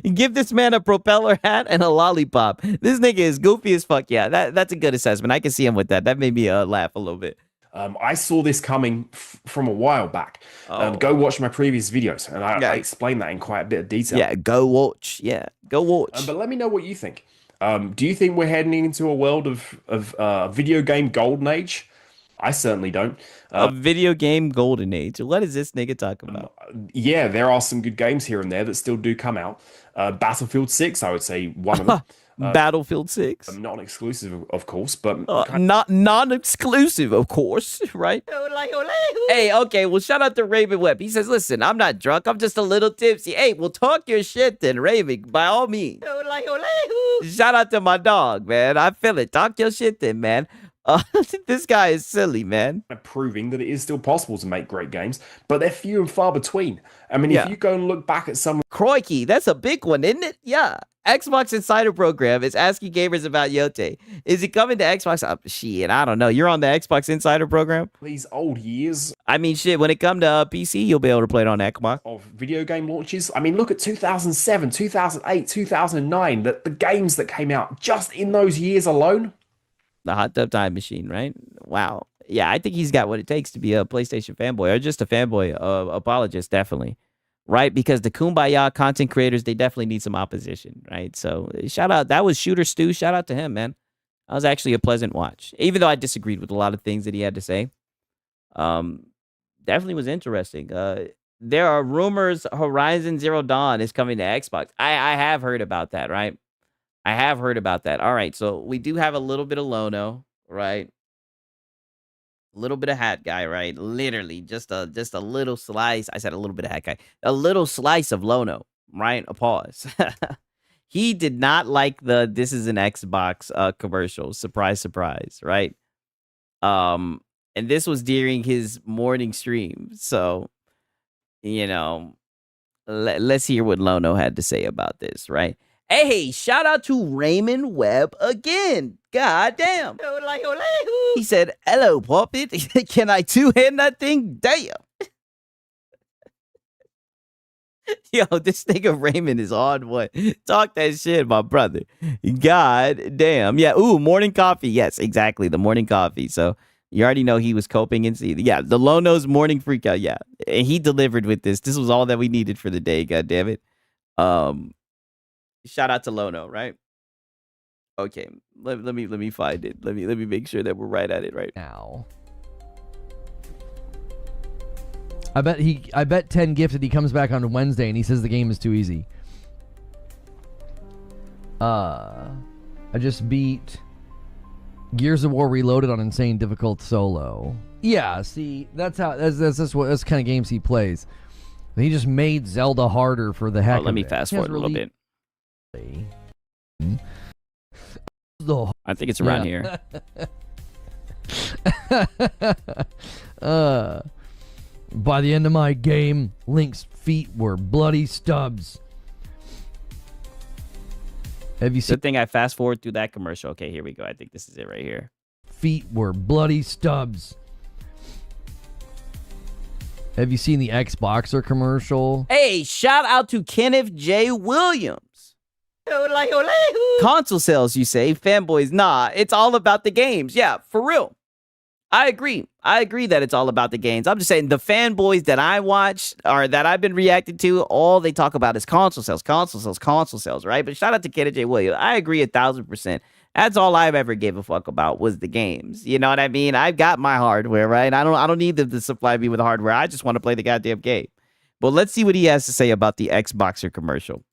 Give this man a propeller hat and a lollipop. This nigga is goofy as fuck. Yeah, that's a good assessment. I can see him with that. That made me laugh a little bit. I saw this coming from a while back. Go watch my previous videos, and I explained that in quite a bit of detail. Yeah, go watch. Yeah, go watch. But let me know what you think. Do you think we're heading into a world of video game golden age? I certainly don't. A video game golden age. What is this nigga talking about? Yeah, there are some good games here and there that still do come out. Battlefield 6, I would say one of them. Battlefield 6? Not exclusive, of course, but... not non-exclusive, of course, right? Hey, okay, well, shout out to Raven Webb. He says, listen, I'm not drunk. I'm just a little tipsy. Hey, well, talk your shit then, Raven, by all means. Shout out to my dog, man. I feel it. Talk your shit then, man. This guy is silly, man. Proving that it is still possible to make great games, but they're few and far between. I mean, if you go and look back at some... Crikey, that's a big one, isn't it? Yeah. Xbox Insider Program is asking gamers about Yote. Is he coming to Xbox? Shit, I don't know. You're on the Xbox Insider Program? These old years. I mean, shit, when it comes to PC, you'll be able to play it on Xbox. Of video game launches. I mean, look at 2007, 2008, 2009. The games that came out just in those years alone. The hot tub time machine, right? Wow. Yeah, I think he's got what it takes to be a PlayStation fanboy or just a fanboy apologist, definitely. Right? Because the Kumbaya content creators, they definitely need some opposition, right? So shout out. That was Shooter Stu. Shout out to him, man. That was actually a pleasant watch. Even though I disagreed with a lot of things that he had to say. Definitely was interesting. There are rumors Horizon Zero Dawn is coming to Xbox. I have heard about that, right? I have heard about that. All right, so we do have a little bit of Lono, right? A little bit of Hat Guy, right? Literally, just a little slice. I said a little bit of Hat Guy. A little slice of Lono, right? A pause. He did not like the "This is an Xbox" commercial. Surprise, surprise, right? And this was during his morning stream. So, you know, let's hear what Lono had to say about this, right? Hey, shout out to Raymond Webb again. God damn. He said, hello, puppet. Can I two-hand that thing? Damn. Yo, this nigga Raymond is on one. Talk that shit, my brother. God damn. Yeah, ooh, morning coffee. Yes, exactly, the morning coffee. So you already know he was coping and see. Yeah, the Lono's morning freak out. Yeah, and he delivered with this. This was all that we needed for the day. God damn it. Shout out to Lono, right? Okay, let me find it. Let me make sure that we're right at it right now. I bet 10 gifted he comes back on Wednesday and he says the game is too easy. I just beat Gears of War Reloaded on insane difficult solo. Yeah, see, that's what kind of games he plays. He just made Zelda harder for the heck of it. Let me fast forward a little bit. I think it's around here. By the end of my game, Link's feet were bloody stubs. Have you seen? Good thing I fast forward through that commercial. Okay, here we go. I think this is it right here. Feet were bloody stubs. Have you seen the Xboxer commercial? Hey, shout out to Kenneth J. Williams. Console sales, you say? Fanboys, nah, it's all about the games. Yeah, for real. I agree. I agree that it's all about the games. I'm just saying the fanboys that I watch or that I've been reacting to, all they talk about is console sales, right? But shout out to Kenneth J. Williams. I agree 1,000%. That's all I've ever gave a fuck about was the games. You know what I mean? I've got my hardware, right? I don't need them to supply me with hardware. I just want to play the goddamn game. But let's see what he has to say about the Xboxer commercial.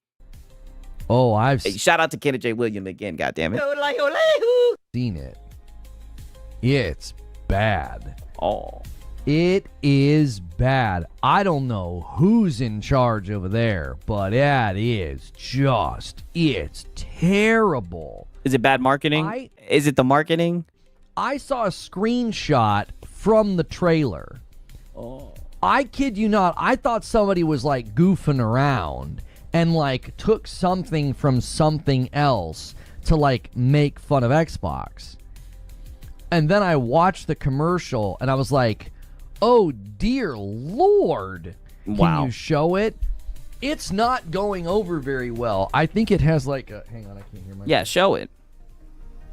Oh, hey, shout out to Kenneth J. Williams again, goddamn it. Seen it. It's bad. Oh. It is bad. I don't know who's in charge over there, but that is it's terrible. Is it bad marketing? Is it the marketing? I saw a screenshot from the trailer. Oh. I kid you not. I thought somebody was like goofing around and like took something from something else to like make fun of Xbox. And then I watched the commercial and I was like, oh dear Lord. Wow. Can you show it? It's not going over very well. I think it has like a... Hang on, I can't hear my... Yeah, show it.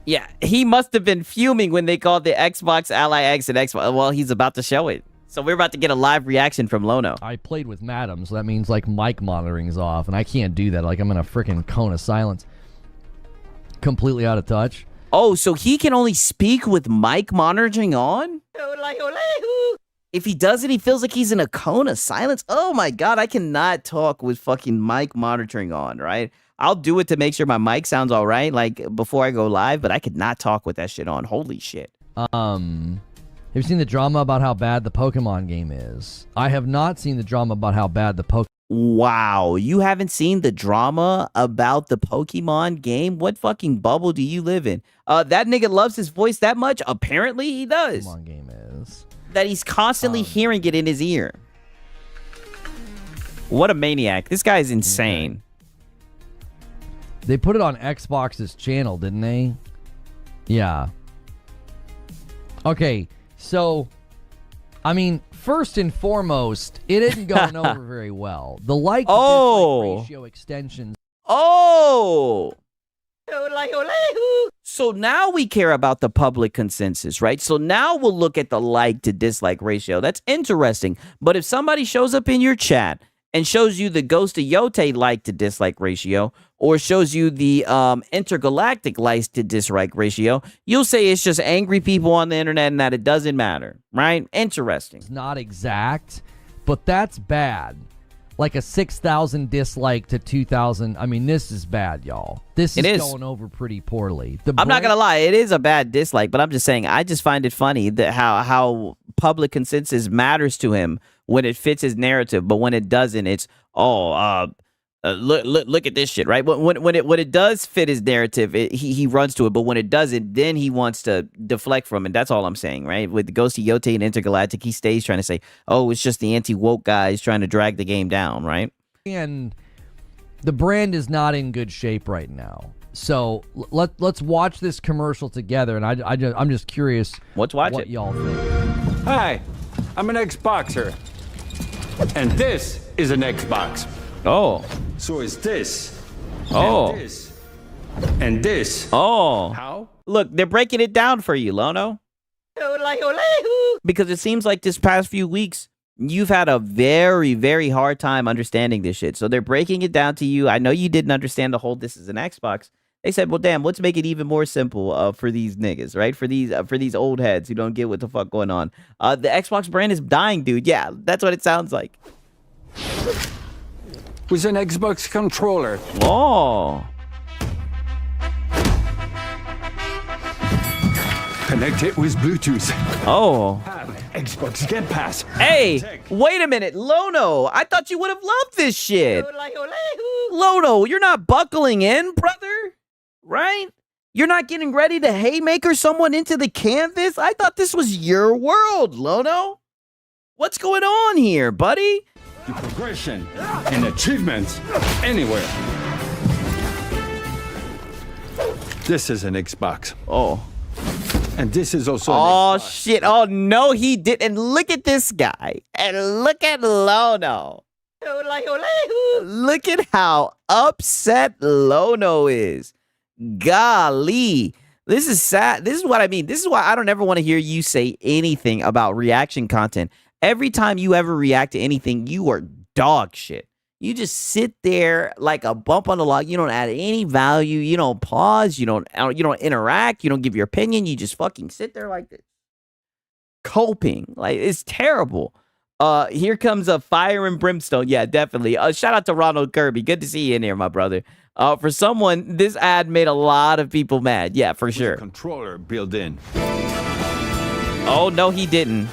Yeah, he must have been fuming when they called the Xbox Ally X and Xbox. Well, he's about to show it. So we're about to get a live reaction from Lono. I played with Madam, so that means like mic monitoring is off, and I can't do that. Like I'm in a freaking cone of silence. Completely out of touch. Oh, so he can only speak with mic monitoring on? If he does it, he feels like he's in a cone of silence. Oh my God, I cannot talk with fucking mic monitoring on, right? I'll do it to make sure my mic sounds all right, like before I go live, but I could not talk with that shit on. Holy shit. Have you seen the drama about how bad the Pokemon game is? I have not seen the drama about how bad the Pokemon... Wow, you haven't seen the drama about the Pokemon game? What fucking bubble do you live in? That nigga loves his voice that much? Apparently he does. Pokemon game is... That he's constantly hearing it in his ear. What a maniac. This guy is insane. Okay. They put it on Xbox's channel, didn't they? Yeah. Okay, so, I mean, first and foremost, it isn't going over very well. The like-to-dislike ratio extensions. Oh! So now we care about the public consensus, right? So now we'll look at the like to dislike ratio. That's interesting. But if somebody shows up in your chat and shows you the Ghost of Yote like to dislike ratio, or shows you the intergalactic like to dislike ratio, you'll say it's just angry people on the internet and that it doesn't matter, right? Interesting. It's not exact, but that's bad. Like a 6,000 dislike to 2,000. I mean, this is bad, y'all. This is going over pretty poorly. I'm not going to lie. It is a bad dislike, but I'm just saying, I just find it funny that how public consensus matters to him when it fits his narrative, but when it doesn't, it's, look at this shit, right? When it does fit his narrative, he runs to it, but when it doesn't, then he wants to deflect from it. That's all I'm saying, right? With the Ghosty Yote and Intergalactic, he stays trying to say, oh, it's just the anti-woke guys trying to drag the game down, right? And the brand is not in good shape right now. So let's watch this commercial together, and I'm just curious what y'all think. Hi, I'm an Xboxer, and this is an Xbox. Oh. So is this. Oh. And this. And this. Oh. How? Look, they're breaking it down for you, Lono. Because it seems like this past few weeks, you've had a very, very hard time understanding this shit. So they're breaking it down to you. I know you didn't understand the whole this is an Xbox. They said, well, damn, let's make it even more simple for these niggas, right? For these old heads who don't get what the fuck going on. The Xbox brand is dying, dude. Yeah, that's what it sounds like. With an Xbox controller. Oh. Connect it with Bluetooth. Oh. Have Xbox Game Pass. Hey, wait a minute, Lono. I thought you would have loved this shit. Lono, you're not buckling in, brother. Right? You're not getting ready to haymaker someone into the canvas? I thought this was your world, Lono. What's going on here, buddy? The progression and achievements anywhere. This is an Xbox. Oh. And this is also an Xbox. Shit. Oh, no, he didn't. And look at this guy. And look at Lono. Look at how upset Lono is. Golly. This is sad. This is what I mean. This is why I don't ever want to hear you say anything about reaction content. Every time you ever react to anything, you are dog shit. You just sit there like a bump on the log. You don't add any value. You don't pause. You don't interact. You don't give your opinion. You just fucking sit there like this, coping. Like, it's terrible. Here comes a fire and brimstone. Yeah, definitely. Shout out to Ronald Kirby. Good to see you in here, my brother. For someone, this ad made a lot of people mad. Yeah, for sure. Controller built in. Oh, no, he didn't.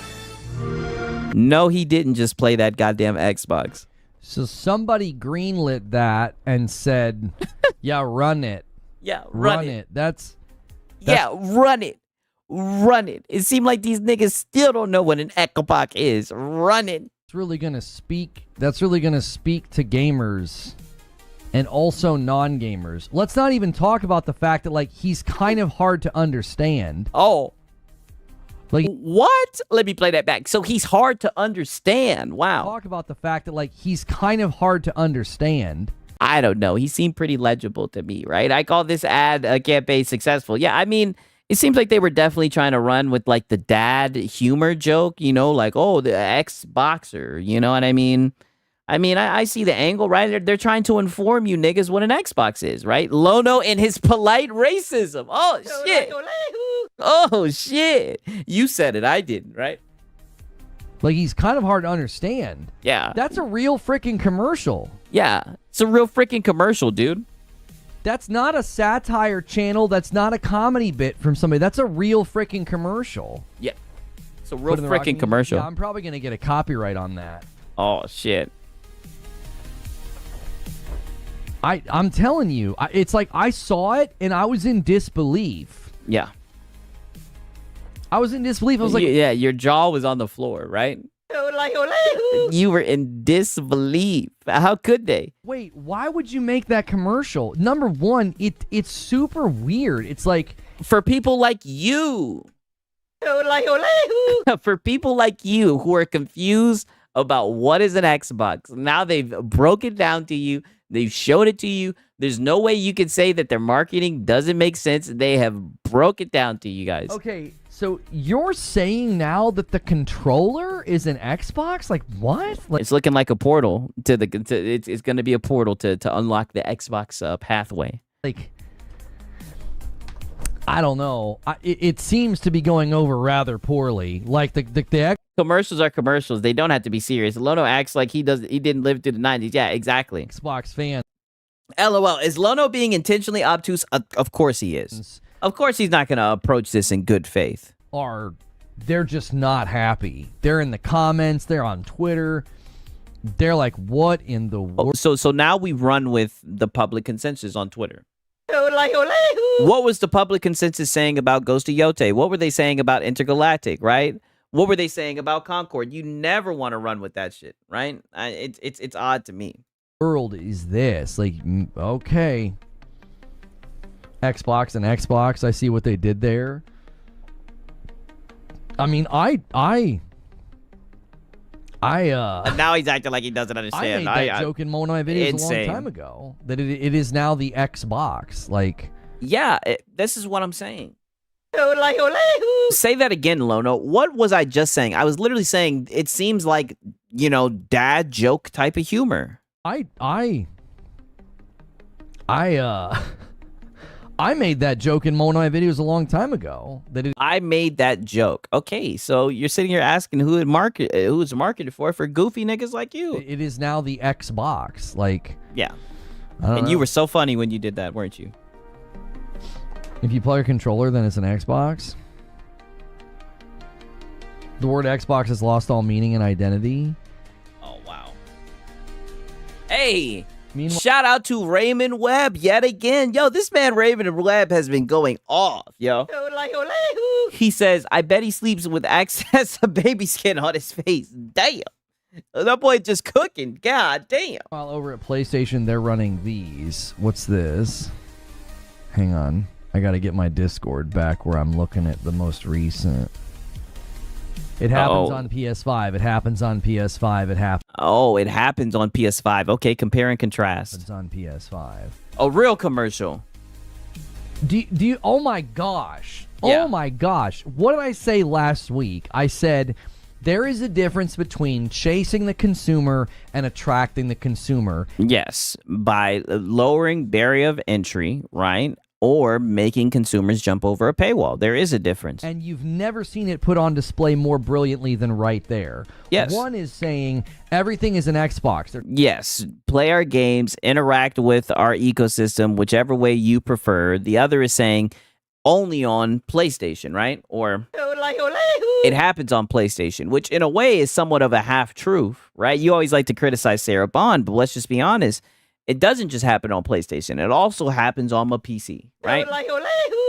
No, he didn't just play that goddamn Xbox. So somebody greenlit that and said, yeah, run it. Yeah, run it. That's yeah, run it. Run it. It seemed like these niggas still don't know what an Xbox is. Run it. That's really gonna speak to gamers and also non-gamers. Let's not even talk about the fact that, like, he's kind of hard to understand. Oh. Like, what? Let me play that back. So he's hard to understand. Wow. Talk about the fact that, like, he's kind of hard to understand. I don't know. He seemed pretty legible to me, right? I call this ad campaign successful. Yeah, I mean, it seems like they were definitely trying to run with, like, the dad humor joke, you know, like, oh, the Xboxer, you know what I mean? I see the angle, right? They're trying to inform you niggas what an Xbox is, right? Lono and his polite racism. Oh, shit. Oh, shit. You said it. I didn't, right? Like, he's kind of hard to understand. Yeah. That's a real freaking commercial. Yeah. It's a real freaking commercial, dude. That's not a satire channel. That's not a comedy bit from somebody. That's a real freaking commercial. Yeah. It's a real freaking commercial. Yeah, I'm probably going to get a copyright on that. Oh, shit. I'm telling you, it's like I saw it and I was in disbelief. Yeah. I was in disbelief. I was like, yeah, your jaw was on the floor, right? You were in disbelief. How could they? Wait, why would you make that commercial? Number one, it's super weird. It's like, for people like you. For people like you who are confused about what is an Xbox. Now they've broken down to you. They've showed it to you. There's no way you can say that their marketing doesn't make sense. They have broke it down to you guys. Okay, so you're saying now that the controller is an Xbox? Like what? Like, It's looking like a portal to the. It's going to be a portal to unlock the Xbox pathway. like I don't know. It seems to be going over rather poorly. Like the Commercials are commercials. They don't have to be serious. Lono acts like he didn't live through the 90s. Yeah, exactly. Xbox fan LOL. Is Lono being intentionally obtuse? Of course he is. Of course he's not going to approach this in good faith. they're just not happy. They're in the comments. They're on Twitter. They're like, what in the world? So now we run with the public consensus on Twitter. What was the public consensus saying about Ghost of Yote? What were they saying about Intergalactic, right? What were they saying about Concord? You never want to run with that shit, right? It's odd to me. World is this? Like, okay. Xbox and Xbox, I see what they did there. I mean, now he's acting like he doesn't understand. I made that joke in one of my videos a long time ago. That it is now the Xbox. Like, yeah, this is what I'm saying. Say that again, Lono. What was I just saying? I was literally saying it seems like, dad joke type of humor. I made that joke in one of my videos a long time ago. I made that joke. Okay, so you're sitting here asking who it's marketed for goofy niggas like you. It is now the Xbox. Like, yeah. And you were so funny when you did that, weren't you? If you play a controller, then it's an Xbox. The word Xbox has lost all meaning and identity. Oh, wow. Hey, shout out to Raymond Webb yet again. Yo, this man Raymond Webb has been going off, yo. He says, I bet he sleeps with access to baby skin on his face. Damn. That boy just cooking. God damn. While over at PlayStation, they're running these. What's this? Hang on. I got to get my Discord back where I'm looking at the most recent. It happens on PS5. It happens on PS5. It happens. Oh, it happens on PS5. Okay, compare and contrast. It's on PS5. A real commercial. Do you? Oh my gosh. Yeah. Oh my gosh. What did I say last week? I said there is a difference between chasing the consumer and attracting the consumer. Yes, by lowering barrier of entry, right? Or making consumers jump over a paywall. There is a difference. And you've never seen it put on display more brilliantly than right there. Yes. One is saying everything is an Xbox. Yes. Play our games, interact with our ecosystem, whichever way you prefer. The other is saying only on PlayStation, right? Or it happens on PlayStation, which in a way is somewhat of a half-truth, right? You always like to criticize Sarah Bond, but let's just be honest. It doesn't just happen on PlayStation. It also happens on my PC, right?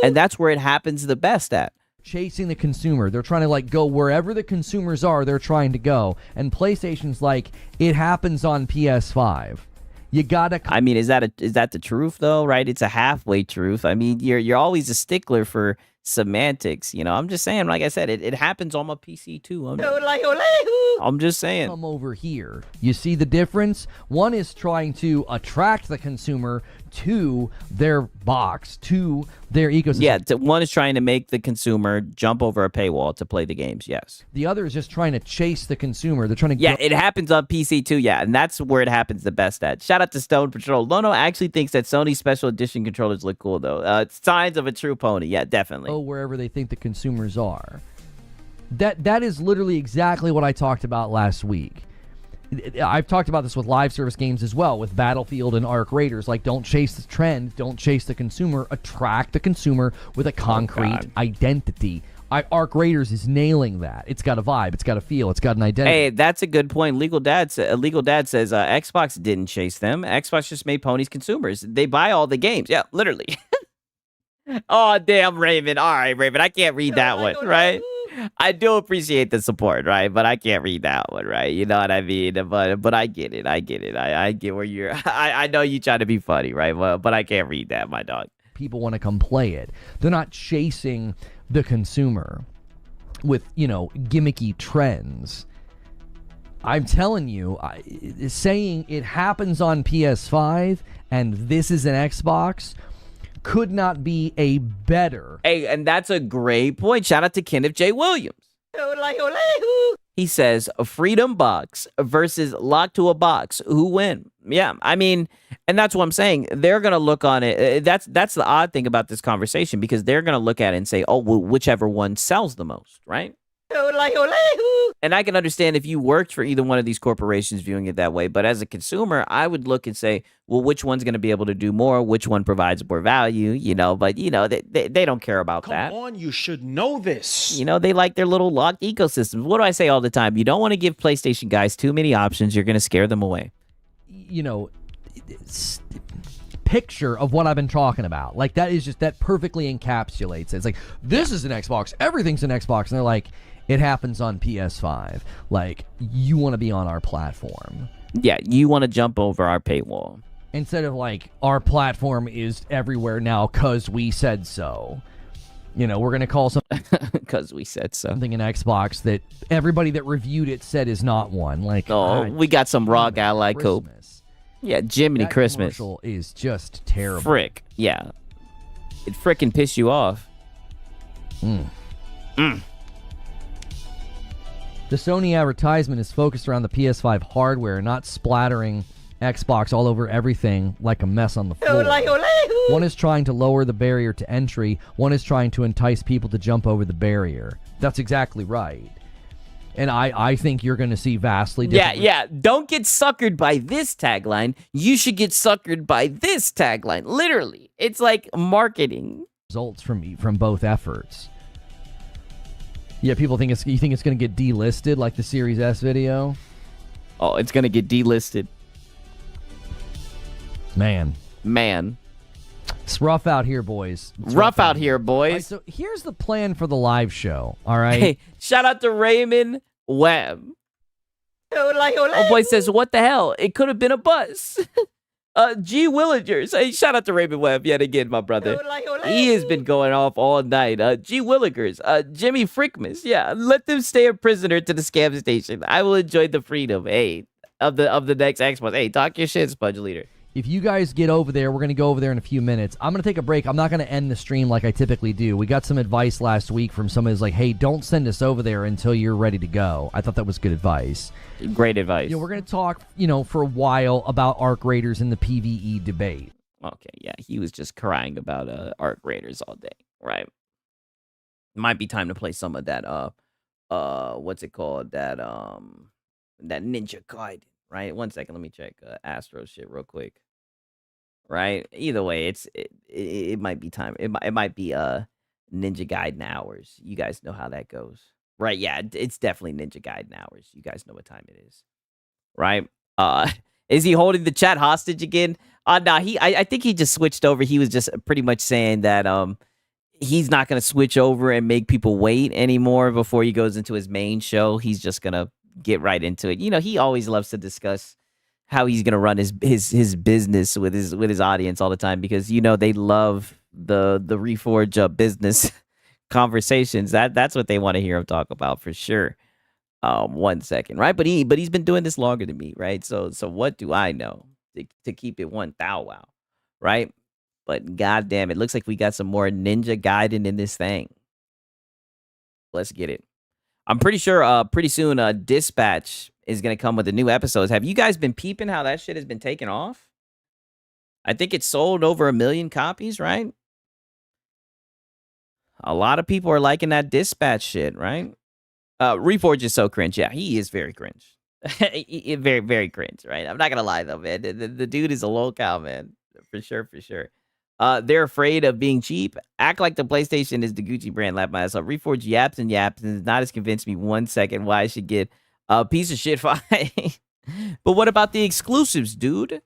And that's where it happens the best at. Chasing the consumer. They're trying to go wherever the consumers are, they're trying to go. And PlayStation's like, it happens on PS5. You gotta. I mean, is that the truth though? Right? It's a halfway truth. I mean, you're always a stickler for semantics. I'm just saying. Like I said, it happens on my PC too. I'm just saying. Come over here. You see the difference? One is trying to attract the consumer to their box, to their ecosystem. Yeah, one is trying to make the consumer jump over a paywall to play the games, yes. The other is just trying to chase the consumer. They're trying to it happens on PC too, yeah, and that's where it happens the best at. Shout out to Stone Patrol. Lono actually thinks that Sony Special Edition controllers look cool, though. It's signs of a true pony, yeah, definitely. Wherever they think the consumers are. That is literally exactly what I talked about last week. I've talked about this with live service games as well, with Battlefield and Arc Raiders. Like, don't chase the trend, don't chase the consumer, attract the consumer with a concrete identity. Arc Raiders is nailing that. It's got a vibe, it's got a feel, it's got an identity. Hey, that's a good point. Legal Dad says Xbox didn't chase them. Xbox just made ponies consumers. They buy all the games. Yeah, literally. Oh, damn, Raven. All right, Raven, I can't read that one, right? I do appreciate the support, right? But I can't read that one, right? You know what I mean? But I get it. I get it. I get where you're. I know you try to be funny, right? But I can't read that, my dog. People want to come play it. They're not chasing the consumer with, gimmicky trends. I'm telling you, saying it happens on PS5 and this is an Xbox could not be a better. Hey, and that's a great point. Shout out to Kenneth J. Williams. He says, a freedom box versus locked to a box. Who win? Yeah, I mean, and that's what I'm saying. They're going to look on it. That's the odd thing about this conversation, because they're going to look at it and say, oh, well, whichever one sells the most, right? And I can understand if you worked for either one of these corporations viewing it that way. But as a consumer, I would look and say, well, which one's going to be able to do more? Which one provides more value? But, they don't care about that. Come on, you should know this. They like their little locked ecosystems. What do I say all the time? You don't want to give PlayStation guys too many options. You're going to scare them away. Picture of what I've been talking about. Like, that perfectly encapsulates it. It's like, this is an Xbox. Everything's an Xbox. And they're like, it happens on PS5. Like, you want to be on our platform. Yeah, you want to jump over our paywall. Instead of like, our platform is everywhere now because we said so. We're going to call something because we said so. Something an Xbox that everybody that reviewed it said is not one. Like, we got some raw guy like Cope. Yeah, Jiminy that Christmas. Commercial is just terrible. Frick. Yeah. It frickin' piss you off. The Sony advertisement is focused around the PS5 hardware, not splattering Xbox all over everything like a mess on the floor. One is trying to lower the barrier to entry. One is trying to entice people to jump over the barrier. That's exactly right. And I think you're going to see vastly different... Yeah. Don't get suckered by this tagline. You should get suckered by this tagline. Literally. It's like marketing. Results from both efforts. Yeah, you think it's going to get delisted like the Series S video? Oh, it's going to get delisted. Man. It's rough out here, boys. Rough out here, boys. Right, so here's the plan for the live show, all right? Hey, shout out to Raymond Webb. Oh, boy says, what the hell? It could have been a bus. G. Willingers. Hey, shout out to Raymond Webb yet again, my brother. He has been going off all night. G. Willingers. Jimmy Frickmas. Yeah, let them stay a prisoner to the scam station. I will enjoy the freedom, hey, of the next Xbox. Hey, talk your shit, Spudge Leader. If you guys get over there, we're going to go over there in a few minutes. I'm going to take a break. I'm not going to end the stream like I typically do. We got some advice last week from somebody who's like, hey, don't send us over there until you're ready to go. I thought that was good advice. Great advice. We're going to talk, for a while about Arc Raiders and the PvE debate. Okay, yeah, he was just crying about Arc Raiders all day, right? Might be time to play some of that, what's it called? That Ninja Gaiden, right? 1 second, let me check Astro shit real quick. Right. Either way, it might be time. It might be Ninja Gaiden hours. You guys know how that goes, right? Yeah, it's definitely Ninja Gaiden hours. You guys know what time it is, right? Is he holding the chat hostage again? Nah. I think he just switched over. He was just pretty much saying that he's not gonna switch over and make people wait anymore before he goes into his main show. He's just gonna get right into it. He always loves to discuss how he's gonna run his business with his audience all the time, because they love the Reforge business conversations. That's what they want to hear him talk about for sure. 1 second, right? But he's been doing this longer than me, right? So what do I know to keep it one thou wow, right? But goddamn, it looks like we got some more Ninja Gaiden in this thing. Let's get it. I'm pretty sure pretty soon Dispatch is going to come with the new episodes. Have you guys been peeping how that shit has been taken off? I think it sold over 1 million copies, right? A lot of people are liking that Dispatch shit, right? Reforge is so cringe. Yeah, he is very cringe. Very, very cringe, right? I'm not going to lie, though, man. The dude is a lolcow, man. For sure. They're afraid of being cheap. Act like the PlayStation is the Gucci brand. Laugh my ass off. Reforge yaps and has not as convinced me 1 second why I should get a piece of shit fine. But what about the exclusives, dude?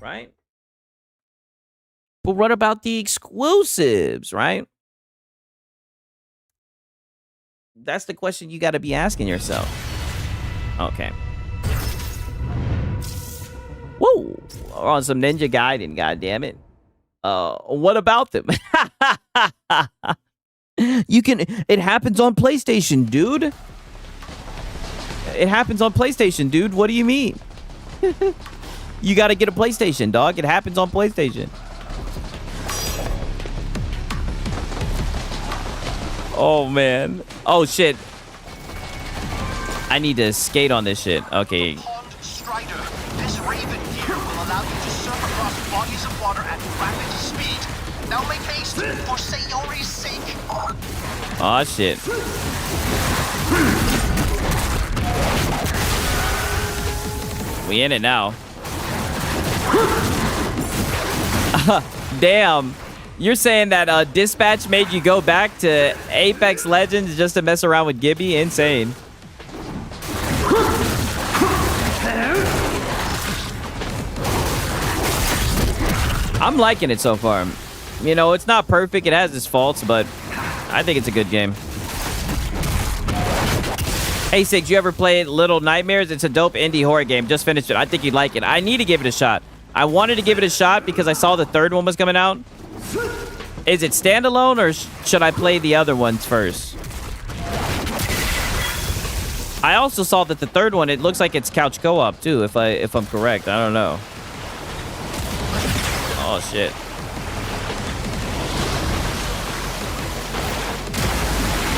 Right? But what about the exclusives, right? That's the question you got to be asking yourself. Okay. Whoa. We're on some Ninja Gaiden, goddammit. What about them? It happens on PlayStation, dude. It happens on PlayStation, dude. What do you mean? You got to get a PlayStation, dog. It happens on PlayStation. Oh, man. Oh, shit. I need to skate on this shit. Okay. Strider, this Raven gear will allow you to surf across bodies of water at rapid speed. Now make haste for Sayori's sake. Oh, shit. We in it now. Damn. You're saying that Dispatch made you go back to Apex Legends just to mess around with Gibby? Insane. I'm liking it so far. You know, it's not perfect. It has its faults, but I think it's a good game. Hey, Six, you ever played Little Nightmares? It's a dope indie horror game. Just finished it. I think you'd like it. I need to give it a shot. I wanted to give it a shot because I saw the third one was coming out. Is it standalone or should I play the other ones first? I also saw that the third one, it looks like it's couch co-op too, if I'm correct. I don't know. Oh shit.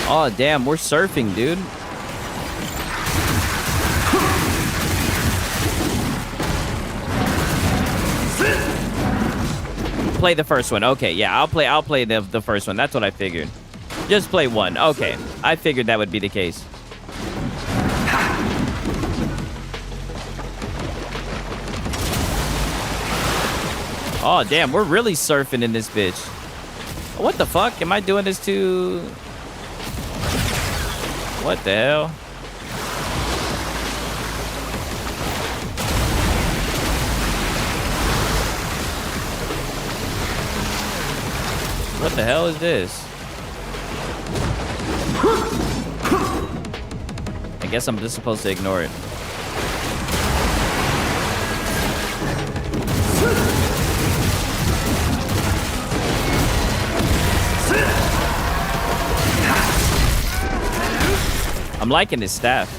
Oh damn, we're surfing, dude. Play the first one. Okay, yeah, I'll play the first one. That's what I figured. Just play one. Okay. I figured that would be the case. Oh, damn, we're really surfing in this bitch. What the fuck? Am I doing this to... What the hell? What the hell is this? I guess I'm just supposed to ignore it. I'm liking his staff.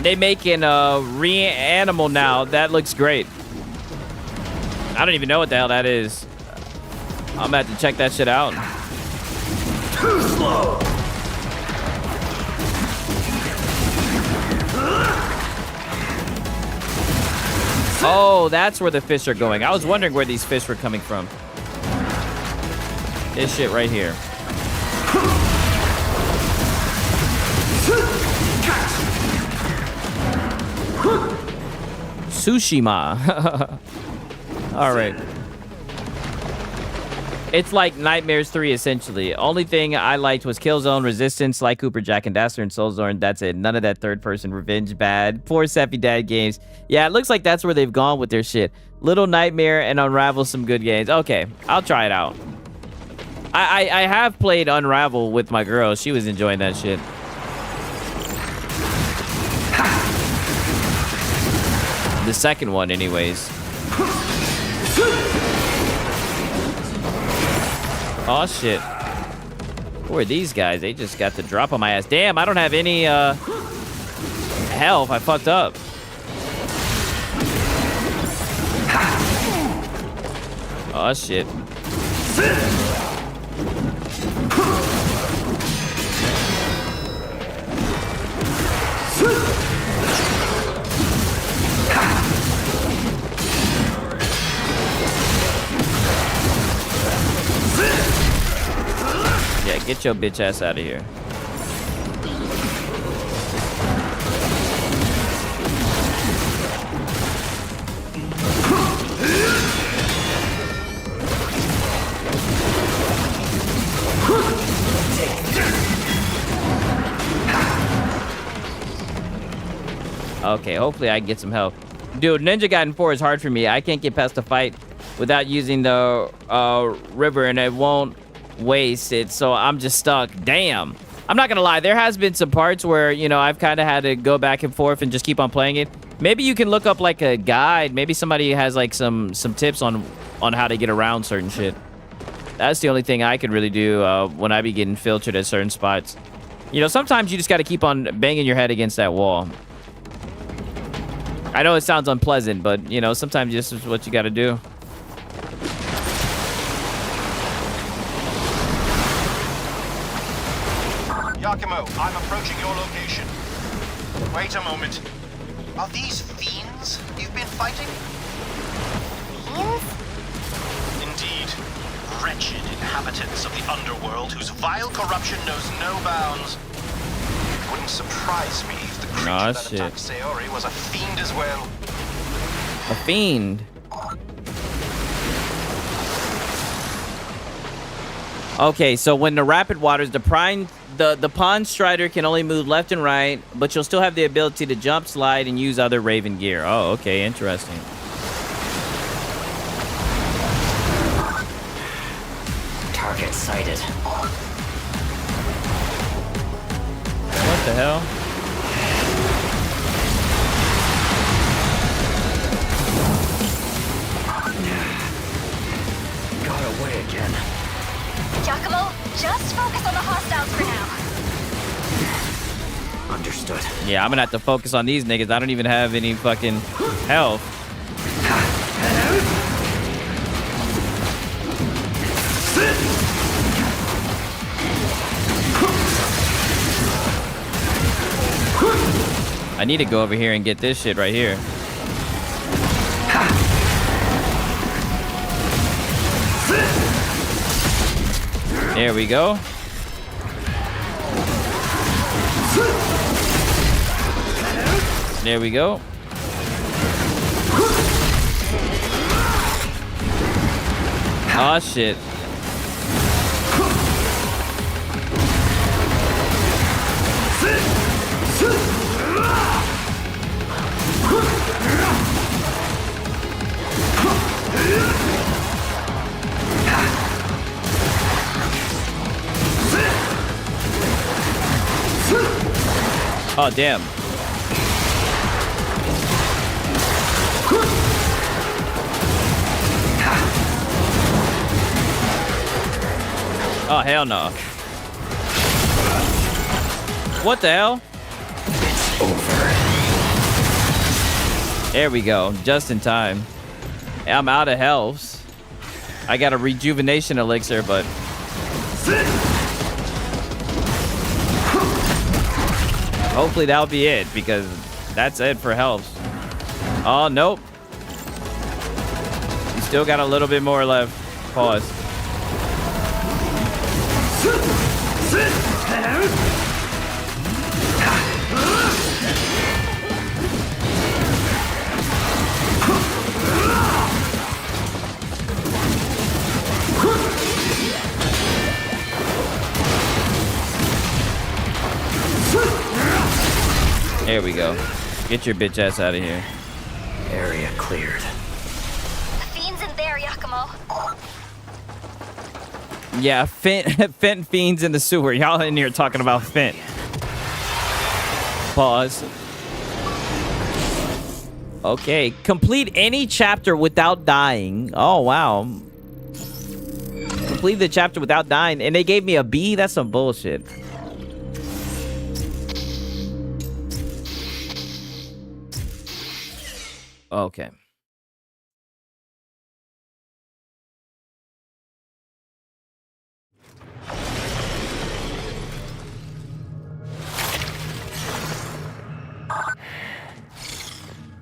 They making a Reanimal now. That looks great. I don't even know what the hell that is. I'm gonna have to check that shit out. Too slow. Oh, that's where the fish are going. I was wondering where these fish were coming from. This shit right here. Tsushima. All right. It's like Nightmares 3, essentially. Only thing I liked was Killzone, Resistance, Sly Cooper, Jack and Daxter, and Soulstorm. That's it. None of that third-person revenge bad. Poor Seppi Dad games. Yeah, it looks like that's where they've gone with their shit. Little Nightmare and Unravel, some good games. Okay, I'll try it out. I have played Unravel with my girl. She was enjoying that shit. The second one, anyways. Oh, shit. Who are these guys? They just got the drop on my ass. Damn, I don't have any health. I fucked up. Oh, shit. Yeah, get your bitch ass out of here. Okay, hopefully I can get some help. Dude, Ninja Gaiden 4 is hard for me. I can't get past the fight without using the river, and it won't waste it, so I'm just stuck. Damn. I'm not gonna lie, there has been some parts where, you know, I've kind of had to go back and forth and just keep on playing it. Maybe you can look up like a guide. Maybe somebody has like some tips on how to get around certain shit. That's the only thing I could really do when I be getting filtered at certain spots. You know, sometimes you just got to keep on banging your head against that wall. I know it sounds unpleasant, but, you know, sometimes this is what you got to do. Yakimo, I'm approaching your location. Wait a moment. Are these fiends you've been fighting? Fiends? Indeed. Wretched inhabitants of the underworld whose vile corruption knows no bounds. It wouldn't surprise me if the creature that attacked Sayori was a fiend as well. A fiend? Okay, so when the rapid waters, the Pond Strider can only move left and right, but you'll still have the ability to jump, slide, and use other Raven gear. Oh, okay, interesting. Target sighted. What the hell? Got away again. Giacomo, just focus on the hostiles for now. Understood. Yeah, I'm gonna have to focus on these niggas. I don't even have any fucking health. I need to go over here and get this shit right here. There we go. There we go. Oh shit. Oh damn. Oh hell no. What the hell? It's over. There we go. Just in time. I'm out of health. I got a rejuvenation elixir, but hopefully that'll be it, because that's it for health. Oh, nope. You still got a little bit more left. Pause. There we go. Get your bitch ass out of here. Area cleared. The fiend's in there, Giacomo. Yeah, Fent fiends in the sewer. Y'all in here talking about Fent. Pause. Okay, complete any chapter without dying. Oh, wow. Complete the chapter without dying. And they gave me a B? That's some bullshit. Okay.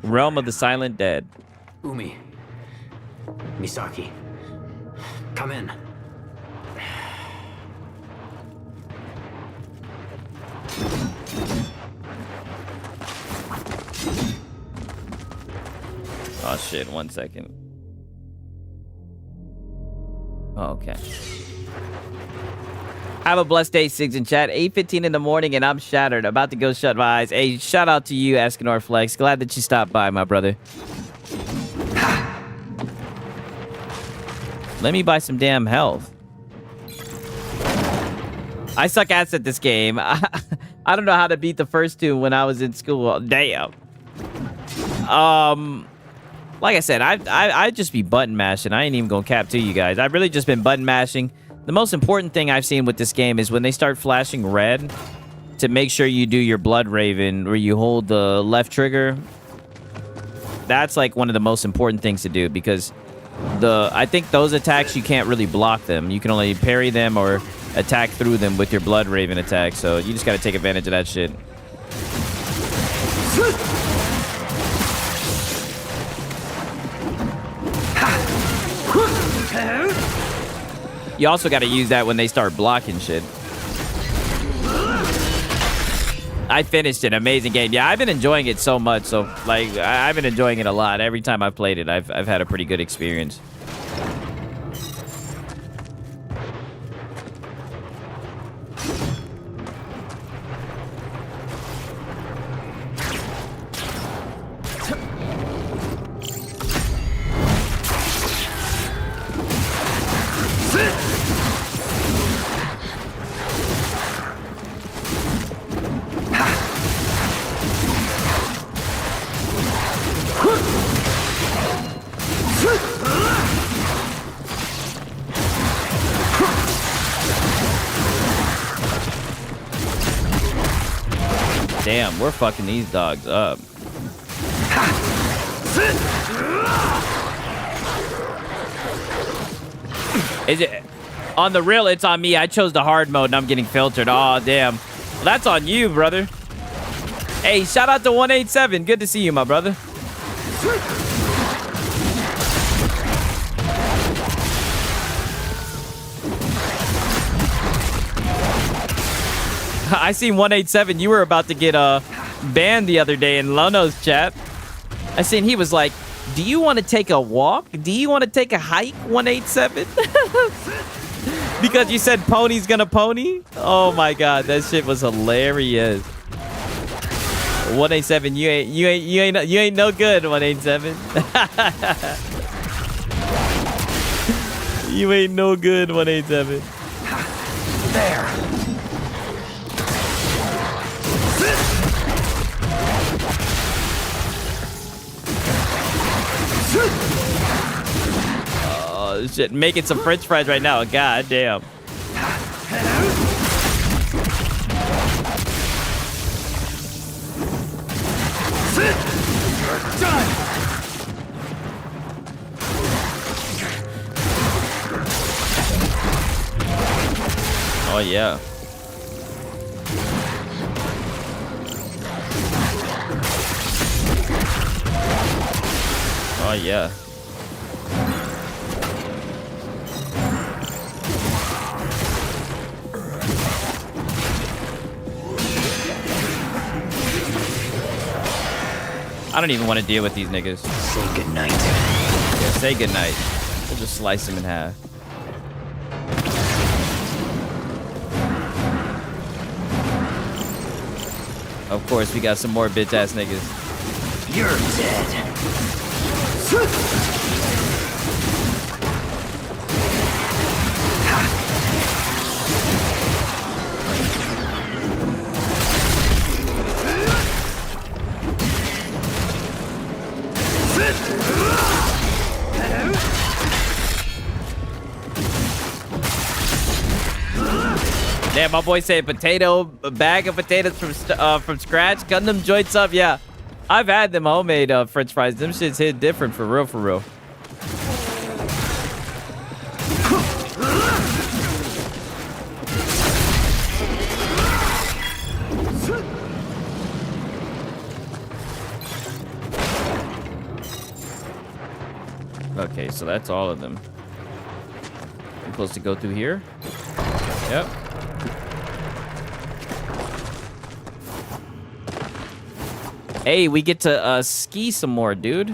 Realm of the Silent Dead. Umi. Misaki. Come in. Oh shit, 1 second. Okay. Have a blessed day, Sigs in chat. 8:15 in the morning and I'm shattered. About to go shut my eyes. Hey, shout out to you, Escanor Flex. Glad that you stopped by, my brother. Let me buy some damn health. I suck ass at this game. I don't know how to beat the first two when I was in school. Damn. Like I said, I just be button mashing. I ain't even gonna cap to you guys. I've really just been button mashing. The most important thing I've seen with this game is when they start flashing red, to make sure you do your Blood Raven where you hold the left trigger. That's like one of the most important things to do, because I think those attacks you can't really block them. You can only parry them or attack through them with your Blood Raven attack. So you just got to take advantage of that shit. You also got to use that when they start blocking shit. I finished an amazing game. Yeah, I've been enjoying it so much. So, like, I've been enjoying it a lot. Every time I've played it, I've had a pretty good experience. Damn, we're fucking these dogs up. Is it on the real? It's on me. I chose the hard mode and I'm getting filtered. Oh, damn. Well, that's on you, brother. Hey, shout out to 187. Good to see you, my brother. I seen 187. You were about to get banned the other day in Lono's chat. I seen he was like, do you want to take a walk? Do you want to take a hike, 187? Because you said pony's gonna pony? Oh my god, that shit was hilarious. 187, you ain't no good, 187. You ain't no good, 187. There. Oh shit, making some french fries right now. God damn. Oh yeah. Oh yeah. I don't even want to deal with these niggas. Say goodnight. Yeah, say goodnight. We'll just slice them in half. Of course, we got some more bitch ass niggas. You're dead. Damn, my boy said a bag of potatoes from scratch. Cutting them joints up, yeah. I've had them homemade french fries. Them shits hit different for real, for real. Okay, so that's all of them. I'm supposed to go through here. Yep. Hey, we get to ski some more, dude.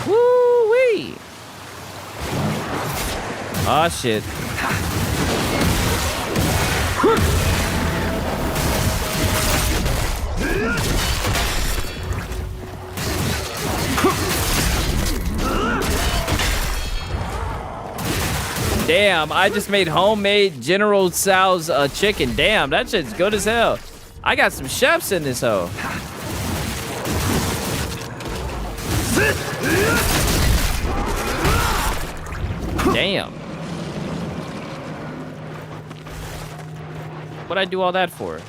Woo-wee. Oh, shit. Damn, I just made homemade General Tso's chicken. Damn, that shit's good as hell. I got some chefs in this hoe. Damn. What'd I do all that for?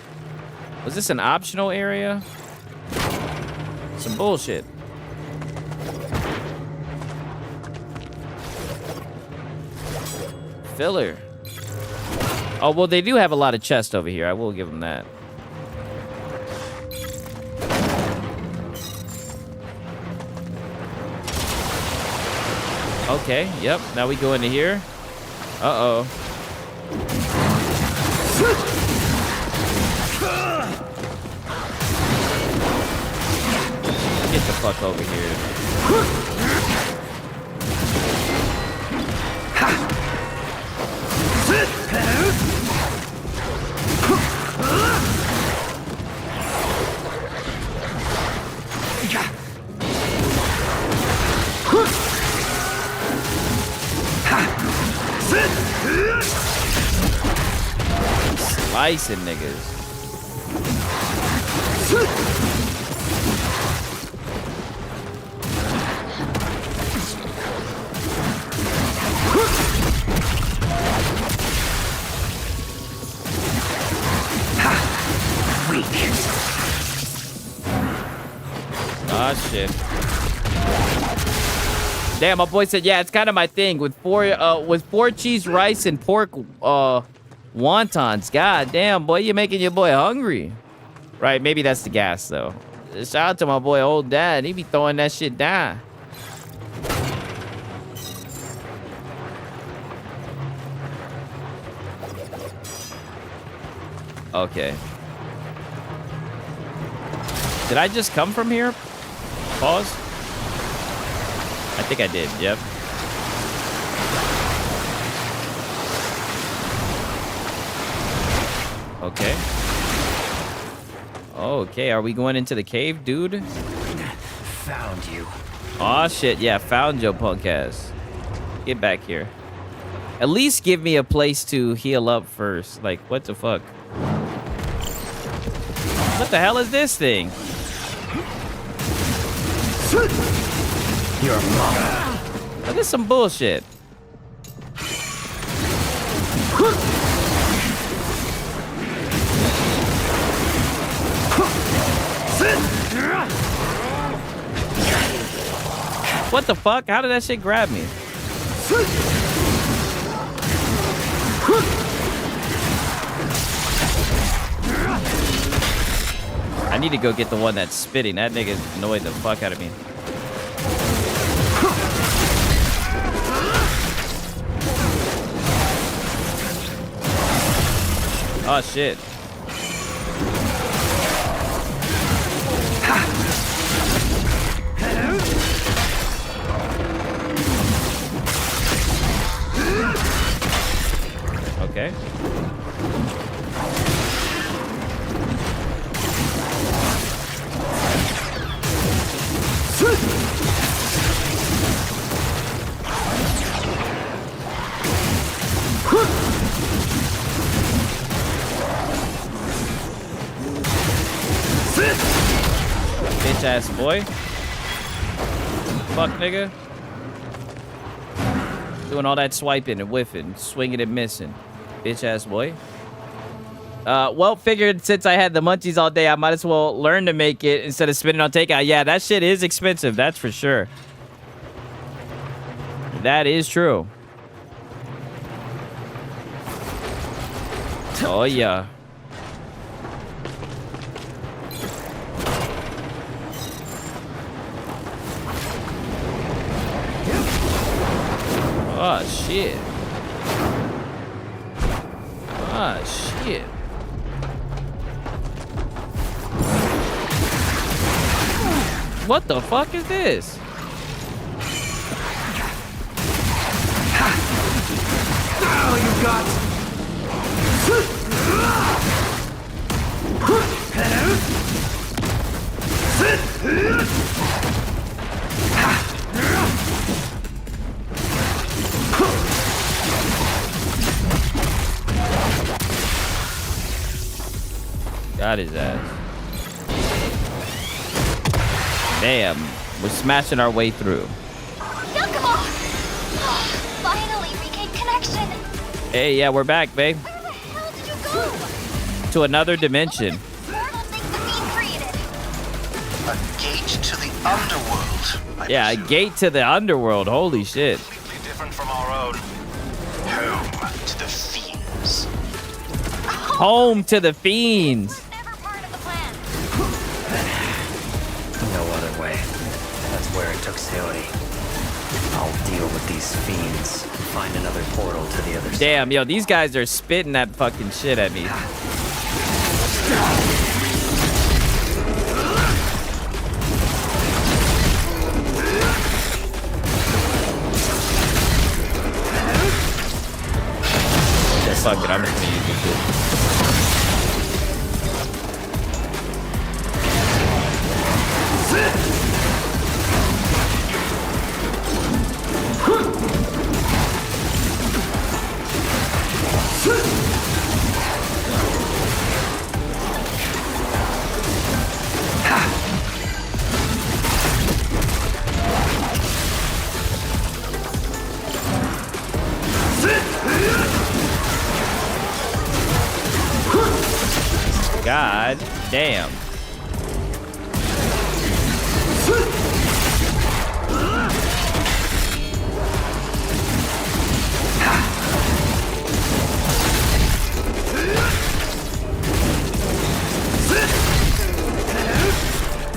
Was this an optional area? Some bullshit. Filler. Oh, well, they do have a lot of chests over here. I will give them that. Okay, yep. Now we go into here. Uh-oh. Get the fuck over here. Slicing niggas. Ah, shit. Damn, my boy said, yeah, it's kind of my thing with four cheese, rice, and pork wontons. God damn, boy, you're making your boy hungry. Right, maybe that's the gas, though. Shout out to my boy, old dad. He be throwing that shit down. Okay. Did I just come from here? Pause. I think I did, yep. Okay. Okay, are we going into the cave, dude? Found you. Aw, shit, yeah, found your punk ass. Get back here. At least give me a place to heal up first. Like, what the fuck? What the hell is this thing? Your mama. Look at some bullshit. What the fuck? How did that shit grab me? I need to go get the one that's spitting. That nigga annoyed the fuck out of me. Oh, shit. Okay. Bitch ass boy. Fuck nigga. Doing all that swiping and whiffing, swinging and missing. Bitch ass boy. Well, figured since I had the munchies all day, I might as well learn to make it instead of spending on takeout. Yeah, that shit is expensive, that's for sure. That is true. Oh, yeah. Oh, shit. Oh, shit. What the fuck is this? Now you got. Got his ass. Damn. We're smashing our way through. Yakumo! Finally regained connection. Hey, yeah, we're back, babe. Where the hell did you go? To another dimension. Portal thing the Fiend created. A gate to the underworld. Yeah, a gate to the underworld. Holy shit. Completely different from our own. Home to the fiends. Home to the fiends. Never part of the plan. No other way. That's where it took Sayori. I'll deal with these fiends. Find another portal to the other side. Damn, yo, these guys are spitting that fucking shit at me. Fuck it, I'm just gonna use this shit. God damn.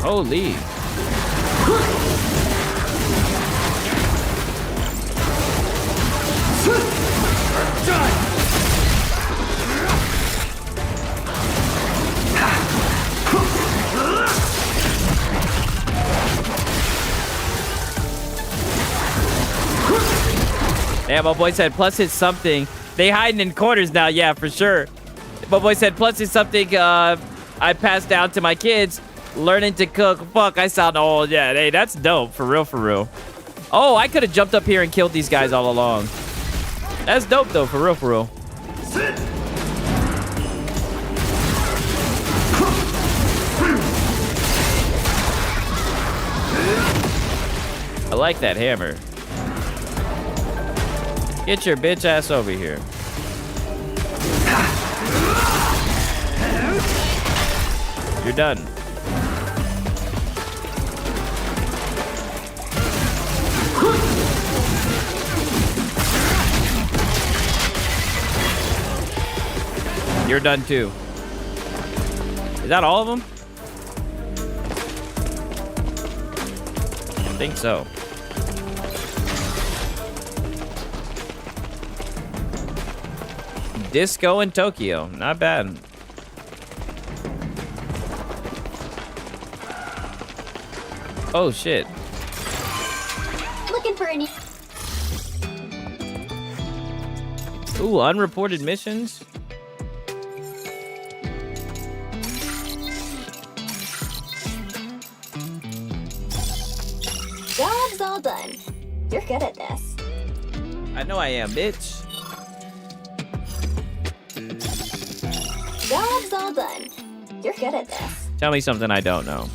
Holy. Yeah, my boy said plus it's something. They hiding in corners now, yeah, for sure. My boy said plus it's something I passed down to my kids. Learning to cook. Fuck, I sound old. Yeah, hey, that's dope. For real, for real. Oh, I could have jumped up here and killed these guys all along. That's dope, though. For real, for real. I like that hammer. Get your bitch ass over here. You're done. You're done too. Is that all of them? I think so. Disco in Tokyo. Not bad. Oh, shit. Looking for any. Ooh, unreported missions? Job's all done. You're good at this. I know I am, bitch. Job's all done. You're good at this. Tell me something I don't know.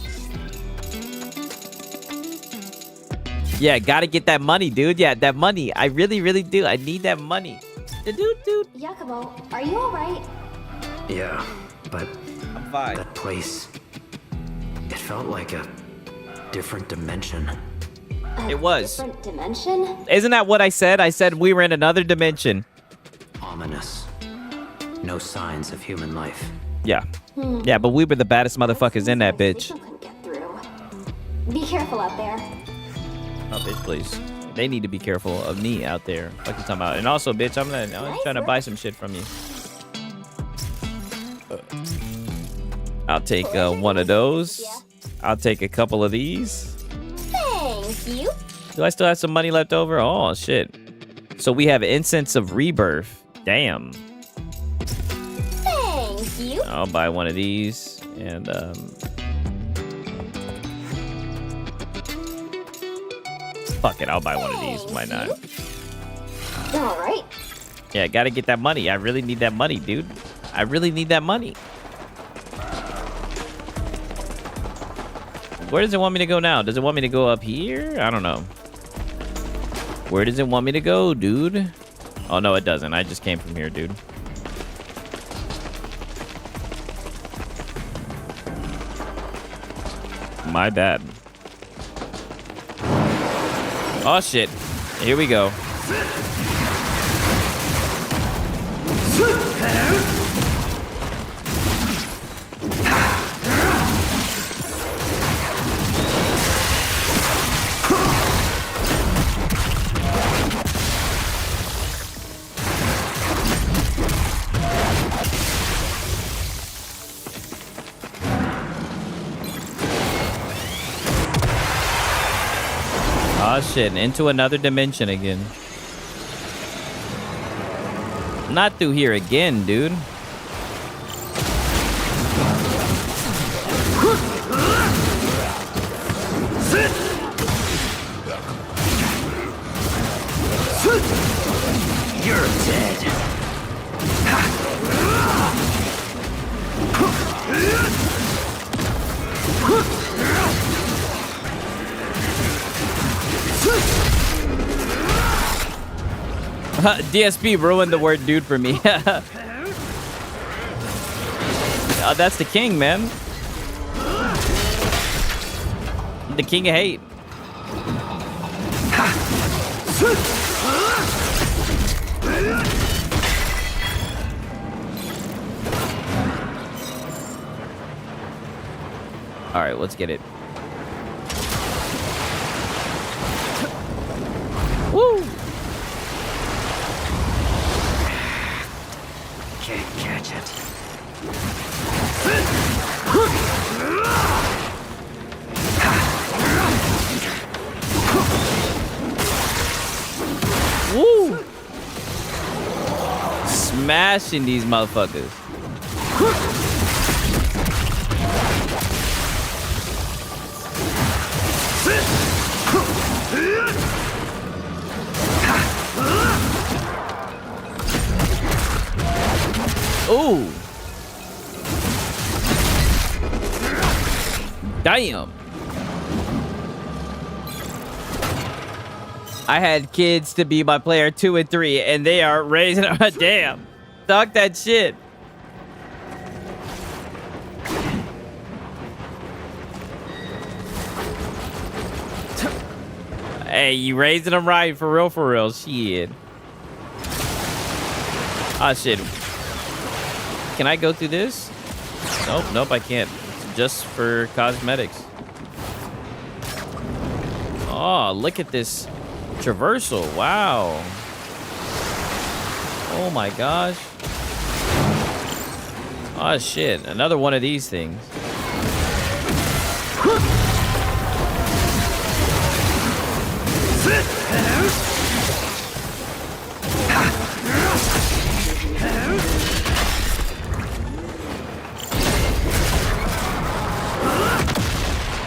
Yeah, gotta get that money, dude. Yeah, that money. I really, really do. I need that money. Dude. Yakumo, are you alright? Yeah, but I'm fine. That place, it felt like a different dimension. It was. Different dimension? Isn't that what I said? I said we were in another dimension. Ominous. No signs of human life. Yeah. Yeah, but we were the baddest motherfuckers in that bitch. Be careful out there. Oh, bitch, please. They need to be careful of me out there. What you talking about? And also, bitch, I'm trying to buy some shit from you. I'll take one of those. I'll take a couple of these. Thank you. Do I still have some money left over? Oh, shit. So we have Incense of Rebirth. Damn. Thank you. I'll buy one of these. And, fuck it, I'll buy one of these. Why not? All right. Yeah, gotta get that money. I really need that money, dude. I really need that money. Where does it want me to go now? Does it want me to go up here? I don't know. Where does it want me to go, dude? Oh, no, it doesn't. I just came from here, dude. My bad. Oh, shit. Here we go. Oh shit, into another dimension again. Not through here again, dude. You're dead. DSP ruined the word dude for me. That's the king, man. The king of hate. All right, let's get it. Woo! Can't catch it. Woo! Smashing these motherfuckers. Ooh. Damn. I had kids to be my player 2 and 3, and they are raising. Damn. Talk that shit. Hey, you raising them right for real, shit. Ah, shit. Can I go through this? Nope, I can't. It's just for cosmetics. Oh, look at this traversal. Wow. Oh my gosh. Oh shit, another one of these things.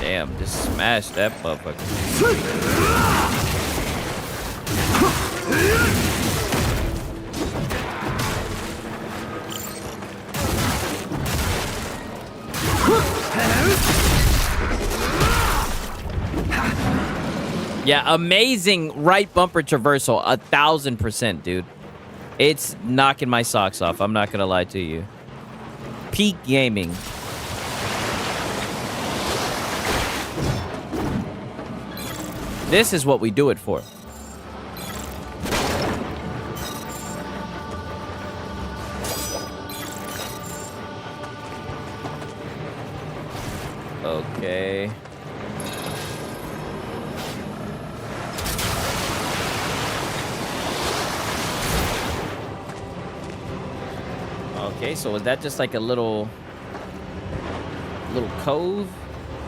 Damn, just smash that motherfucker. Yeah, amazing right bumper traversal, 1000%, dude. It's knocking my socks off. I'm not gonna lie to you. Peak gaming. This is what we do it for. Okay. Okay, so is that just like a little cove?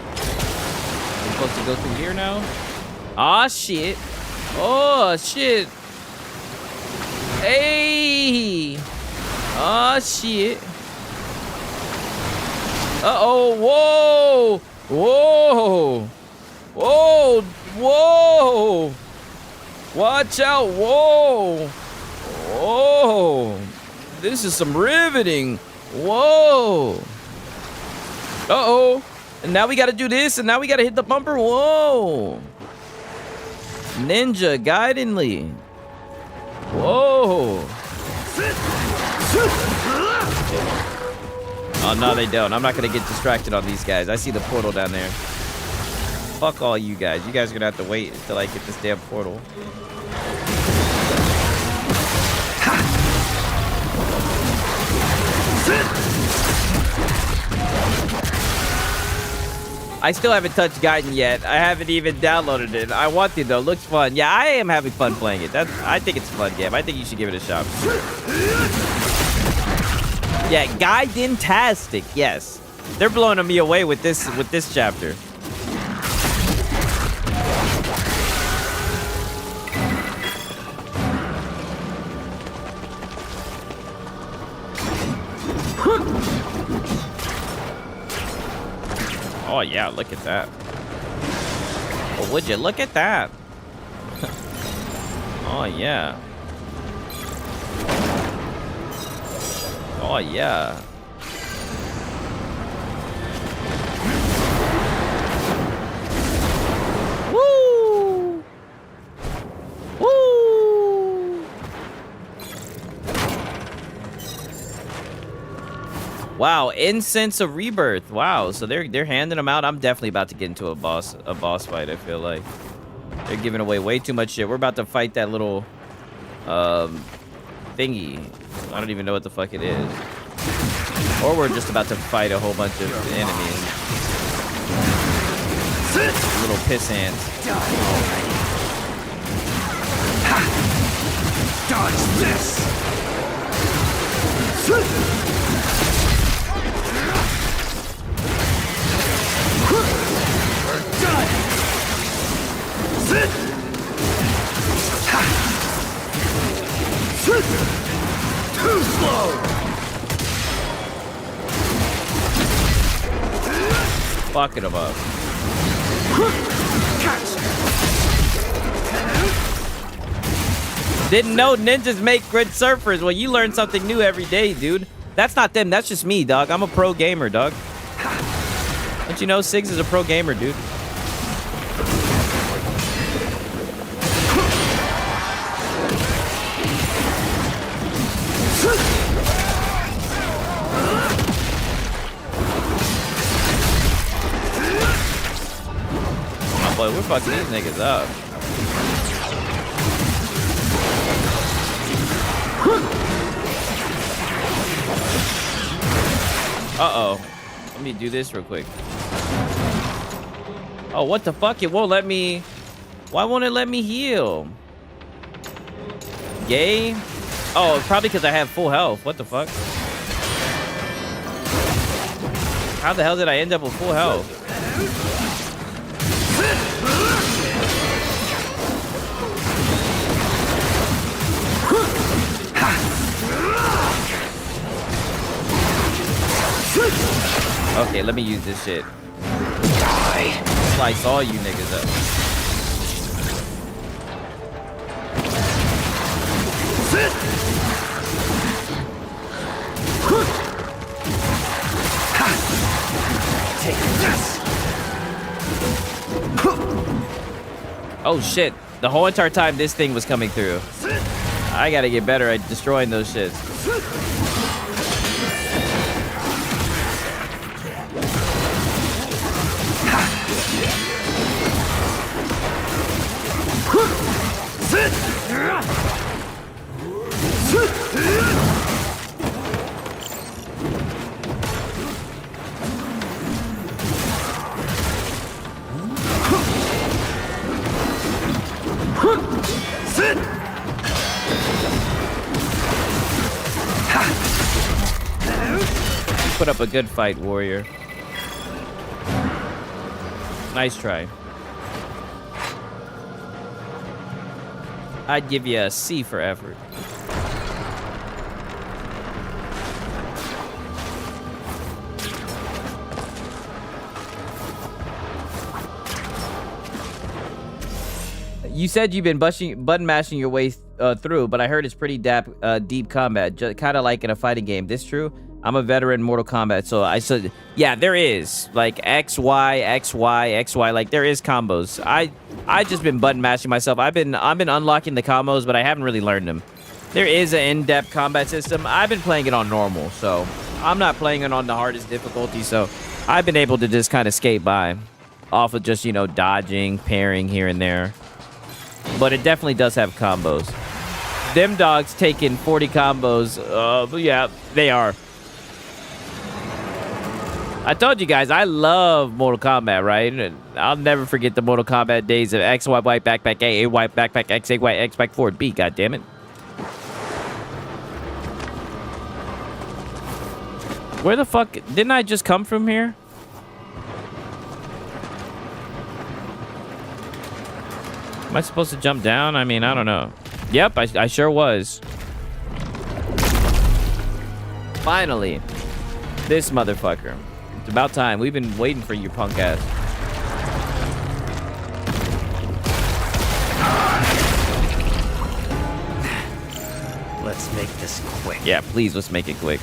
I'm supposed to go through here now? Aw, shit. Oh, shit. Hey. Aw, shit. Uh-oh. Whoa. Whoa. Whoa. Watch out. Whoa. Whoa. This is some riveting. Whoa. Uh-oh. And now we got to do this, and now we got to hit the bumper. Whoa. Ninja, Gaiden Lee. Whoa. Oh, no, they don't. I'm not going to get distracted on these guys. I see the portal down there. Fuck all you guys. You guys are going to have to wait until I get this damn portal. I still haven't touched Gaiden yet. I haven't even downloaded it. I want to though. Looks fun. Yeah, I am having fun playing it. I think it's a fun game. I think you should give it a shot. Yeah, Gaiden-tastic. Yes, they're blowing me away with this chapter. Oh, yeah, look at that. Oh, would you look at that? Oh, yeah. Oh, yeah. Woo! Woo! Wow, Incense of Rebirth. Wow, so they're handing them out. I'm definitely about to get into a boss fight, I feel like. They're giving away way too much shit. We're about to fight that little thingy. I don't even know what the fuck it is. Or we're just about to fight a whole bunch of enemies. Little piss ants. Dodge this! We're done! Sit! Too slow! Fucking them up. Didn't know ninjas make good surfers. Well, you learn something new every day, dude. That's not them. That's just me, dog. I'm a pro gamer, dog. Don't you know Siggs is a pro gamer, dude? Oh boy, we're fucking these niggas up. Uh-oh. Let me do this real quick. Oh, what the fuck? It won't let me... Why won't it let me heal? Gay? Oh, it's probably because I have full health. What the fuck? How the hell did I end up with full health? Okay, let me use this shit. Slice all you niggas up. Take this. Oh shit. The whole entire time this thing was coming through. I gotta get better at destroying those shits. Put up a good fight, warrior. Nice try. I'd give you a C for effort. You said you've been button mashing your way through, but I heard it's pretty deep combat, kind of like in a fighting game. This true? I'm a veteran in Mortal Kombat, so I said, yeah, there is like X, Y, X, Y, X, Y. Like there is combos. I just been button mashing myself. I've been unlocking the combos, but I haven't really learned them. There is an in-depth combat system. I've been playing it on normal, so I'm not playing it on the hardest difficulty. So I've been able to just kind of skate by off of just, you know, dodging, parrying here and there. But it definitely does have combos. Them dogs taking 40 combos. But yeah, they are. I told you guys, I love Mortal Kombat, right? And I'll never forget the Mortal Kombat days of X, Y, Y, backpack, A, Y, backpack, X, A, Y, X, back, forward, B, goddammit. Where the fuck? Didn't I just come from here? Am I supposed to jump down? I mean, I don't know. Yep, I sure was. Finally. This motherfucker. It's about time. We've been waiting for you, punk ass. Let's make this quick. Yeah, please, let's make it quick.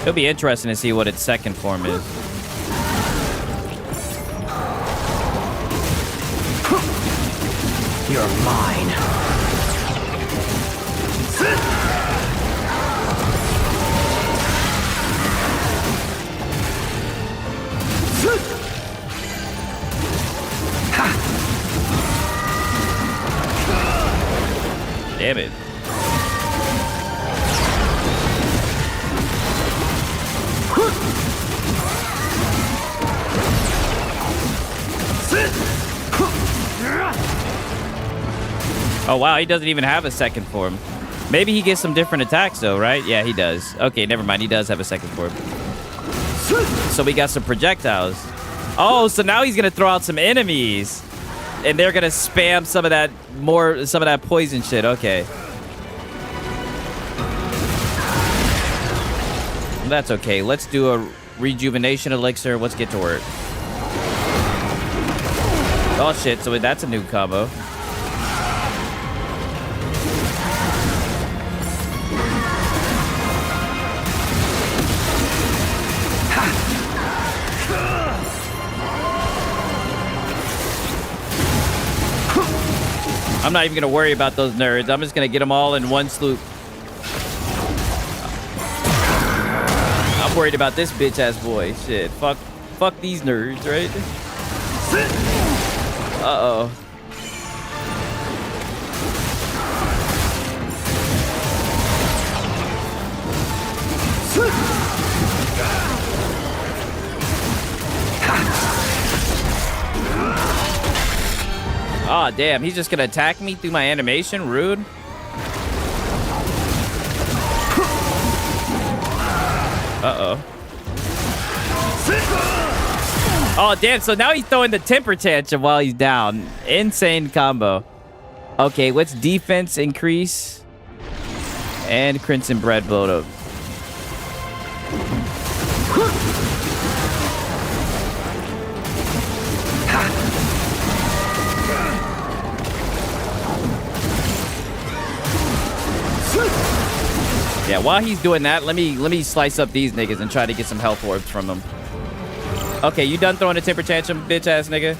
It'll be interesting to see what its second form is. You're mine. Damn it. Oh, wow, he doesn't even have a second form. Maybe he gets some different attacks, though, right? Yeah, he does. Okay, never mind. He does have a second form. So we got some projectiles. Oh, so now he's going to throw out some enemies. And they're going to spam some of that poison shit. Okay. That's okay. Let's do a rejuvenation elixir. Let's get to work. Oh, shit. So that's a new combo. I'm not even going to worry about those nerds. I'm just going to get them all in one swoop. I'm worried about this bitch-ass boy. Shit. Fuck these nerds, right? Uh-oh. Oh, damn. He's just going to attack me through my animation? Rude. Uh-oh. Oh, damn. So now he's throwing the temper tantrum while he's down. Insane combo. Okay, what's defense increase? And Crimson Bread blow up. Yeah, while he's doing that, let me slice up these niggas and try to get some health orbs from them. Okay, you done throwing a temper tantrum, bitch ass nigga?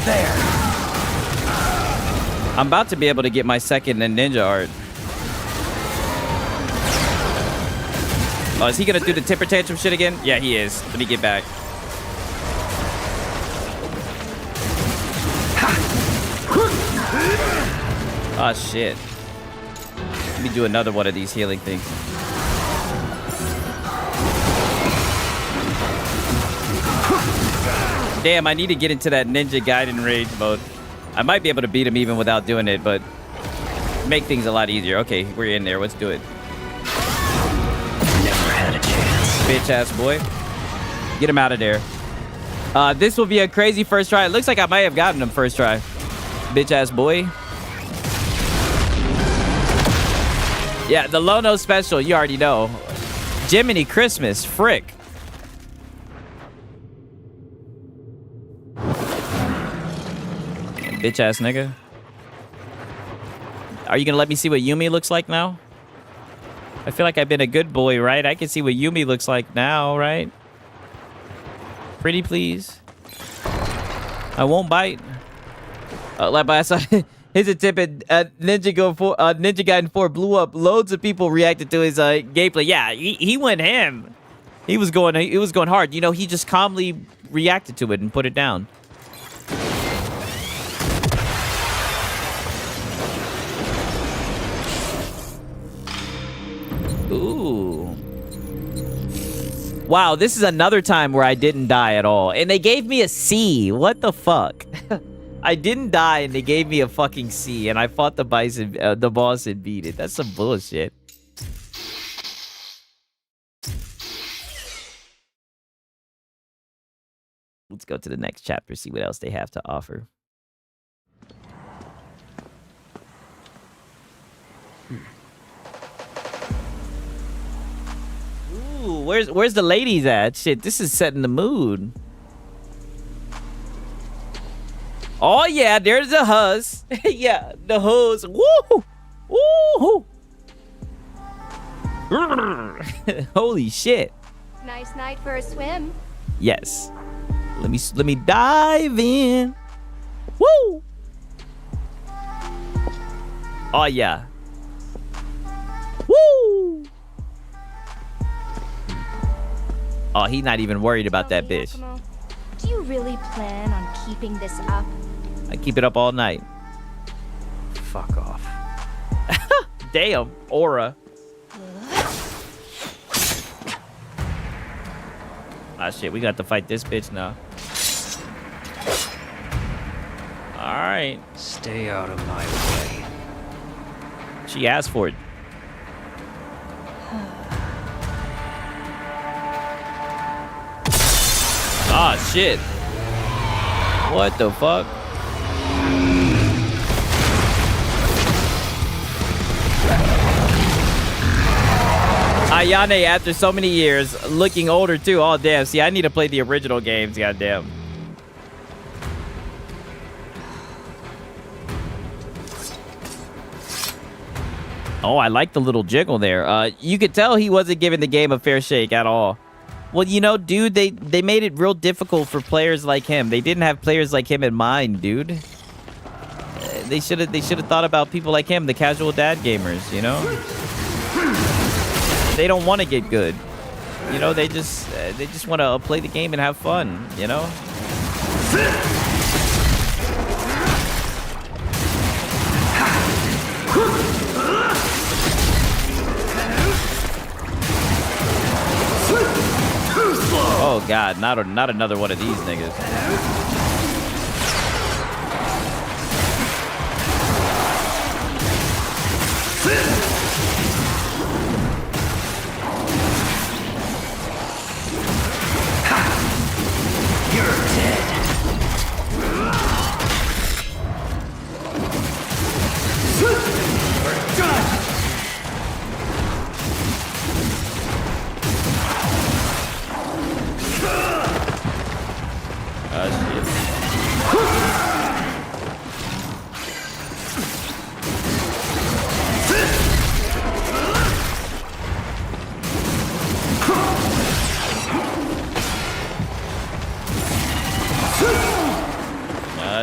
There. I'm about to be able to get my second ninja art. Oh, is he gonna do the temper tantrum shit again? Yeah, he is. Let me get back. Oh shit. Let me do another one of these healing things. Damn, I need to get into that Ninja Gaiden rage mode. I might be able to beat him even without doing it, but make things a lot easier. Okay, we're in there. Let's do it. Never had a chance. Bitch ass boy. Get him out of there. This will be a crazy first try. It looks like I might have gotten him first try. Bitch ass boy. Yeah, the Lono special, you already know. Jiminy Christmas, frick. Bitch ass nigga. Are you gonna let me see what Yumi looks like now? I feel like I've been a good boy, right? I can see what Yumi looks like now, right? Pretty please. I won't bite. Like I saw his attempt at Ninja Gaiden 4 blew up. Loads of people reacted to his gameplay. Yeah, he went ham. He was going hard. You know, he just calmly reacted to it and put it down. Ooh. Wow, this is another time where I didn't die at all. And they gave me a C. What the fuck? I didn't die and they gave me a fucking C. And I fought the boss and beat it. That's some bullshit. Let's go to the next chapter, see what else they have to offer. Ooh, where's the ladies at? Shit, this is setting the mood. Oh yeah, there's the huzz. Yeah, the huzz. Woo! Woo! Holy shit. Nice night for a swim. Yes. Let me dive in. Woo! Oh yeah. Woo! Oh, he's not even worried about that bitch. Do you really plan on keeping this up? I keep it up all night. Fuck off. Damn, aura. Ah shit, we got to fight this bitch now. Alright. Stay out of my way. She asked for it. Ah shit. What the fuck? Ayane, after so many years, looking older too. Oh damn, see, I need to play the original games, goddamn. Oh, I like the little jiggle there. You could tell he wasn't giving the game a fair shake at all. Well, you know, dude, they made it real difficult for players like him. They didn't have players like him in mind, dude. They should have thought about people like him, the casual dad gamers, you know? They don't want to get good. You know, they just want to play the game and have fun, you know? Oh god, not another one of these niggas.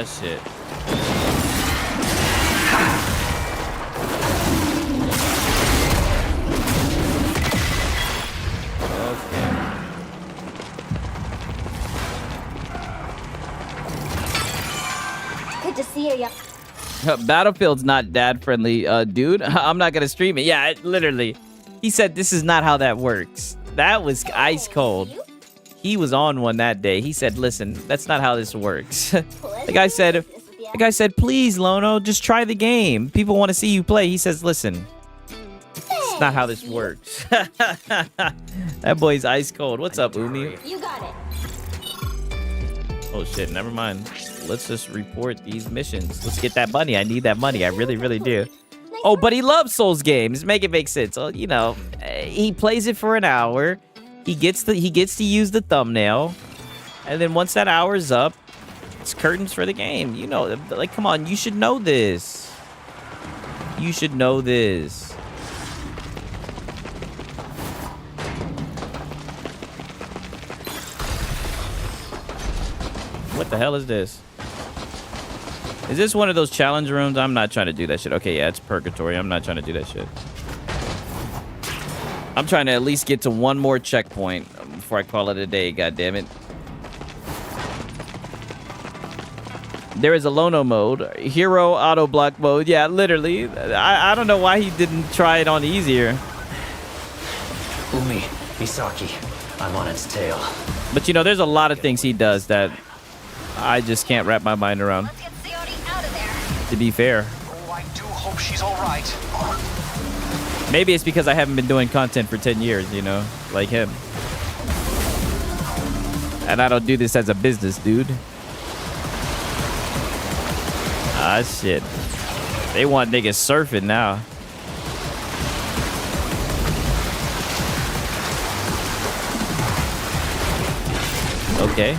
Shit. Good to see you. Battlefield's not dad friendly, dude. I'm not gonna stream it. Yeah, literally. He said this is not how that works. That was ice cold. He was on one that day. He said, listen, that's not how this works. The guy said, please, Lono, just try the game. People want to see you play. He says, listen, it's not how this works. That boy's ice cold. What's up, Umi? You got it. Oh, shit. Never mind. Let's just report these missions. Let's get that money. I need that money. I really, really do. Oh, but he loves Souls games. Make it make sense. So, you know, he plays it for an hour. He gets to use the thumbnail. And then once that hour's up, it's curtains for the game. You know, like, come on. You should know this. You should know this. What the hell is this? Is this one of those challenge rooms? I'm not trying to do that shit. Okay, yeah, it's purgatory. I'm not trying to do that shit. I'm trying to at least get to one more checkpoint before I call it a day, goddammit. There is a Lono mode. Hero auto block mode. Yeah, literally. I don't know why he didn't try it on easier. Umi, Misaki, I'm on its tail. But you know, there's a lot of things he does that I just can't wrap my mind around. Let's get Sayori out of there. To be fair. Oh, I do hope she's all right. Maybe it's because I haven't been doing content for 10 years, you know, like him. And I don't do this as a business, dude. Ah, shit. They want niggas surfing now. Okay.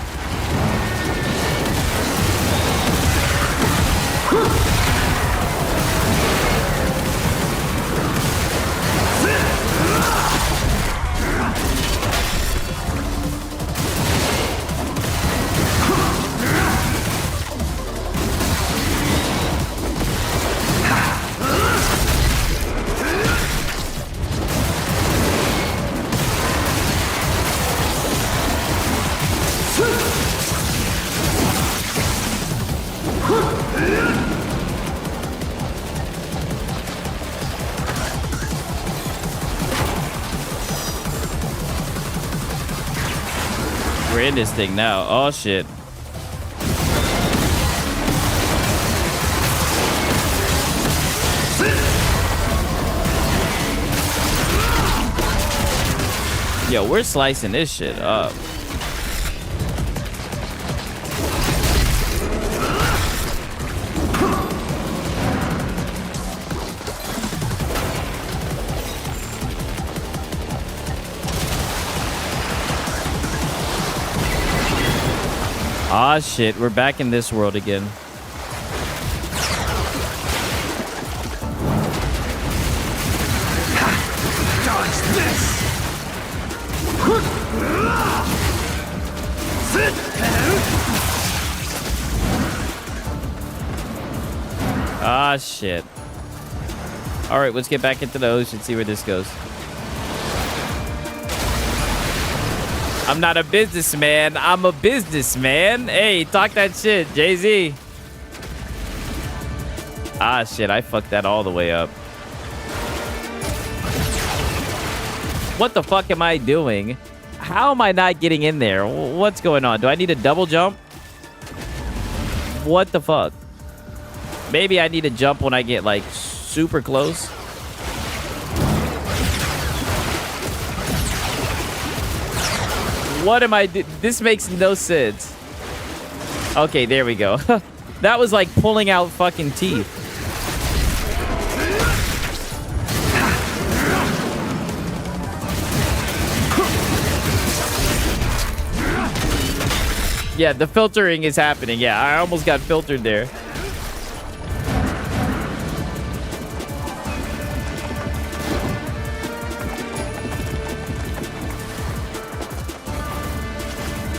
We're in this thing now. Oh, shit. Yo, we're slicing this shit up. Ah, shit. We're back in this world again. Dodge this! Ah, shit. All right, let's get back into the ocean, see where this goes. I'm not a businessman. I'm a businessman. Hey, talk that shit, Jay-Z. Ah, shit. I fucked that all the way up. What the fuck am I doing? How am I not getting in there? What's going on? Do I need a double jump? What the fuck? Maybe I need to jump when I get, like, super close. What am I doing? This makes no sense. Okay, there we go. That was like pulling out fucking teeth. Yeah, the filtering is happening. Yeah, I almost got filtered there.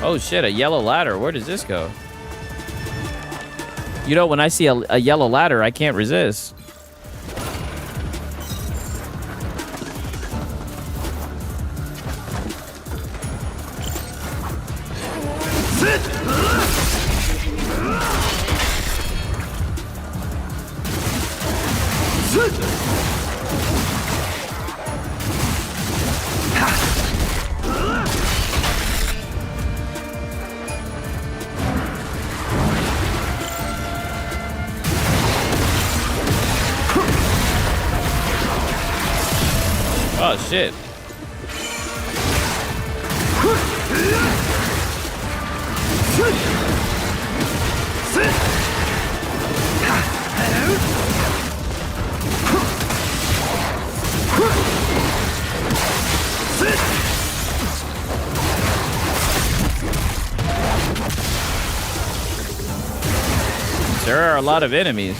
Oh shit, a yellow ladder. Where does this go? You know, when I see a yellow ladder, I can't resist. Oh shit. There are a lot of enemies.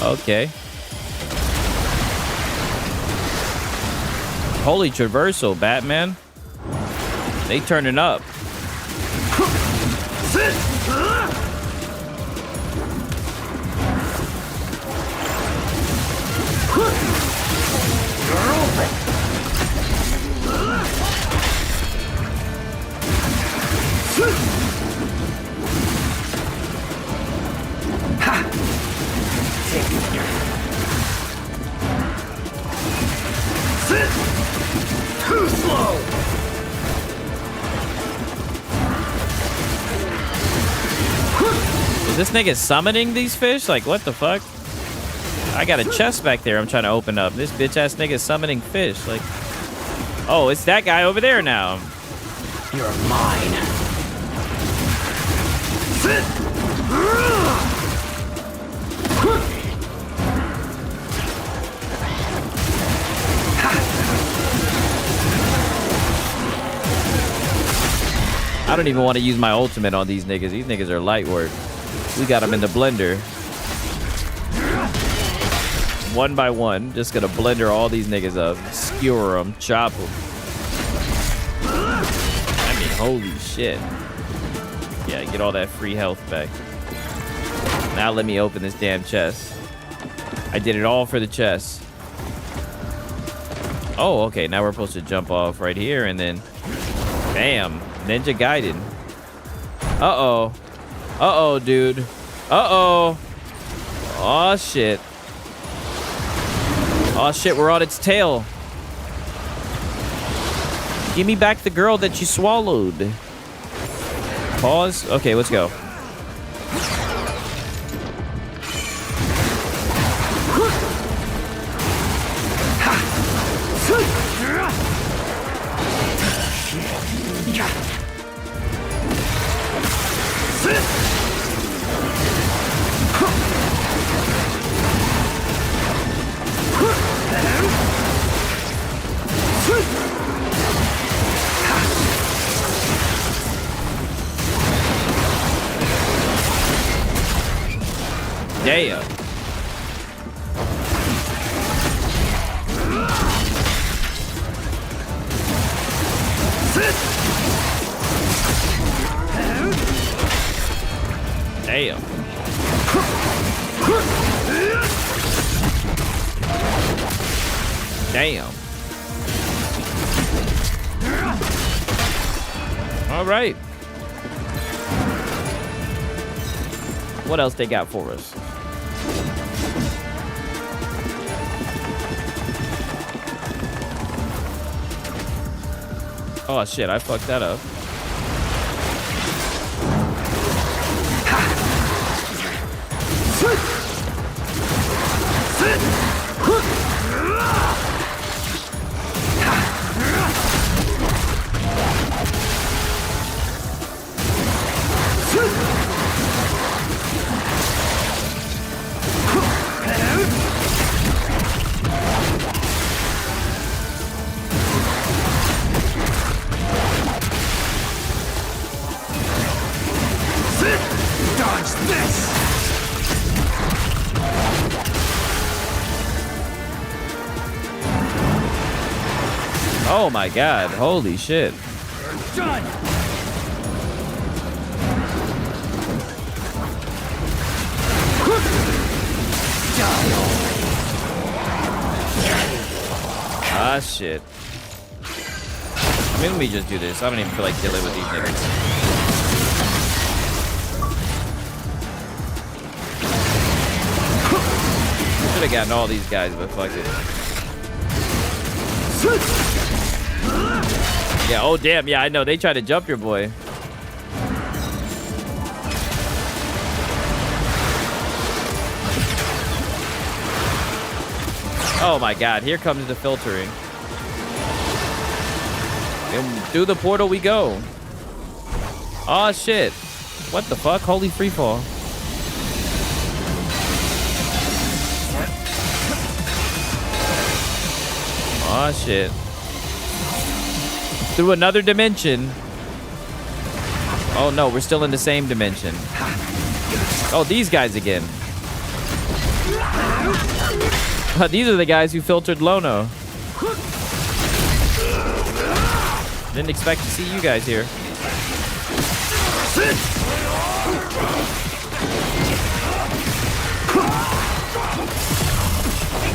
Okay. Holy traversal, Batman. They turning up. Too slow! Is this nigga summoning these fish? Like, what the fuck? I got a chest back there I'm trying to open up. This bitch ass nigga summoning fish. Like, oh, it's that guy over there now. You're mine. I don't even want to use my ultimate on these niggas. These niggas are light work. We got them in the blender. One by one. Just gonna blender all these niggas up. Skewer them. Chop them. I mean, holy shit. Yeah, get all that free health back. Now let me open this damn chest. I did it all for the chest. Oh, okay. Now we're supposed to jump off right here and then... Bam. Ninja Gaiden. Uh-oh. Uh-oh, dude. Uh-oh. Oh, shit. Oh, shit. We're on its tail. Give me back the girl that you swallowed. Pause. Okay, let's go. Damn. Damn. Damn. All right. What else they got for us? Oh shit, I fucked that up. Dodge this! Oh my god, holy shit. Done. Ah, shit. I mean, let me just do this. I don't even feel like dealing with these niggas. Should have gotten all these guys, but fuck it. Yeah, oh damn, yeah, I know. They tried to jump your boy. Oh my god, here comes the filtering. And through the portal we go. Oh shit. What the fuck? Holy freefall. Oh shit. Through another dimension. Oh no, we're still in the same dimension. Oh, these guys again. These are the guys who filtered Lono. Didn't expect to see you guys here.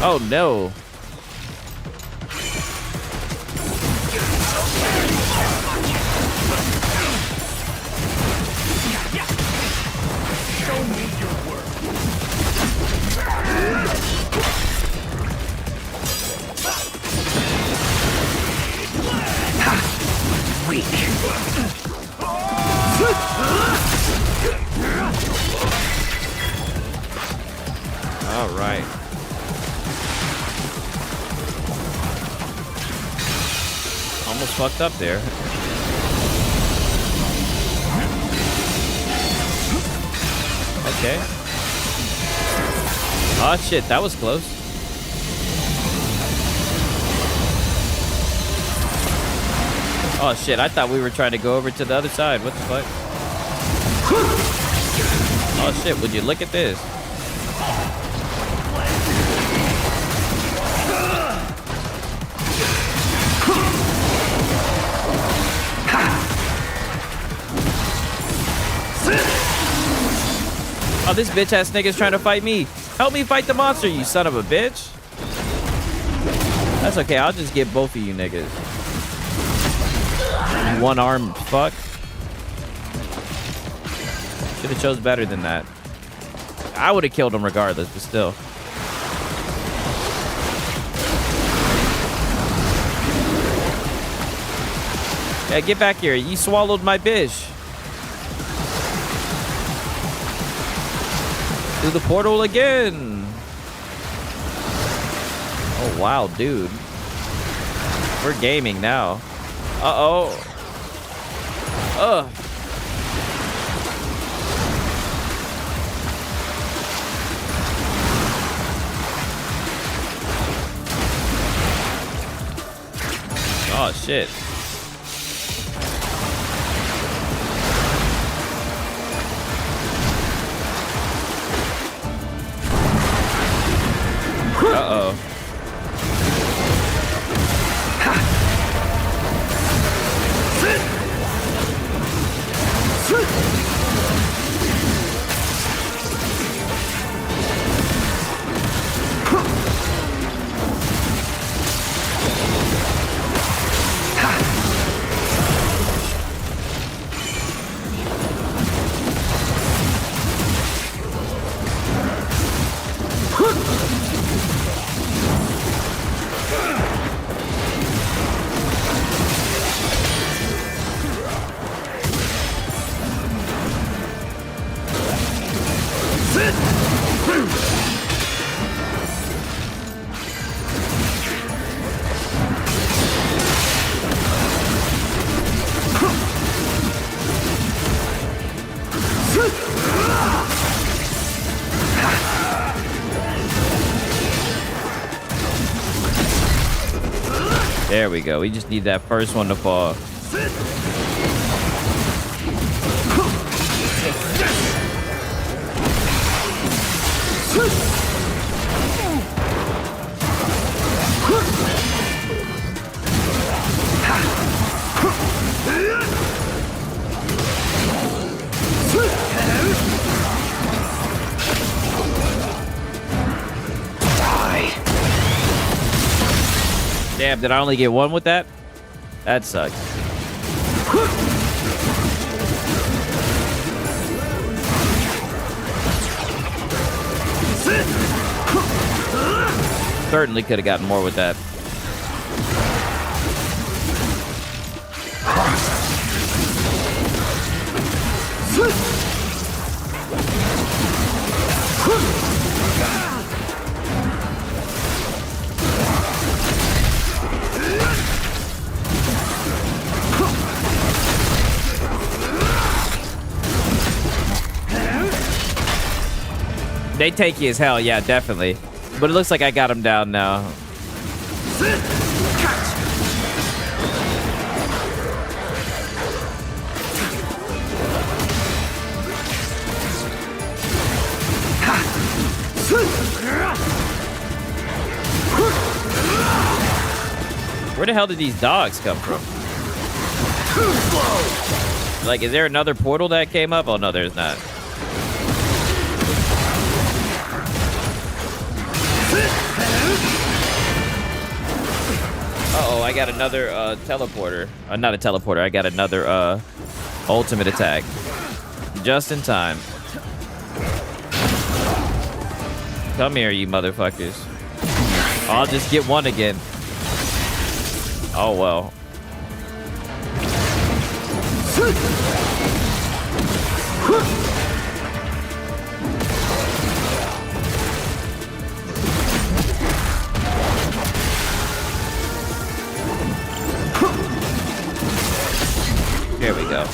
Oh no. Show me your work. Weak. All right. Almost fucked up there. Okay. Oh shit, that was close. Oh shit, I thought we were trying to go over to the other side. What the fuck? Oh shit, would you look at this? Oh, this bitch ass nigga's trying to fight me. Help me fight the monster, you son of a bitch. That's okay, I'll just get both of you niggas. One-armed fuck. Should have chose better than that. I would have killed him regardless, but still. Yeah, get back here. You swallowed my bitch. Through the portal again. Oh, wow, dude. We're gaming now. Uh-oh. Ugh. Oh, shit. Uh-oh. There we go. We just need that first one to fall. Damn, did I only get one with that? That sucks. Certainly could have gotten more with that. They tanky as hell, yeah, definitely. But it looks like I got him down now. Where the hell did these dogs come from? Like, is there another portal that came up? Oh, no, there's not. Uh-oh, I got another teleporter. Not a teleporter. I got another ultimate attack. Just in time. Come here, you motherfuckers. I'll just get one again. Oh, well. There we go.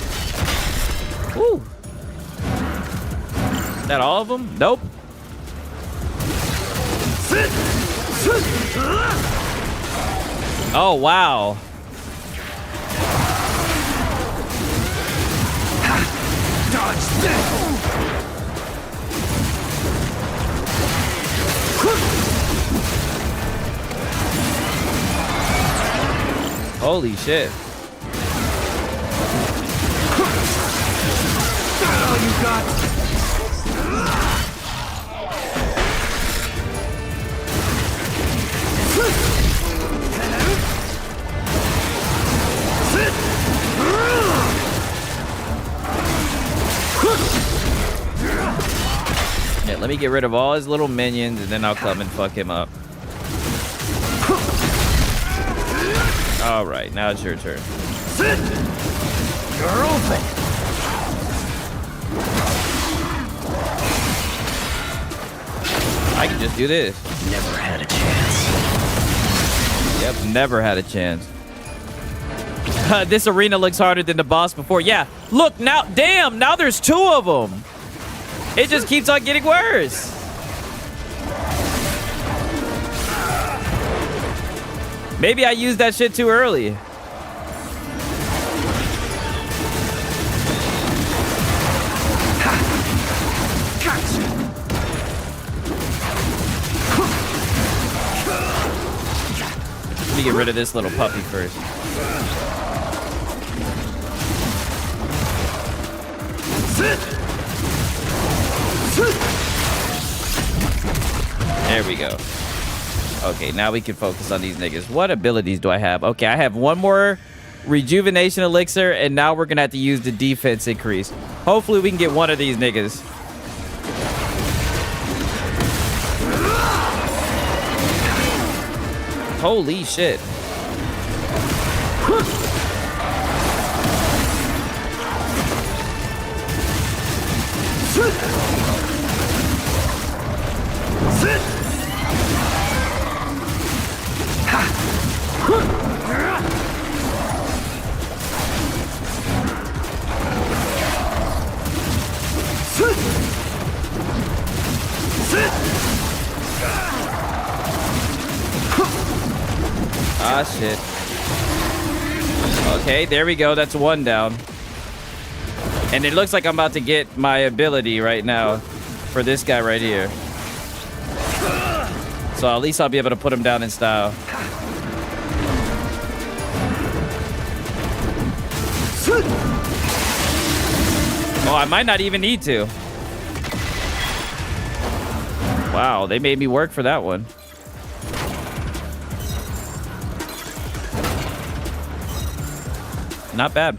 Woo. Is that all of them? Nope. Oh, wow. Dodge this! Holy shit. All you got? Yeah, let me get rid of all his little minions and then I'll come and fuck him up. All right, now it's your turn. You're open. I can just do this. Never had a chance. Yep, never had a chance. This arena looks harder than the boss before. Yeah, look now. Damn, now there's two of them. It just keeps on getting worse. Maybe I used that shit too early. Let me get rid of this little puppy first. There we go. Okay, now we can focus on these niggas. What abilities do I have? Okay, I have one more rejuvenation elixir, and now we're gonna have to use the defense increase. Hopefully we can get one of these niggas. Holy shit. Ah, shit. Okay, there we go. That's one down. And it looks like I'm about to get my ability right now for this guy right here. So at least I'll be able to put him down in style. Oh, I might not even need to. Wow, they made me work for that one. Not bad.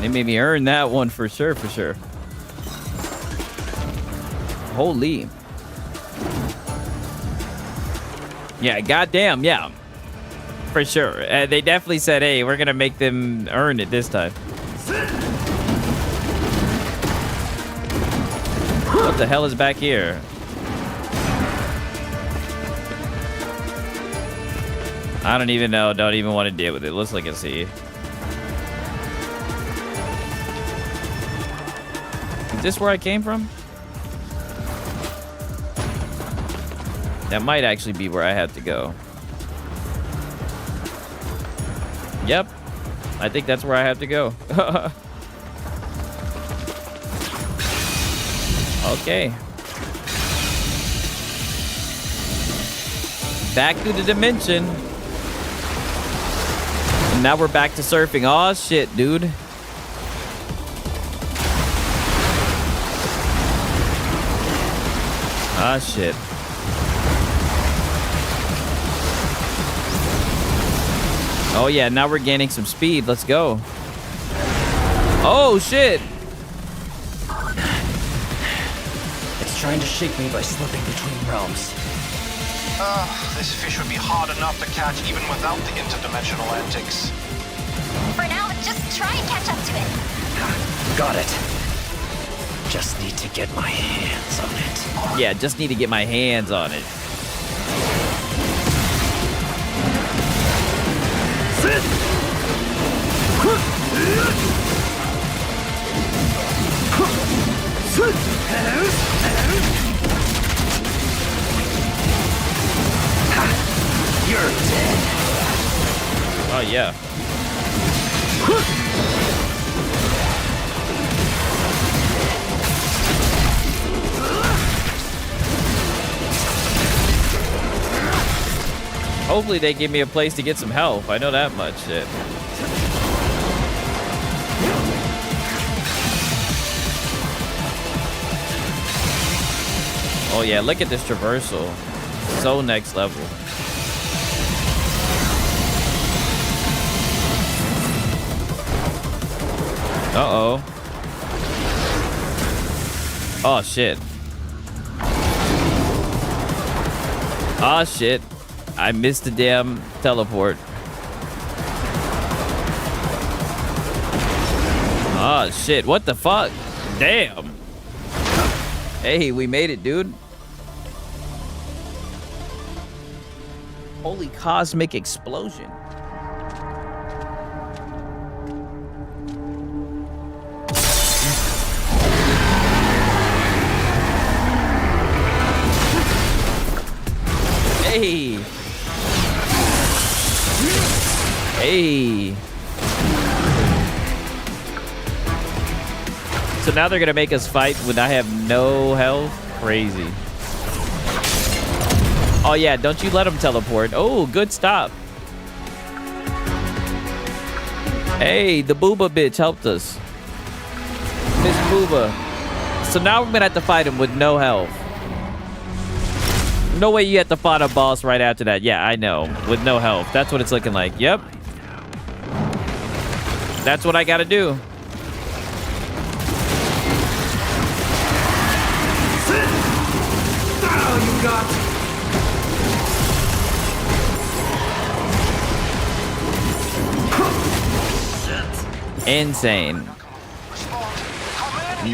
They made me earn that one for sure, for sure. Holy. Yeah, goddamn, yeah. For sure. They definitely said, hey, we're going to make them earn it this time. What the hell is back here? I don't even know. Don't even want to deal with it. Let's look and see. Is this where I came from? That might actually be where I had to go. Yep. I think that's where I have to go. Okay. Back to the dimension. And now we're back to surfing. Oh shit, dude. Ah shit. Oh yeah, now we're gaining some speed. Let's go. Oh shit. It's trying to shake me by slipping between realms. This fish would be hard enough to catch even without the interdimensional antics. For now, just try and catch up to it. Got it. Just need to get my hands on it. Yeah, just need to get my hands on it. You're dead. Oh yeah. Hopefully they give me a place to get some health. I know that much. Shit. Oh yeah, look at this traversal. So next level. Uh-oh. Oh shit. Oh shit. I missed the damn teleport. Oh shit, what the fuck? Damn. Hey, we made it, dude. Holy cosmic explosion. Hey. Hey. So now they're gonna make us fight when I have no health? Crazy. Oh yeah, don't you let them teleport. Oh, good stop. Hey, the Booba bitch helped us. Miss Booba. So now we're gonna have to fight him with no health. No way you have to fight a boss right after that. Yeah, I know. With no health. That's what it's looking like. Yep. That's what I gotta do. Oh, you got. Insane.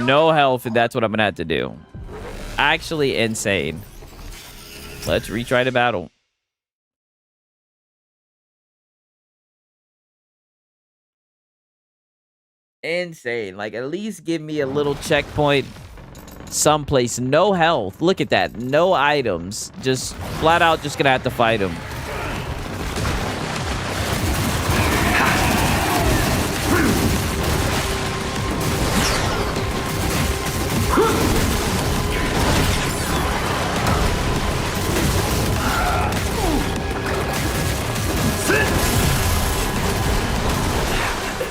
No health, and that's what I'm gonna have to do. Actually insane. Let's retry the battle. Insane. Like, at least give me a little checkpoint someplace. No health. Look at that. No items. Just flat out just gonna have to fight him.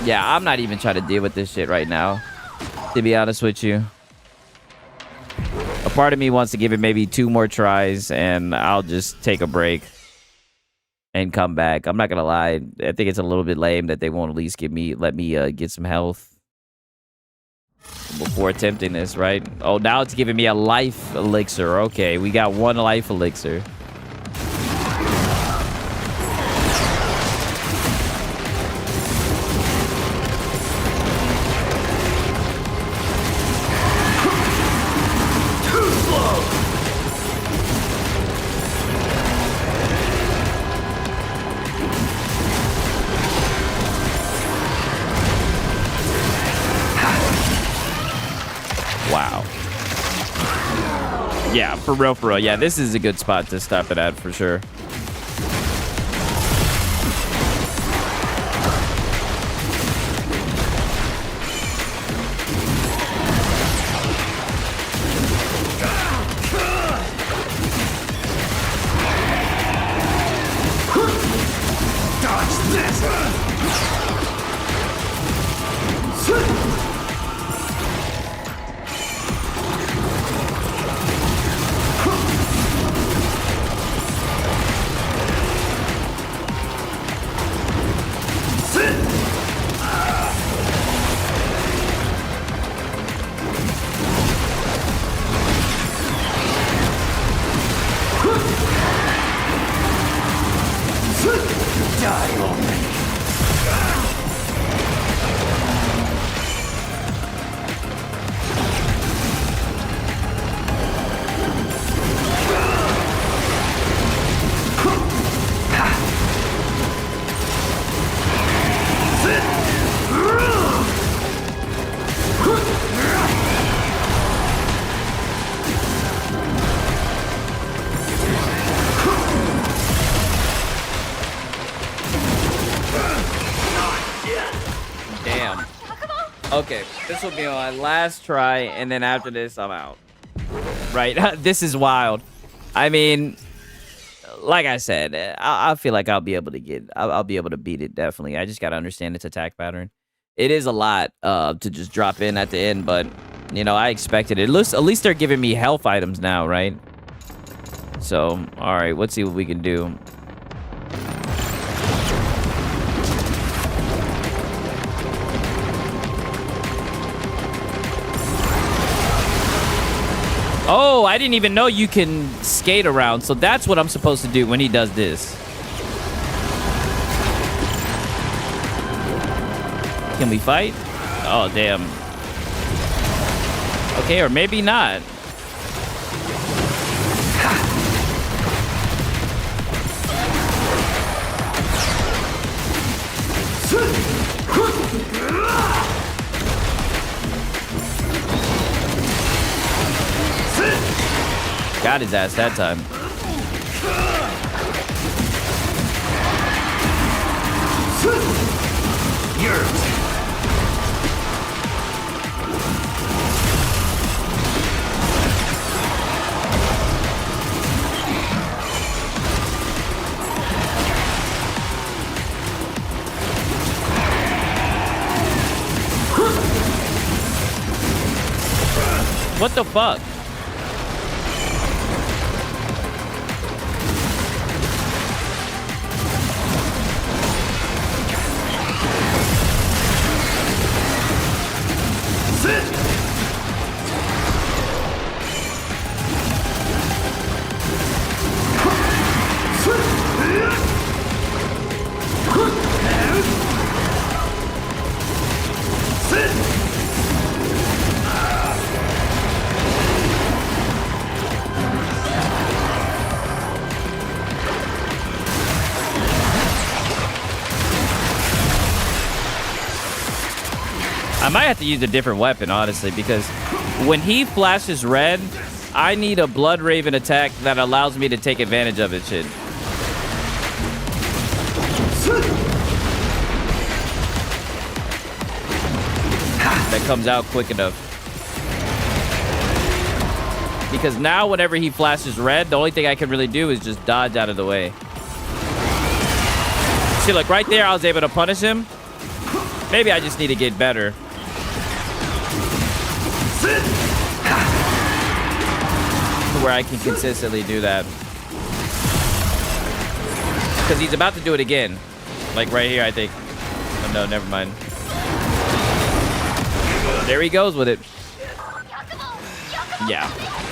Yeah, I'm not even trying to deal with this shit right now, to be honest with you. A part of me wants to give it maybe 2 more tries, and I'll just take a break. and come back. I'm not gonna lie. I think it's a little bit lame that they won't at least let me get some health before attempting this, right? Oh, now it's giving me a life elixir. Okay, we got 1 life elixir. Wow. Yeah, for real, for real. Yeah, this is a good spot to stop it at for sure. Dodge this! Die already. Damn. Okay, this will be my last try, and then after this, I'm out. Right? This is wild. I mean, like I said, I feel like I'll be able to beat it, definitely. I just got to understand its attack pattern. It is a lot to just drop in at the end, but, you know, I expected it. At least they're giving me health items now, right? So, all right, let's see what we can do. Oh, I didn't even know you can skate around. So that's what I'm supposed to do when he does this. Can we fight? Oh, damn. Okay, or maybe not. Got his ass that time. What the fuck? I might have to use a different weapon, honestly, because when he flashes red, I need a Blood Raven attack that allows me to take advantage of it, shit. That comes out quick enough. Because now whenever he flashes red, the only thing I can really do is just dodge out of the way. See, look, right there, I was able to punish him. Maybe I just need to get better. Where I can consistently do that. Because he's about to do it again. Like right here, I think. Oh, no, never mind. There he goes with it. Yeah,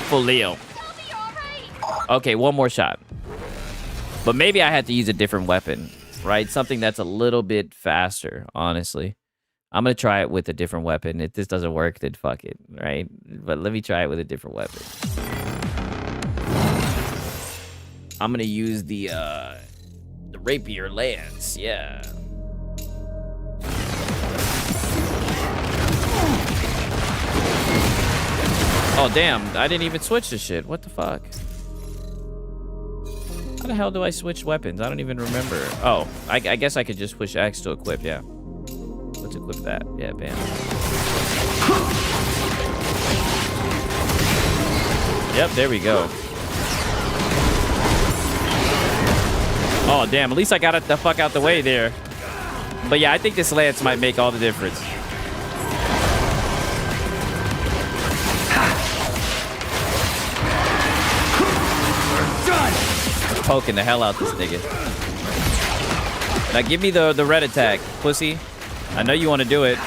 for Leo. Okay, one more shot. But maybe I had to use a different weapon, right? Something that's a little bit faster, honestly. I'm going to try it with a different weapon. If this doesn't work, then fuck it, right? But let me try it with a different weapon. I'm going to use the rapier lance, yeah. Oh, damn. I didn't even switch the shit. What the fuck? How the hell do I switch weapons? I don't even remember. Oh, I guess I could just push X to equip, yeah. Let's equip that. Yeah, bam. Yep, there we go. Oh, damn. At least I got it the fuck out the way there. But yeah, I think this lance might make all the difference. Poking the hell out this nigga. Now give me the red attack, pussy. I know you want to do it.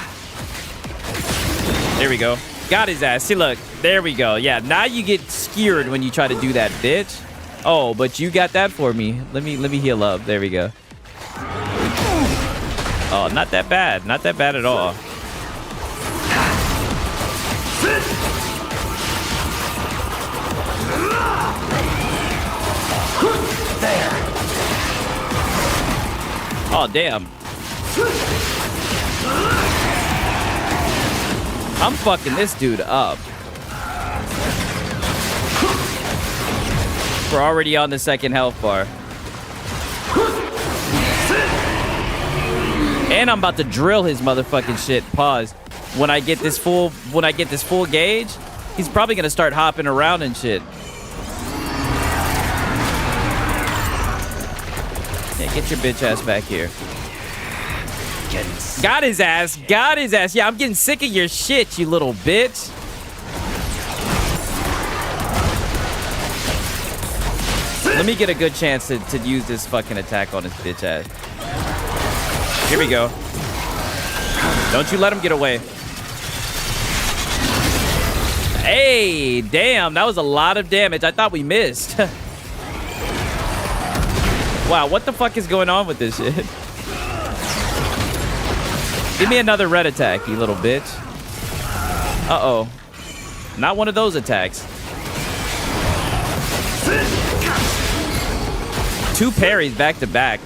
There we go. Got his ass. See, look. There we go. Yeah, now you get skewered when you try to do that, bitch. Oh, but you got that for me. Let me heal up. There we go. Oh, not that bad. Not that bad at all. Oh, damn. I'm fucking this dude up. We're already on the second health bar. And I'm about to drill his motherfucking shit. Pause. When I get this full gauge, he's probably gonna start hopping around and shit. Yeah, get your bitch ass back here. Got his ass. Got his ass. Yeah, I'm getting sick of your shit, you little bitch. Let me get a good chance to use this fucking attack on his bitch ass. Here we go. Don't you let him get away. Hey, damn. That was a lot of damage. I thought we missed. Wow, what the fuck is going on with this shit? Give me another red attack, you little bitch. Uh-oh. Not one of those attacks. 2 parries back to back.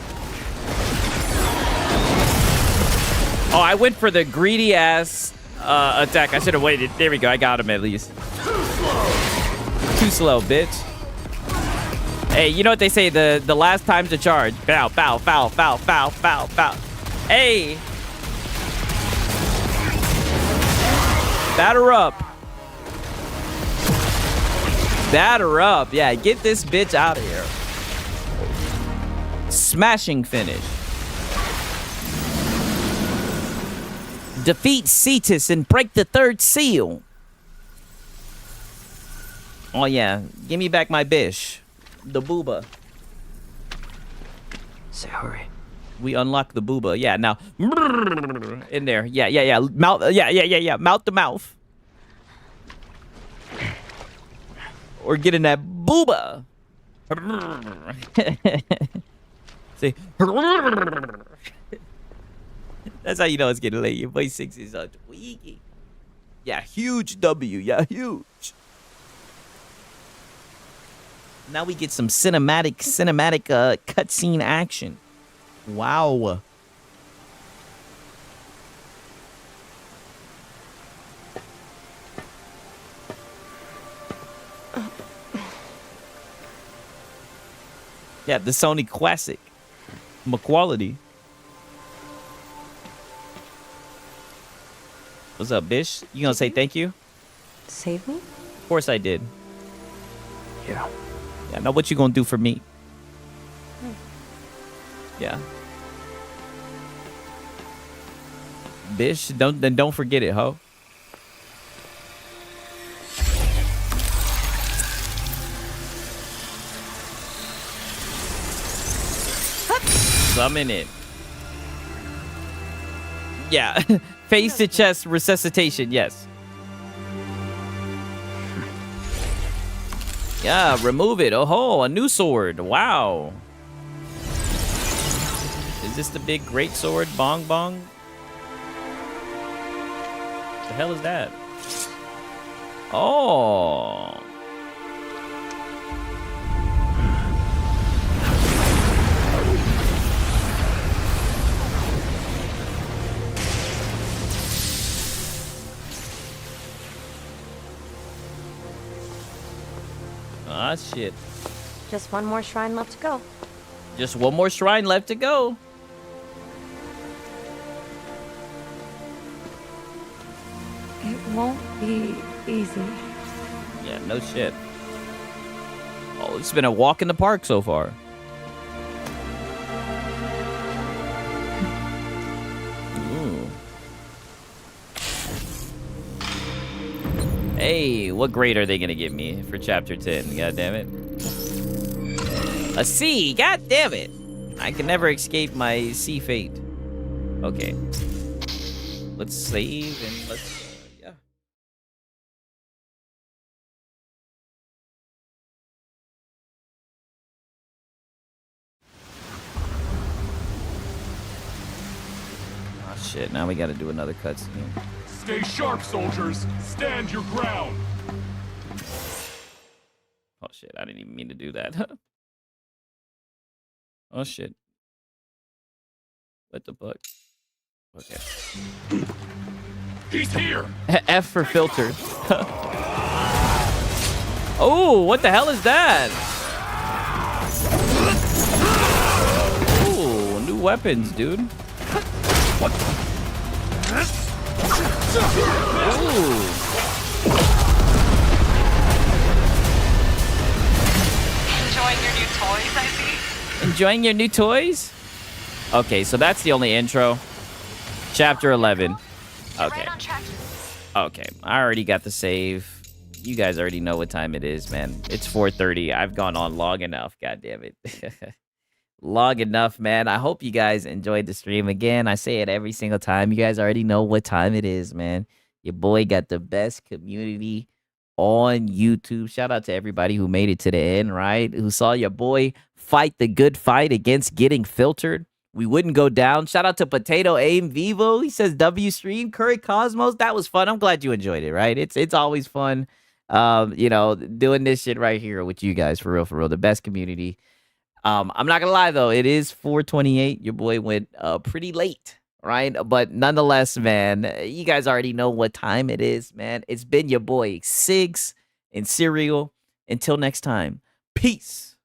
Oh, I went for the greedy ass attack. I should have waited. There we go. I got him at least. Too slow, bitch. Hey, you know what they say? The last time to charge. Bow, bow, bow, bow, bow, bow, bow. Hey. Batter up. Batter up. Yeah, get this bitch out of here. Smashing finish. Defeat Cetus and break the 3rd seal. Oh, yeah. Give me back my bish. The booba. Sayori. We unlock the booba. Yeah, now. In there. Yeah. Mouth. Yeah. Mouth to mouth. Or get in that booba. See. That's how you know it's getting late. Your voice 6 is tweaking. Yeah, huge W. Yeah, huge. Now we get some cinematic cutscene action. Wow. Yeah, the Sony Classic. Quality. What's up, bish? You gonna say thank you? Save me? Of course I did. Yeah. Yeah, now what you gonna do for me? Yeah. Bish, don't forget it, ho. Summon it. Yeah. Face to chest resuscitation, yes. Yeah, remove it. Oh, a new sword. Wow. Is this the big great sword? Bong bong? The hell is that? Oh. Ah, shit. Just one more shrine left to go. Just one more shrine left to go. It won't be easy. Yeah, no shit. Oh, it's been a walk in the park so far. Ooh. Hey, what grade are they gonna give me for chapter 10? God damn it. A C. God damn it. I can never escape my C fate. Okay. Let's save and let's yeah. Oh shit, now we gotta do another cutscene. Stay sharp, soldiers. Stand your ground. Oh shit, I didn't even mean to do that. Oh shit. What the fuck? Okay. He's here. F for filter. Oh, what the hell is that? Oh, new weapons, dude. Ooh. Enjoying your new toys, I see. Enjoying your new toys? Okay, so that's the only intro. Chapter 11. Okay. Okay, I already got the save. You guys already know what time it is, man. It's 4:30. I've gone on long enough. God damn it. Long enough, man. I hope you guys enjoyed the stream. Again, I say it every single time. You guys already know what time it is, man. Your boy got the best community on YouTube. Shout out to everybody who made it to the end, right? Who saw your boy fight the good fight against getting filtered. We wouldn't go down. Shout out to Potato Aim Vivo. He says W stream. Curry Cosmos. That was fun. I'm glad you enjoyed it, right? It's always fun. You know, doing this shit right here with you guys for real. The best community. I'm not gonna lie though, it is 4:28. Your boy went pretty late, right? But nonetheless, man, you guys already know what time it is, man. It's been your boy Sigs and Cereal. Until next time, peace.